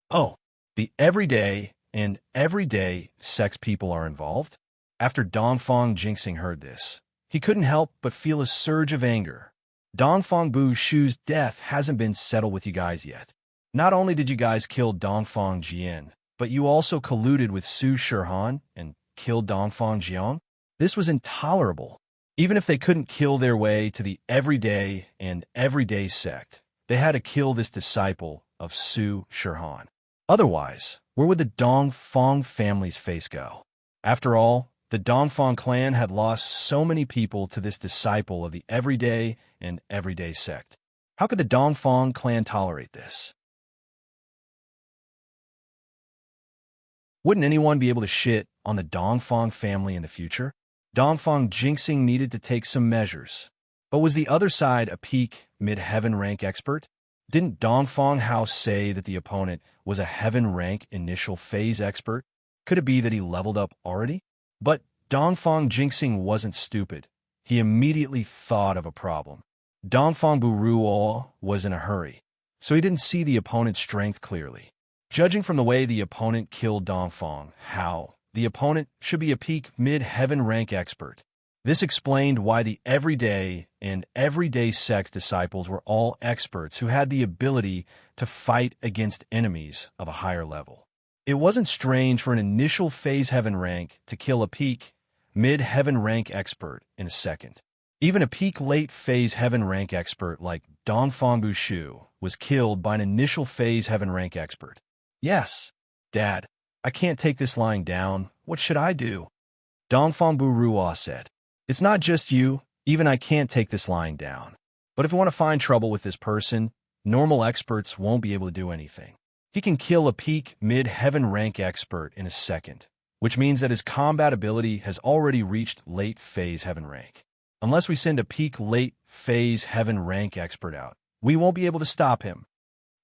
Oh, the everyday and everyday sex people are involved? After Dongfang Jinxing heard this, he couldn't help but feel a surge of anger. Dongfang Bu Shu's death hasn't been settled with you guys yet. Not only did you guys kill Dongfang Jian, but you also colluded with Su Shihan and killed Dongfang Jiang? This was intolerable. Even if they couldn't kill their way to the everyday sect, they had to kill this disciple of Su Shihan. Otherwise, where would the Dongfang family's face go? After all, the Dongfang clan had lost so many people to this disciple of the everyday sect. How could the Dongfang clan tolerate this? Wouldn't anyone be able to shit on the Dongfang family in the future? Dongfang Jinxing needed to take some measures. But was the other side a peak mid-heaven rank expert? Didn't Dongfang House say that the opponent was a heaven rank initial phase expert? Could it be that he leveled up already? But Dongfang Jinxing wasn't stupid. He immediately thought of a problem. Dongfang Buruo was in a hurry, so he didn't see the opponent's strength clearly. Judging from the way the opponent killed Dongfang Hao, the opponent should be a peak mid-heaven rank expert. This explained why the everyday sect disciples were all experts who had the ability to fight against enemies of a higher level. It wasn't strange for an initial phase heaven rank to kill a peak mid-heaven rank expert in a second. Even a peak late phase heaven rank expert like Dongfang Bushu was killed by an initial phase heaven rank expert. Yes, Dad, I can't take this lying down. What should I do? Dongfang Buruo said. It's not just you, even I can't take this lying down. But if you want to find trouble with this person, normal experts won't be able to do anything. He can kill a peak mid-heaven rank expert in a second, which means that his combat ability has already reached late phase heaven rank. Unless we send a peak late phase heaven rank expert out, we won't be able to stop him.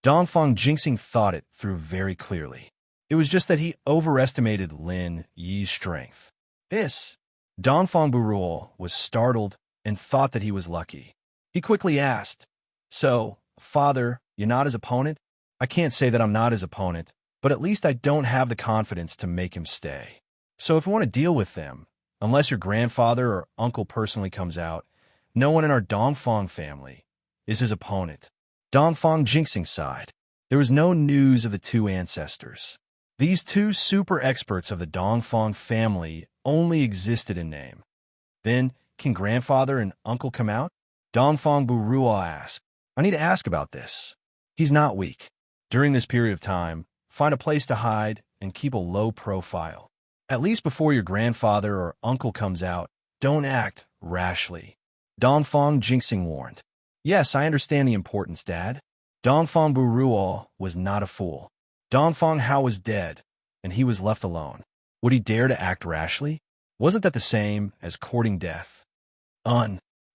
Dongfang Jinxing thought it through very clearly. It was just that he overestimated Lin Yi's strength. Dongfang Buruo was startled and thought that he was lucky. He quickly asked, "So, Father, you're not his opponent?" "I can't say that I'm not his opponent, but at least I don't have the confidence to make him stay. So if we want to deal with them, unless your grandfather or uncle personally comes out, no one in our Dongfang family is his opponent." Dongfang Jinxing sighed. There was no news of the two ancestors. These two super experts of the Dongfang family only existed in name. Then, can grandfather and uncle come out? Dongfang Buruo asked. I need to ask about this. He's not weak. During this period of time, find a place to hide and keep a low profile. At least before your grandfather or uncle comes out, don't act rashly. Dongfang Jinxing warned. Yes, I understand the importance, Dad. Dongfang Buruo was not a fool. Dongfang Hao was dead, and he was left alone. Would he dare to act rashly? Wasn't that the same as courting death?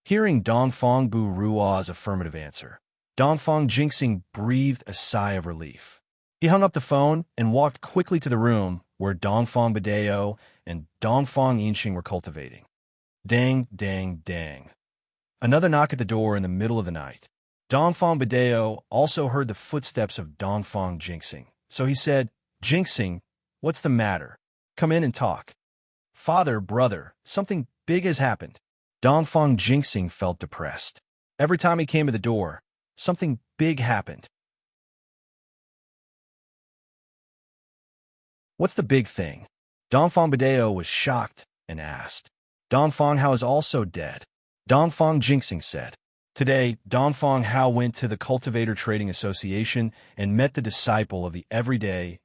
Hearing Dongfang Buruo's affirmative answer, Dongfang Jinxing breathed a sigh of relief. He hung up the phone and walked quickly to the room where Dongfang Badeo and Dongfang Yinxing were cultivating. Dang, dang, dang. Another knock at the door in the middle of the night. Dongfang Badeo also heard the footsteps of Dongfang Jinxing, so he said, Jinxing, what's the matter? Come in and talk. Father, brother, something big has happened. Dongfang Jinxing felt depressed. Every time he came to the door, something big happened. What's the big thing? Dongfang Badeo was shocked and asked. Dongfang Hao is also dead. Dongfang Jinxing said. Today, Dongfang Hao went to the Cultivator Trading Association and met the disciple of the everyday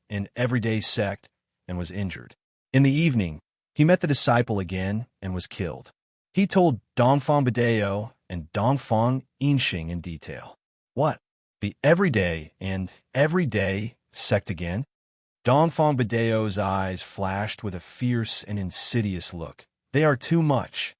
sect and was injured. In the evening, he met the disciple again and was killed. He told Dongfang Badeo and Dongfang Yinxing in detail. What? The everyday sect again? Dongfang Badeo's eyes flashed with a fierce and insidious look. They are too much.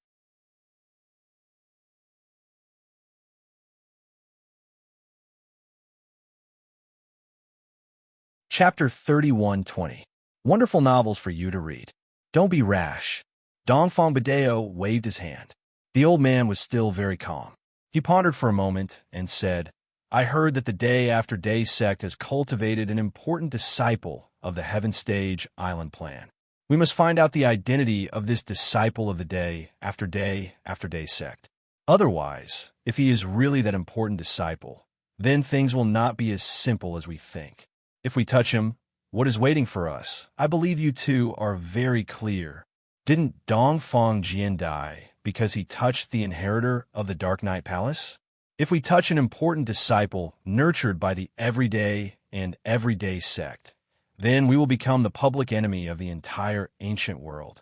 Chapter 31:20. Wonderful novels for you to read. Don't be rash. Dongfang Badeo waved his hand. The old man was still very calm. He pondered for a moment and said, I heard that the Day After Day sect has cultivated an important disciple of the Heaven Stage Island plan. We must find out the identity of this disciple of the Day After Day sect. Otherwise, if he is really that important disciple, then things will not be as simple as we think. If we touch him, what is waiting for us? I believe you two are very clear. Didn't Dongfang Jian die because he touched the inheritor of the Dark Knight Palace? If we touch an important disciple nurtured by the everyday and everyday sect, then we will become the public enemy of the entire ancient world.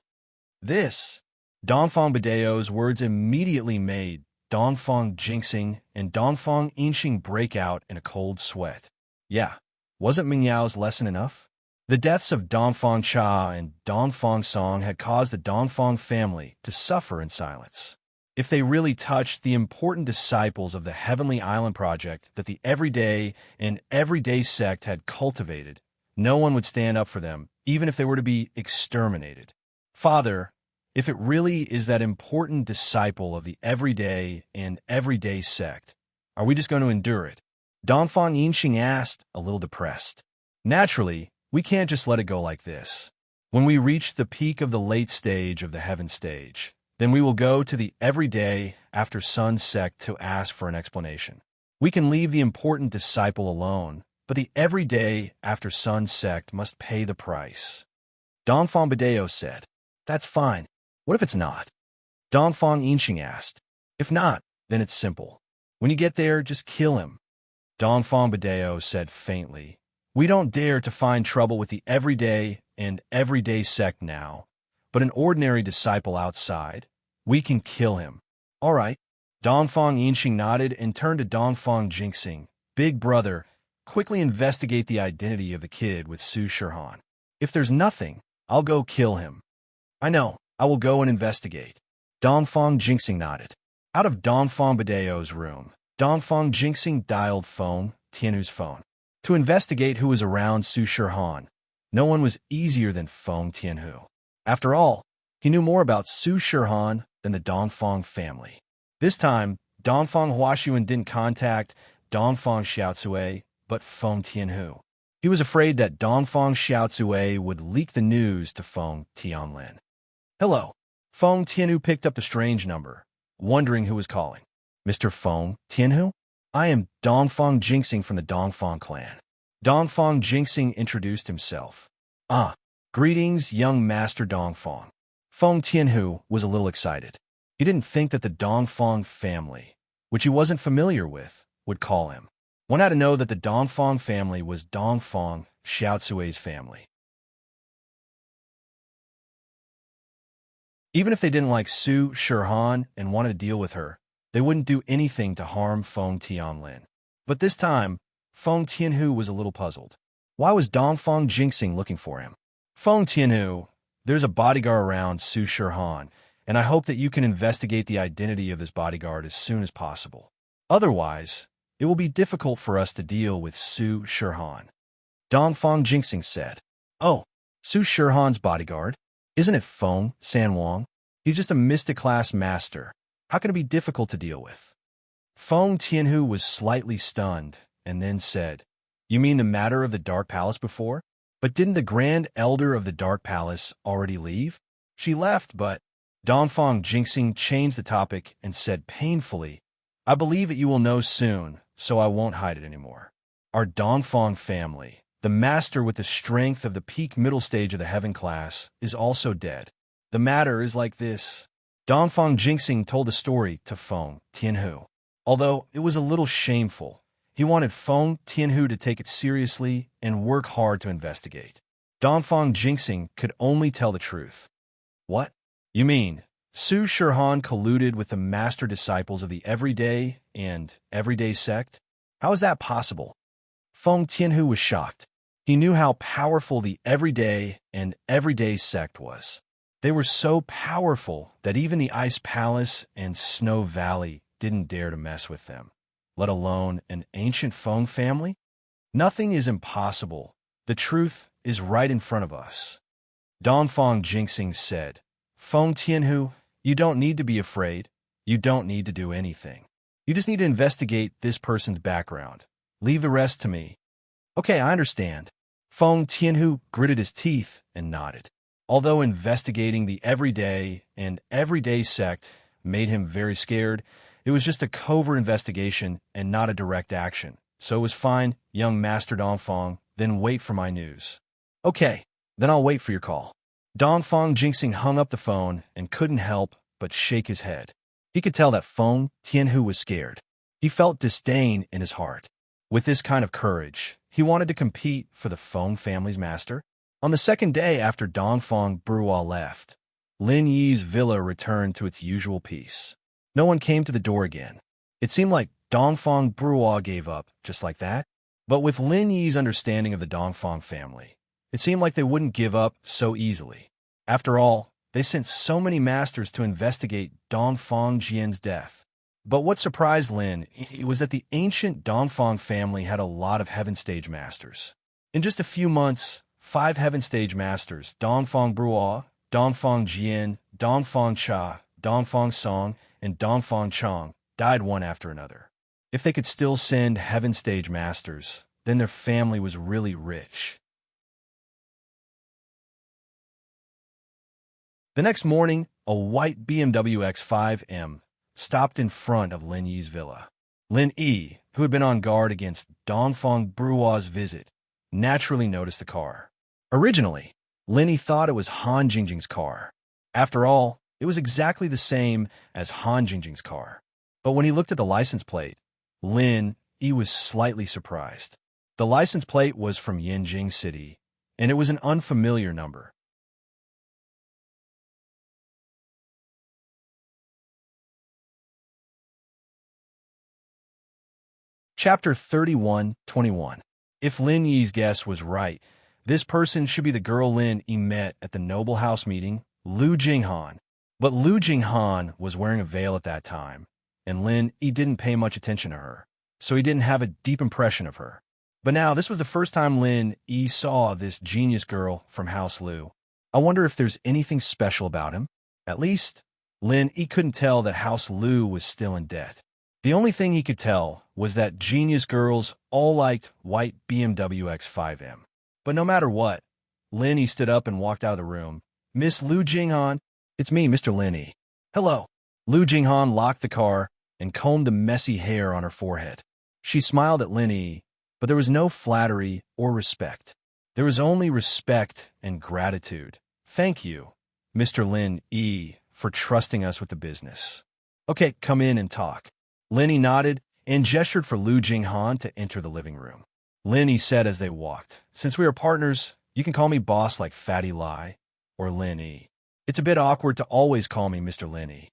This, Dongfang Badeo's words immediately made Dongfang Jinxing and Dongfang Yinxing break out in a cold sweat. Yeah, wasn't Mingyao's lesson enough? The deaths of Dongfang Cha and Dongfang Song had caused the Dongfang family to suffer in silence. If they really touched the important disciples of the Heavenly Island Project that the everyday and everyday sect had cultivated, no one would stand up for them, even if they were to be exterminated. Father, if it really is that important disciple of the everyday and everyday sect, are we just going to endure it? Dongfang Yinxing asked, a little depressed. Naturally, we can't just let it go like this. When we reach the peak of the late stage of the heaven stage, then we will go to the everyday after sun sect to ask for an explanation. We can leave the important disciple alone, but the everyday after sun sect must pay the price. Dongfang Badeo said, That's fine. What if it's not? Dongfang Yinxing asked. If not, then it's simple. When you get there, just kill him. Dongfang Badeo said faintly, We don't dare to find trouble with the everyday and everyday sect now, but an ordinary disciple outside, we can kill him. All right. Dongfang Yinxing nodded and turned to Dongfang Jinxing. Big brother, quickly investigate the identity of the kid with Su Shihan. If there's nothing, I'll go kill him. I know, I will go and investigate. Dongfang Jinxing nodded. Out of Dongfang Badeo's room, Dongfang Jinxing dialed Feng Tianhu's phone. To investigate who was around Su Shihan, no one was easier than Feng Tianhu. After all, he knew more about Su Shihan than the Dongfang family. This time, Dongfang Huaxuan didn't contact Dongfang Xiaocui, but Feng Tianhu. He was afraid that Dongfang Xiaocui would leak the news to Feng Tianlin. Hello. Feng Tianhu picked up the strange number, wondering who was calling. Mr. Feng Tianhu? I am Dongfang Jinxing from the Dongfang clan. Dongfang Jinxing introduced himself. Greetings, young Master Dongfang. Feng Tianhu was a little excited. He didn't think that the Dongfang family, which he wasn't familiar with, would call him. One had to know that the Dongfang family was Dongfang Xiaocui's family. Even if they didn't like Su Shihan and wanted to deal with her, they wouldn't do anything to harm Feng Tianlin. But this time, Feng Tianhu was a little puzzled. Why was Dongfang Jinxing looking for him? Feng Tianhu, there's a bodyguard around Su Shihan, and I hope that you can investigate the identity of this bodyguard as soon as possible. Otherwise, it will be difficult for us to deal with Su Shihan. Dongfang Jinxing said, Oh, Su Shihan's bodyguard? Isn't it Feng Sanwang? He's just a mystic class master. How can it be difficult to deal with? Feng Tianhu was slightly stunned, and then said, You mean the matter of the Dark Palace before? But didn't the Grand Elder of the Dark Palace already leave? She left, but Dongfang Jinxing changed the topic and said painfully, I believe that you will know soon, so I won't hide it anymore. Our Dongfang family, the master with the strength of the peak middle stage of the heaven class, is also dead. The matter is like this. Dongfang Jinxing told the story to Feng Tianhu. Although it was a little shameful, he wanted Feng Tianhu to take it seriously and work hard to investigate. Dongfang Jinxing could only tell the truth. What? You mean, Su Shihan colluded with the master disciples of the everyday and everyday sect? How is that possible? Feng Tianhu was shocked. He knew how powerful the everyday and everyday sect was. They were so powerful that even the Ice Palace and Snow Valley didn't dare to mess with them, let alone an ancient Feng family. Nothing is impossible. The truth is right in front of us. Dongfang Jinxing said, Feng Tianhu, you don't need to be afraid. You don't need to do anything. You just need to investigate this person's background. Leave the rest to me. Okay, I understand. Feng Tianhu gritted his teeth and nodded. Although investigating the everyday and everyday sect made him very scared, It was just a covert investigation and not a direct action. So it was fine, young Master Dongfang, then wait for my news. Okay, then I'll wait for your call. Dongfang Jingxing hung up the phone and couldn't help but shake his head. He could tell that Feng Tianhu was scared. He felt disdain in his heart. With this kind of courage, he wanted to compete for the Feng family's master. On the second day after Dongfang Brua left, Lin Yi's villa returned to its usual peace. No one came to the door again. It seemed like Dongfang Brua gave up, just like that. But with Lin Yi's understanding of the Dongfang family, it seemed like they wouldn't give up so easily. After all, they sent so many masters to investigate Dongfang Jian's death. But what surprised Lin was that the ancient Dongfang family had a lot of Heaven Stage masters. In just a few months, 5 Heaven Stage masters, Dongfang Brua, Dongfang Jian, Dongfang Cha, Dongfang Song, and Dongfang Chong, died one after another. If they could still send Heaven Stage masters, then their family was really rich. The next morning, a white BMW X5M stopped in front of Lin Yi's villa. Lin Yi, who had been on guard against Dongfang Brua's visit, naturally noticed the car. Originally, Lin Yi thought it was Han Jingjing's car. After all, it was exactly the same as Han Jingjing's car. But when he looked at the license plate, Lin Yi was slightly surprised. The license plate was from Yanjing City, and it was an unfamiliar number. Chapter 31:21. If Lin Yi's guess was right, this person should be the girl Lin Yi met at the Noble House meeting, Lu Jinghan. But Lu Jinghan was wearing a veil at that time, and Lin Yi didn't pay much attention to her, so he didn't have a deep impression of her. But now this was the first time Lin Yi saw this genius girl from House Lu. I wonder if there's anything special about him. At least, Lin Yi couldn't tell that House Lu was still in debt. The only thing he could tell was that genius girls all liked white BMW X5M. But no matter what, Lin Yi stood up and walked out of the room. "Miss Lu Jinghan, it's me, Mr. Lin Yi." "Hello." Lu Jinghan locked the car and combed the messy hair on her forehead. She smiled at Lin Yi, but there was no flattery or respect. There was only respect and gratitude. "Thank you, Mr. Lin Yi, for trusting us with the business. Okay, come in and talk." Lin Yi nodded and gestured for Lu Jinghan to enter the living room. Lin Yi said as they walked, "Since we are partners, you can call me boss like Fatty Lai or Lin Yi. It's a bit awkward to always call me Mr. Lin Yi."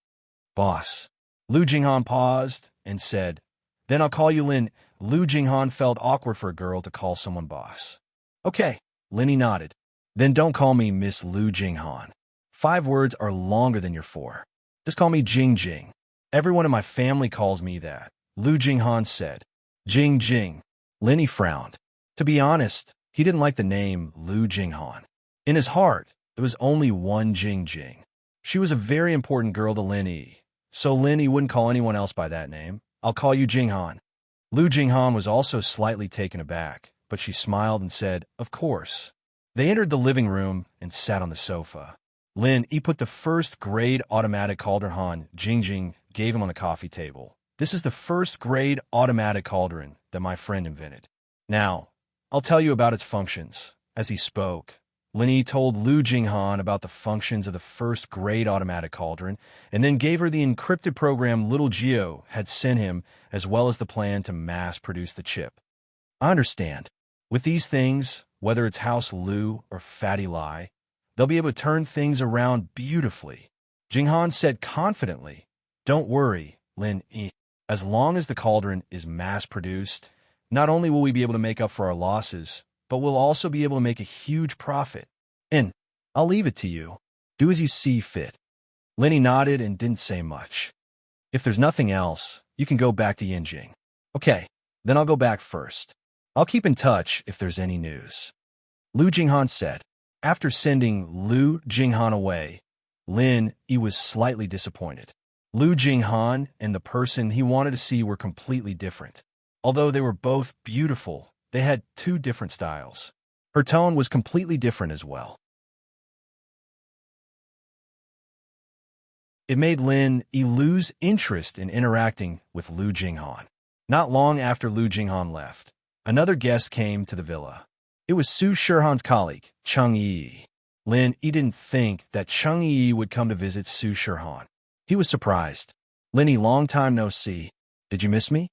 "Boss." Lu Jinghan paused and said, "Then I'll call you Lin." Lu Jinghan felt awkward for a girl to call someone boss. "Okay," Lin Yi nodded. "Then don't call me Miss Lu Jinghan. 5 words are longer than your 4. Just call me Jing Jing. Everyone in my family calls me that," Lu Jinghan said. "Jing Jing." Lin Yi frowned. To be honest, he didn't like the name Lu Jinghan. In his heart, there was only one Jing Jing. She was a very important girl to Lin Yi, so Lin Yi wouldn't call anyone else by that name. "I'll call you Jinghan." Lu Jinghan was also slightly taken aback, but she smiled and said, "Of course." They entered the living room and sat on the sofa. Lin Yi put the first-grade automatic cauldron Han Jingjing gave him on the coffee table. "This is the first-grade automatic cauldron that my friend invented. Now, I'll tell you about its functions." As he spoke, Lin Yi told Lu Jinghan about the functions of the first-grade automatic cauldron, and then gave her the encrypted program Little Geo had sent him, as well as the plan to mass-produce the chip. "I understand. With these things, whether it's House Lu or Fatty Lai, they'll be able to turn things around beautifully," Jinghan said confidently. "Don't worry, Lin Yi. As long as the cauldron is mass-produced, not only will we be able to make up for our losses, but we'll also be able to make a huge profit. And I'll leave it to you. Do as you see fit." Lin Yi nodded and didn't say much. "If there's nothing else, you can go back to Yinjing." "Okay, then I'll go back first. I'll keep in touch if there's any news," Lu Jinghan said. After sending Lu Jinghan away, Lin Yi was slightly disappointed. Lu Jinghan and the person he wanted to see were completely different. Although they were both beautiful, they had 2 different styles. Her tone was completely different as well. It made Lin Yi lose interest in interacting with Lu Jinghan. Not long after Lu Jinghan left, another guest came to the villa. It was Su Shihan's colleague, Cheng Yi. Lin Yi didn't think that Cheng Yi would come to visit Su Shihan. He was surprised. "Lin Yi, long time no see. Did you miss me?"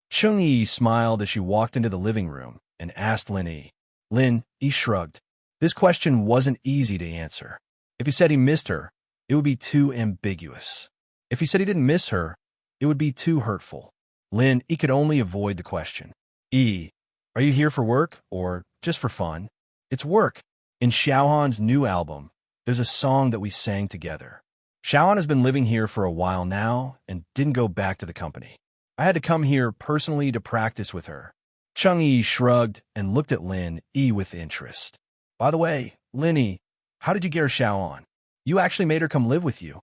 Cheng Yi smiled as she walked into the living room and asked Lin Yi. Lin Yi shrugged. This question wasn't easy to answer. If he said he missed her, it would be too ambiguous. If he said he didn't miss her, it would be too hurtful. Lin Yi could only avoid the question. "Yi, are you here for work or just for fun?" "It's work." In Xiaohan's new album, there's a song that we sang together. Xiaohan has been living here for a while now and didn't go back to the company. I had to come here personally to practice with her. Cheng Yi shrugged and looked at Lin Yi with interest. "By the way, Lin Yi, how did you get her Xiaohan? You actually made her come live with you."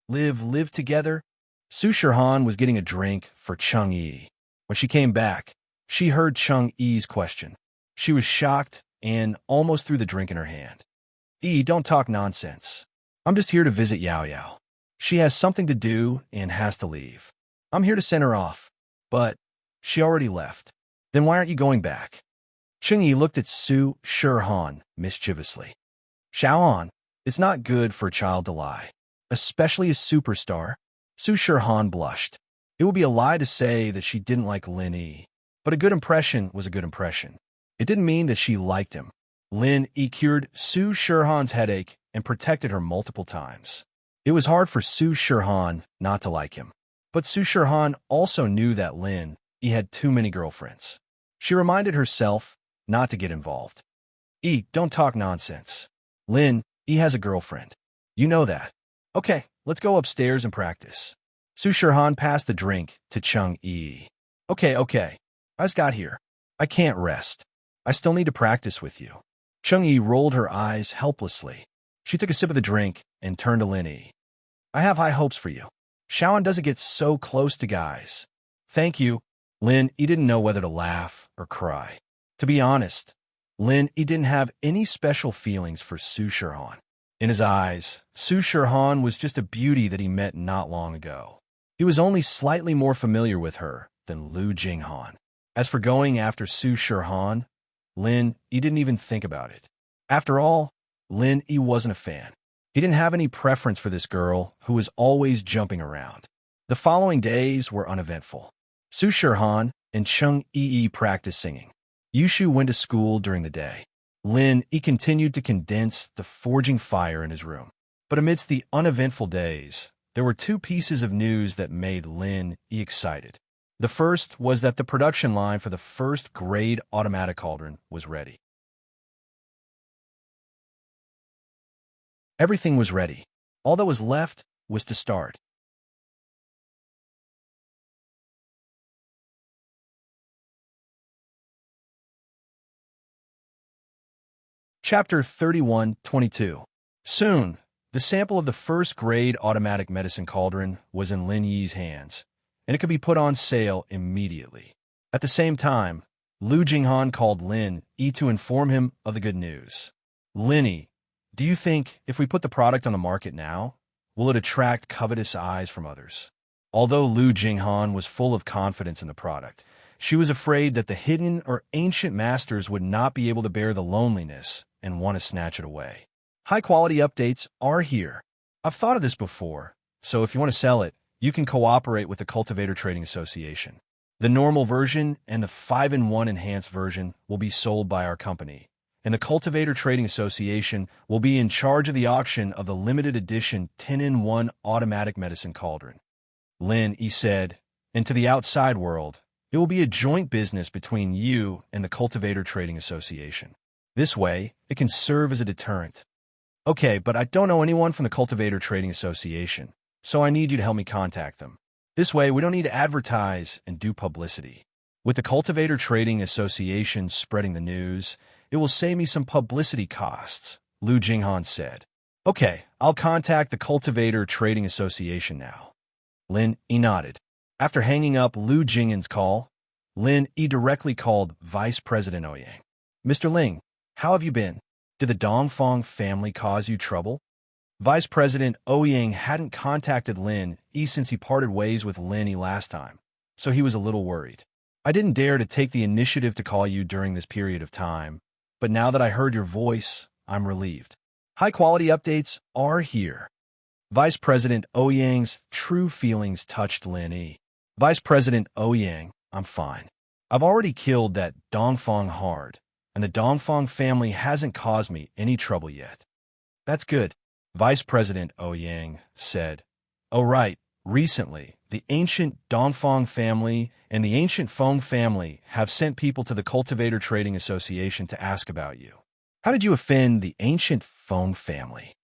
Live together? Su Shihan was getting a drink for Cheng Yi. When she came back, she heard Cheng Yi's question. She was shocked and almost threw the drink in her hand. "Yi, don't talk nonsense. I'm just here to visit Yao Yao. She has something to do and has to leave. I'm here to send her off, but she already left. Then why aren't you going back?" Cheng Yi looked at Su Shihan mischievously. "Xiaohan, it's not good for a child to lie, especially a superstar." Su Shihan blushed. It would be a lie to say that she didn't like Lin Yi, but a good impression was a good impression. It didn't mean that she liked him. Lin Yi cured Su Shihan's headache and protected her multiple times. It was hard for Su Shihan not to like him. But Su Shihan also knew that Lin Yi had too many girlfriends. She reminded herself not to get involved. "Yi, don't talk nonsense. Lin Yi has a girlfriend. You know that. Okay, let's go upstairs and practice." Su Shihan passed the drink to Cheng Yi. Okay, I just got here. I can't rest. I still need to practice with you." Cheng Yi rolled her eyes helplessly. She took a sip of the drink and turned to Lin Yi. "I have high hopes for you. Xiaohan doesn't get so close to guys." "Thank you." Lin Yi didn't know whether to laugh or cry. To be honest, Lin Yi didn't have any special feelings for Su Shihan. In his eyes, Su Shihan was just a beauty that he met not long ago. He was only slightly more familiar with her than Lu Jinghan. As for going after Su Shihan, Lin Yi didn't even think about it. After all, Lin Yi wasn't a fan. He didn't have any preference for this girl who was always jumping around. The following days were uneventful. Su Shihan and Cheng Yi practiced singing. Yushu went to school during the day. Lin Yi continued to condense the forging fire in his room. But amidst the uneventful days, there were two pieces of news that made Lin Yi excited. The first was that the production line for the first-grade automatic cauldron was ready. Everything was ready. All that was left was to start. Chapter 31-22. Soon, the sample of the first-grade automatic medicine cauldron was in Lin Yi's hands, and it could be put on sale immediately. At the same time, Lu Jinghan called Lin Yi to inform him of the good news. "Lin Yi, do you think if we put the product on the market now, will it attract covetous eyes from others?" Although Lu Jinghan was full of confidence in the product, she was afraid that the hidden or ancient masters would not be able to bear the loneliness and want to snatch it away. High-quality updates are here. I've thought of this before, so if you want to sell it, you can cooperate with the Cultivator Trading Association. The normal version and the 5-in-1 enhanced version will be sold by our company, and the Cultivator Trading Association will be in charge of the auction of the limited edition 10-in-1 automatic medicine cauldron. Lin Yi said, and to the outside world, it will be a joint business between you and the Cultivator Trading Association. This way, it can serve as a deterrent. Okay, but I don't know anyone from the Cultivator Trading Association, so I need you to help me contact them. This way, we don't need to advertise and do publicity. With the Cultivator Trading Association spreading the news, it will save me some publicity costs, Lu Jinghan said. Okay, I'll contact the Cultivator Trading Association now. Lin Yi nodded. After hanging up Lu Jinghan's call, Lin Yi directly called Vice President Ouyang. "Mr. Ling, how have you been? Did the Dongfang family cause you trouble?" Vice President Ouyang hadn't contacted Lin Yi since he parted ways with Lin Yi last time, so he was a little worried. I didn't dare to take the initiative to call you during this period of time, but now that I heard your voice, I'm relieved. High-quality updates are here. Vice President Ouyang's true feelings touched Lin Yi. Vice President Ouyang, I'm fine. I've already killed that Dongfang hard, and the Dongfang family hasn't caused me any trouble yet. That's good, Vice President Ouyang said. Oh right, recently, the ancient Dongfang family and the ancient Feng family have sent people to the Cultivator Trading Association to ask about you. How did you offend the ancient Feng family?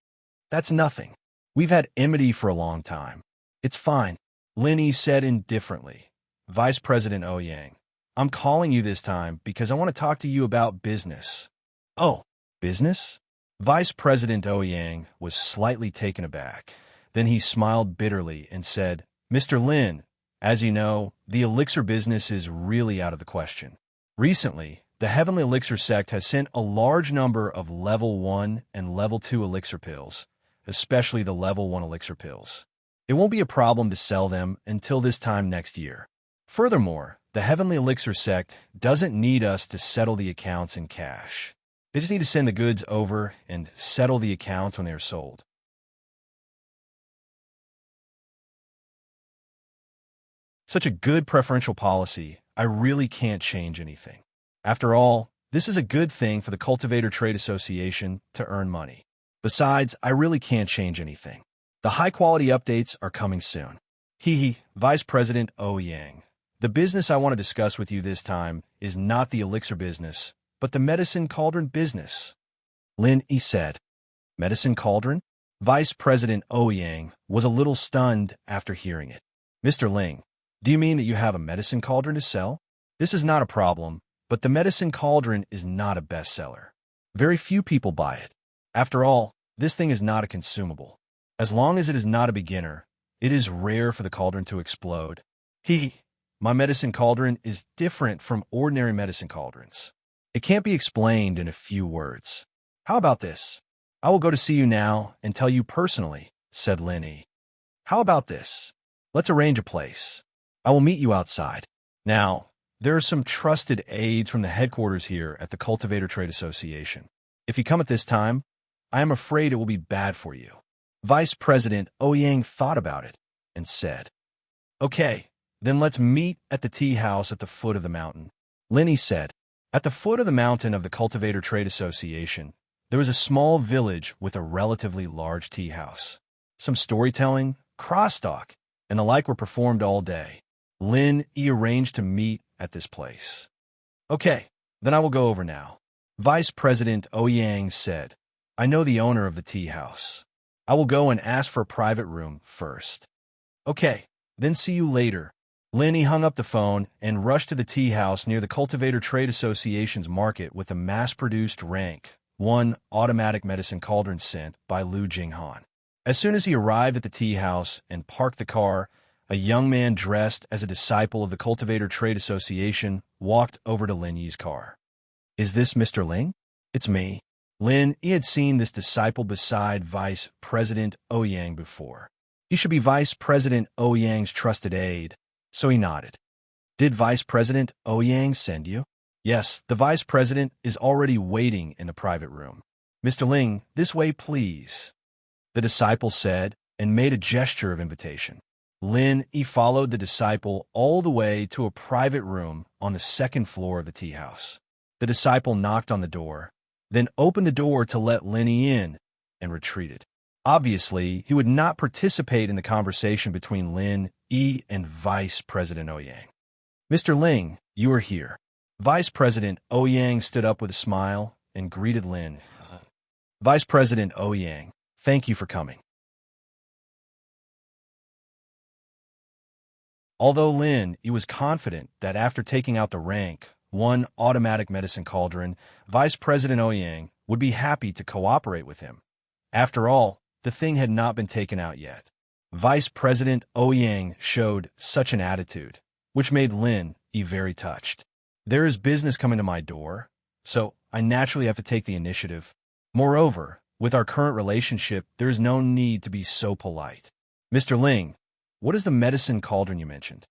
That's nothing. We've had enmity for a long time. It's fine, Lin Yi said indifferently. Vice President Ouyang, I'm calling you this time because I want to talk to you about business. Oh, business? Vice President Ouyang was slightly taken aback. Then he smiled bitterly and said, Mr. Lin, as you know, the elixir business is really out of the question. Recently, the Heavenly Elixir sect has sent a large number of Level 1 and Level 2 elixir pills, especially the Level 1 elixir pills. It won't be a problem to sell them until this time next year. Furthermore, the Heavenly Elixir sect doesn't need us to settle the accounts in cash. They just need to send the goods over and settle the accounts when they are sold. Such a good preferential policy, I really can't change anything. After all, this is a good thing for the Cultivator Trade Association to earn money. Besides, I really can't change anything. The high-quality updates are coming soon. Vice President Ouyang. The business I want to discuss with you this time is not the elixir business, but the medicine cauldron business. Lin Yi said. Medicine cauldron? Vice President Ouyang was a little stunned after hearing it. Mr. Ling, do you mean that you have a medicine cauldron to sell? This is not a problem, but the medicine cauldron is not a bestseller. Very few people buy it. After all, this thing is not a consumable. As long as it is not a beginner, it is rare for the cauldron to explode. My medicine cauldron is different from ordinary medicine cauldrons. It can't be explained in a few words. How about this? I will go to see you now and tell you personally, said Lin Yi. How about this? Let's arrange a place. I will meet you outside. Now, there are some trusted aides from the headquarters here at the Cultivator Trade Association. If you come at this time, I am afraid it will be bad for you. Vice President Ouyang thought about it and said, Okay, then let's meet at the tea house at the foot of the mountain. Lin Yi said, At the foot of the mountain of the Cultivator Trade Association, there was a small village with a relatively large tea house. Some storytelling, crosstalk, and the like were performed all day. Lin Yi arranged to meet at this place. Okay, then I will go over now. Vice President Ouyang said, I know the owner of the tea house. I will go and ask for a private room first. Okay, then see you later. Lin Yi hung up the phone and rushed to the tea house near the Cultivator Trade Association's market with a mass-produced rank 1 automatic medicine cauldron sent by Lu Jinghan. As soon as he arrived at the tea house and parked the car, a young man dressed as a disciple of the Cultivator Trade Association walked over to Lin Yi's car. Is this Mr. Ling? It's me. Lin Yi had seen this disciple beside Vice President Ouyang before. He should be Vice President Ouyang's trusted aide, so he nodded. Did Vice President Ouyang send you? Yes, the Vice President is already waiting in the private room. Mr. Ling, this way, please, the disciple said and made a gesture of invitation. Lin Yi followed the disciple all the way to a private room on the second floor of the tea house. The disciple knocked on the door, then opened the door to let Lin Yi in, and retreated. Obviously, he would not participate in the conversation between Lin Yi and Vice President Ouyang. Mr. Ling, you are here. Vice President Ouyang stood up with a smile and greeted Lin. Vice President Ouyang, thank you for coming. Although Lin Yi was confident that after taking out the rank 1 automatic medicine cauldron, Vice President Ouyang would be happy to cooperate with him. After all, the thing had not been taken out yet. Vice President Ouyang showed such an attitude, which made Lin Yi very touched. There is business coming to my door, so I naturally have to take the initiative. Moreover, With our current relationship, there is no need to be so polite. Mr. Ling, what is the medicine cauldron you mentioned?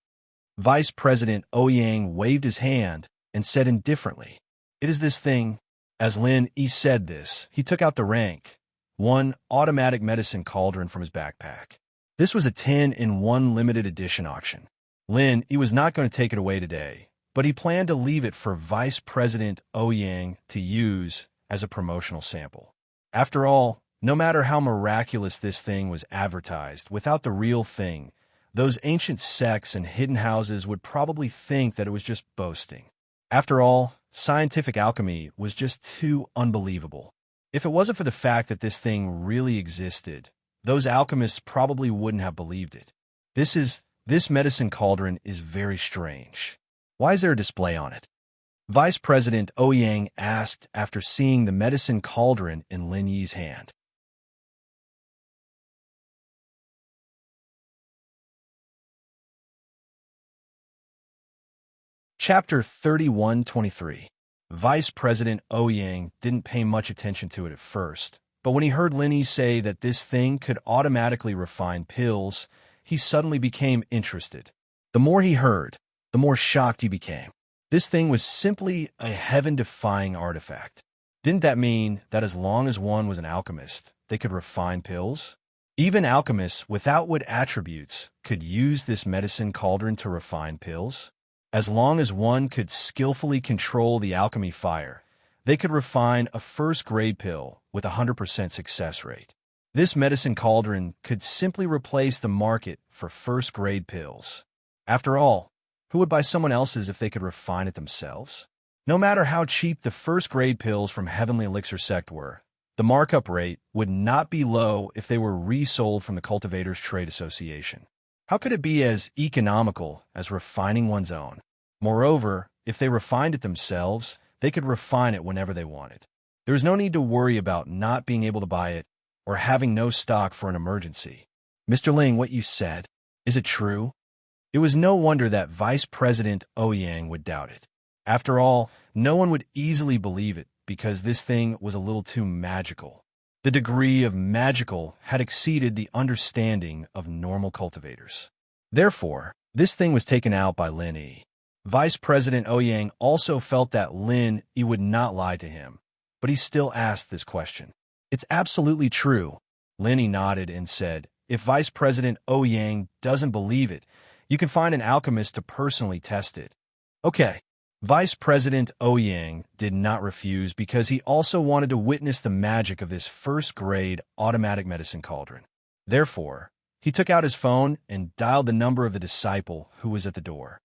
Vice President Ouyang waved his hand and said indifferently, "It is this thing." As Lin Yi said this, he took out the rank one automatic medicine cauldron from his backpack. This was a 10-in-1 limited edition auction. Lin Yi was not going to take it away today, but he planned to leave it for Vice President Ouyang to use as a promotional sample. After all, no matter how miraculous this thing was advertised, without the real thing, those ancient sects and hidden houses would probably think that it was just boasting. After all, scientific alchemy was just too unbelievable. If it wasn't for the fact that this thing really existed, those alchemists probably wouldn't have believed it. This medicine cauldron is very strange. Why is there a display on it? Vice President Ouyang asked after seeing the medicine cauldron in Lin Yi's hand. Chapter 31-23. Vice President Ouyang didn't pay much attention to it at first, but when he heard Lin Yi say that this thing could automatically refine pills, he suddenly became interested. The more he heard, the more shocked he became. This thing was simply a heaven-defying artifact. Didn't that mean that as long as one was an alchemist, they could refine pills? Even alchemists without wood attributes could use this medicine cauldron to refine pills? As long as one could skillfully control the alchemy fire, they could refine a first-grade pill with a 100% success rate. This medicine cauldron could simply replace the market for first-grade pills. After all, who would buy someone else's if they could refine it themselves? No matter how cheap the first-grade pills from Heavenly Elixir Sect were, the markup rate would not be low if they were resold from the Cultivators Trade Association. How could it be as economical as refining one's own? Moreover, if they refined it themselves, they could refine it whenever they wanted. There is no need to worry about not being able to buy it or having no stock for an emergency. Mr. Ling, what you said, is it true? It was no wonder that Vice President Ouyang would doubt it. After all, no one would easily believe it because this thing was a little too magical. The degree of magical had exceeded the understanding of normal cultivators. Therefore, this thing was taken out by Lin Yi. Vice President Ouyang also felt that Lin Yi would not lie to him, but he still asked this question. It's absolutely true. Lin Yi nodded and said, if Vice President Ouyang doesn't believe it, you can find an alchemist to personally test it. Okay. Vice President Ouyang did not refuse because he also wanted to witness the magic of this first-grade automatic medicine cauldron. Therefore, he took out his phone and dialed the number of the disciple who was at the door.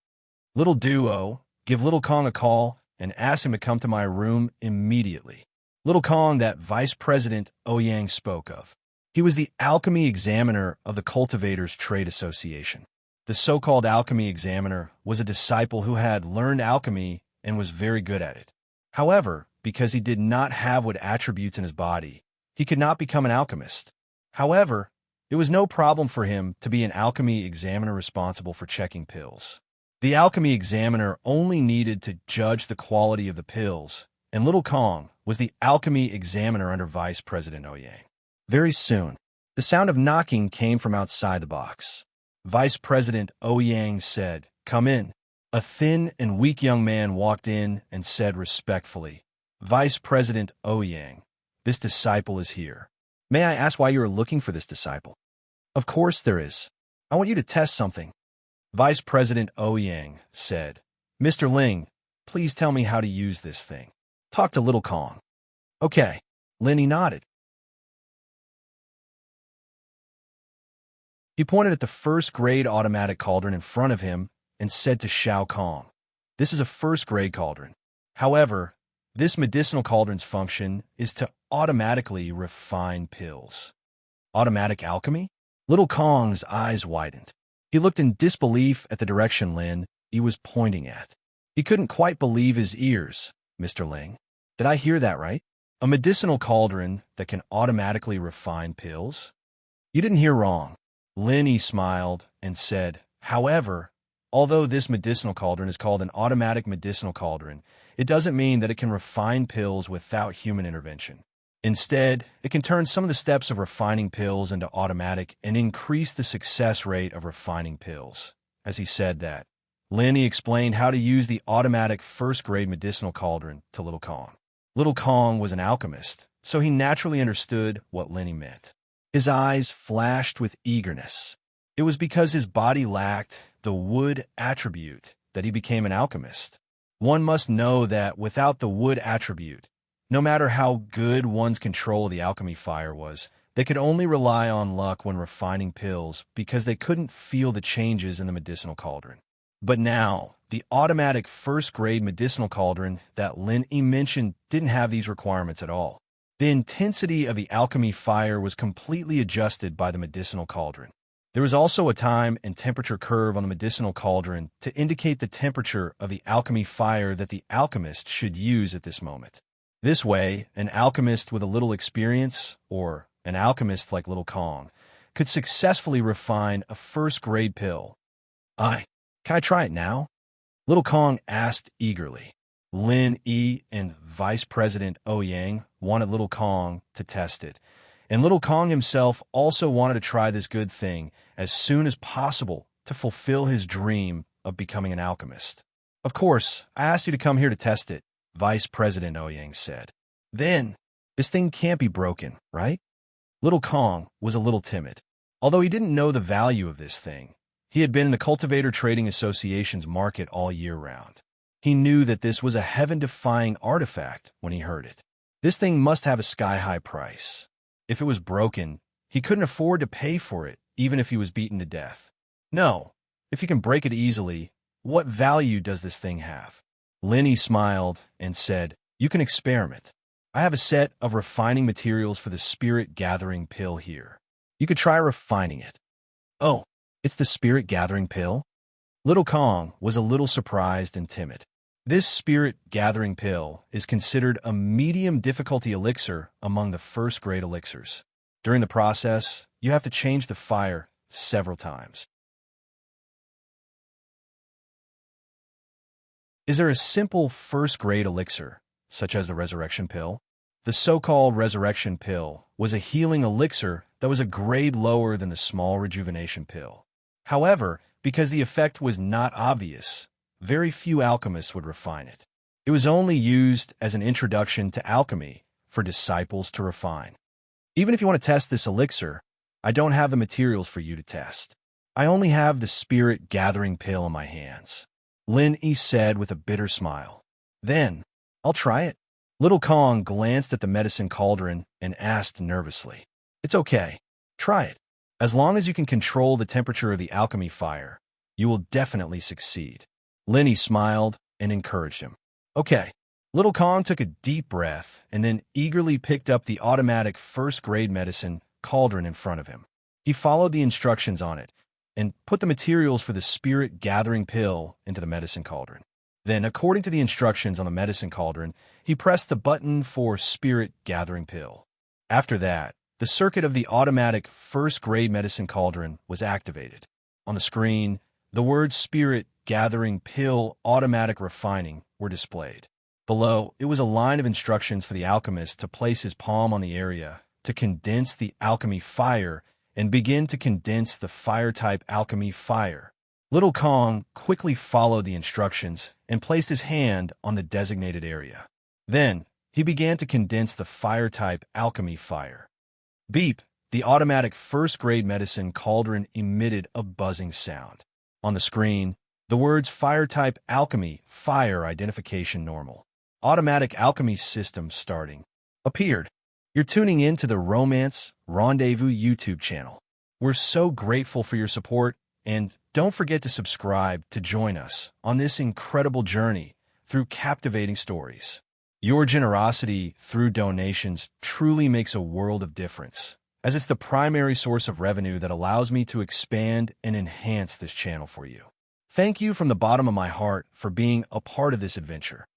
Little Duo, give Little Kong a call and ask him to come to my room immediately. Little Kong that Vice President Ouyang spoke of. He was the alchemy examiner of the Cultivators Trade Association. The so-called alchemy examiner was a disciple who had learned alchemy and was very good at it. However, because he did not have wood attributes in his body, he could not become an alchemist. However, it was no problem for him to be an alchemy examiner responsible for checking pills. The alchemy examiner only needed to judge the quality of the pills, and Little Kong was the alchemy examiner under Vice President Ouyang. Very soon, the sound of knocking came from outside the box. Vice President Ouyang said, "Come in." A thin and weak young man walked in and said respectfully, "Vice President Ouyang, this disciple is here. May I ask why you are looking for this disciple?" "Of course there is. I want you to test something." Vice President Ouyang said, "Mr. Ling, please tell me how to use this thing. Talk to Little Kong." "Okay." Lin Yi nodded. He pointed at the first-grade automatic cauldron in front of him and said to Shao Kong, "This is a first-grade cauldron. However, this medicinal cauldron's function is to automatically refine pills." Automatic alchemy? Little Kong's eyes widened. He looked in disbelief at the direction Lin Yi was pointing at. He couldn't quite believe his ears. "Mr. Ling, did I hear that right? A medicinal cauldron that can automatically refine pills?" "You didn't hear wrong." Lin Yi smiled and said, "However, although this medicinal cauldron is called an automatic medicinal cauldron, it doesn't mean that it can refine pills without human intervention. Instead, it can turn some of the steps of refining pills into automatic and increase the success rate of refining pills. As he said that, Lenny explained how to use the automatic first-grade medicinal cauldron to Little Kong. Little Kong was an alchemist, so he naturally understood what Lenny meant. His eyes flashed with eagerness. It was because his body lacked the wood attribute that he became an alchemist. One must know that without the wood attribute, no matter how good one's control of the alchemy fire was, they could only rely on luck when refining pills because they couldn't feel the changes in the medicinal cauldron. But now, the automatic first-grade medicinal cauldron that Lenny mentioned didn't have these requirements at all. The intensity of the alchemy fire was completely adjusted by the medicinal cauldron. There was also a time and temperature curve on the medicinal cauldron to indicate the temperature of the alchemy fire that the alchemist should use at this moment. This way, an alchemist with a little experience, or an alchemist like Little Kong, could successfully refine a first-grade pill. Can I try it now? Little Kong asked eagerly. Lin Yi and Vice President Ouyang wanted Little Kong to test it, and Little Kong himself also wanted to try this good thing as soon as possible to fulfill his dream of becoming an alchemist. Of course, I asked you to come here to test it, Vice President Ouyang said. Then, this thing can't be broken, right? Little Kong was a little timid. Although he didn't know the value of this thing, he had been in the Cultivator Trading Association's market all year round. He knew that this was a heaven-defying artifact when he heard it. This thing must have a sky-high price. If it was broken, he couldn't afford to pay for it, even if he was beaten to death. No, if you can break it easily, what value does this thing have? Lenny smiled and said, "You can experiment. I have a set of refining materials for the spirit-gathering pill here. You could try refining it." "Oh, it's the spirit-gathering pill?" Little Kong was a little surprised and timid. This spirit-gathering pill is considered a medium difficulty elixir among the first-grade elixirs. During the process, you have to change the fire several times. Is there a simple first-grade elixir, such as the resurrection pill? The so-called resurrection pill was a healing elixir that was a grade lower than the small rejuvenation pill. However, because the effect was not obvious, very few alchemists would refine it. It was only used as an introduction to alchemy for disciples to refine. Even if you want to test this elixir, I don't have the materials for you to test. I only have the spirit-gathering pill in my hands, Lin Yi said with a bitter smile. Then, I'll try it. Little Kong glanced at the medicine cauldron and asked nervously, "It's okay. Try it. As long as you can control the temperature of the alchemy fire, you will definitely succeed." Lenny smiled and encouraged him. "Okay." Little Kong took a deep breath and then eagerly picked up the automatic first-grade medicine cauldron in front of him. He followed the instructions on it and put the materials for the spirit-gathering pill into the medicine cauldron. Then, according to the instructions on the medicine cauldron, he pressed the button for spirit-gathering pill. After that, the circuit of the automatic first-grade medicine cauldron was activated. On the screen, the words spirit-gathering pill automatic refining were displayed. Below, it was a line of instructions for the alchemist to place his palm on the area to condense the alchemy fire and begin to condense the fire-type alchemy fire. Little Kong quickly followed the instructions and placed his hand on the designated area. Then, he began to condense the fire-type alchemy fire. Beep! The automatic first-grade medicine cauldron emitted a buzzing sound. On the screen, the words fire-type alchemy, fire identification normal, automatic alchemy system starting appeared. You're tuning in to the Romance Rendezvous YouTube channel. We're so grateful for your support, and don't forget to subscribe to join us on this incredible journey through captivating stories. Your generosity through donations truly makes a world of difference, as it's the primary source of revenue that allows me to expand and enhance this channel for you. Thank you from the bottom of my heart for being a part of this adventure.